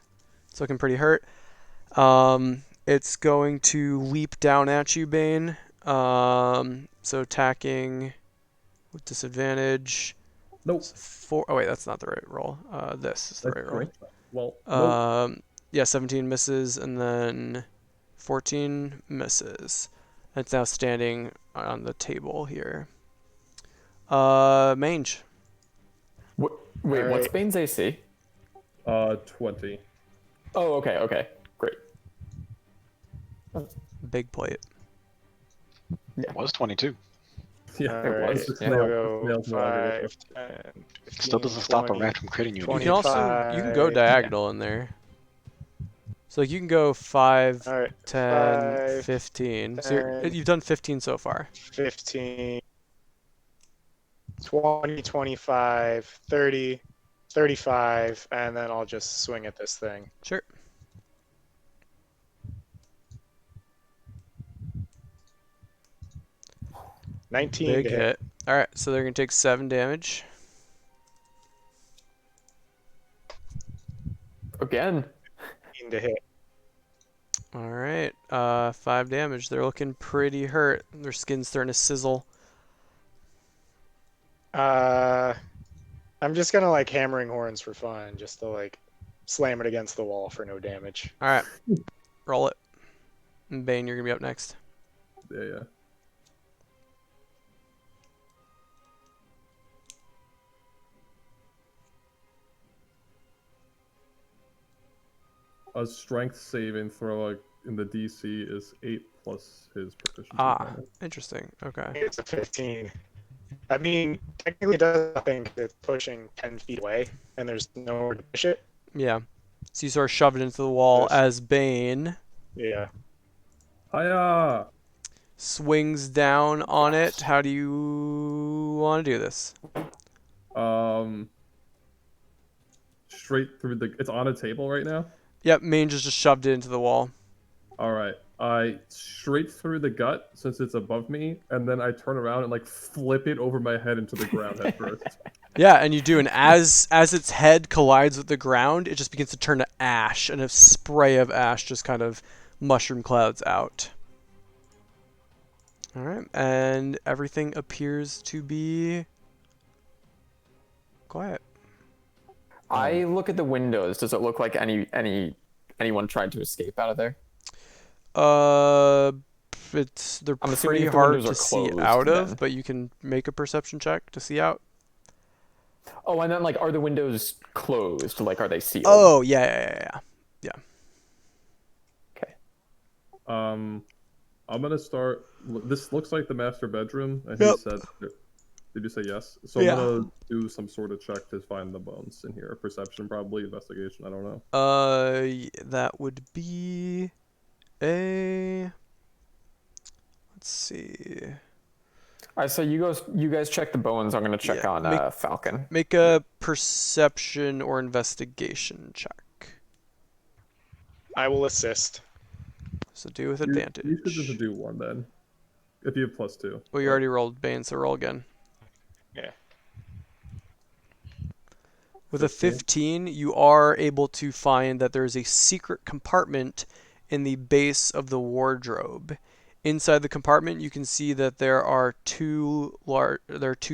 [SPEAKER 1] It's looking pretty hurt. It's going to leap down at you, Bane. So attacking with disadvantage.
[SPEAKER 3] Nope.
[SPEAKER 1] 4. Oh wait, that's not the right roll. This is the right roll.
[SPEAKER 3] Right. Well, nope.
[SPEAKER 1] Yeah, 17 misses, and then 14 misses. It's now standing on the table here. Mange.
[SPEAKER 2] Wait,
[SPEAKER 5] All
[SPEAKER 2] what's
[SPEAKER 5] right.
[SPEAKER 2] Bane's AC?
[SPEAKER 3] 20.
[SPEAKER 2] Oh, okay. Great.
[SPEAKER 1] Big plate.
[SPEAKER 4] It was 22.
[SPEAKER 3] Yeah,
[SPEAKER 5] All
[SPEAKER 3] it
[SPEAKER 5] right.
[SPEAKER 3] was. It's
[SPEAKER 2] Yeah.
[SPEAKER 5] We'll
[SPEAKER 3] nailed.
[SPEAKER 5] go
[SPEAKER 3] Nailed more under
[SPEAKER 5] 5, 10, 15,
[SPEAKER 4] Still doesn't stop a
[SPEAKER 5] 20.
[SPEAKER 4] rat from critting you.
[SPEAKER 1] You
[SPEAKER 5] 20.
[SPEAKER 1] can also you can go
[SPEAKER 5] 25.
[SPEAKER 1] diagonal in there. So like you can go 5,
[SPEAKER 5] All right.
[SPEAKER 1] 10,
[SPEAKER 5] 5,
[SPEAKER 1] 15. So
[SPEAKER 5] 10.
[SPEAKER 1] you've done 15 so far.
[SPEAKER 5] 15, 20, 25, 30, 35, and then I'll just swing at this thing.
[SPEAKER 1] Sure.
[SPEAKER 5] 19
[SPEAKER 1] Big
[SPEAKER 5] to hit.
[SPEAKER 1] hit. All right, so they're gonna take 7 damage.
[SPEAKER 2] Again.
[SPEAKER 5] 19 to hit.
[SPEAKER 1] All right, 5 damage. They're looking pretty hurt. Their skin's starting to sizzle.
[SPEAKER 5] I'm just gonna like hammering horns for fun, just to like slam it against the wall for no damage.
[SPEAKER 1] All right, roll it. And Bane, you're gonna be up next.
[SPEAKER 3] Yeah. A strength saving throw in the DC is 8 plus his proficiency.
[SPEAKER 1] Ah, interesting. Okay.
[SPEAKER 5] It's a 15. I mean, technically, it does nothing 'cause it's pushing 10 feet away, and there's nowhere to push it.
[SPEAKER 1] Yeah. So you sort of shove it into the wall
[SPEAKER 5] There's-
[SPEAKER 1] as Bane
[SPEAKER 5] Yeah.
[SPEAKER 3] Hiya!
[SPEAKER 1] swings down on it. How do you want to do this?
[SPEAKER 3] Straight through the. It's on a table right now.
[SPEAKER 1] Yep, Mange just shoved it into the wall.
[SPEAKER 3] All right. I straight through the gut since it's above me, and then I turn around and like flip it over my head into the ground head first.
[SPEAKER 1] Yeah, and you do, and as its head collides with the ground, it just begins to turn to ash, and a spray of ash just kind of mushroom clouds out. All right, and everything appears to be quiet.
[SPEAKER 2] I look at the windows. Does it look like anyone tried to escape out of there?
[SPEAKER 1] They're
[SPEAKER 2] I'm assuming
[SPEAKER 1] pretty
[SPEAKER 2] if the
[SPEAKER 1] hard
[SPEAKER 2] windows
[SPEAKER 1] to
[SPEAKER 2] are
[SPEAKER 1] see
[SPEAKER 2] closed,
[SPEAKER 1] out of,
[SPEAKER 2] then.
[SPEAKER 1] but you can make a perception check to see out.
[SPEAKER 2] Oh, and then like, are the windows closed? Like, are they sealed?
[SPEAKER 1] Oh, yeah.
[SPEAKER 2] Okay.
[SPEAKER 3] I'm gonna start. This looks like the master bedroom, and
[SPEAKER 1] Yep.
[SPEAKER 3] he said, "Did you say yes?" So
[SPEAKER 1] Yeah.
[SPEAKER 3] I'm gonna do some sort of check to find the bones in here. Perception, probably investigation. I don't know.
[SPEAKER 1] That would be a. Let's see.
[SPEAKER 2] All right, so you guys check the bones. I'm gonna check
[SPEAKER 1] Yeah,
[SPEAKER 2] on Falcon.
[SPEAKER 1] Make a perception or investigation check.
[SPEAKER 5] I will assist.
[SPEAKER 1] So do with
[SPEAKER 3] You
[SPEAKER 1] advantage.
[SPEAKER 3] should just do one then, if you have +2.
[SPEAKER 1] Well, you already rolled Bane, so roll again.
[SPEAKER 5] Yeah.
[SPEAKER 1] With a 15, you are able to find that there's a secret compartment in the base of the wardrobe. Inside the compartment, you can see that there are two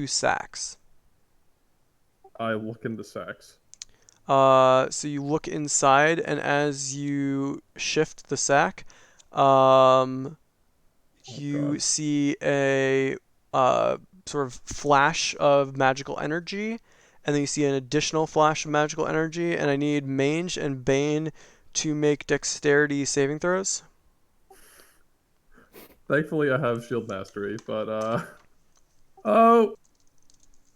[SPEAKER 1] sacks.
[SPEAKER 3] I look in the sacks.
[SPEAKER 1] So you look inside, and as you shift the sack, you
[SPEAKER 3] God.
[SPEAKER 1] see a sort of flash of magical energy, and then you see an additional flash of magical energy, and I need Mange and Bane to make dexterity saving throws.
[SPEAKER 3] Thankfully, I have shield mastery, but oh,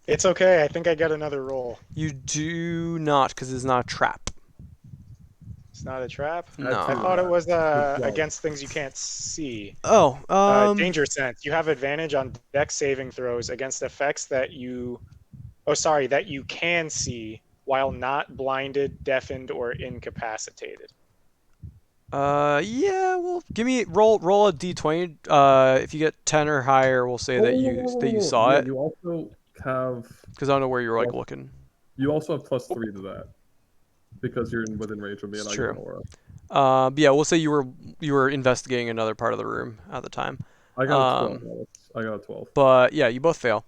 [SPEAKER 5] It's okay. I think I got another roll.
[SPEAKER 1] You do not, because it's not a trap.
[SPEAKER 5] It's not a trap.
[SPEAKER 1] No.
[SPEAKER 5] I thought it was
[SPEAKER 3] Good job.
[SPEAKER 5] against things you can't see.
[SPEAKER 1] Oh,
[SPEAKER 5] Danger sense. You have advantage on dex saving throws against effects that you can see while not blinded, deafened, or incapacitated.
[SPEAKER 1] yeah. Well, roll a d20. If you get 10 or higher, we'll say that you saw
[SPEAKER 3] yeah,
[SPEAKER 1] it,
[SPEAKER 3] You also have
[SPEAKER 1] because I don't know where you're like looking.
[SPEAKER 3] you also have +3 to that because you're within range of me, and
[SPEAKER 1] It's
[SPEAKER 3] I
[SPEAKER 1] true.
[SPEAKER 3] get an aura.
[SPEAKER 1] But yeah, we'll say you were investigating another part of the room at the time.
[SPEAKER 3] I got a 12. Alex. I got a 12.
[SPEAKER 1] But yeah, you both fail.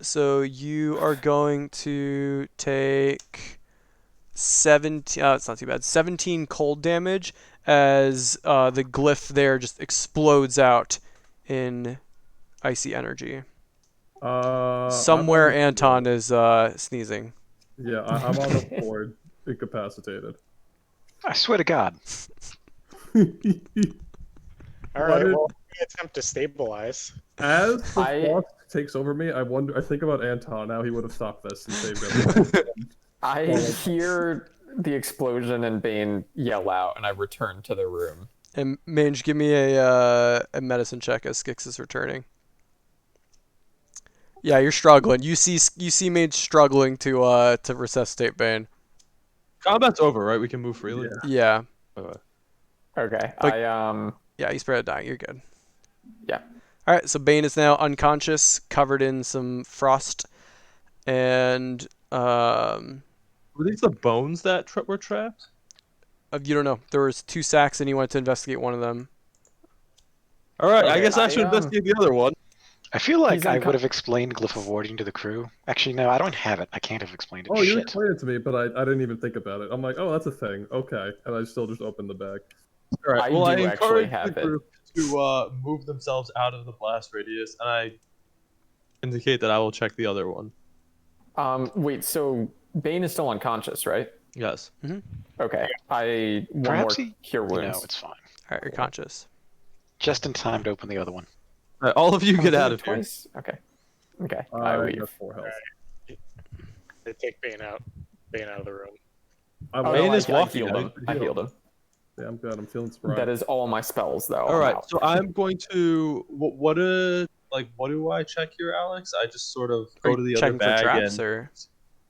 [SPEAKER 1] So you are going to take 17. It's not too bad. 17 cold damage as the glyph there just explodes out in icy energy. Somewhere Anton is sneezing.
[SPEAKER 3] Yeah, I'm on the board, incapacitated.
[SPEAKER 4] I swear to God.
[SPEAKER 5] All
[SPEAKER 3] Why
[SPEAKER 5] right.
[SPEAKER 3] did-
[SPEAKER 5] Well, we attempt to stabilize.
[SPEAKER 3] As the
[SPEAKER 2] I-
[SPEAKER 3] frost takes over me, I think about Anton. How he would have stopped this and saved everyone.
[SPEAKER 2] I hear the explosion and Bane yell out, and I return to the room.
[SPEAKER 1] And Mange, give me a medicine check as Skix is returning. Yeah, you're struggling. You see Mange struggling to resuscitate Bane.
[SPEAKER 7] Combat's over, right? We can move freely.
[SPEAKER 3] Yeah.
[SPEAKER 1] Yeah.
[SPEAKER 2] Okay.
[SPEAKER 1] But-
[SPEAKER 2] I
[SPEAKER 1] Yeah, he's probably dying. You're good.
[SPEAKER 2] yeah.
[SPEAKER 1] All right, so Bane is now unconscious, covered in some frost, and
[SPEAKER 7] Were these the bones that were trapped?
[SPEAKER 1] you don't know. There was 2 sacks, and you went to investigate one of them.
[SPEAKER 7] All right, I
[SPEAKER 2] Okay,
[SPEAKER 7] guess I should investigate the other one.
[SPEAKER 4] I feel like
[SPEAKER 2] He's
[SPEAKER 4] I
[SPEAKER 2] unco-
[SPEAKER 4] would have explained glyph of warding to the crew. Actually, no, I don't have it. I can't have explained it.
[SPEAKER 3] Oh, you
[SPEAKER 4] Shit.
[SPEAKER 3] explained it to me, but I didn't even think about it. I'm like, oh, that's a thing. Okay, and I still just opened the bag.
[SPEAKER 7] All right.
[SPEAKER 2] I
[SPEAKER 7] Well, I
[SPEAKER 2] do actually
[SPEAKER 7] encourage
[SPEAKER 2] have
[SPEAKER 7] the
[SPEAKER 2] it.
[SPEAKER 7] group to move themselves out of the blast radius, and I indicate that I will check the other one.
[SPEAKER 2] Wait, so Bane is still unconscious, right?
[SPEAKER 7] Yes.
[SPEAKER 2] Okay. I one
[SPEAKER 4] Perhaps
[SPEAKER 2] more
[SPEAKER 4] he.
[SPEAKER 2] cure wounds.
[SPEAKER 4] No, it's fine.
[SPEAKER 1] All right, you're conscious.
[SPEAKER 4] Just in time to open the other one.
[SPEAKER 7] All right, all of you
[SPEAKER 2] I'm
[SPEAKER 7] get
[SPEAKER 2] doing
[SPEAKER 7] out
[SPEAKER 2] it
[SPEAKER 7] of here.
[SPEAKER 2] twice? Okay. Okay. I
[SPEAKER 3] I
[SPEAKER 2] leave.
[SPEAKER 3] got 4 health.
[SPEAKER 5] They take Bane out of the room.
[SPEAKER 3] I'm,
[SPEAKER 2] Oh,
[SPEAKER 7] Bane
[SPEAKER 2] no,
[SPEAKER 7] is
[SPEAKER 2] I
[SPEAKER 7] walking.
[SPEAKER 2] healed him. I healed him.
[SPEAKER 3] yeah, I'm good. I'm feeling spry.
[SPEAKER 2] That is all my spells, though.
[SPEAKER 7] All
[SPEAKER 2] I'm
[SPEAKER 7] right.
[SPEAKER 2] out.
[SPEAKER 7] So I'm going to what do I check here, Alex? I just sort of
[SPEAKER 1] Are
[SPEAKER 7] go to
[SPEAKER 1] you
[SPEAKER 7] the other
[SPEAKER 1] checking for
[SPEAKER 7] bag
[SPEAKER 1] traps,
[SPEAKER 7] and
[SPEAKER 1] or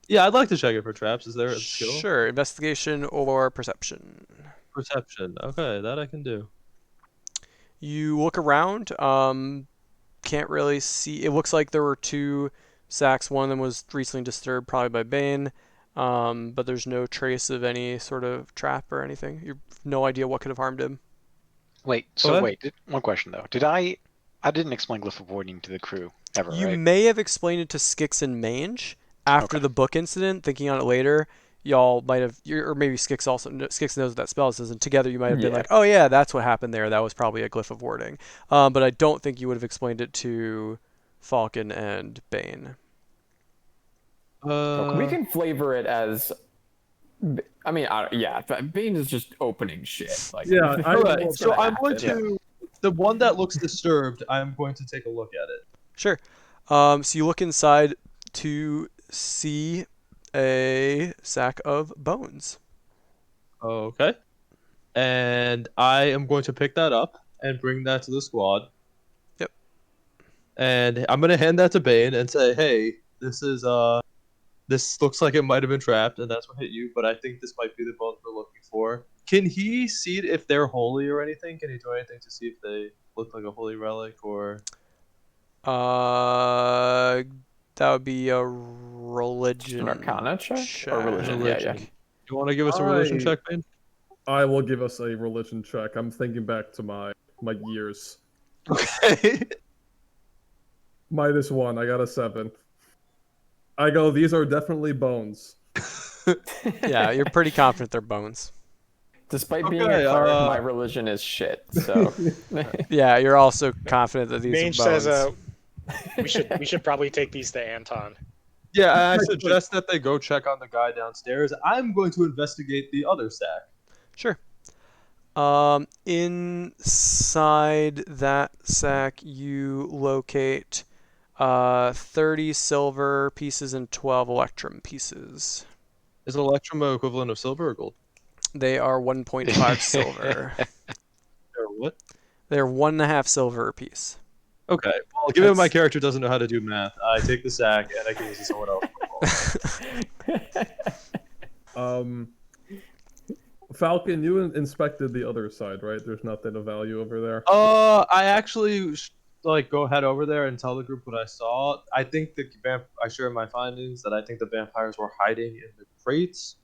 [SPEAKER 7] yeah, I'd like to check it for traps. Is there a skill?
[SPEAKER 1] sure, investigation or perception?
[SPEAKER 7] Perception. Okay, that I can do.
[SPEAKER 1] You look around. Can't really see. It looks like there were 2 sacks. One of them was recently disturbed, probably by Bane. But there's no trace of any sort of trap or anything. You have no idea what could have harmed him.
[SPEAKER 4] Wait. So
[SPEAKER 7] What?
[SPEAKER 4] wait. One question though. Did I? I didn't explain glyph of warding to the crew ever,
[SPEAKER 1] You
[SPEAKER 4] right?
[SPEAKER 1] may have explained it to Skix and Mange after
[SPEAKER 4] Okay.
[SPEAKER 1] the book incident. Thinking on it later, y'all might have, or maybe Skix also Skix knows what that spell says, and together you might have been
[SPEAKER 2] Yeah.
[SPEAKER 1] like, "Oh yeah, that's what happened there. That was probably a glyph of warding." But I don't think you would have explained it to Falcon and Bane.
[SPEAKER 2] We can flavor it as. I mean, yeah, but Bane is just opening shit. Like,
[SPEAKER 3] Yeah, I-
[SPEAKER 7] All right.
[SPEAKER 2] it's
[SPEAKER 7] So
[SPEAKER 2] gonna
[SPEAKER 7] I'm going
[SPEAKER 2] happen.
[SPEAKER 7] to the one that looks disturbed. I'm going to take a look at it.
[SPEAKER 1] Sure. So you look inside to see a sack of bones.
[SPEAKER 7] Okay. And I am going to pick that up and bring that to the squad.
[SPEAKER 1] Yep.
[SPEAKER 7] And I'm gonna hand that to Bane and say, "Hey, this looks like it might have been trapped, and that's what hit you. But I think this might be the bones we're looking for. Can he see if they're holy or anything? Can he do anything to see if they look like a holy relic or?"
[SPEAKER 1] That would be a religion
[SPEAKER 2] An Arcana check?
[SPEAKER 1] check.
[SPEAKER 2] Or religion? Yeah, yeah.
[SPEAKER 7] You want to give us a religion
[SPEAKER 3] I-
[SPEAKER 7] check, Bane?
[SPEAKER 3] I will give us a religion check. I'm thinking back to my years.
[SPEAKER 7] Okay.
[SPEAKER 3] -1. I got a 7. I go. These are definitely bones.
[SPEAKER 1] Yeah, you're pretty confident they're bones.
[SPEAKER 2] Despite being
[SPEAKER 7] Okay,
[SPEAKER 2] a cleric, my religion is shit. So
[SPEAKER 1] Yeah, you're also confident that these
[SPEAKER 5] Mange
[SPEAKER 1] are bones.
[SPEAKER 5] says, we should probably take these to Anton.
[SPEAKER 7] Yeah, I suggest that they go check on the guy downstairs. I'm going to investigate the other sack.
[SPEAKER 1] Sure. Inside that sack, you locate 30 silver pieces and 12 electrum pieces.
[SPEAKER 7] Is Electrum equivalent of silver or gold?
[SPEAKER 1] They are 1.5 silver.
[SPEAKER 7] Or what?
[SPEAKER 1] They're 1.5 silver a piece.
[SPEAKER 7] Okay. Well, given my character doesn't know how to do math, I take the sack and I give it to someone else.
[SPEAKER 3] Falcon, you inspected the other side, right? There's nothing of value over there.
[SPEAKER 7] I actually go head over there and tell the group what I saw. I think I share my findings that I think the vampires were hiding in the crates,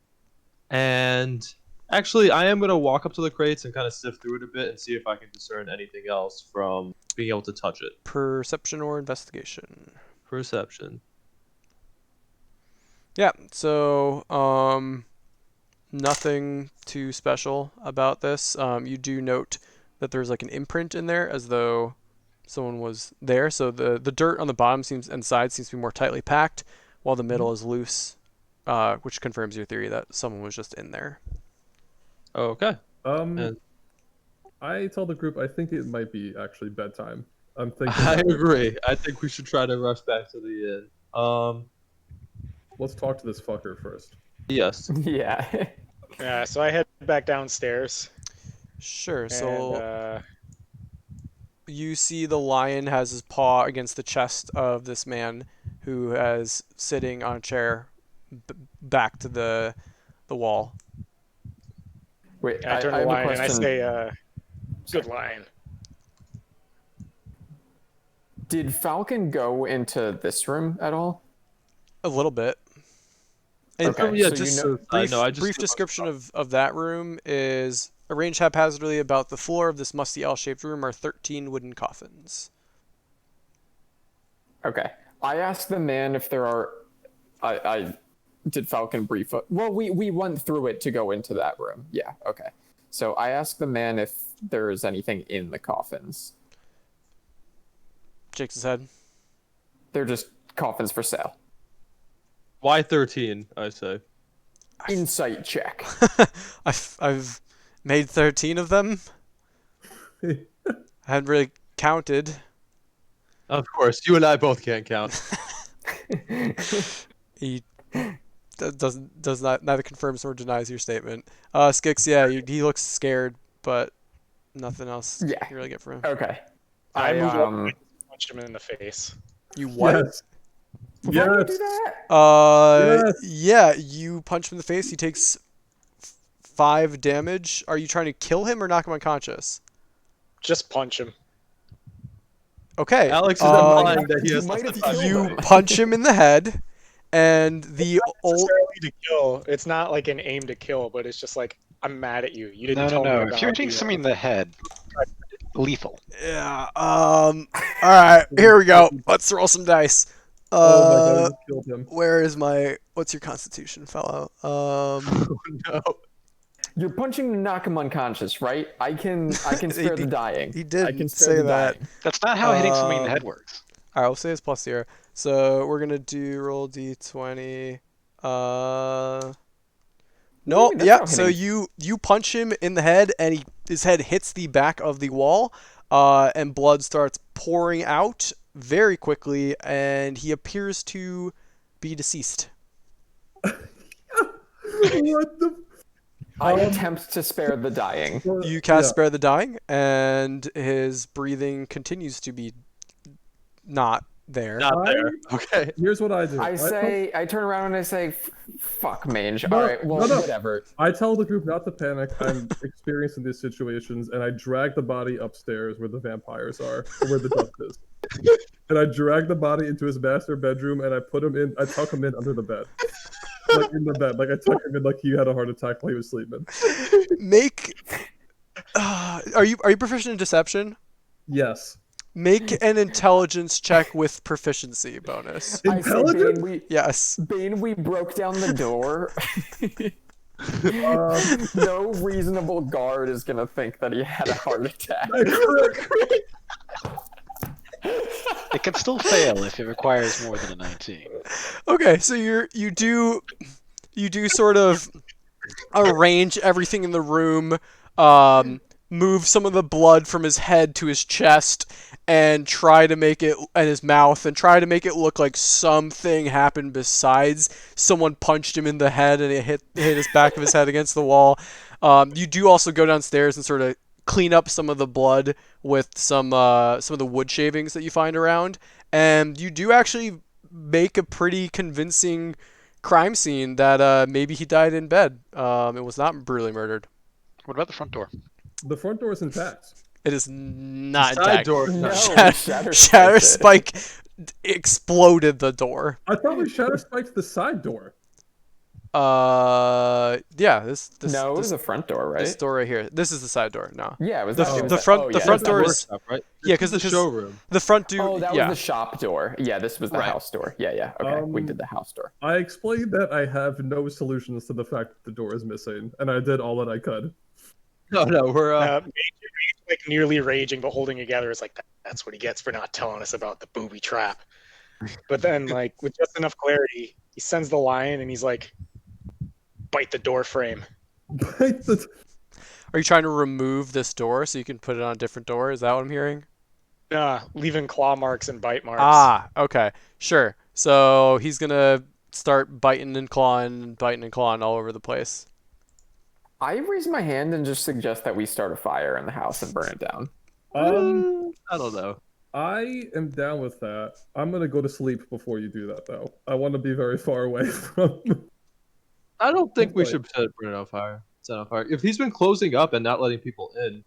[SPEAKER 7] and actually I am gonna walk up to the crates and kind of sift through it a bit and see if I can discern anything else from being able to touch it.
[SPEAKER 1] Perception or investigation?
[SPEAKER 7] Perception.
[SPEAKER 1] Yeah, so nothing too special about this. You do note that there's like an imprint in there as though someone was there. So the dirt on the bottom and side seems to be more tightly packed, while the middle is loose, which confirms your theory that someone was just in there.
[SPEAKER 7] Okay.
[SPEAKER 3] I tell the group I think it might be actually bedtime. I'm thinking.
[SPEAKER 7] I agree. I think we should try to rush back to the inn.
[SPEAKER 3] Let's talk to this fucker first.
[SPEAKER 7] Yes.
[SPEAKER 2] yeah.
[SPEAKER 5] So I head back downstairs.
[SPEAKER 1] Sure.
[SPEAKER 5] And,
[SPEAKER 1] So you see the lion has his paw against the chest of this man who is sitting on a chair back to the wall.
[SPEAKER 2] Wait,
[SPEAKER 5] I turn to
[SPEAKER 2] have
[SPEAKER 5] the
[SPEAKER 2] a
[SPEAKER 5] lion and I
[SPEAKER 2] question.
[SPEAKER 5] say, good lion.
[SPEAKER 2] Did Falcon go into this room at all?
[SPEAKER 1] A little bit. And
[SPEAKER 2] Okay,
[SPEAKER 6] Yeah,
[SPEAKER 2] so
[SPEAKER 6] just
[SPEAKER 2] you know,
[SPEAKER 1] brief,
[SPEAKER 6] no, I just
[SPEAKER 1] brief
[SPEAKER 6] see a bunch
[SPEAKER 1] description of that room is arranged haphazardly about the floor of this musty L-shaped room are 13 wooden coffins.
[SPEAKER 2] okay. I asked the man if there are. I did Falcon brief. Well, we went through it to go into that room. Yeah. Okay. So I asked the man if there is anything in the coffins.
[SPEAKER 1] Shakes his head.
[SPEAKER 2] They're just coffins for sale.
[SPEAKER 6] Why 13? I say.
[SPEAKER 2] Insight check.
[SPEAKER 1] I've made 13 of them. I hadn't really counted.
[SPEAKER 6] Of course, you and I both can't count.
[SPEAKER 1] He does not neither confirms nor denies your statement. Skix, yeah, he looks scared, but nothing else
[SPEAKER 2] Yeah.
[SPEAKER 1] you really get from him.
[SPEAKER 2] Okay.
[SPEAKER 5] I move up and punch him in the face.
[SPEAKER 1] You what?
[SPEAKER 3] Yes.
[SPEAKER 2] Why do you
[SPEAKER 3] Yes.
[SPEAKER 2] do that?
[SPEAKER 3] Yes.
[SPEAKER 1] Yeah, you punch him in the face. He takes 5 damage. Are you trying to kill him or knock him unconscious?
[SPEAKER 5] Just punch him.
[SPEAKER 1] Okay.
[SPEAKER 6] Alex is
[SPEAKER 1] um,
[SPEAKER 6] implying that he
[SPEAKER 2] You
[SPEAKER 6] has
[SPEAKER 2] might
[SPEAKER 6] less
[SPEAKER 2] have
[SPEAKER 6] than
[SPEAKER 2] killed
[SPEAKER 1] you
[SPEAKER 2] him.
[SPEAKER 1] punch him in the head, and the old.
[SPEAKER 5] Necessarily to kill. It's not like an aim to kill, but it's just like I'm mad at you. You didn't
[SPEAKER 4] No,
[SPEAKER 5] tell me
[SPEAKER 4] no.
[SPEAKER 5] about
[SPEAKER 4] If you're hitting
[SPEAKER 5] the,
[SPEAKER 4] somebody in the head, lethal.
[SPEAKER 1] Yeah. All right. Here we go. Let's roll some dice.
[SPEAKER 3] Oh my god, I just killed him.
[SPEAKER 1] Where is my? What's your constitution, fellow?
[SPEAKER 6] no.
[SPEAKER 2] You're punching to knock him unconscious, right? I can spare the dying.
[SPEAKER 1] He
[SPEAKER 2] I
[SPEAKER 1] did
[SPEAKER 2] can spare
[SPEAKER 1] say
[SPEAKER 2] the
[SPEAKER 1] that.
[SPEAKER 2] dying.
[SPEAKER 4] That's not how hitting somebody in the head works.
[SPEAKER 1] All right, we'll say it's plus 0. So we're gonna do roll d20. No,
[SPEAKER 2] mean, that's
[SPEAKER 1] yeah.
[SPEAKER 2] how
[SPEAKER 1] So
[SPEAKER 2] hitting-
[SPEAKER 1] you punch him in the head, and his head hits the back of the wall, and blood starts pouring out very quickly, and he appears to be deceased.
[SPEAKER 3] What the?
[SPEAKER 2] I attempt to spare the dying.
[SPEAKER 1] You cast
[SPEAKER 3] Yeah.
[SPEAKER 1] Spare the Dying, and his breathing continues to be not there.
[SPEAKER 6] Not there. Okay.
[SPEAKER 3] Here's what I do.
[SPEAKER 2] I turn around and I say, "Fuck, mange."
[SPEAKER 3] No,
[SPEAKER 2] All right, well,
[SPEAKER 3] no.
[SPEAKER 2] whatever.
[SPEAKER 3] I tell the group not to panic. I'm experienced in these situations, and I drag the body upstairs where the vampires are, or where the dust is. And I drag the body into his master bedroom, and I put him in. I tuck him in under the bed, like in the bed, like I tuck him in like he had a heart attack while he was sleeping.
[SPEAKER 1] Make. Are you proficient in deception?
[SPEAKER 3] Yes.
[SPEAKER 1] Make an intelligence check with proficiency bonus.
[SPEAKER 2] I say,
[SPEAKER 3] Intelligent?
[SPEAKER 1] Yes.
[SPEAKER 2] Bane, we broke down the door. No reasonable guard is gonna think that he had a heart attack.
[SPEAKER 4] It can still fail if it requires more than a 19.
[SPEAKER 1] Okay, so you do sort of arrange everything in the room, move some of the blood from his head to his chest, and try to make it and his mouth, and try to make it look like something happened besides someone punched him in the head and it hit his back of his head against the wall. You do also go downstairs and sort of clean up some of the blood with some of the wood shavings that you find around, and you do actually make a pretty convincing crime scene that maybe he died in bed. It was not brutally murdered.
[SPEAKER 4] What about the front door?
[SPEAKER 3] The front door is intact.
[SPEAKER 1] It is not
[SPEAKER 6] Side
[SPEAKER 1] intact.
[SPEAKER 6] door.
[SPEAKER 2] No,
[SPEAKER 1] Shatter
[SPEAKER 2] Shatter
[SPEAKER 1] Spike exploded the door.
[SPEAKER 3] I thought we shatter spiked the side door.
[SPEAKER 1] Yeah, this
[SPEAKER 2] No, it was
[SPEAKER 1] this,
[SPEAKER 2] the front door, right?
[SPEAKER 1] this door right here. This is the side door. No.
[SPEAKER 2] Yeah, it was
[SPEAKER 1] The
[SPEAKER 2] that-
[SPEAKER 1] f-
[SPEAKER 2] it was
[SPEAKER 1] the
[SPEAKER 2] that-
[SPEAKER 1] front-
[SPEAKER 2] oh,
[SPEAKER 1] the
[SPEAKER 2] yeah,
[SPEAKER 1] front
[SPEAKER 2] it was
[SPEAKER 1] door
[SPEAKER 2] that
[SPEAKER 1] is-
[SPEAKER 6] Workshop, right?
[SPEAKER 1] Yeah,
[SPEAKER 6] This is
[SPEAKER 1] because
[SPEAKER 6] the showroom.
[SPEAKER 1] the front do.
[SPEAKER 2] Oh, that
[SPEAKER 1] yeah.
[SPEAKER 2] was the shop door. Yeah, this was the
[SPEAKER 1] Right.
[SPEAKER 2] house door. Yeah. Okay, we did the house door.
[SPEAKER 3] I explained that I have no solutions to the fact that the door is missing, and I did all that I could.
[SPEAKER 6] No, we're
[SPEAKER 5] Major, like nearly raging but holding together is like that's what he gets for not telling us about the booby trap. But then, like with just enough clarity, he sends the lion and he's like, "Bite the door frame."
[SPEAKER 3] But the,
[SPEAKER 1] Are you trying to remove this door so you can put it on a different door? Is that what I'm hearing?
[SPEAKER 5] Leaving claw marks and bite marks.
[SPEAKER 1] Ah, okay, sure. So he's gonna start biting and clawing all over the place.
[SPEAKER 2] I raise my hand and just suggest that we start a fire in the house and burn it down.
[SPEAKER 6] I don't know.
[SPEAKER 3] I am down with that. I'm gonna go to sleep before you do that, though. I want to be very far away from.
[SPEAKER 6] I don't think we
[SPEAKER 3] Like-
[SPEAKER 6] should set it on fire. Set it on fire. If he's been closing up and not letting people in,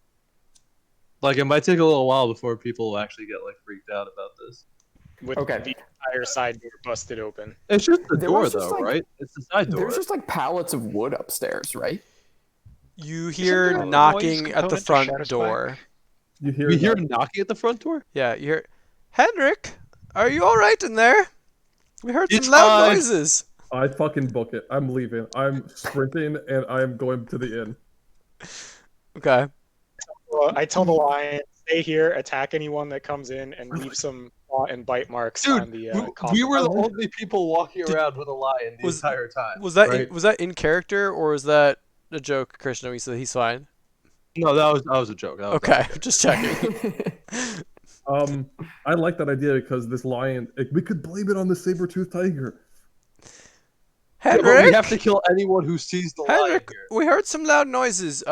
[SPEAKER 7] Like it might take a little while before people actually get like freaked out about this.
[SPEAKER 5] with
[SPEAKER 2] Okay.
[SPEAKER 5] the entire side door busted open.
[SPEAKER 7] It's just the
[SPEAKER 2] There
[SPEAKER 7] door
[SPEAKER 2] was just,
[SPEAKER 7] though,
[SPEAKER 2] like-
[SPEAKER 7] right? It's the side door.
[SPEAKER 2] There's just like pallets of wood upstairs, right?
[SPEAKER 1] You hear
[SPEAKER 4] there a
[SPEAKER 1] knocking
[SPEAKER 4] noise
[SPEAKER 1] at the
[SPEAKER 4] component to
[SPEAKER 1] front
[SPEAKER 4] Shadow's
[SPEAKER 1] door.
[SPEAKER 4] Back?
[SPEAKER 3] You hear
[SPEAKER 7] We hear
[SPEAKER 3] that?
[SPEAKER 7] knocking at the front door.
[SPEAKER 1] Yeah, you hear, Henrik, are you all right in there? We heard
[SPEAKER 7] It's
[SPEAKER 1] some loud
[SPEAKER 7] fine.
[SPEAKER 1] noises.
[SPEAKER 3] I fucking book it. I'm leaving. I'm sprinting and I'm going to the inn.
[SPEAKER 1] Okay.
[SPEAKER 5] Well, I tell the lion, stay here, attack anyone that comes in, and leave some claw and bite marks
[SPEAKER 7] Dude,
[SPEAKER 5] on the
[SPEAKER 7] we
[SPEAKER 5] coffin.
[SPEAKER 7] were the only people walking
[SPEAKER 1] Did-
[SPEAKER 7] around with a lion the
[SPEAKER 1] was-
[SPEAKER 7] entire time.
[SPEAKER 1] Was that
[SPEAKER 7] right?
[SPEAKER 1] was that in character or was that a joke, Krishna? He said he's fine.
[SPEAKER 7] No, that was a joke. That was
[SPEAKER 1] Okay, just checking.
[SPEAKER 3] I like that idea because this lion, we could blame it on the saber-toothed tiger.
[SPEAKER 7] Yeah, but
[SPEAKER 1] Henrik,
[SPEAKER 7] we have to kill anyone who sees the lion
[SPEAKER 1] Henrik,
[SPEAKER 7] here.
[SPEAKER 1] we heard some loud noises.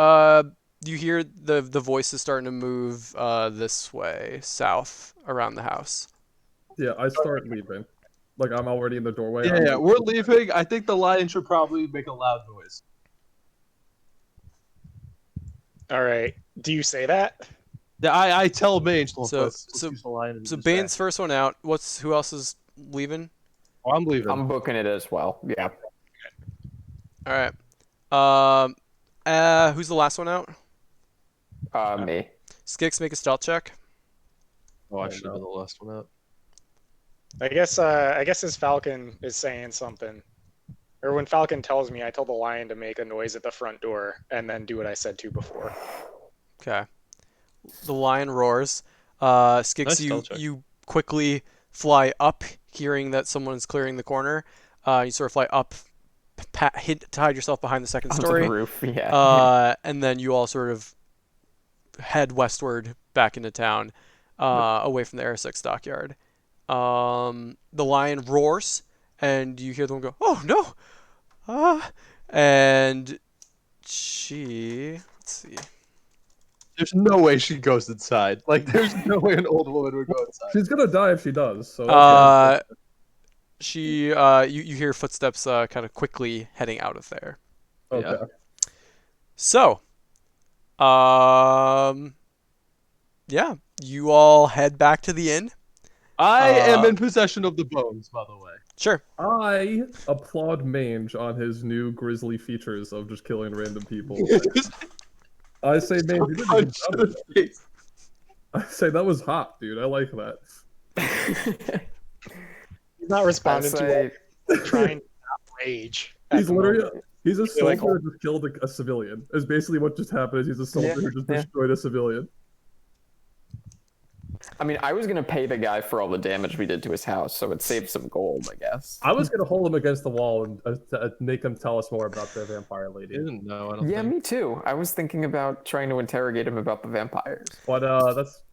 [SPEAKER 1] You hear the voices starting to move this way, south, around the house.
[SPEAKER 3] Yeah, I start leaving. Like I'm already in the doorway.
[SPEAKER 7] Yeah, we're leaving. I think the lion should probably make a loud noise.
[SPEAKER 5] All right. Do you say that?
[SPEAKER 7] Yeah, I tell Mange.
[SPEAKER 1] So
[SPEAKER 7] use the lion to
[SPEAKER 1] So
[SPEAKER 7] distract.
[SPEAKER 1] Bane's first one out. Who else is leaving?
[SPEAKER 7] Oh, I'm leaving.
[SPEAKER 2] I'm booking it as well. Yeah.
[SPEAKER 1] All right. Who's the last one out?
[SPEAKER 2] Me.
[SPEAKER 1] Skix, make a stealth check.
[SPEAKER 7] Oh, I should have been the last one out.
[SPEAKER 5] I guess his falcon is saying something. Or when Falcon tells me, I tell the lion to make a noise at the front door and then do what I said to before.
[SPEAKER 1] Okay. The lion roars. Skix,
[SPEAKER 7] Nice
[SPEAKER 1] you
[SPEAKER 7] stealth check.
[SPEAKER 1] you quickly fly up, hearing that someone's clearing the corner. You sort of fly up, hide yourself behind the second
[SPEAKER 2] Onto
[SPEAKER 1] story.
[SPEAKER 2] the roof. Yeah.
[SPEAKER 1] And then you all sort of head westward back into town, away from the Air6 dockyard. The lion roars, and you hear them go, "Oh no!" And let's see.
[SPEAKER 7] There's no way she goes inside. Like, there's no way an old woman would go inside.
[SPEAKER 3] She's gonna die if she does. So
[SPEAKER 1] You hear footsteps kind of quickly heading out of there.
[SPEAKER 3] okay.
[SPEAKER 1] So, yeah, you all head back to the inn.
[SPEAKER 7] I am in possession of the bones, by the way.
[SPEAKER 1] Sure.
[SPEAKER 3] I applaud Mange on his new grisly features of just killing random people. I say, Mange, you did a good
[SPEAKER 7] Punch
[SPEAKER 3] job
[SPEAKER 7] to
[SPEAKER 3] of
[SPEAKER 7] the
[SPEAKER 3] that.
[SPEAKER 7] face.
[SPEAKER 3] I say that was hot, dude. I like that.
[SPEAKER 5] He's not
[SPEAKER 2] I
[SPEAKER 5] responding to
[SPEAKER 2] say,
[SPEAKER 5] it, trying to not rage. at
[SPEAKER 3] He's
[SPEAKER 5] the
[SPEAKER 3] literally
[SPEAKER 5] moment.
[SPEAKER 3] he's a
[SPEAKER 5] You're like,
[SPEAKER 3] soldier who just killed a civilian. Is basically what just happened. Is he's a soldier who just destroyed a civilian.
[SPEAKER 2] I mean, I was gonna pay the guy for all the damage we did to his house, so it saved some gold, I guess.
[SPEAKER 3] I was gonna hold him against the wall and make him tell us more about the vampire
[SPEAKER 7] I
[SPEAKER 3] lady.
[SPEAKER 7] didn't know. I don't
[SPEAKER 2] Yeah,
[SPEAKER 7] think.
[SPEAKER 2] me too. I was thinking about trying to interrogate him about the vampires.
[SPEAKER 3] But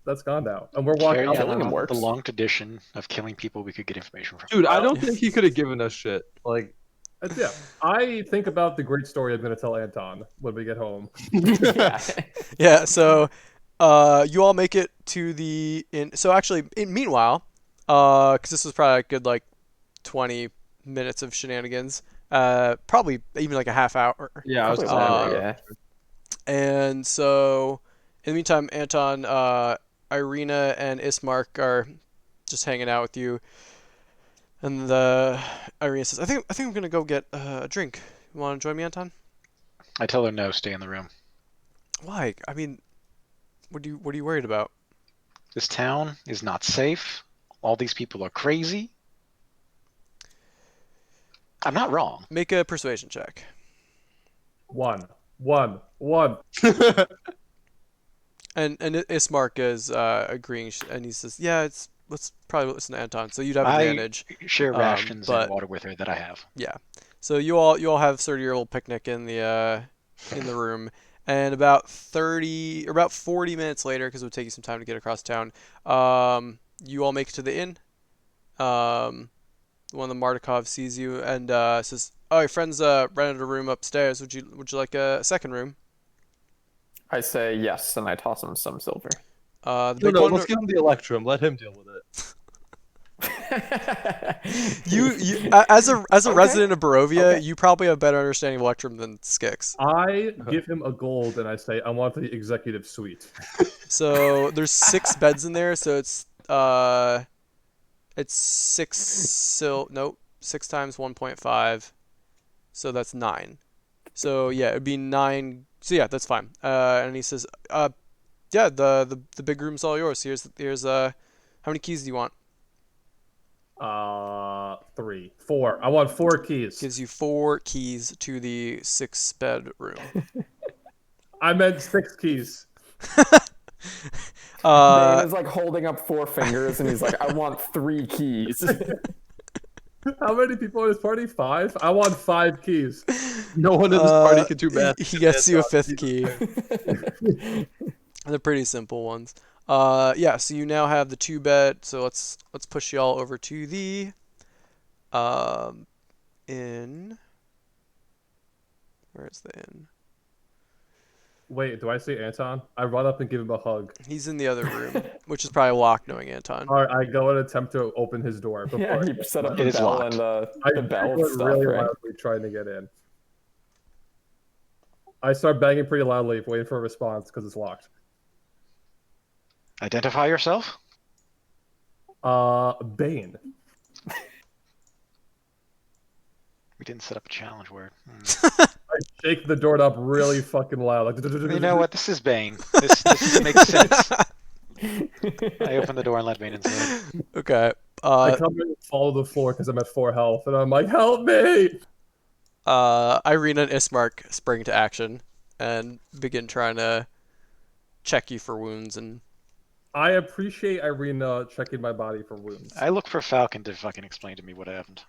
[SPEAKER 3] that's gone now, and we're walking.
[SPEAKER 2] Carry
[SPEAKER 3] out.
[SPEAKER 2] on. Killing him works.
[SPEAKER 4] The long tradition of killing people we could get information from.
[SPEAKER 7] Dude, I don't think he could have given us shit. Like,
[SPEAKER 3] Yeah, I think about the great story I'm gonna tell Anton when we get home.
[SPEAKER 2] Yeah.
[SPEAKER 1] Yeah. So, you all make it to the inn. So actually, meanwhile, because this was probably a good like 20 minutes of shenanigans. Probably even like a half hour.
[SPEAKER 7] yeah, I was
[SPEAKER 2] Probably
[SPEAKER 7] gonna
[SPEAKER 2] whatever,
[SPEAKER 7] say.
[SPEAKER 2] yeah.
[SPEAKER 1] And so, in the meantime, Anton, Irina, and Ismark are just hanging out with you. And Irina says, "I think I'm gonna go get a drink. You want to join me, Anton?"
[SPEAKER 4] I tell her no, stay in the room.
[SPEAKER 1] Why? I mean, what are you worried about?
[SPEAKER 4] This town is not safe. All these people are crazy. I'm not wrong.
[SPEAKER 1] Make a persuasion check.
[SPEAKER 3] One.
[SPEAKER 1] And Ismark is agreeing, and he says, "Yeah, let's probably listen to Anton. So you'd have
[SPEAKER 4] I
[SPEAKER 1] advantage."
[SPEAKER 4] share rations
[SPEAKER 1] but-
[SPEAKER 4] and water with her that I have.
[SPEAKER 1] Yeah. So you all have sort of your little picnic in the room, and about 40 minutes later, because it would take you some time to get across town, you all make it to the inn. One of the Mardukov sees you and says, "Oh, your friends rented a room upstairs. Would you like a second room?"
[SPEAKER 2] I say yes, and I toss him some silver.
[SPEAKER 1] The
[SPEAKER 7] No,
[SPEAKER 1] big
[SPEAKER 7] no,
[SPEAKER 1] one.
[SPEAKER 7] let's give him the Electrum. Let him deal with it.
[SPEAKER 1] As a
[SPEAKER 2] Okay.
[SPEAKER 1] resident of Barovia,
[SPEAKER 2] Okay.
[SPEAKER 1] you probably have better understanding of Electrum than Skix.
[SPEAKER 3] I give him a gold and I say I want the executive suite.
[SPEAKER 1] So there's 6 beds in there, so it's 6 nope, 6 times 1.5, so that's 9. So yeah, it'd be 9. So yeah, that's fine. And he says, yeah, the big room's all yours. Here's how many keys do you want?
[SPEAKER 3] 3, 4. I want 4 keys.
[SPEAKER 1] Gives you 4 keys to the 6-bed room.
[SPEAKER 3] I meant 6 keys.
[SPEAKER 2] Bane is like holding up 4 fingers, and he's like, "I want 3 keys."
[SPEAKER 3] How many people in this party? 5? I want 5 keys.
[SPEAKER 6] No one in this party can do math.
[SPEAKER 1] He gets you a 5th key. They're pretty simple ones. Yeah, so you now have the 2-bed. So let's push y'all over to the inn. Where's the inn?
[SPEAKER 3] Wait, do I see Anton? I run up and give him a hug.
[SPEAKER 1] He's in the other room, which is probably locked, knowing Anton.
[SPEAKER 3] All right, I go and attempt to open his door.
[SPEAKER 2] Yeah,
[SPEAKER 3] Before
[SPEAKER 2] he set up
[SPEAKER 4] It
[SPEAKER 2] the
[SPEAKER 4] is
[SPEAKER 2] bell
[SPEAKER 4] locked.
[SPEAKER 2] and the
[SPEAKER 3] I
[SPEAKER 2] bell
[SPEAKER 3] do it
[SPEAKER 2] stuff,
[SPEAKER 3] really
[SPEAKER 2] right?
[SPEAKER 3] loudly trying to get in. I start banging pretty loudly, waiting for a response because it's locked.
[SPEAKER 4] Identify yourself.
[SPEAKER 3] Bane.
[SPEAKER 4] We didn't set up a challenge word.
[SPEAKER 3] I shake the door up really fucking loud. Like,
[SPEAKER 4] You know what? This is Bane. This makes sense. I open the door and let Bane inside.
[SPEAKER 1] Okay.
[SPEAKER 3] I come in and fall to the floor because I'm at 4 health, and I'm like, help me!
[SPEAKER 1] Irina and Ismark spring to action and begin trying to check you for wounds and.
[SPEAKER 3] I appreciate Irina checking my body for wounds.
[SPEAKER 4] I look for Falcon to fucking explain to me what happened.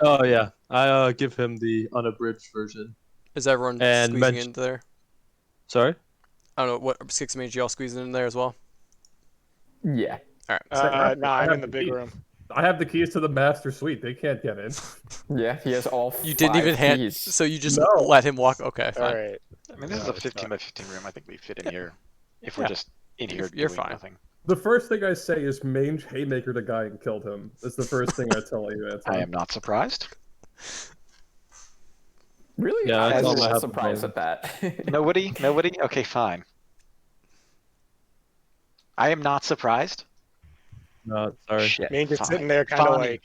[SPEAKER 7] Oh yeah, I give him the unabridged version.
[SPEAKER 1] Is everyone
[SPEAKER 7] And
[SPEAKER 1] squeezing
[SPEAKER 7] mention-
[SPEAKER 1] into there?
[SPEAKER 7] Sorry.
[SPEAKER 1] I don't know what 6 mage y'all squeezing in there as well.
[SPEAKER 2] Yeah.
[SPEAKER 1] All right.
[SPEAKER 5] No, I'm in the big room.
[SPEAKER 3] I have the keys to the master suite. They can't get in.
[SPEAKER 2] Yeah, he has all
[SPEAKER 1] You didn't
[SPEAKER 2] 5
[SPEAKER 1] even hand,
[SPEAKER 2] keys.
[SPEAKER 1] so you just
[SPEAKER 3] No.
[SPEAKER 1] let him walk. Okay, fine.
[SPEAKER 5] All right.
[SPEAKER 4] I mean, this is
[SPEAKER 5] No,
[SPEAKER 4] a
[SPEAKER 5] it's
[SPEAKER 4] 15
[SPEAKER 5] not.
[SPEAKER 4] by 15 room. I think we fit in here if we're
[SPEAKER 1] Yeah.
[SPEAKER 4] just in here
[SPEAKER 1] You're
[SPEAKER 4] doing
[SPEAKER 1] fine.
[SPEAKER 4] nothing.
[SPEAKER 3] The first thing I say is mange haymaker the guy and killed him. That's the first thing I tell you, Anton.
[SPEAKER 4] I am not surprised.
[SPEAKER 2] Really?
[SPEAKER 7] Yeah,
[SPEAKER 2] I'm
[SPEAKER 4] that's
[SPEAKER 2] a
[SPEAKER 4] all
[SPEAKER 2] little
[SPEAKER 7] I have
[SPEAKER 2] surprised
[SPEAKER 7] above.
[SPEAKER 2] at that.
[SPEAKER 4] Nobody? Okay, fine. I am not surprised.
[SPEAKER 7] No, sorry.
[SPEAKER 4] Shit.
[SPEAKER 5] Main just
[SPEAKER 4] fine.
[SPEAKER 5] sitting there,
[SPEAKER 4] Fine.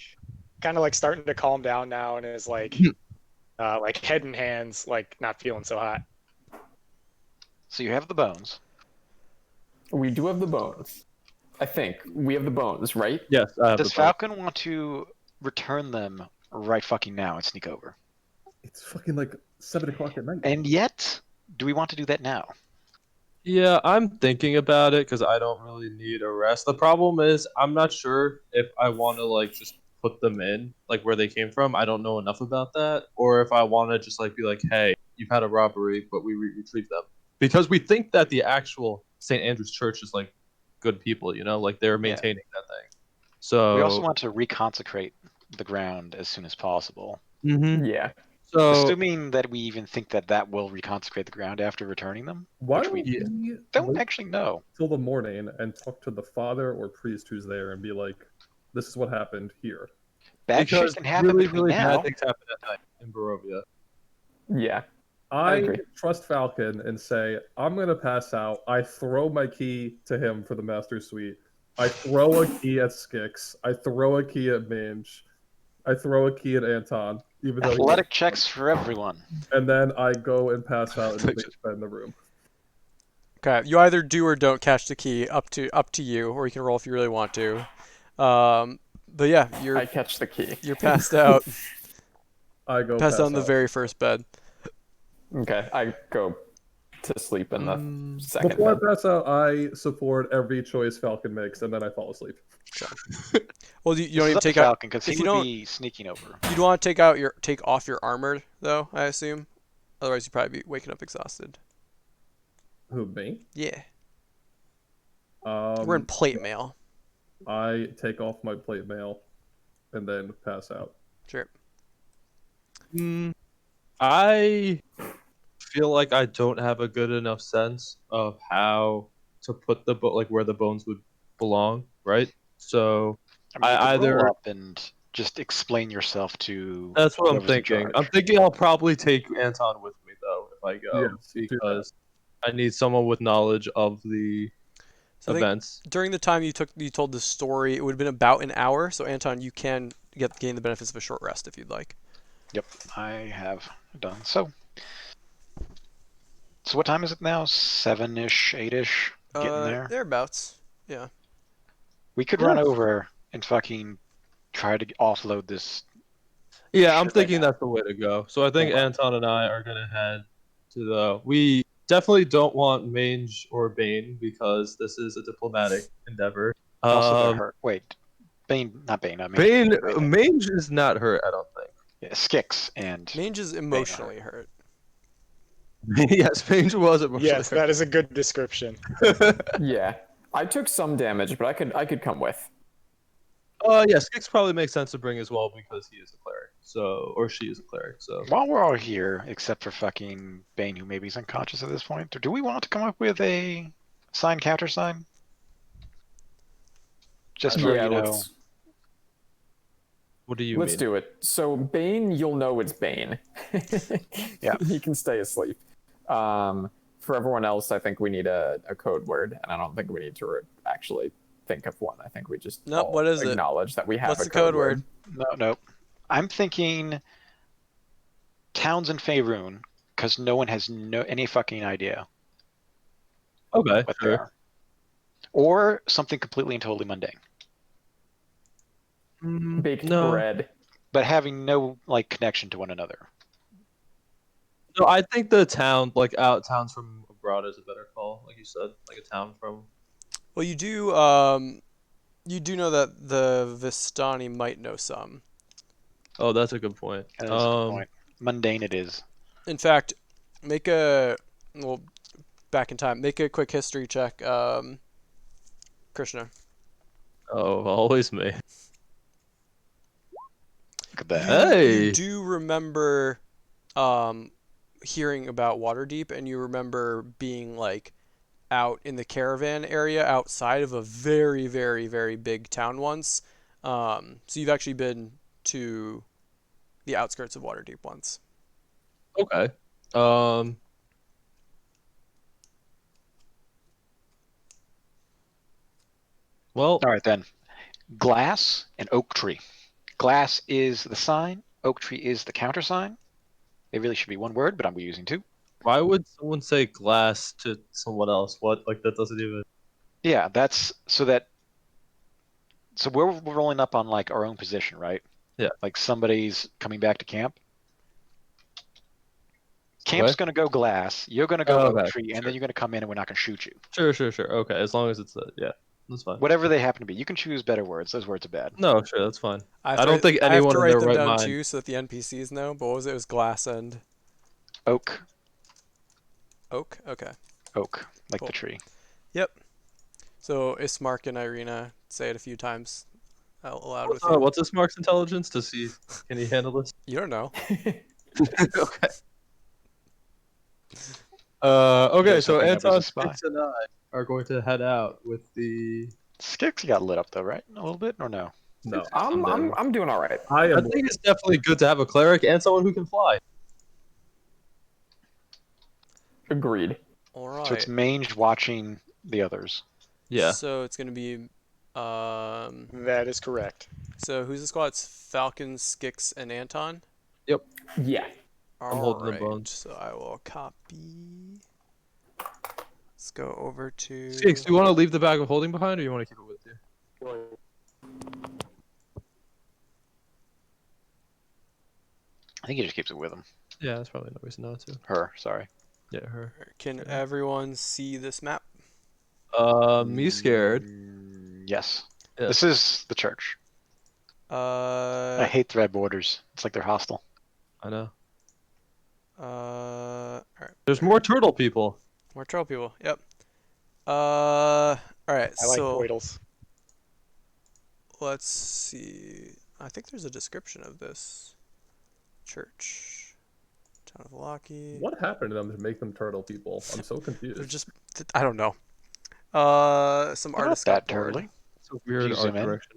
[SPEAKER 5] kind of like starting to calm down now, and is like head and hands, like not feeling so hot.
[SPEAKER 4] So you have the bones.
[SPEAKER 2] We do have the bones. I think we have the bones, right?
[SPEAKER 7] Yes, I have
[SPEAKER 4] Does
[SPEAKER 7] the bones.
[SPEAKER 4] Falcon want to return them right fucking now and sneak over?
[SPEAKER 3] It's fucking like 7 o'clock at night.
[SPEAKER 4] And yet, do we want to do that now?
[SPEAKER 7] Yeah, I'm thinking about it because I don't really need a rest. The problem is I'm not sure if I want to like just put them in like where they came from. I don't know enough about that, or if I want to just like be like, hey, you've had a robbery, but we retrieve them because we think that the actual St. Andrew's Church is like good people, you know, like they're maintaining that thing. So
[SPEAKER 4] We also want to reconsecrate the ground as soon as possible.
[SPEAKER 7] Mhm.
[SPEAKER 2] Yeah.
[SPEAKER 7] So
[SPEAKER 4] Assuming that we even think that that will reconsecrate the ground after returning them,
[SPEAKER 3] Why
[SPEAKER 4] which
[SPEAKER 3] don't
[SPEAKER 4] we
[SPEAKER 3] we
[SPEAKER 4] don't
[SPEAKER 3] wait
[SPEAKER 4] actually know.
[SPEAKER 3] till the morning and talk to the father or priest who's there and be like, this is what happened here.
[SPEAKER 4] Bad shit
[SPEAKER 7] because
[SPEAKER 4] can happen
[SPEAKER 7] really,
[SPEAKER 4] between
[SPEAKER 7] really
[SPEAKER 4] now.
[SPEAKER 7] bad things happen at night in Barovia.
[SPEAKER 2] Yeah.
[SPEAKER 3] I
[SPEAKER 2] agree.
[SPEAKER 3] trust Falcon and say, I'm going to pass out. I throw my key to him for the master suite. I throw a key at Skix. I throw a key at Mange. I throw a key at Anton. Even though
[SPEAKER 4] Athletic checks for everyone.
[SPEAKER 3] and then I go and pass out in the biggest bed in the room.
[SPEAKER 1] Okay, you either do or don't catch the key. Up to you, or you can roll if you really want to. But yeah,
[SPEAKER 2] I catch the key.
[SPEAKER 1] you're passed out.
[SPEAKER 3] I go
[SPEAKER 1] Passed out on the
[SPEAKER 3] out.
[SPEAKER 1] very first bed.
[SPEAKER 2] Okay, I go to sleep in the second
[SPEAKER 3] Before I
[SPEAKER 2] bed.
[SPEAKER 3] pass out, I support every choice Falcon makes, and then I fall asleep.
[SPEAKER 1] Well, you
[SPEAKER 4] This
[SPEAKER 1] don't
[SPEAKER 4] is
[SPEAKER 1] even
[SPEAKER 4] up to
[SPEAKER 1] take out.
[SPEAKER 4] Falcon because
[SPEAKER 1] if
[SPEAKER 4] he
[SPEAKER 1] you
[SPEAKER 4] would
[SPEAKER 1] don't-
[SPEAKER 4] be sneaking over.
[SPEAKER 1] You'd want to take off your armor though, I assume. Otherwise, you'd probably be waking up exhausted.
[SPEAKER 3] Who, me?
[SPEAKER 1] Yeah, we're in plate mail.
[SPEAKER 3] I take off my plate mail and then pass out.
[SPEAKER 1] Sure.
[SPEAKER 7] I feel like I don't have a good enough sense of how to put the like where the bones would belong, right? So
[SPEAKER 4] I mean, you could
[SPEAKER 7] either
[SPEAKER 4] roll up and just explain yourself to
[SPEAKER 7] that's what I'm
[SPEAKER 4] whoever's in
[SPEAKER 7] thinking. I'm
[SPEAKER 4] charge.
[SPEAKER 7] thinking I'll probably take Anton with me though if I go
[SPEAKER 3] Yes, do that.
[SPEAKER 7] because I need someone with knowledge of the
[SPEAKER 1] So I think
[SPEAKER 7] events.
[SPEAKER 1] during the time you told the story, it would have been about an hour. So Anton, you can gain the benefits of a short rest if you'd like.
[SPEAKER 4] Yep, I have done so. So what time is it now? 7-ish, 8-ish? Getting there.
[SPEAKER 1] Thereabouts. Yeah.
[SPEAKER 4] We could
[SPEAKER 7] Yeah.
[SPEAKER 4] run over and fucking try to offload this.
[SPEAKER 7] Yeah, I'm
[SPEAKER 4] Shit right
[SPEAKER 7] thinking
[SPEAKER 4] now.
[SPEAKER 7] that's the way to go. So I think
[SPEAKER 4] Yeah.
[SPEAKER 7] Anton and I are gonna head to the. We definitely don't want Mange or Bane because this is a diplomatic endeavor.
[SPEAKER 4] Also, they're hurt. Wait, Bane, not Bane. I mean,
[SPEAKER 7] Bane,
[SPEAKER 4] right there.
[SPEAKER 7] Mange is not hurt, I don't think.
[SPEAKER 4] Yeah, Skix and
[SPEAKER 1] Mange is emotionally hurt.
[SPEAKER 7] Yes, Mange was emotionally
[SPEAKER 5] Yes, that is a good description.
[SPEAKER 7] hurt.
[SPEAKER 2] Yeah, I took some damage, but I could come with.
[SPEAKER 7] Yeah, Skix probably makes sense to bring as well because he is a cleric, or she is a cleric. So
[SPEAKER 4] while we're all here, except for fucking Bane, who maybe is unconscious at this point, do we want to come up with a sign counter sign? Just for,
[SPEAKER 2] Yeah,
[SPEAKER 4] you know,
[SPEAKER 2] let's
[SPEAKER 7] what do you mean?
[SPEAKER 2] do it. So Bane, you'll know it's Bane.
[SPEAKER 4] Yeah.
[SPEAKER 2] He can stay asleep. For everyone else, I think we need a code word, and I don't think we need to actually think of one. I think we just
[SPEAKER 1] Nope,
[SPEAKER 2] all
[SPEAKER 1] what is it?
[SPEAKER 2] acknowledge that we have
[SPEAKER 1] What's
[SPEAKER 2] a
[SPEAKER 1] the code word?
[SPEAKER 4] no. I'm thinking towns in Faerun, because no one has any fucking idea
[SPEAKER 7] Okay,
[SPEAKER 4] what they
[SPEAKER 7] sure.
[SPEAKER 4] are. Or something completely and totally mundane,
[SPEAKER 2] Baked
[SPEAKER 7] no,
[SPEAKER 2] bread.
[SPEAKER 4] but having no like connection to one another.
[SPEAKER 7] no. I think the town, like out towns from abroad, is a better call. Like you said, like a town from.
[SPEAKER 1] Well, you do know that the Vistani might know some.
[SPEAKER 7] Oh, that's a good point.
[SPEAKER 4] That is a good point. Mundane it is.
[SPEAKER 1] In fact, make a well back in time. Make a quick history check, Krishna.
[SPEAKER 7] Oh, always me.
[SPEAKER 4] Look at that.
[SPEAKER 7] Hey.
[SPEAKER 1] You do remember hearing about Waterdeep, and you remember being like out in the caravan area outside of a very, very, very big town once. So you've actually been to the outskirts of Waterdeep once.
[SPEAKER 7] Okay. Well,
[SPEAKER 4] All right then. Glass and oak tree. Glass is the sign. Oak tree is the countersign. It really should be one word, but I'm using two.
[SPEAKER 7] why would someone say glass to someone else? What? Like that doesn't even.
[SPEAKER 4] Yeah, that's so that. So we're rolling up on like our own position, right?
[SPEAKER 7] Yeah.
[SPEAKER 4] Like somebody's coming back to camp. Camp's
[SPEAKER 7] Okay.
[SPEAKER 4] gonna go glass. You're gonna go oak
[SPEAKER 7] Okay,
[SPEAKER 4] tree, and
[SPEAKER 7] sure.
[SPEAKER 4] then you're gonna come in, and we're not gonna shoot you.
[SPEAKER 7] Sure. Okay, as long as it's yeah, that's fine.
[SPEAKER 4] Whatever they happen to be, you can choose better words. Those words are bad.
[SPEAKER 7] No, sure, that's fine.
[SPEAKER 1] I
[SPEAKER 7] don't think
[SPEAKER 1] I have
[SPEAKER 7] anyone
[SPEAKER 1] to
[SPEAKER 7] in
[SPEAKER 1] write
[SPEAKER 7] their
[SPEAKER 1] them
[SPEAKER 7] right
[SPEAKER 1] down
[SPEAKER 7] mind.
[SPEAKER 1] too, so that the NPCs know. But what was it? It was glass and
[SPEAKER 4] Oak,
[SPEAKER 1] oak. Okay.
[SPEAKER 4] oak, like
[SPEAKER 1] Cool.
[SPEAKER 4] the tree.
[SPEAKER 1] Yep. So Ismark and Irina say it a few times out loud with you.
[SPEAKER 7] What's this Mark's intelligence to see? Can he handle this?
[SPEAKER 1] You don't know.
[SPEAKER 7] Okay. Okay,
[SPEAKER 4] There's
[SPEAKER 7] so
[SPEAKER 4] something up as a
[SPEAKER 7] Anton,
[SPEAKER 4] spy.
[SPEAKER 7] Skix, and I are going to head out with the.
[SPEAKER 4] Skix got lit up though, right? A little bit, or no?
[SPEAKER 3] No.
[SPEAKER 2] I'm doing all right.
[SPEAKER 3] I
[SPEAKER 7] I
[SPEAKER 3] am.
[SPEAKER 7] think it's definitely good to have a cleric and someone who can fly.
[SPEAKER 2] Agreed.
[SPEAKER 1] All right.
[SPEAKER 4] So it's Mange watching the others.
[SPEAKER 7] Yeah.
[SPEAKER 1] So it's gonna be
[SPEAKER 5] That is correct.
[SPEAKER 1] So who's the squad? It's Falcon, Skix, and Anton.
[SPEAKER 2] Yeah.
[SPEAKER 1] All
[SPEAKER 7] holding the
[SPEAKER 1] right.
[SPEAKER 7] bones.
[SPEAKER 1] So I will copy. Let's go over to.
[SPEAKER 7] Skix, do you want to leave the bag of holding behind, or you want to keep it with you?
[SPEAKER 4] I think he just keeps it with him.
[SPEAKER 7] Yeah, that's probably no reason not to.
[SPEAKER 4] Her, sorry.
[SPEAKER 7] Yeah, her.
[SPEAKER 1] Can everyone see this map?
[SPEAKER 7] Me scared.
[SPEAKER 4] Yes.
[SPEAKER 7] Yeah.
[SPEAKER 4] This is the church. I hate the red borders. It's like they're hostile.
[SPEAKER 7] I know.
[SPEAKER 1] All right.
[SPEAKER 7] There's more turtle people.
[SPEAKER 1] More troll people. Yep. All right.
[SPEAKER 5] I like
[SPEAKER 1] So
[SPEAKER 5] Boydles.
[SPEAKER 1] let's see. I think there's a description of this church. Town of Locky.
[SPEAKER 3] What happened to them to make them turtle people? I'm so
[SPEAKER 1] They're
[SPEAKER 3] confused.
[SPEAKER 1] just. I don't know. Some
[SPEAKER 4] They're
[SPEAKER 1] artists
[SPEAKER 4] not that
[SPEAKER 1] got bored.
[SPEAKER 4] turtly.
[SPEAKER 7] It's a weird
[SPEAKER 4] you
[SPEAKER 7] art
[SPEAKER 4] zoom in?
[SPEAKER 7] direction.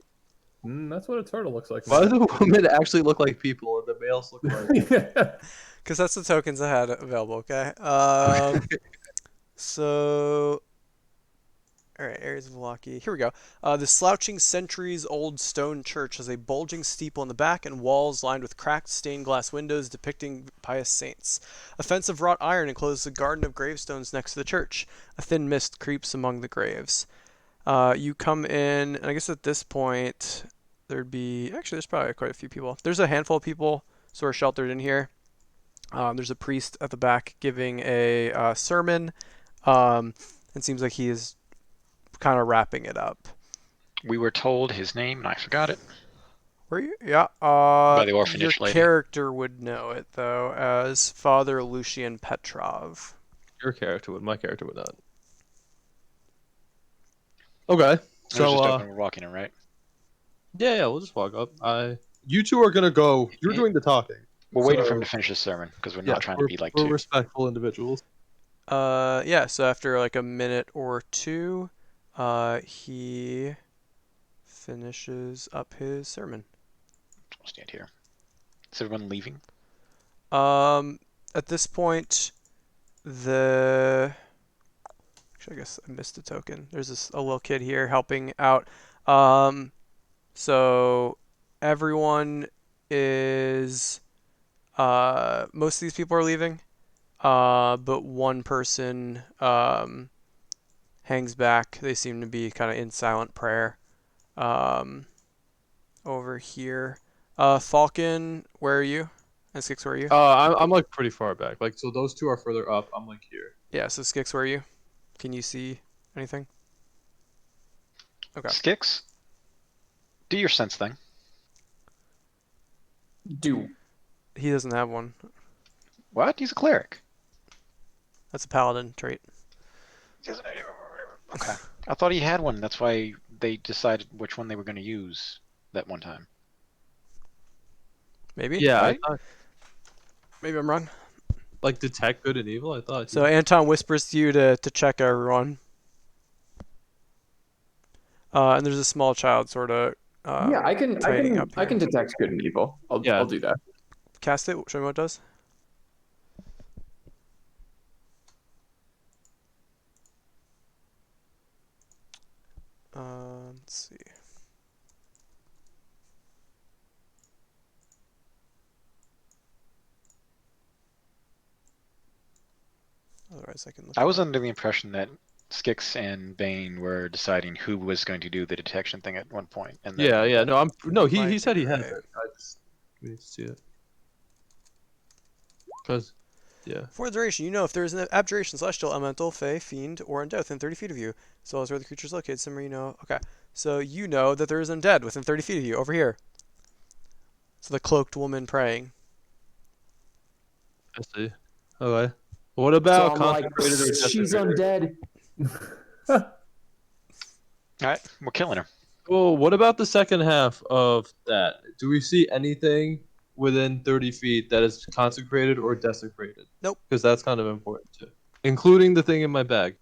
[SPEAKER 3] That's what a turtle looks like.
[SPEAKER 6] Why do
[SPEAKER 3] man.
[SPEAKER 6] the women actually look like people and the males look like?
[SPEAKER 1] Because that's the tokens I had available. Okay. So. All right, areas of Milwaukee. Here we go. The slouching centuries-old stone church has a bulging steeple in the back and walls lined with cracked stained glass windows depicting pious saints. A fence of wrought iron encloses a garden of gravestones next to the church. A thin mist creeps among the graves. You come in, and I guess at this point there'd be actually there's probably quite a few people. There's a handful of people sort of sheltered in here. There's a priest at the back giving a sermon. It seems like he is kind of wrapping it up.
[SPEAKER 4] We were told his name, and I forgot it.
[SPEAKER 1] Were you? Yeah.
[SPEAKER 4] By the
[SPEAKER 1] Your
[SPEAKER 4] orphanage lady.
[SPEAKER 1] character would know it though as Father Lucian Petrov.
[SPEAKER 6] Your character would. My character would not. Okay.
[SPEAKER 4] We're
[SPEAKER 6] So
[SPEAKER 4] just open, we're walking in, right?
[SPEAKER 6] yeah, we'll just walk up. You two are gonna go. You're doing the talking.
[SPEAKER 4] We're waiting for
[SPEAKER 6] So-
[SPEAKER 4] him to finish his sermon because we're
[SPEAKER 6] Yeah,
[SPEAKER 4] not trying to be like
[SPEAKER 6] we're
[SPEAKER 4] two.
[SPEAKER 6] respectful individuals.
[SPEAKER 1] Yeah. So after like a minute or two, he finishes up his sermon.
[SPEAKER 4] I'll stand here. Is everyone leaving?
[SPEAKER 1] At this point, actually, I guess I missed a token. There's a little kid here helping out. So everyone is, most of these people are leaving. But one person, hangs back. They seem to be kind of in silent prayer. Over here. Falcon, where are you? And Skix, where are you?
[SPEAKER 6] I'm like pretty far back. Like so, those two are further up. I'm like here.
[SPEAKER 1] Yeah, so Skix, where are you? Can you see anything? Okay.
[SPEAKER 4] Skix, do your sense thing.
[SPEAKER 2] Do.
[SPEAKER 1] He doesn't have one.
[SPEAKER 4] What? He's a cleric.
[SPEAKER 1] That's a paladin trait.
[SPEAKER 4] Okay. I thought he had one. That's why they decided which one they were going to use that one time.
[SPEAKER 1] Maybe?
[SPEAKER 6] Yeah,
[SPEAKER 4] Right?
[SPEAKER 6] I thought,
[SPEAKER 1] Maybe I'm wrong.
[SPEAKER 6] like detect good and evil. I thought.
[SPEAKER 1] So Anton whispers to you to check everyone. And there's a small child sort of
[SPEAKER 2] Yeah, I can
[SPEAKER 1] tidying up
[SPEAKER 2] I can
[SPEAKER 1] here.
[SPEAKER 2] detect good and evil.
[SPEAKER 6] Yeah.
[SPEAKER 2] I'll do that.
[SPEAKER 1] Cast it. Show me what it does. Let's see. Otherwise, I can look.
[SPEAKER 4] I was under the impression that Skix and Bane were deciding who was going to do the detection thing at one point, and then
[SPEAKER 6] Yeah. No. He
[SPEAKER 1] Might
[SPEAKER 6] said
[SPEAKER 1] be
[SPEAKER 6] he had
[SPEAKER 1] right.
[SPEAKER 6] it. I just need to see it. Cause, yeah.
[SPEAKER 1] For the duration, you know if there is an abjuration, celestial, elemental, fey, fiend, or undead within 30 feet of you, as well as where the creature is located. Somewhere you know. Okay, so you know that there is undead within 30 feet of you, over here. So the cloaked woman praying.
[SPEAKER 6] I see. Okay. What about
[SPEAKER 2] So I'm like,
[SPEAKER 6] consecrated or
[SPEAKER 2] she's
[SPEAKER 6] desecrated?
[SPEAKER 2] undead.
[SPEAKER 4] all right, we're killing her.
[SPEAKER 6] Well, what about the second half of that? Do we see anything within 30 feet that is consecrated or desecrated?
[SPEAKER 1] Nope.
[SPEAKER 6] Because that's kind of important too. Including the thing in my bag.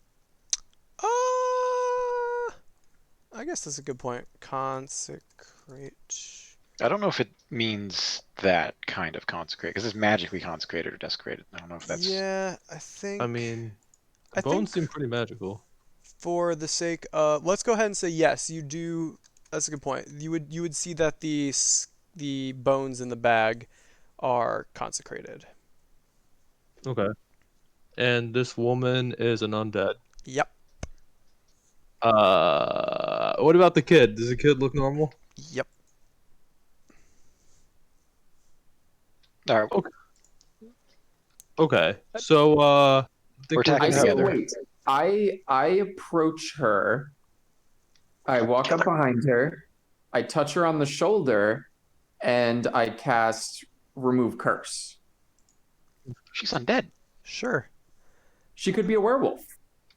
[SPEAKER 1] I guess that's a good point. Consecrate.
[SPEAKER 4] I don't know if it means that kind of consecrate because it's magically consecrated or desecrated. I don't know if that's.
[SPEAKER 1] Yeah, I think.
[SPEAKER 6] I mean,
[SPEAKER 1] I
[SPEAKER 6] the bones
[SPEAKER 1] think
[SPEAKER 6] seem pretty magical.
[SPEAKER 1] for the sake of, let's go ahead and say yes. You do. That's a good point. You would see that the bones in the bag are consecrated.
[SPEAKER 6] Okay. And this woman is an undead.
[SPEAKER 1] Yep.
[SPEAKER 6] What about the kid? Does the kid look normal?
[SPEAKER 1] Yep.
[SPEAKER 4] All right,
[SPEAKER 6] Okay. So,
[SPEAKER 4] We're attacking
[SPEAKER 2] I
[SPEAKER 6] gonna
[SPEAKER 2] say
[SPEAKER 4] together.
[SPEAKER 2] wait. I approach her. I walk up behind her. I touch her on the shoulder, and I cast Remove Curse.
[SPEAKER 4] she's undead.
[SPEAKER 1] Sure.
[SPEAKER 2] She could be a werewolf.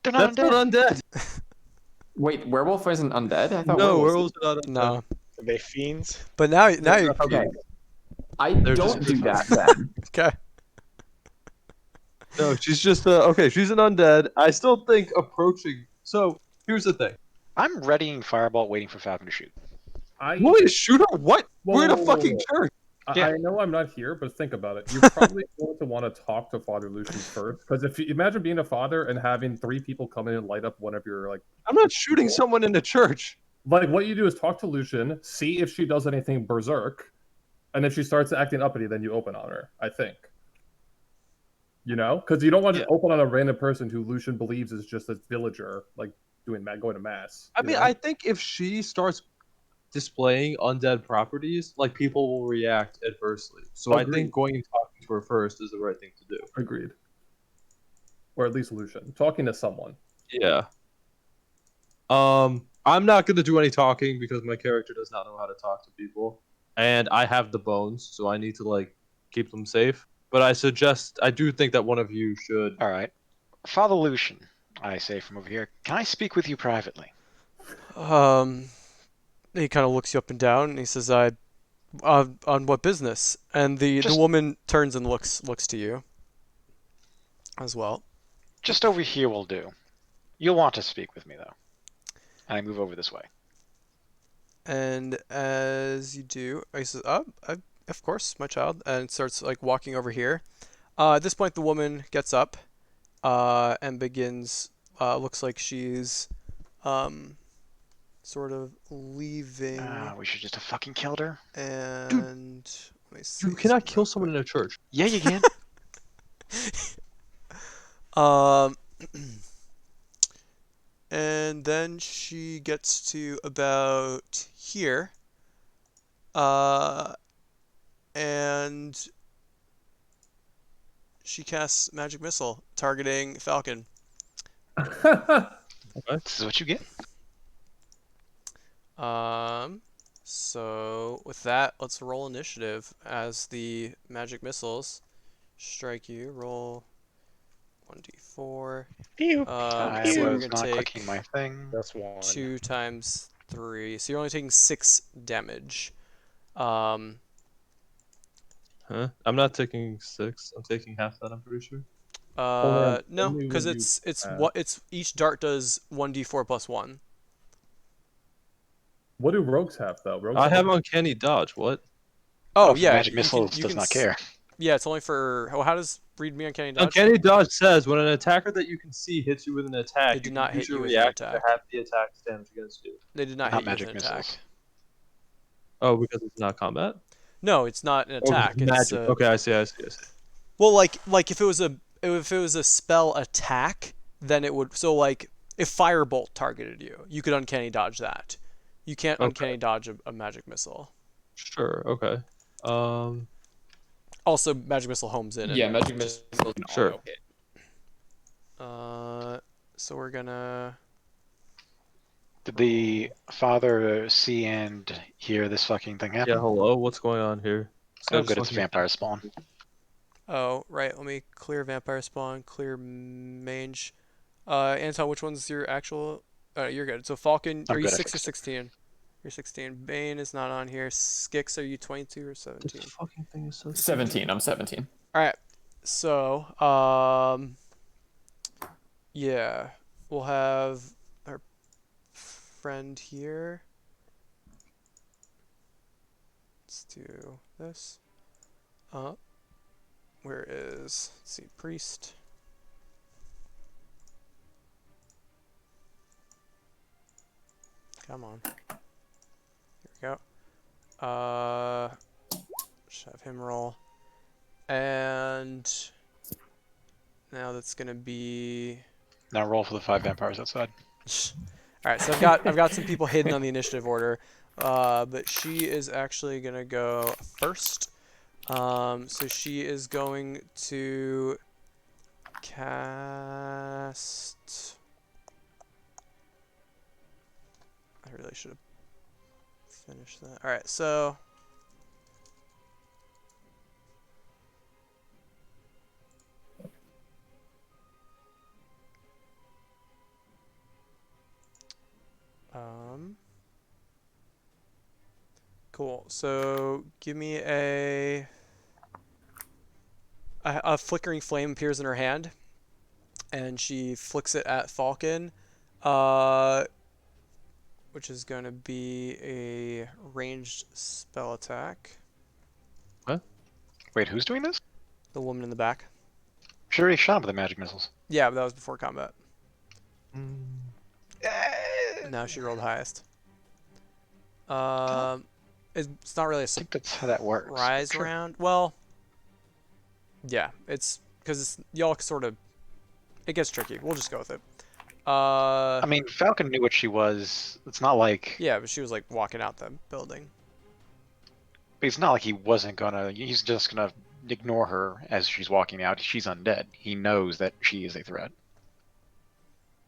[SPEAKER 4] They're not
[SPEAKER 6] That's
[SPEAKER 4] undead.
[SPEAKER 6] not undead.
[SPEAKER 2] Wait, werewolf isn't undead? I thought
[SPEAKER 6] No,
[SPEAKER 2] werewolves.
[SPEAKER 6] werewolves are not undead.
[SPEAKER 1] No.
[SPEAKER 5] Are they fiends?
[SPEAKER 1] But now you.
[SPEAKER 2] Okay. I
[SPEAKER 6] They're
[SPEAKER 2] don't
[SPEAKER 6] just-
[SPEAKER 2] do that then.
[SPEAKER 1] Okay.
[SPEAKER 6] No, she's just okay. She's an undead. I still think approaching. So here's the thing.
[SPEAKER 4] I'm readying fireball, waiting for Falcon to shoot.
[SPEAKER 3] I
[SPEAKER 6] You want me to shoot her? What?
[SPEAKER 3] Whoa,
[SPEAKER 6] We're in a
[SPEAKER 3] whoa, whoa,
[SPEAKER 6] fucking
[SPEAKER 3] whoa.
[SPEAKER 6] church.
[SPEAKER 4] Yeah.
[SPEAKER 3] I know I'm not here, but think about it. You're probably going to want to talk to Father Lucian first, because if you imagine being a father and having 3 people come in and light up one of your
[SPEAKER 6] I'm not shooting someone in the church.
[SPEAKER 3] what you do is talk to Lucian, see if she does anything berserk, and if she starts acting uppity, then you open on her. I think. You know, because you don't want to
[SPEAKER 6] Yeah.
[SPEAKER 3] open on a random person who Lucian believes is just a villager, like going to mass.
[SPEAKER 6] I
[SPEAKER 3] you
[SPEAKER 6] mean,
[SPEAKER 3] know?
[SPEAKER 6] I think if she starts displaying undead properties, like people will react adversely. So I
[SPEAKER 3] Agreed.
[SPEAKER 6] think going and talking to her first is the right thing to do.
[SPEAKER 3] Agreed. Or at least Lucian talking to someone.
[SPEAKER 6] Yeah. I'm not gonna do any talking because my character does not know how to talk to people, and I have the bones, so I need to like keep them safe. But I do think that one of you should.
[SPEAKER 4] All right. Father Lucian, I say from over here, can I speak with you privately?
[SPEAKER 1] He kind of looks you up and down, and he says, on what business?" And the
[SPEAKER 4] Just
[SPEAKER 1] woman turns and looks to you as well.
[SPEAKER 4] just over here will do. You'll want to speak with me though. And I move over this way.
[SPEAKER 1] And as you do, he says, of course, my child," and starts like walking over here. At this point, the woman gets up, and begins. Looks like she's, sort of leaving.
[SPEAKER 4] We should just have fucking killed her.
[SPEAKER 1] And let me see.
[SPEAKER 6] You cannot
[SPEAKER 1] something
[SPEAKER 6] kill
[SPEAKER 1] real
[SPEAKER 6] someone in a church.
[SPEAKER 4] Yeah, you can.
[SPEAKER 1] quick. And then she gets to about here. And she casts magic missile targeting Falcon.
[SPEAKER 4] This is what you get.
[SPEAKER 1] So with that, let's roll initiative as the magic missiles strike you. Roll 1d4.
[SPEAKER 5] Pew,
[SPEAKER 4] I
[SPEAKER 1] So you're
[SPEAKER 4] was
[SPEAKER 1] gonna
[SPEAKER 4] not
[SPEAKER 1] take
[SPEAKER 4] clicking my thing.
[SPEAKER 5] That's one.
[SPEAKER 1] 2 times 3. So you're only taking 6 damage. Um,
[SPEAKER 6] Huh? I'm not taking 6. I'm taking half that. I'm pretty sure.
[SPEAKER 1] no,
[SPEAKER 3] only
[SPEAKER 1] because
[SPEAKER 3] when you
[SPEAKER 1] it's each dart does 1d4 plus 1.
[SPEAKER 3] What do rogues have though? Rogues
[SPEAKER 6] I have uncanny dodge. What?
[SPEAKER 1] Oh
[SPEAKER 4] For
[SPEAKER 1] yeah,
[SPEAKER 4] magic
[SPEAKER 1] you
[SPEAKER 4] missiles
[SPEAKER 1] you
[SPEAKER 4] does not care.
[SPEAKER 1] Yeah, it's only for. How does read me uncanny dodge?
[SPEAKER 6] Uncanny dodge says when an attacker that you can see hits you with an attack,
[SPEAKER 1] They do
[SPEAKER 6] you
[SPEAKER 1] not
[SPEAKER 6] can use
[SPEAKER 1] hit
[SPEAKER 6] your
[SPEAKER 1] you with an
[SPEAKER 6] reaction to
[SPEAKER 1] attack.
[SPEAKER 6] have the attack's damage against you.
[SPEAKER 1] They did not
[SPEAKER 4] Not
[SPEAKER 1] hit you with
[SPEAKER 4] magic
[SPEAKER 1] an attack.
[SPEAKER 4] missiles.
[SPEAKER 6] Oh, because it's not combat.
[SPEAKER 1] No, it's not an
[SPEAKER 6] Oh,
[SPEAKER 1] attack.
[SPEAKER 6] it's magic. Okay, I see.
[SPEAKER 1] Well, like if it was a spell attack, then it would. So like if firebolt targeted you, you could uncanny dodge that. You can't
[SPEAKER 6] Okay.
[SPEAKER 1] uncanny dodge a magic missile.
[SPEAKER 6] Sure. Okay.
[SPEAKER 1] Also, magic missile homes in.
[SPEAKER 2] Yeah,
[SPEAKER 1] And
[SPEAKER 2] magic missile.
[SPEAKER 6] Sure.
[SPEAKER 2] Okay.
[SPEAKER 1] So we're gonna.
[SPEAKER 4] Did the father see and hear this fucking thing happen?
[SPEAKER 6] Yeah. Hello. What's going on here?
[SPEAKER 4] Oh, good, it's vampire spawn.
[SPEAKER 1] Oh right, let me clear vampire spawn, clear mage. Anton, which one's your actual? You're good. So Falcon,
[SPEAKER 4] I'm
[SPEAKER 1] are you
[SPEAKER 4] good, I
[SPEAKER 1] 6 or
[SPEAKER 4] fixed it.
[SPEAKER 1] 16? You're 16. Bane is not on here. Skix, are you 22 or 17?
[SPEAKER 6] This fucking thing is so.
[SPEAKER 2] 17. I'm 17.
[SPEAKER 1] All right. So, yeah, we'll have our friend here. Let's do this. Where is, let's see, priest. Come on. Here we go. Just have him roll. And now that's gonna be.
[SPEAKER 4] Now roll for the 5 vampires outside.
[SPEAKER 1] All right, so I've got some people hidden on the initiative order, but she is actually gonna go first. So she is going to cast. I really should have finished that. All right, so. Cool. So give me a flickering flame appears in her hand, and she flicks it at Falcon, which is going to be a ranged spell attack.
[SPEAKER 4] Wait, who's doing this?
[SPEAKER 1] The woman in the back.
[SPEAKER 4] She already shot him with the magic missiles.
[SPEAKER 1] Yeah, but that was before combat.
[SPEAKER 6] Mm.
[SPEAKER 1] And now she rolled highest.
[SPEAKER 4] Don't-
[SPEAKER 1] It's not really a
[SPEAKER 4] I think that's how that works.
[SPEAKER 1] surprise
[SPEAKER 4] Sure.
[SPEAKER 1] round. Well, yeah, it's because y'all sort of. It gets tricky. We'll just go with it.
[SPEAKER 4] I mean, Falcon knew what she was. It's not like
[SPEAKER 1] Yeah, but she was like walking out the building.
[SPEAKER 4] it's not like he wasn't gonna. He's just gonna ignore her as she's walking out. She's undead. He knows that she is a threat.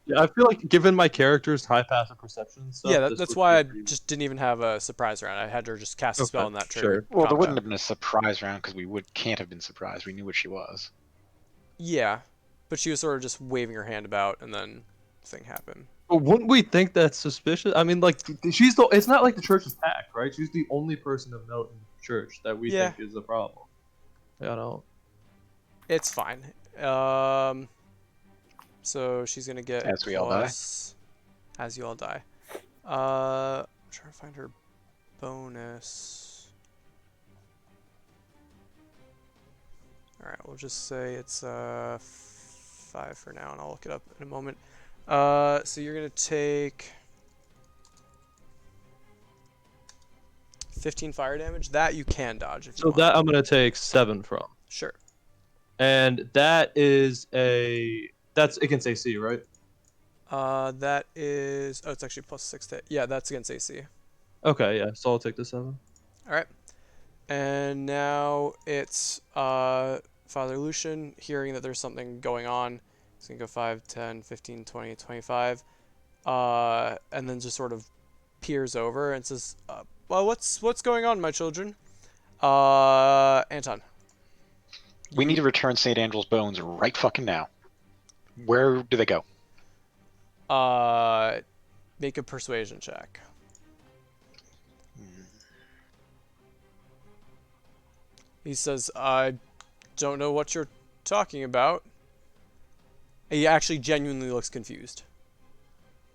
[SPEAKER 7] Yeah, I feel like given my character's high passive perception and stuff,
[SPEAKER 1] Yeah,
[SPEAKER 7] this
[SPEAKER 1] that's
[SPEAKER 7] would
[SPEAKER 1] why
[SPEAKER 7] be
[SPEAKER 1] I
[SPEAKER 7] pretty-
[SPEAKER 1] just didn't even have a surprise round. I had her just cast a spell
[SPEAKER 7] Okay,
[SPEAKER 1] and that
[SPEAKER 7] sure.
[SPEAKER 1] triggered.
[SPEAKER 4] Well, there
[SPEAKER 1] combat.
[SPEAKER 4] wouldn't have been a surprise round because can't have been surprised. We knew what she was.
[SPEAKER 1] Yeah, but she was sort of just waving her hand about, and then the thing happened.
[SPEAKER 7] But wouldn't we think that's suspicious? I mean, like she's the. It's not like the church is packed, right? She's the only person of note in the church that we
[SPEAKER 1] Yeah.
[SPEAKER 7] think is the problem. I don't.
[SPEAKER 1] It's fine. So she's gonna get
[SPEAKER 4] As we all die.
[SPEAKER 1] plus- As you all die. I'm trying to find her bonus. All right, we'll just say it's 5 for now, and I'll look it up in a moment. So you're gonna take 15 fire damage. That you can dodge if you
[SPEAKER 7] So
[SPEAKER 1] want.
[SPEAKER 7] that I'm gonna take 7 from,
[SPEAKER 1] Sure.
[SPEAKER 7] and that is that's against AC, right?
[SPEAKER 1] That is. Oh, it's actually plus 6 to. Yeah, that's against AC.
[SPEAKER 7] Okay, yeah. So I'll take the 7.
[SPEAKER 1] All right. And now it's Father Lucian hearing that there's something going on. He's going to go 5, 10, 15, 20, 25. And then just sort of peers over and says, well, what's going on, my children? Anton.
[SPEAKER 4] We need to return St. Angel's bones right fucking now. Where do they go?
[SPEAKER 1] Make a persuasion check. He says, I don't know what you're talking about. He actually genuinely looks confused.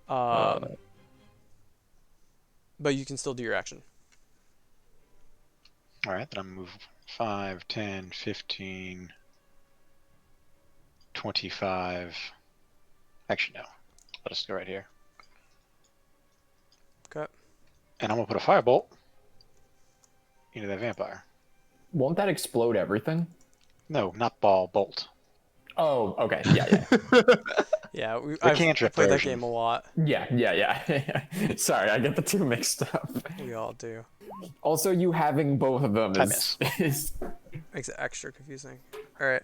[SPEAKER 1] But you can still do your action.
[SPEAKER 4] All right, then I'm gonna move 5, 10, 15, 25. Actually, no. Let us go right here.
[SPEAKER 1] Okay.
[SPEAKER 4] And I'm gonna put a firebolt into that vampire.
[SPEAKER 2] Won't that explode everything?
[SPEAKER 4] No, not ball, bolt.
[SPEAKER 2] Oh, okay. Yeah.
[SPEAKER 1] Yeah, I've
[SPEAKER 4] cantrip
[SPEAKER 1] played that
[SPEAKER 4] version.
[SPEAKER 1] game a lot.
[SPEAKER 2] Yeah. Sorry, I get the two mixed up.
[SPEAKER 1] We all do.
[SPEAKER 2] Also, you having both of them
[SPEAKER 4] I
[SPEAKER 2] is
[SPEAKER 1] Makes it extra confusing. All right.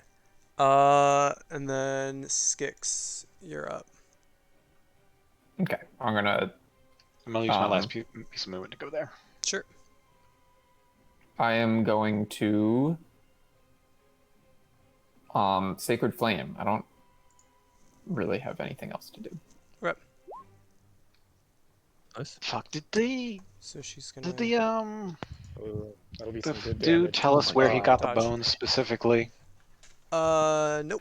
[SPEAKER 1] And then Skix, you're up.
[SPEAKER 2] okay. I'm gonna.
[SPEAKER 4] I'm gonna use my last piece of movement to go there.
[SPEAKER 1] Sure.
[SPEAKER 2] I am going to. Sacred Flame. I don't really have anything else to do.
[SPEAKER 1] Right.
[SPEAKER 7] Nice.
[SPEAKER 4] Fuck, did the
[SPEAKER 1] So she's gonna.
[SPEAKER 4] did the
[SPEAKER 5] Ooh, that'll be
[SPEAKER 4] the
[SPEAKER 5] some good
[SPEAKER 4] dude
[SPEAKER 5] damage.
[SPEAKER 4] tell
[SPEAKER 5] Oh
[SPEAKER 4] us
[SPEAKER 5] my
[SPEAKER 4] where he
[SPEAKER 5] God.
[SPEAKER 4] got the
[SPEAKER 1] Dodge.
[SPEAKER 4] bones specifically?
[SPEAKER 1] Nope.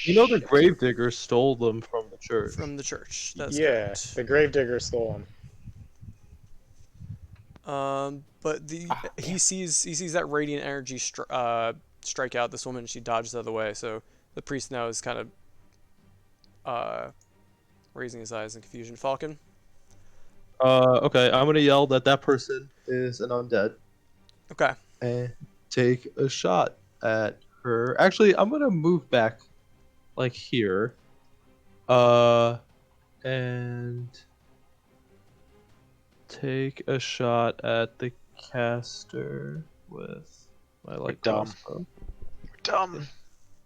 [SPEAKER 7] You know the Gravedigger stole them from the church.
[SPEAKER 1] From the church. That's
[SPEAKER 5] Yeah,
[SPEAKER 1] correct.
[SPEAKER 5] the Gravedigger stole him.
[SPEAKER 1] But he sees that radiant energy strike out this woman. She dodges out of the way. So the priest now is kind of raising his eyes in confusion. Falcon.
[SPEAKER 7] Okay, I'm gonna yell that that person is an undead
[SPEAKER 1] Okay.
[SPEAKER 7] and take a shot at her. Actually, I'm gonna move back, like here, and take a shot at the caster with my like
[SPEAKER 4] dumb.
[SPEAKER 7] crossbow.
[SPEAKER 4] Dumb.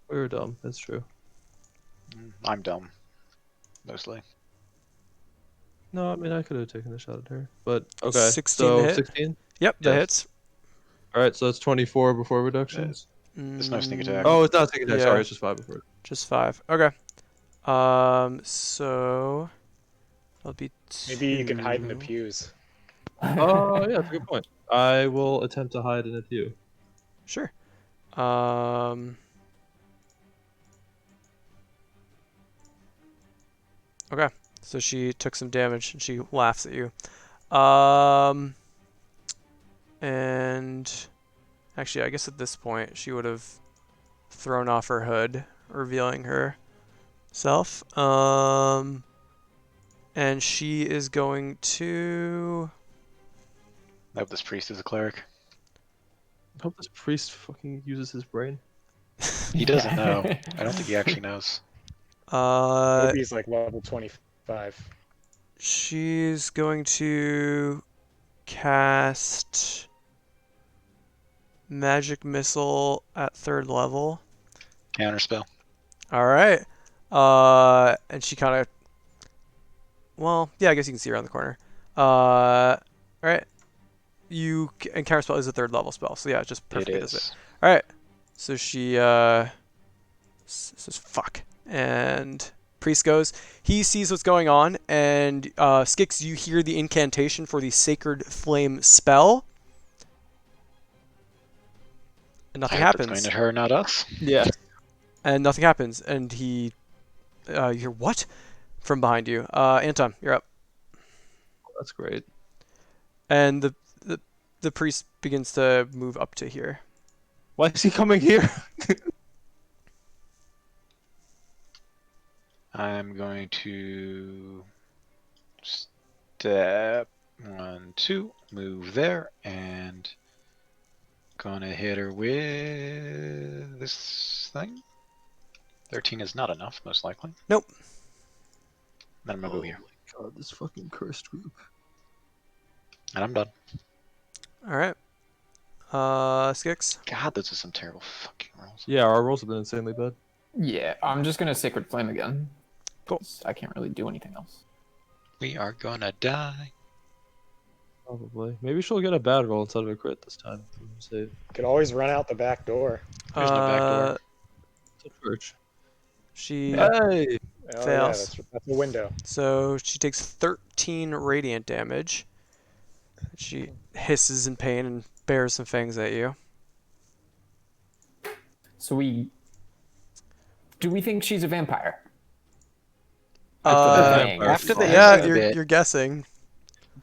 [SPEAKER 7] We were dumb. That's true.
[SPEAKER 4] I'm dumb. Mostly.
[SPEAKER 7] No, I mean I could have taken a shot at her, but okay.
[SPEAKER 1] 16
[SPEAKER 7] so
[SPEAKER 1] to hit?
[SPEAKER 7] 16.
[SPEAKER 1] Yep, that
[SPEAKER 7] Yes.
[SPEAKER 1] hits.
[SPEAKER 7] All right, so that's 24 before reductions.
[SPEAKER 4] There's no sneak attack.
[SPEAKER 7] Oh, it's not taking attack.
[SPEAKER 1] Yeah.
[SPEAKER 7] Sorry, it's just 5 before.
[SPEAKER 1] Just 5. Okay. So that'll be
[SPEAKER 5] Maybe you can hide in the
[SPEAKER 1] 2.
[SPEAKER 5] pews.
[SPEAKER 7] Oh, yeah, that's a good point. I will attempt to hide in a pew.
[SPEAKER 1] Sure. Okay. So she took some damage and she laughs at you. And actually, I guess at this point she would have thrown off her hood, revealing herself. And she is going to.
[SPEAKER 4] I hope this priest is a cleric.
[SPEAKER 7] I hope this priest fucking uses his brain.
[SPEAKER 4] He doesn't know. I don't think he actually knows.
[SPEAKER 5] Maybe he's like level 25.
[SPEAKER 1] She's going to cast Magic Missile at 3rd level.
[SPEAKER 4] Counterspell.
[SPEAKER 1] All right. And she kind of. Well, yeah, I guess you can see around the corner. All right. And Counterspell is a 3rd level spell, so yeah, it just
[SPEAKER 4] It
[SPEAKER 1] perfectly does it.
[SPEAKER 4] is.
[SPEAKER 1] All right. So she says fuck, and priest goes. He sees what's going on, and Skix, you hear the incantation for the Sacred Flame spell, and nothing
[SPEAKER 4] I hope it's
[SPEAKER 1] happens.
[SPEAKER 4] going to her, not us.
[SPEAKER 7] Yeah.
[SPEAKER 1] And nothing happens, and he, you hear what from behind you. Anton, you're up.
[SPEAKER 7] That's great.
[SPEAKER 1] And the priest begins to move up to here.
[SPEAKER 7] Why is he coming here?
[SPEAKER 4] I'm going to step 1, 2, move there, and gonna hit her with this thing. 13 is not enough, most likely.
[SPEAKER 1] Nope.
[SPEAKER 4] Then I'm gonna go here,
[SPEAKER 7] my god, this fucking cursed group.
[SPEAKER 4] and I'm done.
[SPEAKER 1] All right. Skix.
[SPEAKER 4] God, those are some terrible fucking rolls.
[SPEAKER 7] Yeah, our rolls have been insanely bad.
[SPEAKER 2] Yeah, I'm just gonna Sacred Flame again.
[SPEAKER 1] Cool.
[SPEAKER 2] 'Cause I can't really do anything else.
[SPEAKER 4] We are gonna die.
[SPEAKER 7] Probably. Maybe she'll get a bad roll instead of a crit this time. Save.
[SPEAKER 5] Could always run out the back door.
[SPEAKER 4] There's no back door.
[SPEAKER 7] It's a church.
[SPEAKER 1] She
[SPEAKER 7] Hey!
[SPEAKER 5] Oh, yeah,
[SPEAKER 1] Fails.
[SPEAKER 5] that's a window.
[SPEAKER 1] So she takes 13 radiant damage. She hisses in pain and bares some fangs at you.
[SPEAKER 2] So do we think she's a vampire?
[SPEAKER 1] Uh,
[SPEAKER 4] After the
[SPEAKER 1] yeah,
[SPEAKER 4] ending bit,
[SPEAKER 1] you're guessing.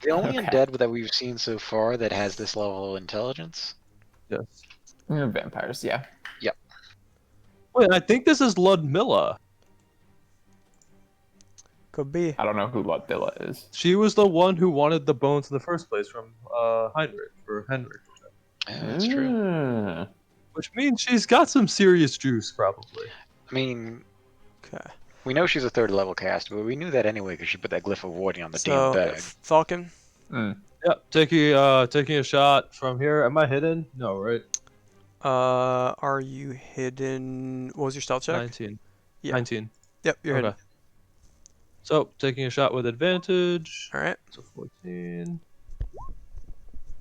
[SPEAKER 4] the only
[SPEAKER 2] Okay.
[SPEAKER 4] undead that we've seen so far that has this level of intelligence.
[SPEAKER 7] Yes.
[SPEAKER 2] Vampires, yeah.
[SPEAKER 7] Wait, I think this is Ludmilla.
[SPEAKER 1] Could be.
[SPEAKER 2] I don't know who Ludmilla is.
[SPEAKER 7] She was the one who wanted the bones in the first place from Heinrich, or Henrik.
[SPEAKER 4] Yeah, that's true.
[SPEAKER 2] Mm.
[SPEAKER 7] Which means she's got some serious juice, probably.
[SPEAKER 4] I mean,
[SPEAKER 1] Okay.
[SPEAKER 4] we know she's a 3rd level cast, but we knew that anyway because she put that glyph of warding on the
[SPEAKER 1] So
[SPEAKER 4] damn bag.
[SPEAKER 1] Falcon.
[SPEAKER 2] Mm.
[SPEAKER 7] Yep, taking a shot from here. Am I hidden? No, right?
[SPEAKER 1] Are you hidden? What was your stealth check?
[SPEAKER 7] 19.
[SPEAKER 1] Yeah.
[SPEAKER 7] 19.
[SPEAKER 1] Yep, you're
[SPEAKER 7] Okay.
[SPEAKER 1] hidden.
[SPEAKER 7] So, taking a shot with advantage.
[SPEAKER 1] All right.
[SPEAKER 7] So 14.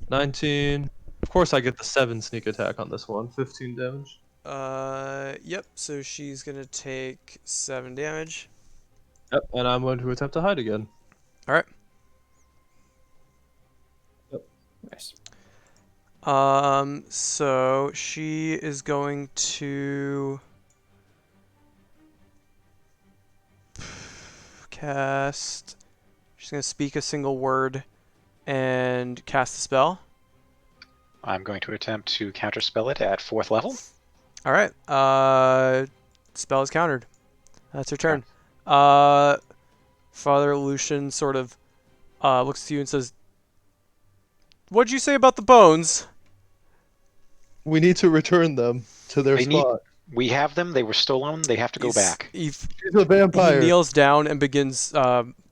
[SPEAKER 7] 19. Of course, I get the 7 sneak attack on this one. 15 damage.
[SPEAKER 1] Yep. So she's gonna take 7 damage.
[SPEAKER 7] Yep, and I'm going to attempt to hide again.
[SPEAKER 1] All right.
[SPEAKER 2] Nice.
[SPEAKER 1] So she is going to cast. She's gonna speak a single word and cast the spell.
[SPEAKER 4] I'm going to attempt to counterspell it at 4th level.
[SPEAKER 1] All right. Spell is countered. That's her turn. Father Lucian sort of looks to you and says, "What'd you say about the bones?"
[SPEAKER 7] We need to return them to their
[SPEAKER 4] They need-
[SPEAKER 7] spot.
[SPEAKER 4] We have them. They were stolen. They have to go back.
[SPEAKER 1] He
[SPEAKER 7] She's a vampire.
[SPEAKER 1] kneels down and begins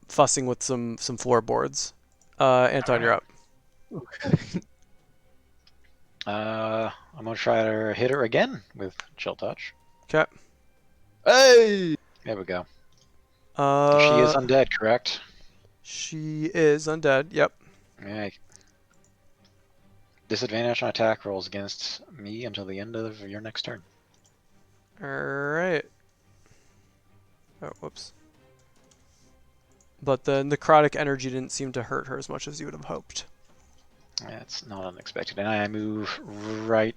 [SPEAKER 1] fussing with some floorboards. Anton, you're up.
[SPEAKER 4] I'm gonna try to hit her again with Chill Touch.
[SPEAKER 1] Okay.
[SPEAKER 7] Hey!
[SPEAKER 4] There we go. She is undead, correct?
[SPEAKER 1] She is undead. Yep.
[SPEAKER 4] Yeah. Disadvantage on attack rolls against me until the end of your next turn.
[SPEAKER 1] All right. Oh, whoops. But the necrotic energy didn't seem to hurt her as much as you would have hoped.
[SPEAKER 4] That's not unexpected. And I move right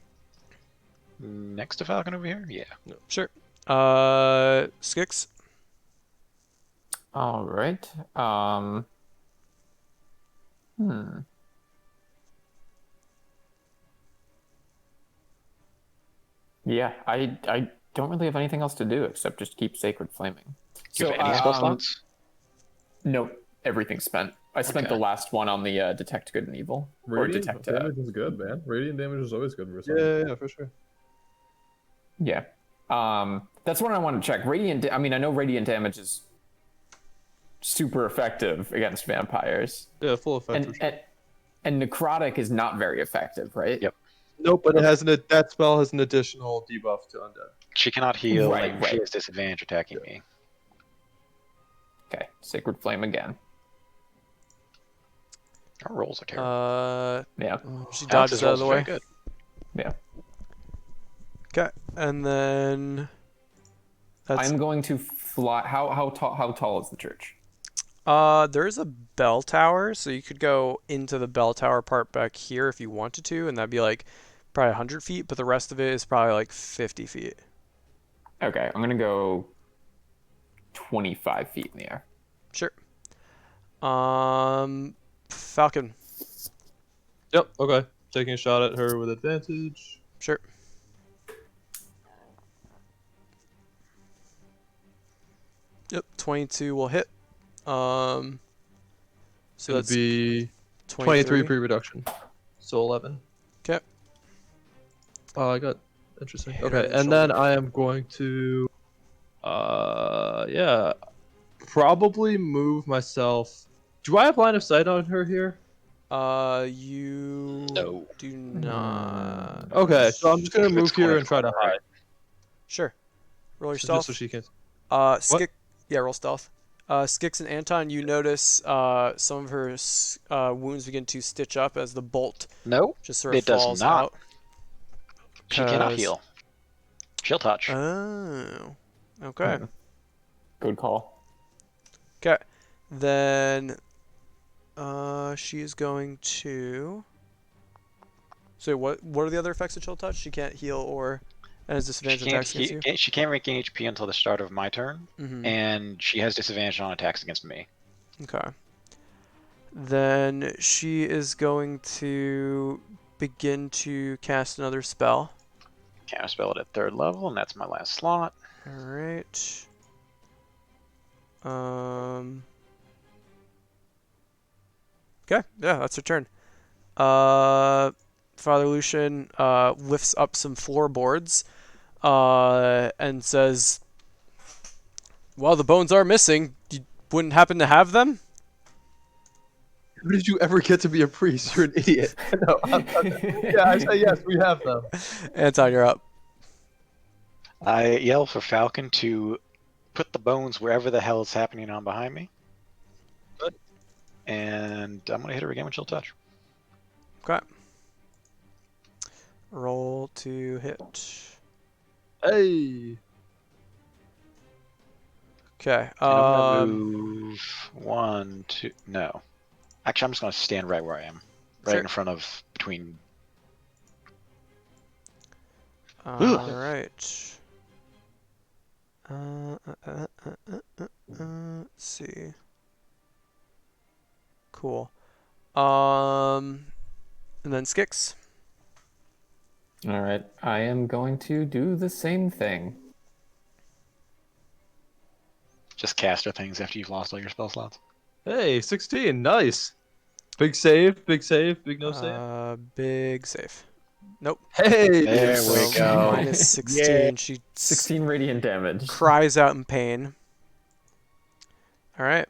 [SPEAKER 4] next to Falcon over here? Yeah.
[SPEAKER 1] Sure. Skix.
[SPEAKER 2] All right. Hmm. Yeah, I don't really have anything else to do except just keep Sacred Flaming.
[SPEAKER 4] Do you
[SPEAKER 2] So,
[SPEAKER 4] have any spell slots?
[SPEAKER 2] no, everything's spent. I spent
[SPEAKER 4] Okay.
[SPEAKER 2] the last one on the detect good and evil, or
[SPEAKER 3] Radiant
[SPEAKER 2] detect.
[SPEAKER 3] damage is good, man. Radiant damage is always good for
[SPEAKER 6] Yeah,
[SPEAKER 3] something.
[SPEAKER 6] yeah, for sure.
[SPEAKER 2] Yeah. That's what I want to check. I mean, I know radiant damage is super effective against vampires,
[SPEAKER 6] Yeah, full effect for
[SPEAKER 2] and
[SPEAKER 6] sure.
[SPEAKER 2] and necrotic is not very effective, right?
[SPEAKER 4] Yep.
[SPEAKER 6] Nope, but that spell has an additional debuff to undead.
[SPEAKER 4] She cannot heal,
[SPEAKER 2] Right,
[SPEAKER 4] and she
[SPEAKER 2] right.
[SPEAKER 4] has disadvantage attacking me.
[SPEAKER 2] Okay, Sacred Flame again.
[SPEAKER 4] Our rolls are terrible.
[SPEAKER 2] Yeah,
[SPEAKER 1] She
[SPEAKER 4] Alex's
[SPEAKER 1] dodges out of
[SPEAKER 4] rolls
[SPEAKER 1] the
[SPEAKER 4] are very
[SPEAKER 1] way.
[SPEAKER 4] good.
[SPEAKER 2] yeah.
[SPEAKER 1] Okay, and then that's
[SPEAKER 2] I'm going to fly. How tall is the church?
[SPEAKER 1] there's a bell tower, so you could go into the bell tower part back here if you wanted to, and that'd be like probably 100 feet, but the rest of it is probably like 50 feet.
[SPEAKER 2] Okay, I'm gonna go 25 feet in the air.
[SPEAKER 1] Sure. Falcon.
[SPEAKER 6] Yep, okay. Taking a shot at her with advantage.
[SPEAKER 1] Sure. Yep, 22 will hit. So
[SPEAKER 6] It'll
[SPEAKER 1] that's
[SPEAKER 6] be 23
[SPEAKER 1] 23.
[SPEAKER 6] pre-reduction. So 11.
[SPEAKER 1] Okay.
[SPEAKER 6] Oh, I got interesting.
[SPEAKER 1] Hit her in
[SPEAKER 6] Okay,
[SPEAKER 1] the
[SPEAKER 6] and then
[SPEAKER 1] shoulder.
[SPEAKER 6] I am going to yeah, probably move myself. Do I have line of sight on her here?
[SPEAKER 1] You
[SPEAKER 4] No.
[SPEAKER 1] do not.
[SPEAKER 6] Okay, so I'm just gonna
[SPEAKER 4] It's
[SPEAKER 6] move
[SPEAKER 4] corner
[SPEAKER 6] here
[SPEAKER 4] to
[SPEAKER 6] and try to
[SPEAKER 4] corner, right?
[SPEAKER 6] hide.
[SPEAKER 1] Sure. Roll your
[SPEAKER 6] So just so
[SPEAKER 1] stealth.
[SPEAKER 6] she can.
[SPEAKER 1] Skik. Yeah, roll stealth. Skix and Anton, you notice some of her wounds begin to stitch up as the bolt
[SPEAKER 4] No,
[SPEAKER 1] just sort of
[SPEAKER 4] it does
[SPEAKER 1] falls
[SPEAKER 4] not.
[SPEAKER 1] out.
[SPEAKER 4] She cannot
[SPEAKER 1] 'Cause-
[SPEAKER 4] heal. She'll touch.
[SPEAKER 1] Oh. Okay.
[SPEAKER 2] Good call.
[SPEAKER 1] Okay. Then she is going to. So what are the other effects of chill touch? She can't heal or and has disadvantage on attacks against you.
[SPEAKER 4] She can't regain HP until the start of my turn,
[SPEAKER 1] Mm-hmm.
[SPEAKER 4] and she has disadvantage on attacks against me.
[SPEAKER 1] Okay. Then she is going to begin to cast another spell.
[SPEAKER 4] Can't spell it at 3rd level, and that's my last slot.
[SPEAKER 1] All right. Okay, yeah, that's her turn. Father Lucian lifts up some floorboards and says, "Well, the bones are missing. You wouldn't happen to have them?"
[SPEAKER 6] How did you ever get to be a priest? You're an idiot. No, yeah, I say yes. We have them.
[SPEAKER 1] Anton, you're up.
[SPEAKER 4] I yell for Falcon to put the bones wherever the hell it's happening on behind me.
[SPEAKER 6] Good.
[SPEAKER 4] And I'm gonna hit her again when she'll touch.
[SPEAKER 1] Okay. Roll to hit.
[SPEAKER 6] Hey.
[SPEAKER 1] Okay.
[SPEAKER 4] And I'm gonna move 1, 2. No, actually, I'm just gonna stand right where I am, right
[SPEAKER 1] Sure.
[SPEAKER 4] in front of between.
[SPEAKER 1] All right. Let's see. Cool. And then Skix.
[SPEAKER 2] All right, I am going to do the same thing.
[SPEAKER 4] Just caster things after you've lost all your spell slots.
[SPEAKER 6] Hey, 16. Nice. Big save. Big save. Big no save.
[SPEAKER 1] Big save. Nope.
[SPEAKER 6] Hey.
[SPEAKER 4] There
[SPEAKER 1] So
[SPEAKER 4] we go.
[SPEAKER 1] minus 16. She
[SPEAKER 2] 16 radiant damage.
[SPEAKER 1] cries out in pain. All right.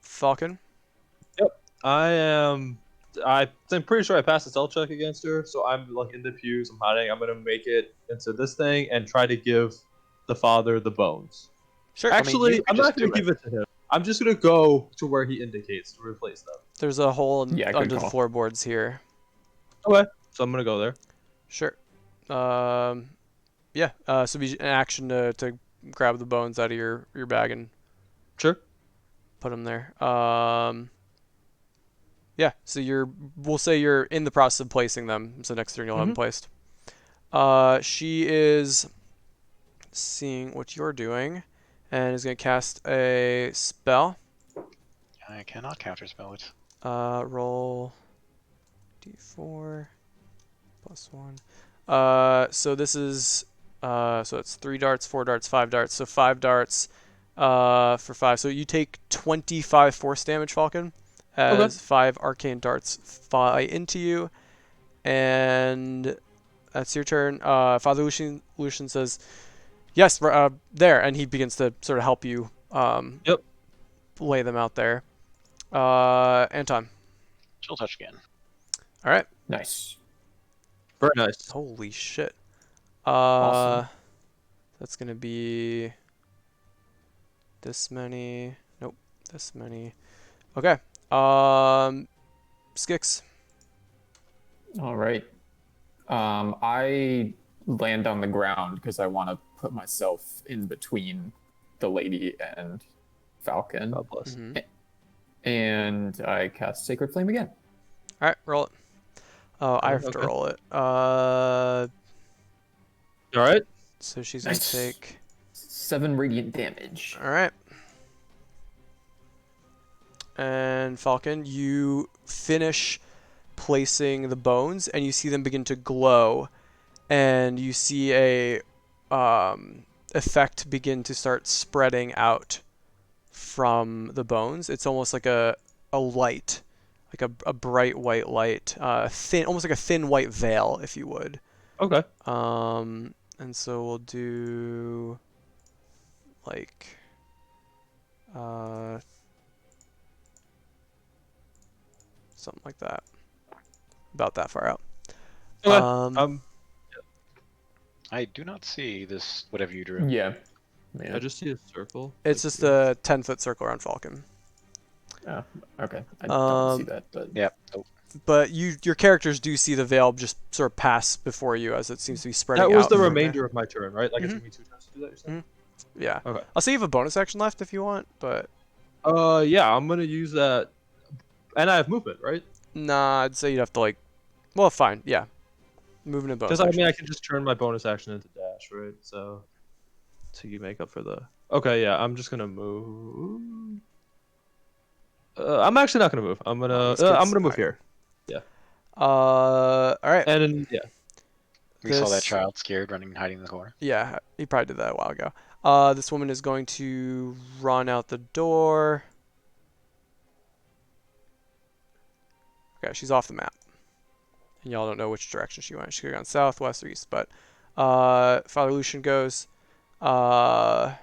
[SPEAKER 1] Falcon.
[SPEAKER 6] I'm pretty sure I passed the stealth check against her, so I'm like in the pews. I'm hiding. I'm gonna make it into this thing and try to give the father the bones.
[SPEAKER 1] Sure.
[SPEAKER 6] Actually,
[SPEAKER 4] you could
[SPEAKER 6] I'm not
[SPEAKER 4] just
[SPEAKER 6] gonna
[SPEAKER 4] do
[SPEAKER 6] give it to him. I'm just gonna go to where he indicates to replace them.
[SPEAKER 1] There's a hole
[SPEAKER 2] Yeah, good
[SPEAKER 1] under the
[SPEAKER 2] call.
[SPEAKER 1] floorboards here.
[SPEAKER 6] Okay, so I'm gonna go there.
[SPEAKER 1] Sure. Yeah. So be an action to grab the bones out of your bag and
[SPEAKER 6] Sure.
[SPEAKER 1] put them there. Yeah. So we'll say you're in the process of placing them. So next turn you'll have them placed. She is seeing what you're doing, and is going to cast a spell.
[SPEAKER 4] I cannot counterspell it.
[SPEAKER 1] Roll d4 plus 1. So this is so it's 3 darts, 4 darts, 5 darts. So 5 darts for 5. So you take 25 force damage, Falcon, as 5 arcane darts fly into you, and that's your turn. Father Lucian says, "Yes, there," and he begins to sort of help you.
[SPEAKER 6] Yep.
[SPEAKER 1] Lay them out there. Anton.
[SPEAKER 4] Chill touch again.
[SPEAKER 1] All right.
[SPEAKER 2] Nice.
[SPEAKER 6] Very nice.
[SPEAKER 1] Holy shit.
[SPEAKER 2] Awesome.
[SPEAKER 1] That's gonna be this many. Nope. This many. Okay. Skix.
[SPEAKER 2] All right. I land on the ground because I want to put myself in between the lady and Falcon.
[SPEAKER 6] God bless.
[SPEAKER 1] Mm-hmm.
[SPEAKER 2] And I cast Sacred Flame again.
[SPEAKER 1] All right, roll it. Oh, I have to
[SPEAKER 6] Okay.
[SPEAKER 1] roll it.
[SPEAKER 6] All right.
[SPEAKER 1] So she's gonna
[SPEAKER 2] Nice.
[SPEAKER 1] take.
[SPEAKER 2] 7 radiant damage.
[SPEAKER 1] All right. And Falcon, you finish placing the bones, and you see them begin to glow, and you see a effect begin to start spreading out from the bones. It's almost like a light, like a bright white light, thin, almost like a thin white veil, if you would.
[SPEAKER 6] Okay.
[SPEAKER 1] And so we'll do like something like that. About that far out.
[SPEAKER 6] Okay.
[SPEAKER 4] I do not see this, whatever you drew.
[SPEAKER 2] Yeah.
[SPEAKER 6] I just see a circle.
[SPEAKER 1] It's just a 10-foot circle around Falcon.
[SPEAKER 2] Oh, okay. I don't see
[SPEAKER 1] Um,
[SPEAKER 2] that, but
[SPEAKER 4] Yep. Oh,
[SPEAKER 1] But your characters do see the veil just sort of pass before you as it seems to be spreading out.
[SPEAKER 6] That was the
[SPEAKER 1] from there.
[SPEAKER 6] remainder of my turn, right? Like it
[SPEAKER 1] Mhm.
[SPEAKER 6] took me 2 turns to do that. You're saying?
[SPEAKER 1] Yeah.
[SPEAKER 6] Okay.
[SPEAKER 1] I'll say you have a bonus action left if you want, but
[SPEAKER 6] Yeah, I'm gonna use that, and I have movement, right?
[SPEAKER 1] nah, I'd say you'd have to like. Well, fine. Yeah. Moving and bonus.
[SPEAKER 6] Because I
[SPEAKER 1] action.
[SPEAKER 6] mean, I can just turn my bonus action into dash, right? So, you make up for the. Okay, yeah, I'm just gonna move. I'm actually not gonna move. I'm gonna.
[SPEAKER 1] let's get
[SPEAKER 6] I'm gonna move
[SPEAKER 1] alright.
[SPEAKER 6] here.
[SPEAKER 1] All right.
[SPEAKER 6] And then, yeah.
[SPEAKER 4] we saw that
[SPEAKER 1] This-
[SPEAKER 4] child scared, running, hiding in the corner.
[SPEAKER 1] Yeah, he probably did that a while ago. This woman is going to run out the door. Okay, she's off the map. And y'all don't know which direction she went. She could have gone south, west, or east. But Father Lucian goes and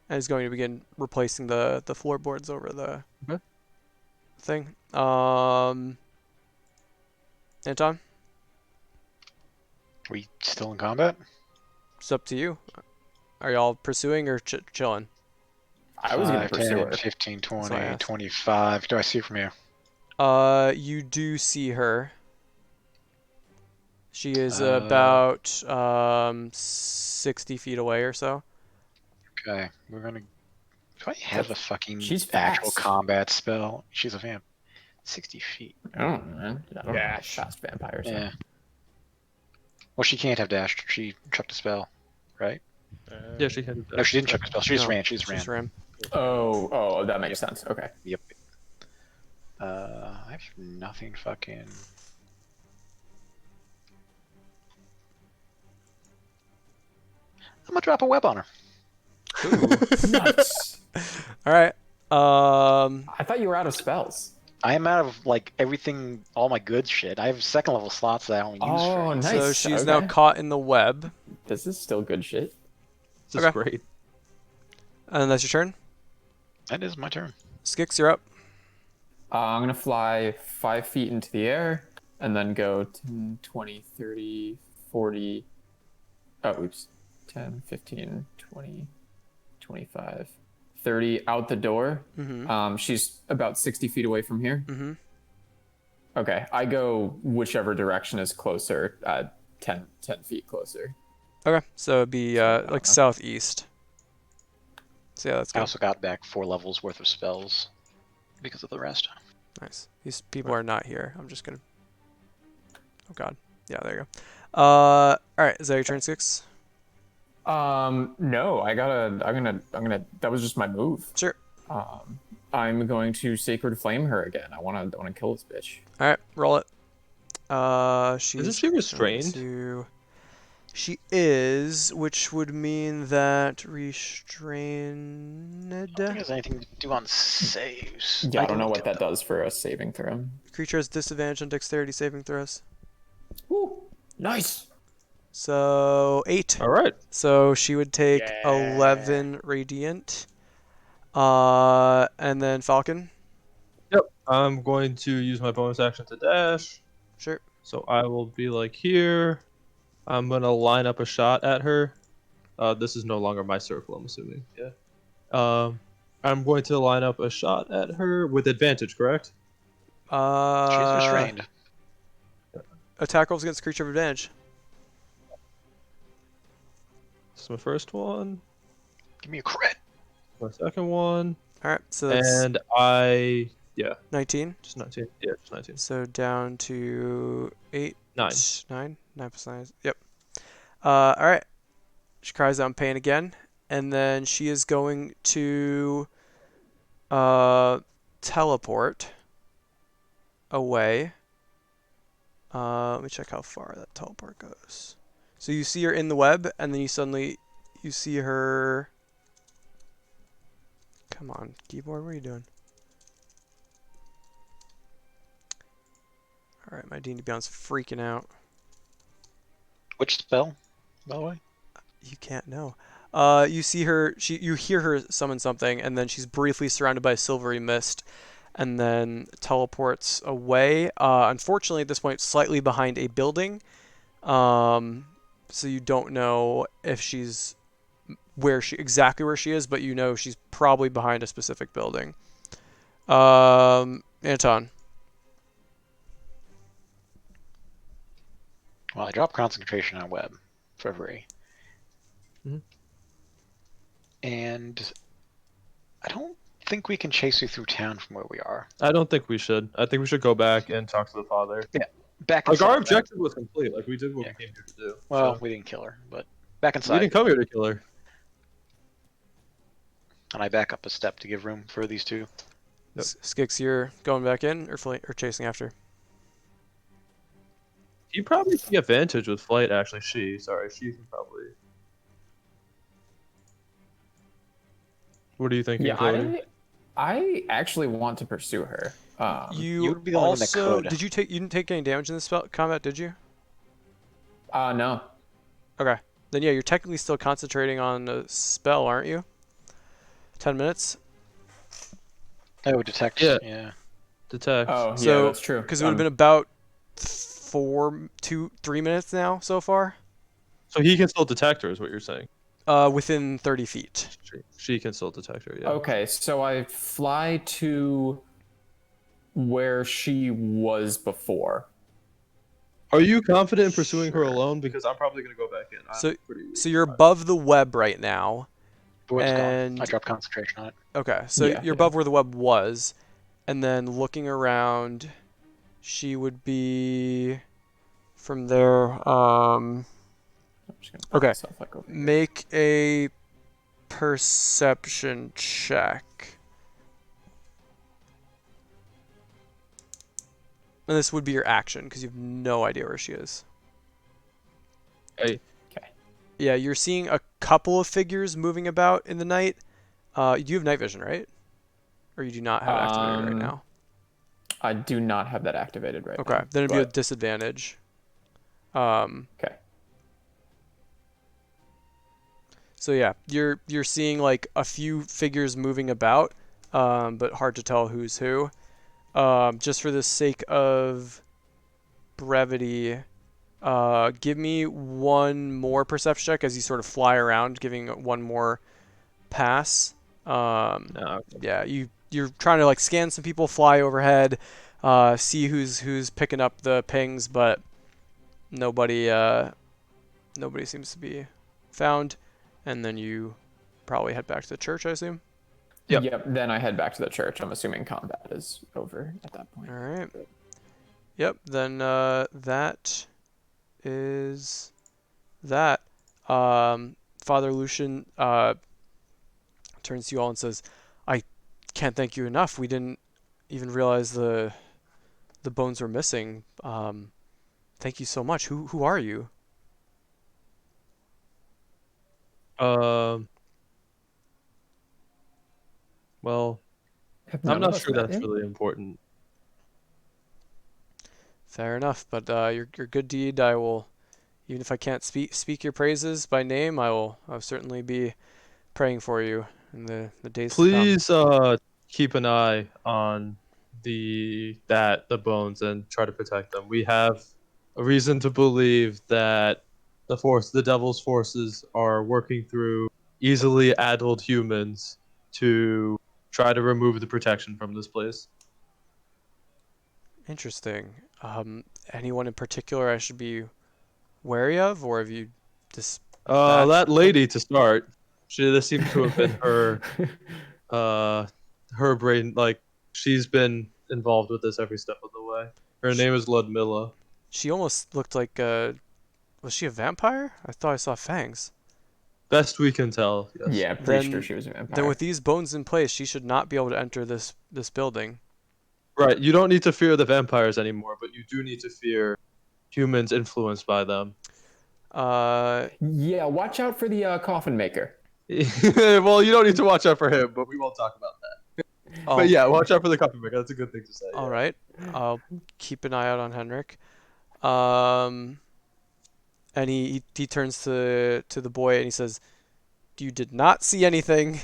[SPEAKER 1] is going to begin replacing the floorboards over the
[SPEAKER 6] Okay.
[SPEAKER 1] thing. Anton,
[SPEAKER 4] We still in combat?
[SPEAKER 1] it's up to you. Are y'all pursuing or chilling?
[SPEAKER 2] I was going to
[SPEAKER 4] 5,
[SPEAKER 2] pursue
[SPEAKER 4] 10,
[SPEAKER 2] her.
[SPEAKER 4] 15,
[SPEAKER 1] That's what I
[SPEAKER 4] 20,
[SPEAKER 1] asked.
[SPEAKER 4] 25. Do I see her from here?
[SPEAKER 1] You do see her. She is
[SPEAKER 4] Uh,
[SPEAKER 1] about 60 feet away or so.
[SPEAKER 4] Okay, we're gonna. Do I have a fucking
[SPEAKER 2] She's
[SPEAKER 4] actual
[SPEAKER 2] fast.
[SPEAKER 4] combat spell? She's a vamp. 60 feet.
[SPEAKER 2] I don't know, man. I don't know.
[SPEAKER 5] Dash.
[SPEAKER 2] Fast vampires.
[SPEAKER 4] Yeah. Well, she can't have dashed. She chucked a spell, right?
[SPEAKER 6] Yeah, she can.
[SPEAKER 4] No, she didn't chuck a spell. She just
[SPEAKER 1] No,
[SPEAKER 4] ran. She just
[SPEAKER 1] She's
[SPEAKER 4] ran.
[SPEAKER 1] ran.
[SPEAKER 2] Oh, that makes sense. Okay.
[SPEAKER 4] Yep. I have nothing fucking. I'm gonna drop a web on her.
[SPEAKER 2] Nice.
[SPEAKER 1] All right.
[SPEAKER 2] I thought you were out of spells.
[SPEAKER 4] I am out of like everything, all my good shit. I have second level slots that I don't use for
[SPEAKER 2] Oh,
[SPEAKER 4] anything.
[SPEAKER 2] nice.
[SPEAKER 1] So she's now
[SPEAKER 2] Okay.
[SPEAKER 1] caught in the web,
[SPEAKER 2] This is still good shit.
[SPEAKER 6] This is
[SPEAKER 1] Okay.
[SPEAKER 6] great.
[SPEAKER 1] and that's your turn.
[SPEAKER 4] That is my turn.
[SPEAKER 1] Skix, you're up.
[SPEAKER 2] I'm going to fly 5 feet into the air and then go 10, 20, 30, 40. Oh, oops. 10, 15, 20, 25, 30 out the door.
[SPEAKER 1] Mm-hmm.
[SPEAKER 2] She's about 60 feet away from here.
[SPEAKER 1] Mm-hmm.
[SPEAKER 2] Okay, I go whichever direction is closer, 10 feet closer.
[SPEAKER 1] Okay, so it'd be like
[SPEAKER 2] know.
[SPEAKER 1] southeast. So yeah, that's
[SPEAKER 4] I
[SPEAKER 1] good.
[SPEAKER 4] also got back 4 levels worth of spells because of the rest.
[SPEAKER 1] Nice. These people are not here. I'm just gonna. Oh God. Yeah, there you go. All right. Is that your turn, Skix?
[SPEAKER 2] No, that was just my move.
[SPEAKER 1] Sure.
[SPEAKER 2] I'm going to Sacred Flame her again. I wanna kill this bitch.
[SPEAKER 1] All right, roll it. She's
[SPEAKER 7] Isn't she
[SPEAKER 1] going
[SPEAKER 7] restrained?
[SPEAKER 1] to- She is, which would mean that restrained
[SPEAKER 4] I don't think it has anything to do on saves.
[SPEAKER 2] Yeah, I don't know
[SPEAKER 4] looked
[SPEAKER 2] what
[SPEAKER 4] it
[SPEAKER 2] that
[SPEAKER 4] up.
[SPEAKER 2] does for a saving throw.
[SPEAKER 1] creature has disadvantage on dexterity saving throws.
[SPEAKER 2] Ooh, nice.
[SPEAKER 1] So 8.
[SPEAKER 7] All right.
[SPEAKER 1] So she would take
[SPEAKER 5] Yeah.
[SPEAKER 1] 11 radiant. And then Falcon.
[SPEAKER 7] Yep. I'm going to use my bonus action to dash.
[SPEAKER 1] Sure.
[SPEAKER 7] So I will be like here. I'm gonna line up a shot at her. This is no longer my circle, I'm assuming. Yeah. I'm going to line up a shot at her with advantage, correct?
[SPEAKER 4] She's restrained.
[SPEAKER 1] Attack rolls against creature of advantage.
[SPEAKER 7] This is my first one.
[SPEAKER 4] Give me a crit.
[SPEAKER 7] My second one.
[SPEAKER 1] All right, so that's
[SPEAKER 7] And yeah,
[SPEAKER 1] 19.
[SPEAKER 7] just 19. Yeah, just 19.
[SPEAKER 1] So down to 8.
[SPEAKER 7] 9.
[SPEAKER 1] 9. 9 plus 9. Yep. All right. She cries out in pain again, and then she is going to teleport away. Let me check how far that teleport goes. So you see her in the web, and then you see her. Come on, keyboard, what are you doing? All right, my D&D Beyond's freaking out.
[SPEAKER 4] Which spell, by the way?
[SPEAKER 1] You can't know. You see her. You hear her summon something, and then she's briefly surrounded by a silvery mist, and then teleports away. Unfortunately, at this point, slightly behind a building. So you don't know if she's exactly where she is, but you know she's probably behind a specific building. Anton.
[SPEAKER 4] Well, I dropped concentration on web for free.
[SPEAKER 7] Mhm.
[SPEAKER 4] And I don't think we can chase you through town from where we are.
[SPEAKER 7] I don't think we should. I think we should go back and talk to the father.
[SPEAKER 4] Back
[SPEAKER 7] Like,
[SPEAKER 4] inside.
[SPEAKER 7] our
[SPEAKER 4] right?
[SPEAKER 7] objective was complete. Like, we did what
[SPEAKER 4] Yeah.
[SPEAKER 7] we came here to do.
[SPEAKER 4] Well,
[SPEAKER 7] so.
[SPEAKER 4] we didn't kill her, but back
[SPEAKER 7] We
[SPEAKER 4] inside.
[SPEAKER 7] didn't come here to kill her.
[SPEAKER 4] And I back up a step to give room for these two.
[SPEAKER 7] Yep.
[SPEAKER 1] Skix, you're going back in or chasing after?
[SPEAKER 7] You probably see advantage with flight, actually. She can probably. What do you think?
[SPEAKER 2] Yeah,
[SPEAKER 7] Cody?
[SPEAKER 2] I actually want to pursue her.
[SPEAKER 1] You
[SPEAKER 4] would be the only one that
[SPEAKER 1] also
[SPEAKER 4] could.
[SPEAKER 1] you didn't take any damage in this combat, did you?
[SPEAKER 2] No.
[SPEAKER 1] Okay. Then yeah, you're technically still concentrating on a spell, aren't you? 10 minutes.
[SPEAKER 4] Oh, detect.
[SPEAKER 7] Yeah.
[SPEAKER 4] Yeah.
[SPEAKER 7] Detect.
[SPEAKER 2] Oh, yeah,
[SPEAKER 1] So,
[SPEAKER 2] that's true.
[SPEAKER 1] Because it would have been about 3 minutes now so far.
[SPEAKER 7] So he can still detect her, is what you're saying?
[SPEAKER 1] Within 30 feet.
[SPEAKER 7] She can still detect her. Yeah.
[SPEAKER 2] Okay, so I fly to where she was before.
[SPEAKER 7] Are you confident in pursuing her alone? Because I'm probably gonna go back in.
[SPEAKER 1] So you're above the web right now.
[SPEAKER 4] The web's
[SPEAKER 1] And-
[SPEAKER 4] gone. I dropped concentration on it.
[SPEAKER 1] Okay, so
[SPEAKER 2] Yeah,
[SPEAKER 1] you're above where the web was, and then looking around, she would be from there.
[SPEAKER 2] I'm just gonna put
[SPEAKER 1] Okay.
[SPEAKER 2] myself, like, over here.
[SPEAKER 1] Make a perception check. And this would be your action because you have no idea where she is.
[SPEAKER 7] Hey.
[SPEAKER 2] Okay.
[SPEAKER 1] Yeah, you're seeing a couple of figures moving about in the night. You do have night vision, right? Or you do not have it activated right now?
[SPEAKER 2] I do not have that activated right
[SPEAKER 1] Okay,
[SPEAKER 2] now.
[SPEAKER 1] then it'd be a
[SPEAKER 2] but-
[SPEAKER 1] disadvantage.
[SPEAKER 2] Okay.
[SPEAKER 1] So yeah, you're seeing like a few figures moving about, but hard to tell who's who. Just for the sake of brevity, give me one more perception check as you sort of fly around, giving it one more pass.
[SPEAKER 7] No.
[SPEAKER 1] Yeah, you're trying to like scan some people, fly overhead, see who's picking up the pings, but nobody seems to be found. And then you probably head back to the church, I assume.
[SPEAKER 7] Yep.
[SPEAKER 2] Then I head back to the church. I'm assuming combat is over at that point.
[SPEAKER 1] All right. Yep. Then that is that. Father Lucian turns to you all and says, "I can't thank you enough. We didn't even realize the bones were missing. Thank you so much. Who are you?"
[SPEAKER 7] Um. Well,
[SPEAKER 2] Have
[SPEAKER 7] I'm
[SPEAKER 2] none of
[SPEAKER 7] not
[SPEAKER 2] us
[SPEAKER 7] sure
[SPEAKER 2] met
[SPEAKER 7] that's
[SPEAKER 2] him?
[SPEAKER 7] really important.
[SPEAKER 1] Fair enough, but your good deed, I will, even if I can't speak your praises by name, I'll certainly be praying for you in the days to come.
[SPEAKER 7] Please keep an eye on the bones and try to protect them. We have a reason to believe that the devil's forces are working through easily addled humans to try to remove the protection from this place.
[SPEAKER 1] Interesting. Anyone in particular I should be wary of, or have you dispatched
[SPEAKER 7] That
[SPEAKER 1] them?
[SPEAKER 7] lady to start. This seems to have been uh her brain, like she's been involved with this every step of the way. Her
[SPEAKER 1] She,
[SPEAKER 7] name is Ludmilla.
[SPEAKER 1] she almost looked like was she a vampire? I thought I saw fangs.
[SPEAKER 7] Best we can tell, yes.
[SPEAKER 2] Yeah, pretty sure
[SPEAKER 1] Then
[SPEAKER 2] she was a
[SPEAKER 1] then
[SPEAKER 2] vampire.
[SPEAKER 1] with these bones in place, she should not be able to enter this building.
[SPEAKER 7] Right, you don't need to fear the vampires anymore, but you do need to fear humans influenced by them.
[SPEAKER 1] Uh,
[SPEAKER 2] Yeah, watch out for the coffin maker.
[SPEAKER 7] Well, you don't need to watch out for him, but we won't talk about that. But
[SPEAKER 1] I'll
[SPEAKER 7] yeah, watch out for the copy maker. That's a good thing to say.
[SPEAKER 1] all
[SPEAKER 7] Yeah.
[SPEAKER 1] right. I'll keep an eye out on Henrik. Um, and he turns to the boy and he says, "You did not see anything.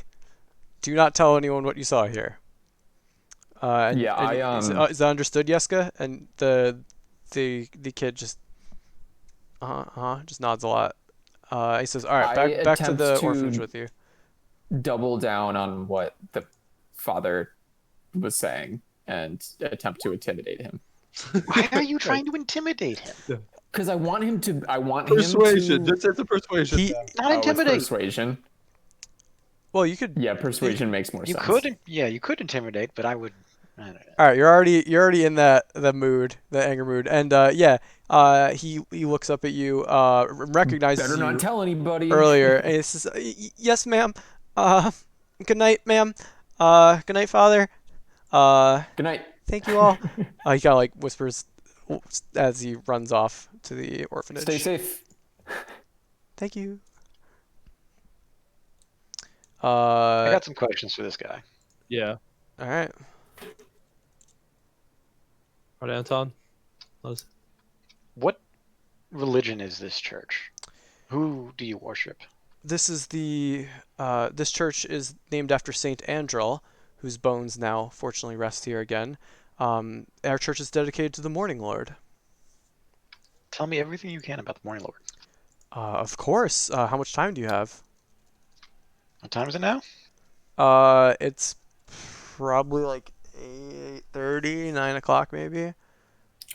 [SPEAKER 1] Do not tell anyone what you saw here."
[SPEAKER 2] Yeah,
[SPEAKER 1] And
[SPEAKER 2] I
[SPEAKER 1] is that understood, Yeska? And the kid just just nods a lot. He says, "All right,
[SPEAKER 2] I
[SPEAKER 1] back to
[SPEAKER 2] attempt
[SPEAKER 1] the orphanage
[SPEAKER 2] to
[SPEAKER 1] with you."
[SPEAKER 2] double down on what the father was saying and attempt to intimidate him.
[SPEAKER 4] Why are you trying to intimidate him?
[SPEAKER 2] Because I want him to. I want
[SPEAKER 7] Persuasion.
[SPEAKER 2] him to.
[SPEAKER 7] Just it's a persuasion.
[SPEAKER 1] He
[SPEAKER 7] Yeah.
[SPEAKER 4] Not
[SPEAKER 2] Oh, it's
[SPEAKER 4] intimidate.
[SPEAKER 2] persuasion.
[SPEAKER 1] well, you could.
[SPEAKER 2] Yeah, persuasion makes more
[SPEAKER 4] You
[SPEAKER 2] sense.
[SPEAKER 4] could, yeah, you could intimidate, but I would. I don't know.
[SPEAKER 1] All right, you're already in the mood, the anger mood, and yeah, he looks up at you, recognizes
[SPEAKER 2] Better not
[SPEAKER 1] you
[SPEAKER 2] tell anybody.
[SPEAKER 1] earlier, and he says, Yes, ma'am. Uh, good night, ma'am. Good night, father. Uh,
[SPEAKER 2] Good night.
[SPEAKER 1] thank you all." He kind of like whispers as he runs off to the orphanage.
[SPEAKER 2] Stay safe.
[SPEAKER 1] Thank you.
[SPEAKER 4] I
[SPEAKER 1] Uh,
[SPEAKER 4] got some questions for this guy.
[SPEAKER 7] Yeah.
[SPEAKER 1] all right.
[SPEAKER 7] All right, Anton. Let's-
[SPEAKER 4] What religion is this church? Who do you worship?
[SPEAKER 1] This is this church is named after Saint Andrel, whose bones now fortunately rest here again. Our church is dedicated to the Morning Lord.
[SPEAKER 4] Tell me everything you can about the Morning Lord.
[SPEAKER 1] Of course. How much time do you have?
[SPEAKER 4] What time is it now?
[SPEAKER 1] It's probably like 8:30, 9 o'clock maybe.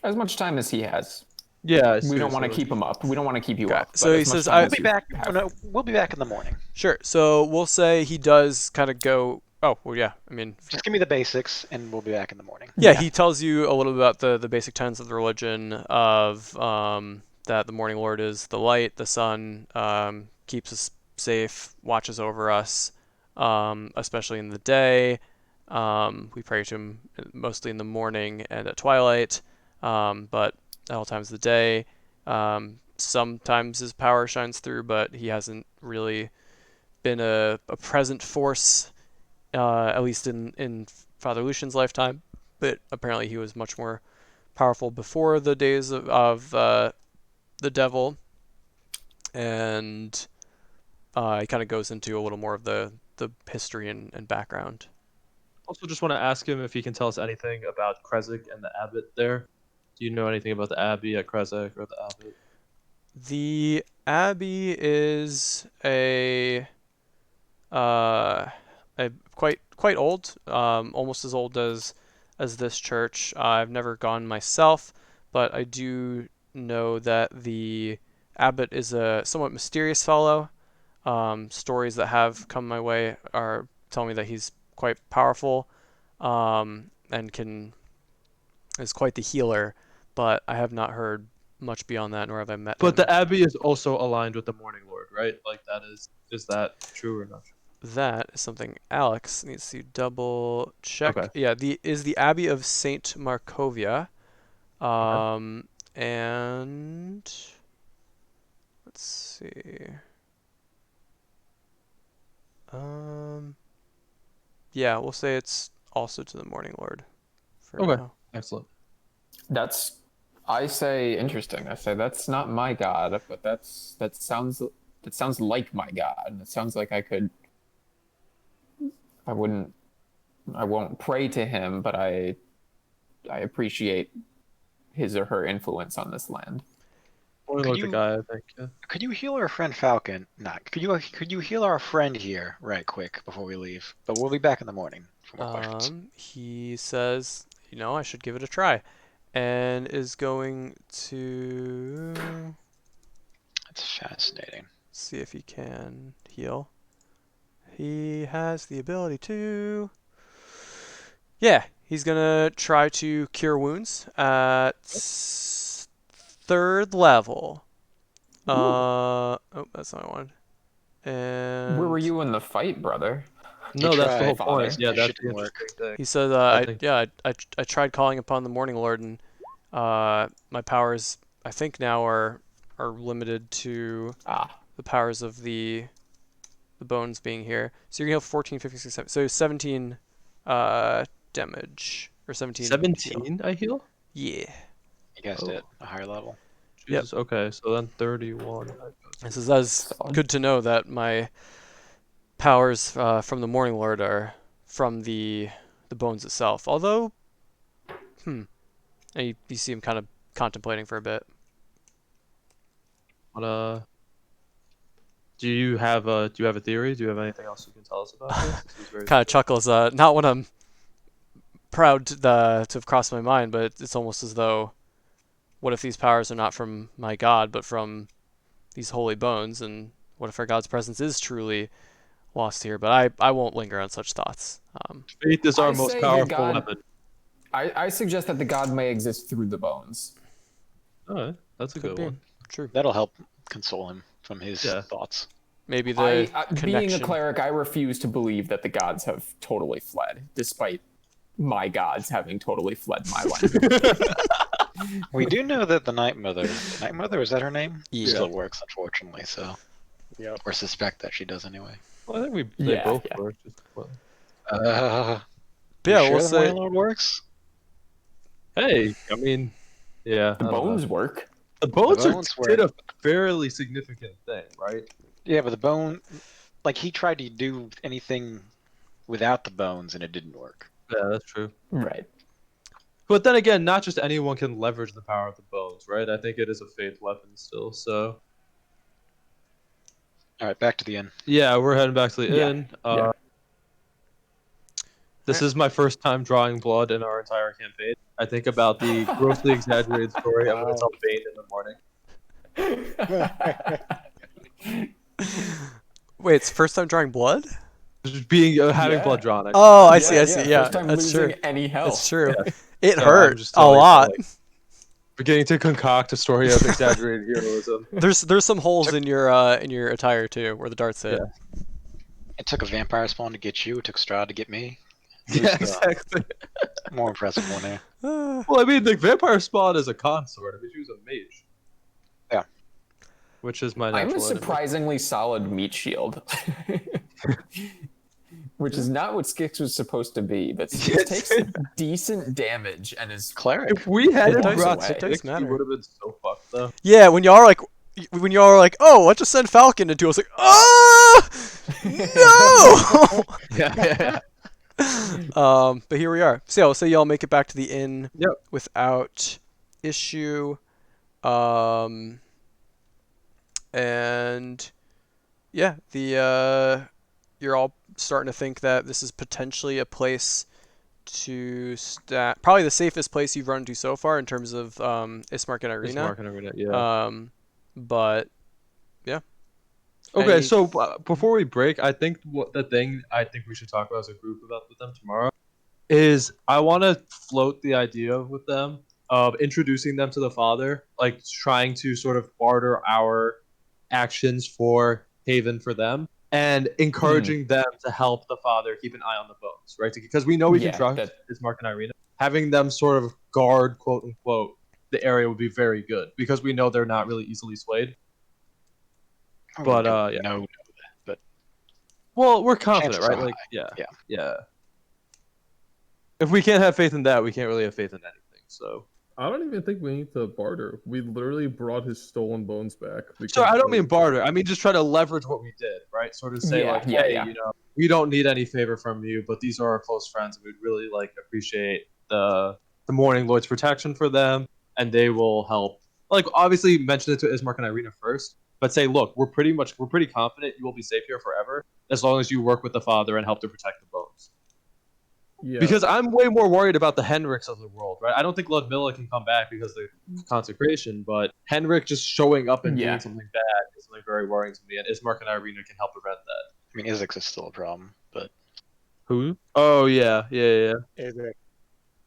[SPEAKER 2] As much time as he has.
[SPEAKER 7] Yeah.
[SPEAKER 2] We don't want to
[SPEAKER 7] seriously.
[SPEAKER 2] keep him up. We don't want to keep you
[SPEAKER 1] Okay,
[SPEAKER 2] up.
[SPEAKER 1] so
[SPEAKER 2] but
[SPEAKER 1] he
[SPEAKER 2] as much
[SPEAKER 1] says,
[SPEAKER 2] time
[SPEAKER 1] I-
[SPEAKER 2] as
[SPEAKER 4] We'll be
[SPEAKER 2] you
[SPEAKER 4] back.
[SPEAKER 2] have.
[SPEAKER 4] Oh, no, we'll be back in the morning.
[SPEAKER 1] Sure. So we'll say he does kind of go. Oh, well, yeah. I mean,
[SPEAKER 4] Just give me the basics, and we'll be back in the morning.
[SPEAKER 1] yeah,
[SPEAKER 2] Yeah.
[SPEAKER 1] he tells you a little bit about the basic tenets of the religion of that the Morning Lord is the light, the sun, keeps us safe, watches over us, especially in the day. We pray to him mostly in the morning and at twilight, but at all times of the day. Sometimes his power shines through, but he hasn't really been a present force, at least in Father Lucian's lifetime. But apparently he was much more powerful before the days of the devil, and he kind of goes into a little more of the history and background.
[SPEAKER 7] Also, just want to ask him if he can tell us anything about Kresik and the abbot there. Do you know anything about the abbey at Kresik or the abbot?
[SPEAKER 1] The abbey is a quite old, almost as old as this church. I've never gone myself, but I do know that the abbot is a somewhat mysterious fellow. Stories that have come my way are tell me that he's quite powerful, and is quite the healer, but I have not heard much beyond that, nor have I met
[SPEAKER 7] But
[SPEAKER 1] him.
[SPEAKER 7] the Abbey is also aligned with the Morning Lord, right? Like that is that true or not true?
[SPEAKER 1] That is something Alex needs to double check.
[SPEAKER 7] Okay.
[SPEAKER 1] Yeah, the Abbey of Saint Markovia.
[SPEAKER 7] Okay.
[SPEAKER 1] And let's see. Yeah, we'll say it's also to the Morning Lord for
[SPEAKER 7] Okay.
[SPEAKER 1] now.
[SPEAKER 7] Excellent.
[SPEAKER 2] That's, I say, interesting. I say that's not my god, but that sounds like my god. And it sounds like I won't pray to him, but I appreciate his or her influence on this land.
[SPEAKER 7] Morning
[SPEAKER 4] Could
[SPEAKER 7] Lord's a
[SPEAKER 4] you
[SPEAKER 7] guy, I think. Yeah.
[SPEAKER 4] could you heal our friend Falcon? Not. Could you heal our friend here right quick before we leave? But we'll be back in the morning for more questions.
[SPEAKER 1] He says, I should give it a try, and is going to
[SPEAKER 4] That's fascinating.
[SPEAKER 1] see if he can heal. He has the ability to. Yeah, he's gonna try to cure wounds at 3rd level. Oh, that's not one. And
[SPEAKER 2] Where were you in the fight, brother?
[SPEAKER 7] No, that's the whole
[SPEAKER 4] tried,
[SPEAKER 7] point.
[SPEAKER 4] but
[SPEAKER 7] Yeah,
[SPEAKER 4] that
[SPEAKER 7] that's
[SPEAKER 4] shit
[SPEAKER 7] the
[SPEAKER 4] didn't work.
[SPEAKER 7] interesting thing.
[SPEAKER 1] He said,
[SPEAKER 7] I think
[SPEAKER 1] I tried calling upon the Morning Lord, and my powers, I think now are limited to
[SPEAKER 2] Ah,
[SPEAKER 1] the powers of the bones being here. So you're gonna heal 14, 15, 16, 17. So 17 damage or 17 heal.
[SPEAKER 7] 17 I heal?
[SPEAKER 1] Yeah.
[SPEAKER 4] You guessed
[SPEAKER 7] Oh.
[SPEAKER 4] it. A higher level.
[SPEAKER 1] Yep.
[SPEAKER 7] Jesus, okay, so then 31.
[SPEAKER 1] This is that's
[SPEAKER 2] solid.
[SPEAKER 1] good to know that my powers from the Morning Lord are from the bones itself. Although, and you see him kind of contemplating for a bit.
[SPEAKER 7] But, do you have a theory? Do you have anything else you can tell us about this? This is very
[SPEAKER 1] Kind of chuckles. Not what I'm proud to have crossed my mind, but it's almost as though, what if these powers are not from my god, but from these holy bones? And what if our god's presence is truly lost here? But I won't linger on such thoughts.
[SPEAKER 7] Faith is our
[SPEAKER 2] I
[SPEAKER 7] most
[SPEAKER 2] say the
[SPEAKER 7] powerful
[SPEAKER 2] god-
[SPEAKER 7] weapon.
[SPEAKER 2] I suggest that the god may exist through the bones.
[SPEAKER 7] Alright, that's a
[SPEAKER 1] Could
[SPEAKER 7] good
[SPEAKER 1] be.
[SPEAKER 7] one.
[SPEAKER 1] True.
[SPEAKER 4] That'll help console him from his
[SPEAKER 7] Yeah.
[SPEAKER 4] thoughts.
[SPEAKER 1] Maybe the connection.
[SPEAKER 2] Being a cleric, I refuse to believe that the gods have totally fled, despite my gods having totally fled my land.
[SPEAKER 4] We do know that the Night Mother, is that her name?
[SPEAKER 1] Yeah.
[SPEAKER 4] Still works, unfortunately. So,
[SPEAKER 5] Yep.
[SPEAKER 4] or suspect that she does anyway.
[SPEAKER 7] Well, I think they
[SPEAKER 2] Yeah,
[SPEAKER 7] both
[SPEAKER 2] yeah.
[SPEAKER 7] work. Just, well.
[SPEAKER 1] But yeah,
[SPEAKER 4] You
[SPEAKER 1] we'll
[SPEAKER 4] sure the
[SPEAKER 1] say.
[SPEAKER 4] Morning Lord works?
[SPEAKER 7] Hey, I mean, yeah.
[SPEAKER 2] The
[SPEAKER 7] I don't know.
[SPEAKER 2] bones work.
[SPEAKER 7] The bones,
[SPEAKER 4] bones
[SPEAKER 7] did a fairly significant thing, right?
[SPEAKER 4] Yeah, but the bone, like he tried to do anything without the bones and it didn't work.
[SPEAKER 7] Yeah, that's true.
[SPEAKER 2] Right.
[SPEAKER 7] But then again, not just anyone can leverage the power of the bones, right? I think it is a faith weapon still. So
[SPEAKER 4] All right, back to the inn.
[SPEAKER 7] yeah, we're heading back to the
[SPEAKER 2] Yeah,
[SPEAKER 7] inn.
[SPEAKER 2] yeah.
[SPEAKER 7] This is my first time drawing blood in our entire campaign. I think about the grossly exaggerated story I'm going to tell Bane in the morning.
[SPEAKER 1] Wait, it's first time drawing blood?
[SPEAKER 7] Just being having
[SPEAKER 2] Yeah.
[SPEAKER 7] blood drawn.
[SPEAKER 1] Oh, I see. Yeah,
[SPEAKER 2] First time
[SPEAKER 1] that's
[SPEAKER 2] losing
[SPEAKER 1] true.
[SPEAKER 2] any health.
[SPEAKER 1] That's true.
[SPEAKER 7] Yeah.
[SPEAKER 1] It
[SPEAKER 7] So I'm
[SPEAKER 1] hurt
[SPEAKER 7] just
[SPEAKER 1] a
[SPEAKER 7] telling you,
[SPEAKER 1] lot.
[SPEAKER 7] like, beginning to concoct a story of exaggerated heroism.
[SPEAKER 1] There's some holes in your attire too, where the darts hit.
[SPEAKER 7] Yeah.
[SPEAKER 4] It took a vampire spawn to get you. It took Strahd to get me.
[SPEAKER 7] Yeah, exactly.
[SPEAKER 4] More impressive one there.
[SPEAKER 7] Well, I mean, the vampire spawn is a consort. I mean, she was a mage.
[SPEAKER 4] Yeah.
[SPEAKER 7] Which is my
[SPEAKER 2] I'm
[SPEAKER 7] natural
[SPEAKER 2] a
[SPEAKER 7] enemy.
[SPEAKER 2] surprisingly solid meat shield. Which is not what Skix was supposed to be, but Skix takes decent damage and is
[SPEAKER 4] Cleric.
[SPEAKER 7] If we hadn't
[SPEAKER 1] dice-
[SPEAKER 7] brought
[SPEAKER 1] it dice
[SPEAKER 7] Six, we
[SPEAKER 1] matter.
[SPEAKER 7] would have been so fucked, though.
[SPEAKER 1] Yeah, when y'all are like, oh, let's just send Falcon into. I was like, no.
[SPEAKER 7] Yeah.
[SPEAKER 1] But here we are. So yeah, we'll say y'all make it back to the inn
[SPEAKER 7] Yep.
[SPEAKER 1] without issue. And yeah, you're all starting to think that this is potentially a place to probably the safest place you've run into so far in terms of Ismark and Arena.
[SPEAKER 7] Yeah.
[SPEAKER 1] But yeah.
[SPEAKER 7] Okay,
[SPEAKER 1] Any-
[SPEAKER 7] so before we break, I think the thing I think we should talk about as a group about with them tomorrow is I want to float the idea with them of introducing them to the father, like trying to sort of barter our actions for Haven for them, and encouraging them to help the father keep an eye on the bones, right? Because we know we can
[SPEAKER 2] Yeah,
[SPEAKER 7] trust
[SPEAKER 2] that-
[SPEAKER 7] Ismark and Irina. Having them sort of guard, quote unquote, the area would be very good because we know they're not really easily swayed.
[SPEAKER 4] Oh,
[SPEAKER 7] But
[SPEAKER 4] no,
[SPEAKER 7] yeah.
[SPEAKER 4] no, but
[SPEAKER 7] Well, we're confident,
[SPEAKER 4] chances
[SPEAKER 7] right?
[SPEAKER 4] are
[SPEAKER 7] Like,
[SPEAKER 4] high.
[SPEAKER 7] yeah,
[SPEAKER 4] Yeah.
[SPEAKER 7] yeah. If we can't have faith in that, we can't really have faith in anything. So,
[SPEAKER 3] I don't even think we need to barter. We literally brought his stolen bones back.
[SPEAKER 7] so I don't
[SPEAKER 3] we're-
[SPEAKER 7] mean barter. I mean just try to leverage what we did, right? Sort of say
[SPEAKER 2] Yeah,
[SPEAKER 7] like,
[SPEAKER 2] yeah,
[SPEAKER 7] hey,
[SPEAKER 2] yeah.
[SPEAKER 7] you know, we don't need any favor from you, but these are our close friends, and we'd really like appreciate the Morning Lord's protection for them, and they will help. Like, obviously, mention it to Ismark and Irina first, but say, look, we're pretty confident you will be safe here forever as long as you work with the father and help to protect the bones.
[SPEAKER 3] Yeah.
[SPEAKER 7] Because I'm way more worried about the Henriks of the world, right? I don't think Ludmilla can come back because of the consecration, but Henrik just showing up and
[SPEAKER 2] Yeah.
[SPEAKER 7] doing something bad is something very worrying to me, and Ismark and Irina can help prevent that.
[SPEAKER 4] I mean, Isaac is still a problem, but
[SPEAKER 7] Who? Oh, yeah.
[SPEAKER 5] Is it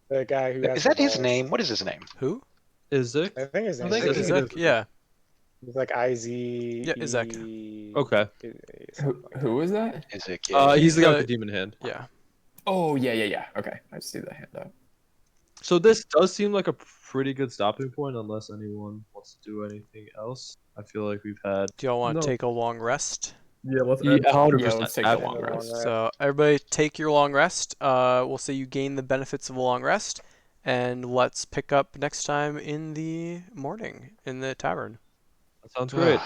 [SPEAKER 5] the guy who has
[SPEAKER 4] is
[SPEAKER 5] the
[SPEAKER 4] that his
[SPEAKER 5] balls?
[SPEAKER 4] name? What is his name?
[SPEAKER 1] Who?
[SPEAKER 7] Isaac?
[SPEAKER 5] I think his
[SPEAKER 7] I
[SPEAKER 5] name
[SPEAKER 7] think
[SPEAKER 5] is
[SPEAKER 7] it's
[SPEAKER 5] Isaac.
[SPEAKER 1] Isaac? Yeah.
[SPEAKER 5] He's like IZ.
[SPEAKER 1] Yeah, Isaac.
[SPEAKER 7] Okay.
[SPEAKER 2] Who is that?
[SPEAKER 4] Isaac. Yeah.
[SPEAKER 7] He's
[SPEAKER 1] He's
[SPEAKER 7] the guy
[SPEAKER 1] the-
[SPEAKER 7] with the demon hand.
[SPEAKER 1] Yeah.
[SPEAKER 2] Oh, yeah. Okay, I see the handout.
[SPEAKER 7] So this does seem like a pretty good stopping point, unless anyone wants to do anything else. I feel like we've had.
[SPEAKER 1] Do y'all want to
[SPEAKER 3] No.
[SPEAKER 1] take a long rest?
[SPEAKER 3] Yeah, let's
[SPEAKER 7] Yeah,
[SPEAKER 3] end.
[SPEAKER 7] 100%.
[SPEAKER 2] Yeah, let's take the long
[SPEAKER 7] Absolutely.
[SPEAKER 2] rest.
[SPEAKER 1] So everybody take your long rest. We'll say you gain the benefits of a long rest, and let's pick up next time in the morning in the tavern.
[SPEAKER 7] That sounds great.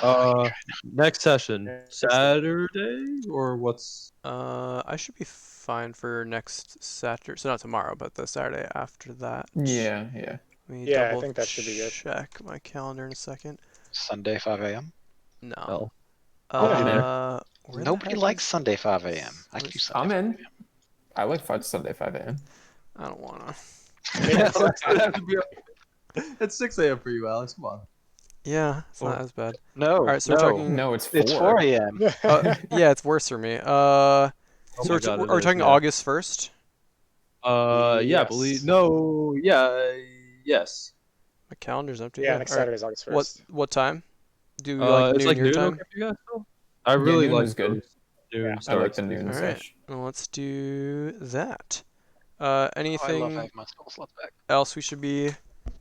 [SPEAKER 7] Next session, Saturday or what's?
[SPEAKER 1] I should be fine for next Saturday. So not tomorrow, but the Saturday after that.
[SPEAKER 2] Yeah.
[SPEAKER 1] Let me
[SPEAKER 5] Yeah, I
[SPEAKER 1] double
[SPEAKER 5] think that should be good.
[SPEAKER 1] check my calendar in a second.
[SPEAKER 4] Sunday 5 a.m.
[SPEAKER 1] No.
[SPEAKER 7] No.
[SPEAKER 1] Where the
[SPEAKER 4] Nobody
[SPEAKER 1] heck
[SPEAKER 4] likes
[SPEAKER 1] is-
[SPEAKER 4] Sunday 5 a.m. I
[SPEAKER 1] Let
[SPEAKER 4] can
[SPEAKER 1] me
[SPEAKER 4] do
[SPEAKER 1] see.
[SPEAKER 4] Sunday.
[SPEAKER 2] I'm
[SPEAKER 4] 5
[SPEAKER 2] in. I like Sunday 5 a.m.
[SPEAKER 1] I don't wanna.
[SPEAKER 7] It's 6 a.m. for you, Alex. Come on.
[SPEAKER 1] Yeah, it's not
[SPEAKER 7] Or-
[SPEAKER 1] as bad.
[SPEAKER 4] No.
[SPEAKER 1] Alright, so we're talking.
[SPEAKER 2] No, it's 4.
[SPEAKER 4] It's 4 a.m.
[SPEAKER 1] Yeah, it's worse for me.
[SPEAKER 7] Oh
[SPEAKER 1] So
[SPEAKER 7] my
[SPEAKER 1] we're,
[SPEAKER 7] God, it
[SPEAKER 1] we're
[SPEAKER 7] is,
[SPEAKER 1] talking
[SPEAKER 7] yeah.
[SPEAKER 1] August 1st.
[SPEAKER 7] Yeah,
[SPEAKER 5] Yes.
[SPEAKER 7] believe no, yeah, yes.
[SPEAKER 1] My calendar's empty.
[SPEAKER 5] Yeah, next
[SPEAKER 1] alright.
[SPEAKER 5] Saturday is August 1st.
[SPEAKER 1] What time? Do we like
[SPEAKER 7] It's
[SPEAKER 1] noon
[SPEAKER 7] like
[SPEAKER 1] your
[SPEAKER 7] noon
[SPEAKER 1] time?
[SPEAKER 7] okay for you guys still? I really
[SPEAKER 2] noon
[SPEAKER 7] like
[SPEAKER 2] is good.
[SPEAKER 7] those noon
[SPEAKER 5] Yeah.
[SPEAKER 2] I like
[SPEAKER 7] starts.
[SPEAKER 2] the noon
[SPEAKER 1] All right.
[SPEAKER 2] sesh.
[SPEAKER 1] Well, let's do that.
[SPEAKER 4] Oh, I love
[SPEAKER 1] Anything
[SPEAKER 4] having my spell slots back.
[SPEAKER 1] else we should be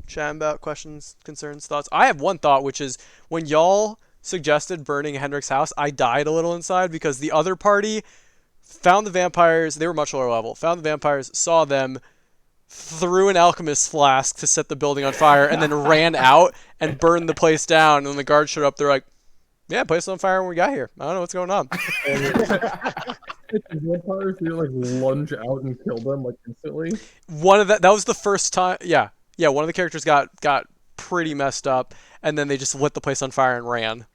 [SPEAKER 1] chatting about? Questions, concerns, thoughts? I have one thought, which is when y'all suggested burning Hendrik's house, I died a little inside because the other party found the vampires. They were much lower level. Found the vampires, saw them, threw an alchemist flask to set the building on fire, and then ran out and burned the place down. And when the guards showed up, they're like, "Yeah, place on fire when we got here. I don't know what's going on."
[SPEAKER 3] The vampires, we like lunge out and kill them like instantly.
[SPEAKER 1] That was the first time. Yeah, one of the characters got pretty messed up, and then they just lit the place on fire and ran.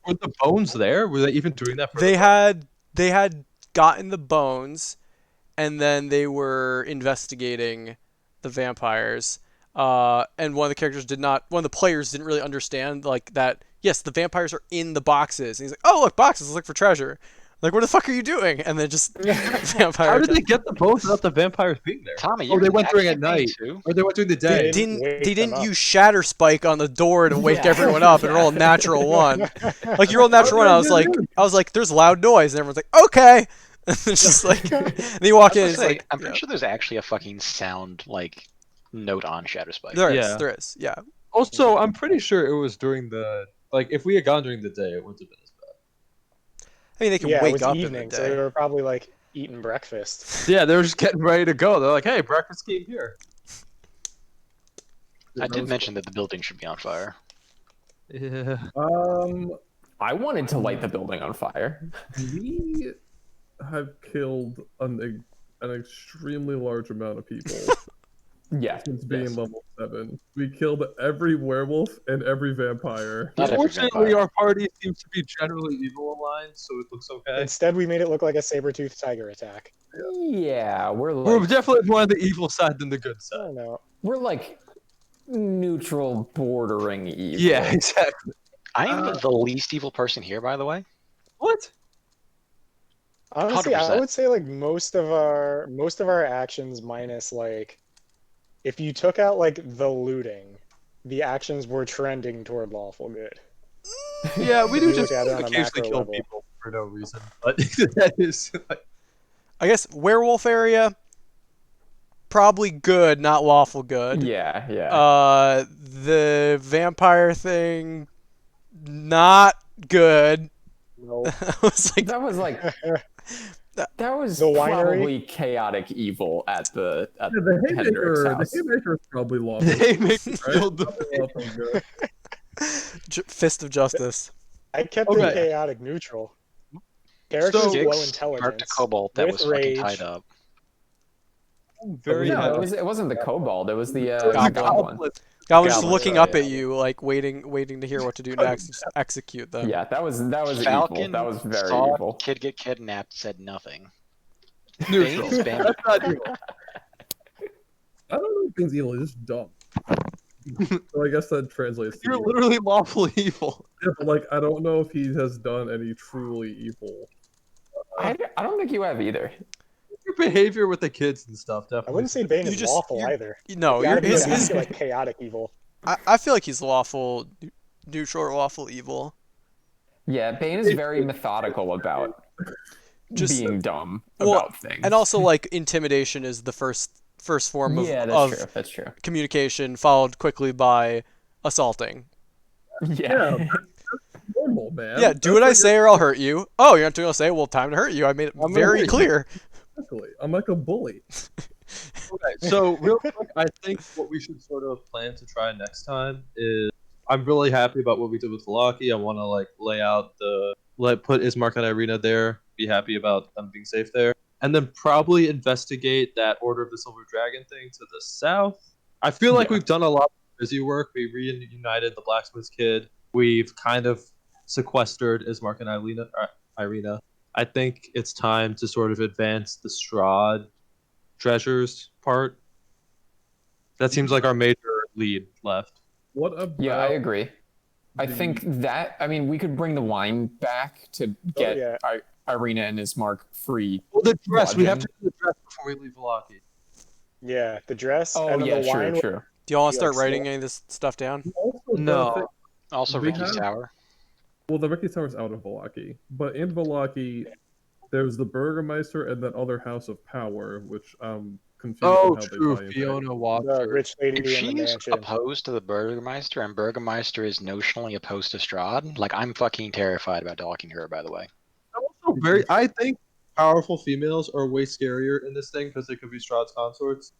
[SPEAKER 7] Were the bones there? Were they even doing that for
[SPEAKER 1] They
[SPEAKER 7] the
[SPEAKER 1] had gotten the bones, and then they were investigating the vampires. And one of the players didn't really understand like that. Yes, the vampires are in the boxes. And he's like, "Oh, look, boxes. Let's look for treasure." Like, what the fuck are you doing? And then just vampire.
[SPEAKER 7] How did they get the bones without the vampires being there?
[SPEAKER 4] Tommy,
[SPEAKER 7] Oh,
[SPEAKER 4] you're
[SPEAKER 7] they went during
[SPEAKER 4] actually
[SPEAKER 7] at night.
[SPEAKER 4] too.
[SPEAKER 7] Or they went during the day?
[SPEAKER 5] They didn't wake
[SPEAKER 1] They
[SPEAKER 5] them
[SPEAKER 1] didn't
[SPEAKER 5] up.
[SPEAKER 1] use Shatter Spike on the door to wake
[SPEAKER 2] Yeah.
[SPEAKER 1] everyone up and roll a natural one. Like you roll a natural one, I was like, "There's loud noise," and everyone's like, "Okay." And it's just like, and you walk in, it's like,
[SPEAKER 4] I'm pretty sure there's actually a fucking sound like note on Shatter Spike.
[SPEAKER 1] there is,
[SPEAKER 7] Yeah.
[SPEAKER 1] there is, yeah.
[SPEAKER 7] Also, I'm pretty sure it was during the if we had gone during the day, it wouldn't have been as bad.
[SPEAKER 1] I mean, they can
[SPEAKER 5] Yeah, it
[SPEAKER 1] wake
[SPEAKER 5] was
[SPEAKER 1] up
[SPEAKER 5] evening,
[SPEAKER 1] in the
[SPEAKER 5] so they
[SPEAKER 1] day.
[SPEAKER 5] were probably like eating breakfast.
[SPEAKER 7] Yeah, they were just getting ready to go. They're like, "Hey, breakfast came here."
[SPEAKER 4] I did mention that the building should be on fire.
[SPEAKER 7] Yeah.
[SPEAKER 2] I wanted to light the building on fire.
[SPEAKER 3] We have killed an extremely large amount of people
[SPEAKER 2] Yeah.
[SPEAKER 3] since being
[SPEAKER 2] yes.
[SPEAKER 3] level 7. We killed every werewolf and every vampire.
[SPEAKER 4] Not every
[SPEAKER 7] Fortunately,
[SPEAKER 4] vampire.
[SPEAKER 7] our party seems to be generally evil aligned, so it looks okay.
[SPEAKER 5] Instead, we made it look like a saber-toothed tiger attack.
[SPEAKER 2] Yeah, we're
[SPEAKER 7] We're
[SPEAKER 2] like
[SPEAKER 7] definitely more on the evil side than the good
[SPEAKER 5] I
[SPEAKER 7] side.
[SPEAKER 5] don't know.
[SPEAKER 2] we're like neutral, bordering evil.
[SPEAKER 7] Yeah, exactly.
[SPEAKER 4] I am the least evil person here, by the way.
[SPEAKER 7] What?
[SPEAKER 5] Honestly, I
[SPEAKER 4] 100%.
[SPEAKER 5] would say like most of our actions minus like if you took out like the looting, the actions were trending toward lawful good.
[SPEAKER 6] Yeah, we
[SPEAKER 5] If
[SPEAKER 6] do
[SPEAKER 5] you
[SPEAKER 6] just
[SPEAKER 5] look at it on a
[SPEAKER 6] occasionally
[SPEAKER 5] macro
[SPEAKER 6] kill
[SPEAKER 5] level.
[SPEAKER 6] people for no reason, but that is like,
[SPEAKER 1] I guess werewolf area, probably good, not lawful good.
[SPEAKER 2] Yeah, yeah.
[SPEAKER 1] The vampire thing, not good.
[SPEAKER 5] No.
[SPEAKER 1] I was like,
[SPEAKER 2] That was like that was
[SPEAKER 5] The winery?
[SPEAKER 2] probably chaotic evil at the
[SPEAKER 3] Yeah, the
[SPEAKER 2] Hendrix
[SPEAKER 3] haymaker.
[SPEAKER 2] house.
[SPEAKER 3] The haymaker is probably lawful.
[SPEAKER 6] they make me
[SPEAKER 3] right?
[SPEAKER 6] feel the
[SPEAKER 3] Probably lawful good.
[SPEAKER 1] fist of justice.
[SPEAKER 5] I kept
[SPEAKER 6] Okay.
[SPEAKER 5] it chaotic neutral. Characters
[SPEAKER 6] So-
[SPEAKER 5] low
[SPEAKER 4] Marked a
[SPEAKER 5] intelligence.
[SPEAKER 4] kobold that
[SPEAKER 5] with
[SPEAKER 4] was fucking
[SPEAKER 5] rage.
[SPEAKER 4] tied up.
[SPEAKER 6] very
[SPEAKER 3] Yeah,
[SPEAKER 2] No, it wasn't the kobold. It was the
[SPEAKER 1] Goblin.
[SPEAKER 2] goblin.
[SPEAKER 1] Goblin just
[SPEAKER 4] Goblin,
[SPEAKER 1] looking
[SPEAKER 2] sorry,
[SPEAKER 1] up
[SPEAKER 2] yeah.
[SPEAKER 1] at you, like waiting to hear what to do next, and just execute them.
[SPEAKER 2] Yeah, that was evil.
[SPEAKER 4] Falcon
[SPEAKER 2] That was very
[SPEAKER 4] saw
[SPEAKER 2] evil.
[SPEAKER 4] kid get kidnapped, said nothing.
[SPEAKER 6] neutral.
[SPEAKER 4] Bane's been
[SPEAKER 6] That's not evil.
[SPEAKER 3] I don't know if things evil. He's just dumb. So I guess that translates to
[SPEAKER 6] You're
[SPEAKER 3] evil.
[SPEAKER 6] literally lawfully evil.
[SPEAKER 3] Yeah, but like I don't know if he has done any truly evil.
[SPEAKER 2] I don't think you have either.
[SPEAKER 6] Your behavior with the kids and stuff,
[SPEAKER 5] I
[SPEAKER 6] definitely.
[SPEAKER 5] wouldn't say Bane
[SPEAKER 1] You
[SPEAKER 5] is
[SPEAKER 1] just-
[SPEAKER 5] lawful
[SPEAKER 1] you're-
[SPEAKER 5] either.
[SPEAKER 1] No,
[SPEAKER 5] You
[SPEAKER 1] you're,
[SPEAKER 5] gotta be
[SPEAKER 1] his,
[SPEAKER 5] like chaotic evil.
[SPEAKER 1] I feel like he's lawful, neutral, or lawful evil.
[SPEAKER 2] Yeah, Bane is very methodical about
[SPEAKER 1] Just
[SPEAKER 2] being dumb
[SPEAKER 1] well,
[SPEAKER 2] about things.
[SPEAKER 1] and also like intimidation is the first form of,
[SPEAKER 2] yeah, that's
[SPEAKER 1] of
[SPEAKER 2] true. That's true.
[SPEAKER 1] communication, followed quickly by assaulting.
[SPEAKER 2] Yeah.
[SPEAKER 3] That's normal, man.
[SPEAKER 1] Yeah, do
[SPEAKER 3] That's
[SPEAKER 1] what I
[SPEAKER 3] like
[SPEAKER 1] say or I'll hurt you. Oh, you're not going to say, well, time to hurt you. I made it
[SPEAKER 6] I'm gonna
[SPEAKER 1] very
[SPEAKER 6] hurt you.
[SPEAKER 1] clear.
[SPEAKER 3] Exactly. I'm like a bully.
[SPEAKER 6] Okay, so real quick, I think what we should sort of plan to try next time is I'm really happy about what we did with Velaki. I want to like lay out put Ismark and Irina there, be happy about them being safe there, and then probably investigate that Order of the Silver Dragon thing to the south. I feel like
[SPEAKER 2] Yeah.
[SPEAKER 6] we've done a lot of busy work. We reunited the blacksmith's kid. We've kind of sequestered Ismark and Irina. I think it's time to sort of advance the Strahd treasures part. That seems like our major lead left.
[SPEAKER 3] What about?
[SPEAKER 2] Yeah, I agree. I
[SPEAKER 3] the-
[SPEAKER 2] think that we could bring the wine back to get
[SPEAKER 5] yeah.
[SPEAKER 2] Irina and Ismark free.
[SPEAKER 6] Well, the dress. We have
[SPEAKER 2] Lodging.
[SPEAKER 6] to do the dress before we leave Velaki.
[SPEAKER 5] Yeah, the dress
[SPEAKER 2] Oh
[SPEAKER 5] and then
[SPEAKER 2] yeah,
[SPEAKER 5] the wine.
[SPEAKER 2] true, true.
[SPEAKER 1] Do y'all want to
[SPEAKER 5] Yeah,
[SPEAKER 1] start
[SPEAKER 5] like,
[SPEAKER 1] writing any of this stuff down?
[SPEAKER 3] Also,
[SPEAKER 6] No.
[SPEAKER 3] the thing-
[SPEAKER 4] Also,
[SPEAKER 3] We
[SPEAKER 4] Ricky's
[SPEAKER 3] have-
[SPEAKER 4] Tower.
[SPEAKER 3] well, the Ricky Tower's out of Velaki, but in Velaki, there's the Burgermeister and that other House of Power, which I'm confused
[SPEAKER 6] Oh,
[SPEAKER 3] on how they
[SPEAKER 6] true.
[SPEAKER 3] tie into.
[SPEAKER 6] Fiona
[SPEAKER 5] The
[SPEAKER 6] Walker.
[SPEAKER 5] rich lady
[SPEAKER 4] If
[SPEAKER 5] in the
[SPEAKER 4] she's
[SPEAKER 5] mansion.
[SPEAKER 4] opposed to the Burgermeister and Burgermeister is notionally opposed to Strahd, like I'm fucking terrified about talking to her. By the way,
[SPEAKER 6] I'm also very. I think powerful females are way scarier in this thing because they could be Strahd's consorts.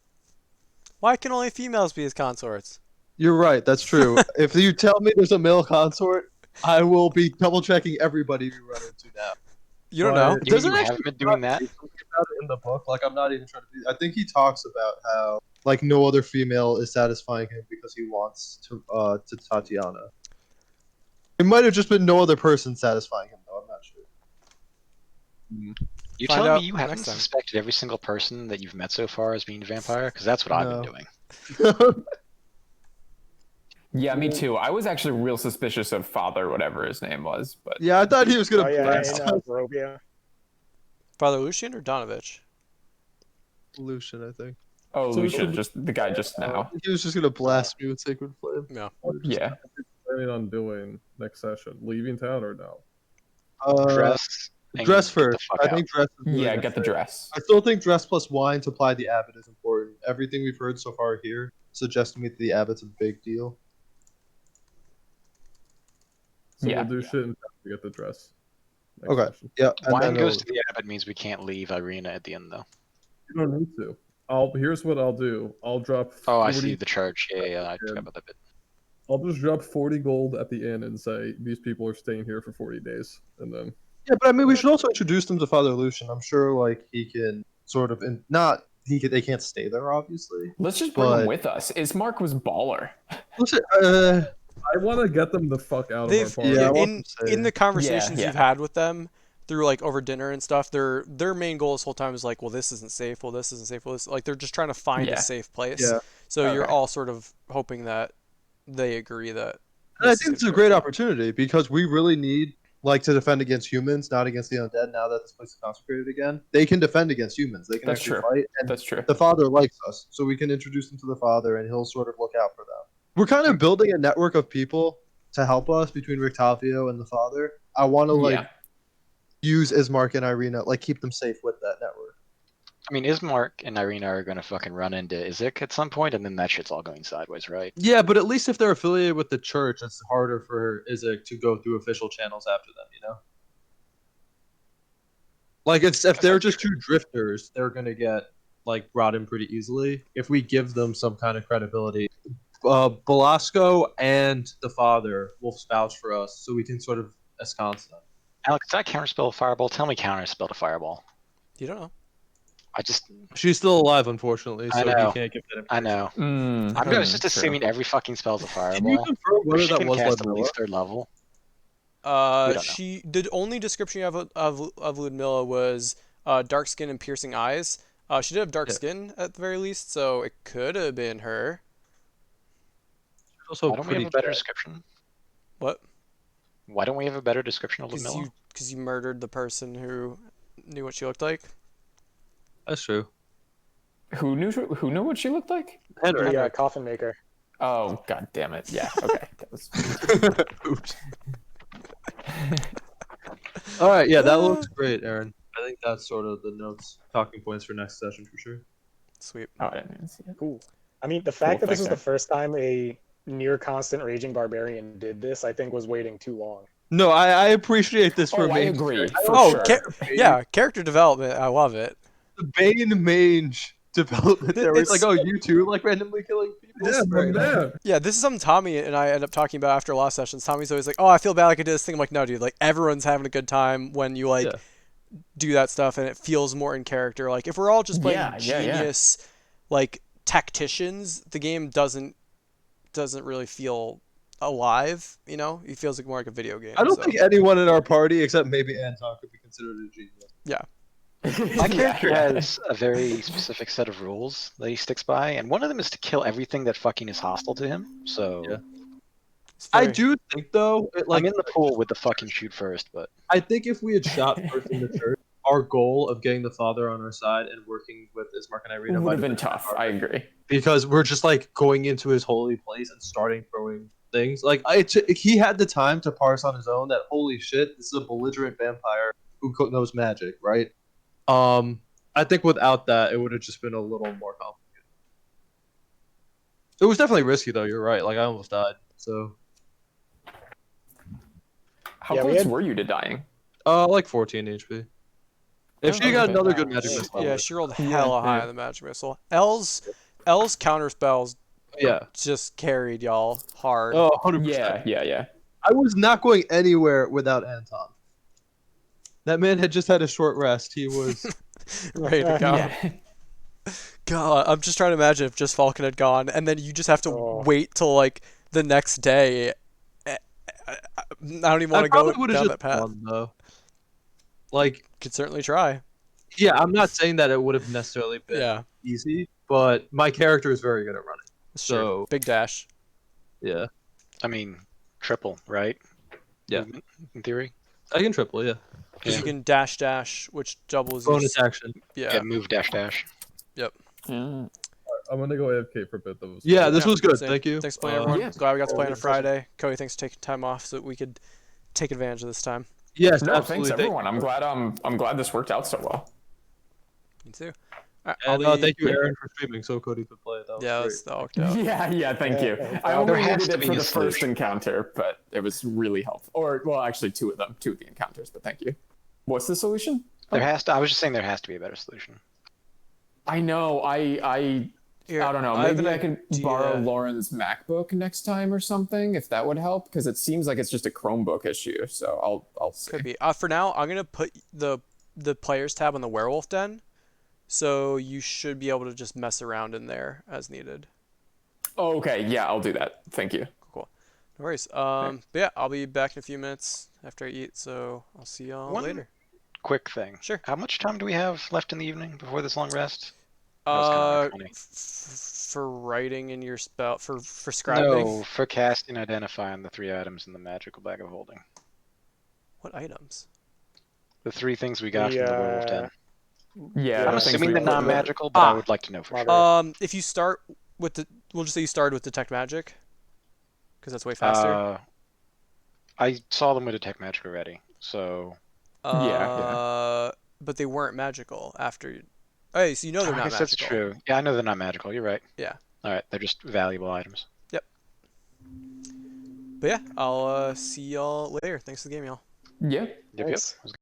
[SPEAKER 1] Why can only females be his consorts?
[SPEAKER 6] You're right. That's true. If you tell me there's a male consort, I will be double checking everybody we run into now.
[SPEAKER 1] You don't
[SPEAKER 3] But-
[SPEAKER 1] know.
[SPEAKER 4] you,
[SPEAKER 6] Doesn't
[SPEAKER 4] you
[SPEAKER 6] actually
[SPEAKER 4] haven't been doing that.
[SPEAKER 6] Something about it in the book. Like I'm not even trying to be. I think he talks about how like no other female is satisfying him because he wants to Tatiana. It might have just been no other person satisfying him though. I'm not sure.
[SPEAKER 4] You
[SPEAKER 1] Find
[SPEAKER 4] telling
[SPEAKER 1] out
[SPEAKER 4] me you haven't
[SPEAKER 1] next time.
[SPEAKER 4] suspected every single person that you've met so far as being a vampire? Because that's what I've
[SPEAKER 6] No.
[SPEAKER 4] been doing.
[SPEAKER 2] Yeah, me too. I was actually real suspicious of Father, whatever his name was, but
[SPEAKER 6] Yeah, I thought he was gonna
[SPEAKER 5] Oh yeah,
[SPEAKER 6] blast
[SPEAKER 5] in Barovia.
[SPEAKER 1] Father Lucian or Donovich?
[SPEAKER 6] Lucian. I think
[SPEAKER 2] oh,
[SPEAKER 3] So-
[SPEAKER 2] Lucian, just the guy just now.
[SPEAKER 6] he was just gonna blast me with Sacred Flame.
[SPEAKER 2] Yeah,
[SPEAKER 3] Planning on doing next session, leaving town or no?
[SPEAKER 4] Dress. and
[SPEAKER 6] Dress
[SPEAKER 4] get the
[SPEAKER 6] first.
[SPEAKER 4] fuck
[SPEAKER 6] I
[SPEAKER 4] out.
[SPEAKER 6] think dress. Is really
[SPEAKER 2] yeah,
[SPEAKER 6] good.
[SPEAKER 2] get the dress.
[SPEAKER 6] I still think dress plus wine to apply the abbot is important. Everything we've heard so far here suggests to me that the abbot's a big deal.
[SPEAKER 3] So
[SPEAKER 2] Yeah.
[SPEAKER 3] we'll do shit in town to get the dress. Next
[SPEAKER 6] Okay.
[SPEAKER 3] session.
[SPEAKER 6] Yeah, and
[SPEAKER 4] Wine
[SPEAKER 6] then
[SPEAKER 4] goes to the abbot means we can't leave Irina at the end though.
[SPEAKER 3] You don't need to. Here's what I'll do. I'll drop.
[SPEAKER 4] Oh, I
[SPEAKER 3] 40
[SPEAKER 4] see the church. Yeah, I forgot about that bit.
[SPEAKER 3] I'll just drop 40 gold at the inn and say these people are staying here for 40 days, and then
[SPEAKER 6] yeah, but I mean, we should also introduce them to Father Lucian. I'm sure, like he can sort of, not he can, they can't stay there, obviously.
[SPEAKER 2] Let's just bring
[SPEAKER 6] But-
[SPEAKER 2] him with us. Ismark was baller.
[SPEAKER 6] Listen,
[SPEAKER 3] I want to get them the fuck out of our
[SPEAKER 1] They've
[SPEAKER 3] party.
[SPEAKER 6] Yeah, I want
[SPEAKER 1] in
[SPEAKER 6] them to
[SPEAKER 1] in the conversations
[SPEAKER 2] yeah.
[SPEAKER 1] you've had with them through like over dinner and stuff. Their main goal this whole time is like, well, this isn't safe. Well, this isn't safe. Well, this like they're just trying to find
[SPEAKER 2] Yeah.
[SPEAKER 1] a safe place.
[SPEAKER 6] Yeah.
[SPEAKER 1] So you're
[SPEAKER 2] Okay.
[SPEAKER 1] all sort of hoping that they agree that.
[SPEAKER 6] and I
[SPEAKER 1] this is
[SPEAKER 6] think it's a
[SPEAKER 1] good.
[SPEAKER 6] great opportunity because we really need
[SPEAKER 7] like to defend against humans, not against the undead. Now that this place is consecrated again, they can defend against humans. They can
[SPEAKER 2] That's
[SPEAKER 7] actually
[SPEAKER 2] true.
[SPEAKER 7] fight, and
[SPEAKER 2] That's true.
[SPEAKER 7] the Father likes us, so we can introduce them to the Father, and he'll sort of look out for them. We're kind of building a network of people to help us between Rictavio and the Father. I want to
[SPEAKER 2] Yeah.
[SPEAKER 7] use Ismark and Irina, keep them safe with that network.
[SPEAKER 4] I mean, Ismark and Irina are gonna fucking run into Izek at some point, and then that shit's all going sideways, right?
[SPEAKER 7] Yeah, but at least if they're affiliated with the church, it's harder for Isaac to go through official channels after them, you know? If they're just two drifters, they're gonna get brought in pretty easily. If we give them some kind of credibility, Belasco and the Father will vouch for us, so we can sort of ensconce them.
[SPEAKER 4] Alex, did I counterspell a fireball? Tell me counterspell a fireball.
[SPEAKER 1] You don't know.
[SPEAKER 4] I just,
[SPEAKER 7] She's still alive, unfortunately,
[SPEAKER 4] I
[SPEAKER 7] so
[SPEAKER 4] know.
[SPEAKER 7] he can't give that
[SPEAKER 4] I
[SPEAKER 7] information.
[SPEAKER 4] know. I'm just assuming every fucking spell's a
[SPEAKER 7] Can you
[SPEAKER 4] fireball.
[SPEAKER 7] confirm
[SPEAKER 4] Or
[SPEAKER 7] whether
[SPEAKER 4] she
[SPEAKER 7] that
[SPEAKER 4] can
[SPEAKER 7] was
[SPEAKER 4] cast at
[SPEAKER 7] Ludmilla?
[SPEAKER 4] least third level. We don't know.
[SPEAKER 1] She the only description you have of Ludmilla was dark skin and piercing eyes. She did have dark
[SPEAKER 7] Yeah.
[SPEAKER 1] skin at the very least, so it could have been her.
[SPEAKER 7] She's also
[SPEAKER 4] Why don't we have
[SPEAKER 7] pretty
[SPEAKER 4] a better
[SPEAKER 7] cat.
[SPEAKER 4] description?
[SPEAKER 1] What?
[SPEAKER 4] Why don't we have a better description of Ludmilla?
[SPEAKER 1] Because you murdered the person who knew what she looked like.
[SPEAKER 7] That's true.
[SPEAKER 2] Who knew what she looked like?
[SPEAKER 7] Henry.
[SPEAKER 5] The coffin maker.
[SPEAKER 2] Oh, god damn it. Yeah, okay. That was...
[SPEAKER 7] Oops. All right, yeah, that looks great, Aaron. I think that's sort of the notes, talking points for next session for sure.
[SPEAKER 1] Sweet.
[SPEAKER 2] Oh, I didn't even see it.
[SPEAKER 5] Cool. I mean, the fact that this
[SPEAKER 2] thanks,
[SPEAKER 5] was the first time a near constant raging barbarian did this, I think, was waiting too long.
[SPEAKER 7] No, I appreciate this for
[SPEAKER 2] I
[SPEAKER 7] Mange.
[SPEAKER 2] agree.
[SPEAKER 7] I
[SPEAKER 2] For
[SPEAKER 1] Oh,
[SPEAKER 2] sure.
[SPEAKER 1] yeah, character development. I love it.
[SPEAKER 7] The Bane Mange development there. Where it's like,
[SPEAKER 1] It's-
[SPEAKER 7] oh, you too, randomly killing people.
[SPEAKER 3] Yeah,
[SPEAKER 7] Very
[SPEAKER 3] my
[SPEAKER 7] nice.
[SPEAKER 3] man.
[SPEAKER 1] Yeah, this is something Tommy and I end up talking about after last sessions. Tommy's always like, "Oh, I feel bad like I did this thing." I'm like, "No, dude. Everyone's having a good time when you
[SPEAKER 7] Yeah.
[SPEAKER 1] do that stuff, and it feels more in character. If we're all just playing
[SPEAKER 2] Yeah, yeah, yeah.
[SPEAKER 1] genius, tacticians, the game doesn't really feel alive. You know, it feels more like a video game.
[SPEAKER 7] I don't
[SPEAKER 1] so.
[SPEAKER 7] think anyone in our party, except maybe Anton, could be considered a genius.
[SPEAKER 1] Yeah.
[SPEAKER 4] My character
[SPEAKER 2] Yeah.
[SPEAKER 4] has a very specific set of rules that he sticks by, and one of them is to kill everything that fucking is hostile to him. So
[SPEAKER 7] Yeah.
[SPEAKER 1] It's
[SPEAKER 7] I
[SPEAKER 1] very-
[SPEAKER 7] do think though,
[SPEAKER 4] I'm in the pool with the fucking shoot first, but
[SPEAKER 7] I think if we had shot first in the church, our goal of getting the Father on our side and working with Ismark and Irina
[SPEAKER 2] Would
[SPEAKER 7] might
[SPEAKER 2] have been tough. I agree.
[SPEAKER 7] because we're just going into his holy place and starting throwing things. He had the time to parse on his own that holy shit, this is a belligerent vampire who knows magic, right? I think without that, it would have just been a little more complicated. It was definitely risky though. You're right. I almost died. So,
[SPEAKER 2] How
[SPEAKER 5] Yeah, we
[SPEAKER 2] close
[SPEAKER 5] had-
[SPEAKER 2] were you to dying?
[SPEAKER 7] 14 HP. If
[SPEAKER 2] Oh,
[SPEAKER 7] she got
[SPEAKER 2] okay.
[SPEAKER 7] another good magic
[SPEAKER 5] Yeah,
[SPEAKER 7] missile,
[SPEAKER 1] Yeah, she rolled hella high
[SPEAKER 7] yeah.
[SPEAKER 1] on the magic missile. L's counter spells
[SPEAKER 7] yeah.
[SPEAKER 1] just carried y'all hard.
[SPEAKER 7] Oh, 100%.
[SPEAKER 2] Yeah.
[SPEAKER 7] I was not going anywhere without Anton. That man had just had a short rest. He was.
[SPEAKER 1] Ready to go.
[SPEAKER 2] Yeah.
[SPEAKER 1] God, I'm just trying to imagine if just Falcon had gone, and then you just have to
[SPEAKER 5] Oh.
[SPEAKER 1] wait till the next day. I don't even want
[SPEAKER 7] I
[SPEAKER 1] to go
[SPEAKER 7] probably would have
[SPEAKER 1] down
[SPEAKER 7] just
[SPEAKER 1] that path.
[SPEAKER 7] won though.
[SPEAKER 1] Could certainly try.
[SPEAKER 7] Yeah, I'm not saying that it would have necessarily been
[SPEAKER 1] Yeah,
[SPEAKER 7] easy, but my character is very good at running.
[SPEAKER 1] that's true.
[SPEAKER 7] So-
[SPEAKER 1] Big dash.
[SPEAKER 7] Yeah,
[SPEAKER 4] I mean, triple, right?
[SPEAKER 7] Yeah.
[SPEAKER 4] Movement, in theory.
[SPEAKER 7] I can triple. Yeah,
[SPEAKER 1] Because
[SPEAKER 4] Yeah.
[SPEAKER 1] you can dash, which doubles your
[SPEAKER 7] bonus action.
[SPEAKER 4] Yeah, move dash dash.
[SPEAKER 2] Yeah.
[SPEAKER 3] I'm gonna go AFK for a bit though.
[SPEAKER 7] Yeah, this
[SPEAKER 1] Yeah,
[SPEAKER 7] was good.
[SPEAKER 1] same.
[SPEAKER 7] Thank you.
[SPEAKER 1] Thanks for playing, everyone.
[SPEAKER 2] yeah.
[SPEAKER 1] Glad we got to play on a
[SPEAKER 7] good
[SPEAKER 1] Friday. Cody, thanks for taking time off so that we could take advantage of this time.
[SPEAKER 7] Yes,
[SPEAKER 2] No,
[SPEAKER 7] absolutely.
[SPEAKER 2] thanks everyone. I'm glad this worked out so well.
[SPEAKER 1] Me too. All right,
[SPEAKER 7] And
[SPEAKER 1] I'll be-
[SPEAKER 7] thank you, Aaron, for streaming so Cody could play it. That was
[SPEAKER 1] Yeah,
[SPEAKER 7] great.
[SPEAKER 1] that worked out.
[SPEAKER 2] Yeah, thank you.
[SPEAKER 5] Yeah,
[SPEAKER 2] I
[SPEAKER 5] there
[SPEAKER 2] only
[SPEAKER 4] has
[SPEAKER 2] needed
[SPEAKER 4] to
[SPEAKER 2] it
[SPEAKER 4] be
[SPEAKER 2] for
[SPEAKER 4] a
[SPEAKER 2] the first
[SPEAKER 4] solution.
[SPEAKER 2] encounter, but it was really helpful. Or, well, actually, two of the encounters, but thank you. What's the solution?
[SPEAKER 4] I was just saying there has to be a better solution.
[SPEAKER 2] I know. I
[SPEAKER 1] Here,
[SPEAKER 2] don't know.
[SPEAKER 1] have
[SPEAKER 2] Maybe
[SPEAKER 1] an
[SPEAKER 2] I can
[SPEAKER 1] idea.
[SPEAKER 2] borrow Lauren's MacBook next time or something, if that would help, because it seems like it's just a Chromebook issue. So I'll see.
[SPEAKER 1] Could be. For now, I'm gonna put the players tab on the werewolf den, so you should be able to just mess around in there as needed.
[SPEAKER 2] Oh, okay. Yeah, I'll do that. Thank you.
[SPEAKER 1] Cool. No worries. But yeah, I'll be back in a few minutes after I eat, so I'll see y'all
[SPEAKER 4] One-
[SPEAKER 1] later.
[SPEAKER 4] Quick thing.
[SPEAKER 1] Sure.
[SPEAKER 4] How much time do we have left in the evening before this long rest? That was kinda funny.
[SPEAKER 1] For writing in your spell for scribing.
[SPEAKER 4] No, for casting, identifying the 3 items in the magical bag of holding.
[SPEAKER 1] What items?
[SPEAKER 4] The 3 things we got
[SPEAKER 5] The,
[SPEAKER 4] from the werewolf den.
[SPEAKER 2] Yeah,
[SPEAKER 5] I'm
[SPEAKER 2] the
[SPEAKER 4] I'm
[SPEAKER 2] things
[SPEAKER 4] assuming
[SPEAKER 2] we
[SPEAKER 4] they're
[SPEAKER 2] put in the-
[SPEAKER 4] non-magical, but I
[SPEAKER 1] Ah.
[SPEAKER 4] would like to know for
[SPEAKER 5] My
[SPEAKER 4] sure.
[SPEAKER 5] bad.
[SPEAKER 1] If you start with the, we'll just say you started with detect magic, because that's way faster.
[SPEAKER 4] I saw them with detect magic already, so
[SPEAKER 2] Yeah.
[SPEAKER 1] But they weren't magical after. Hey, so you know they're
[SPEAKER 4] I
[SPEAKER 1] not
[SPEAKER 4] guess that's
[SPEAKER 1] magical.
[SPEAKER 4] true. Yeah, I know they're not magical. You're right.
[SPEAKER 1] Yeah.
[SPEAKER 4] All right, they're just valuable items.
[SPEAKER 1] But yeah, I'll see y'all later. Thanks for the game, y'all.
[SPEAKER 2] Yeah.
[SPEAKER 4] Yep, yep.
[SPEAKER 5] Thanks.
[SPEAKER 4] It was good.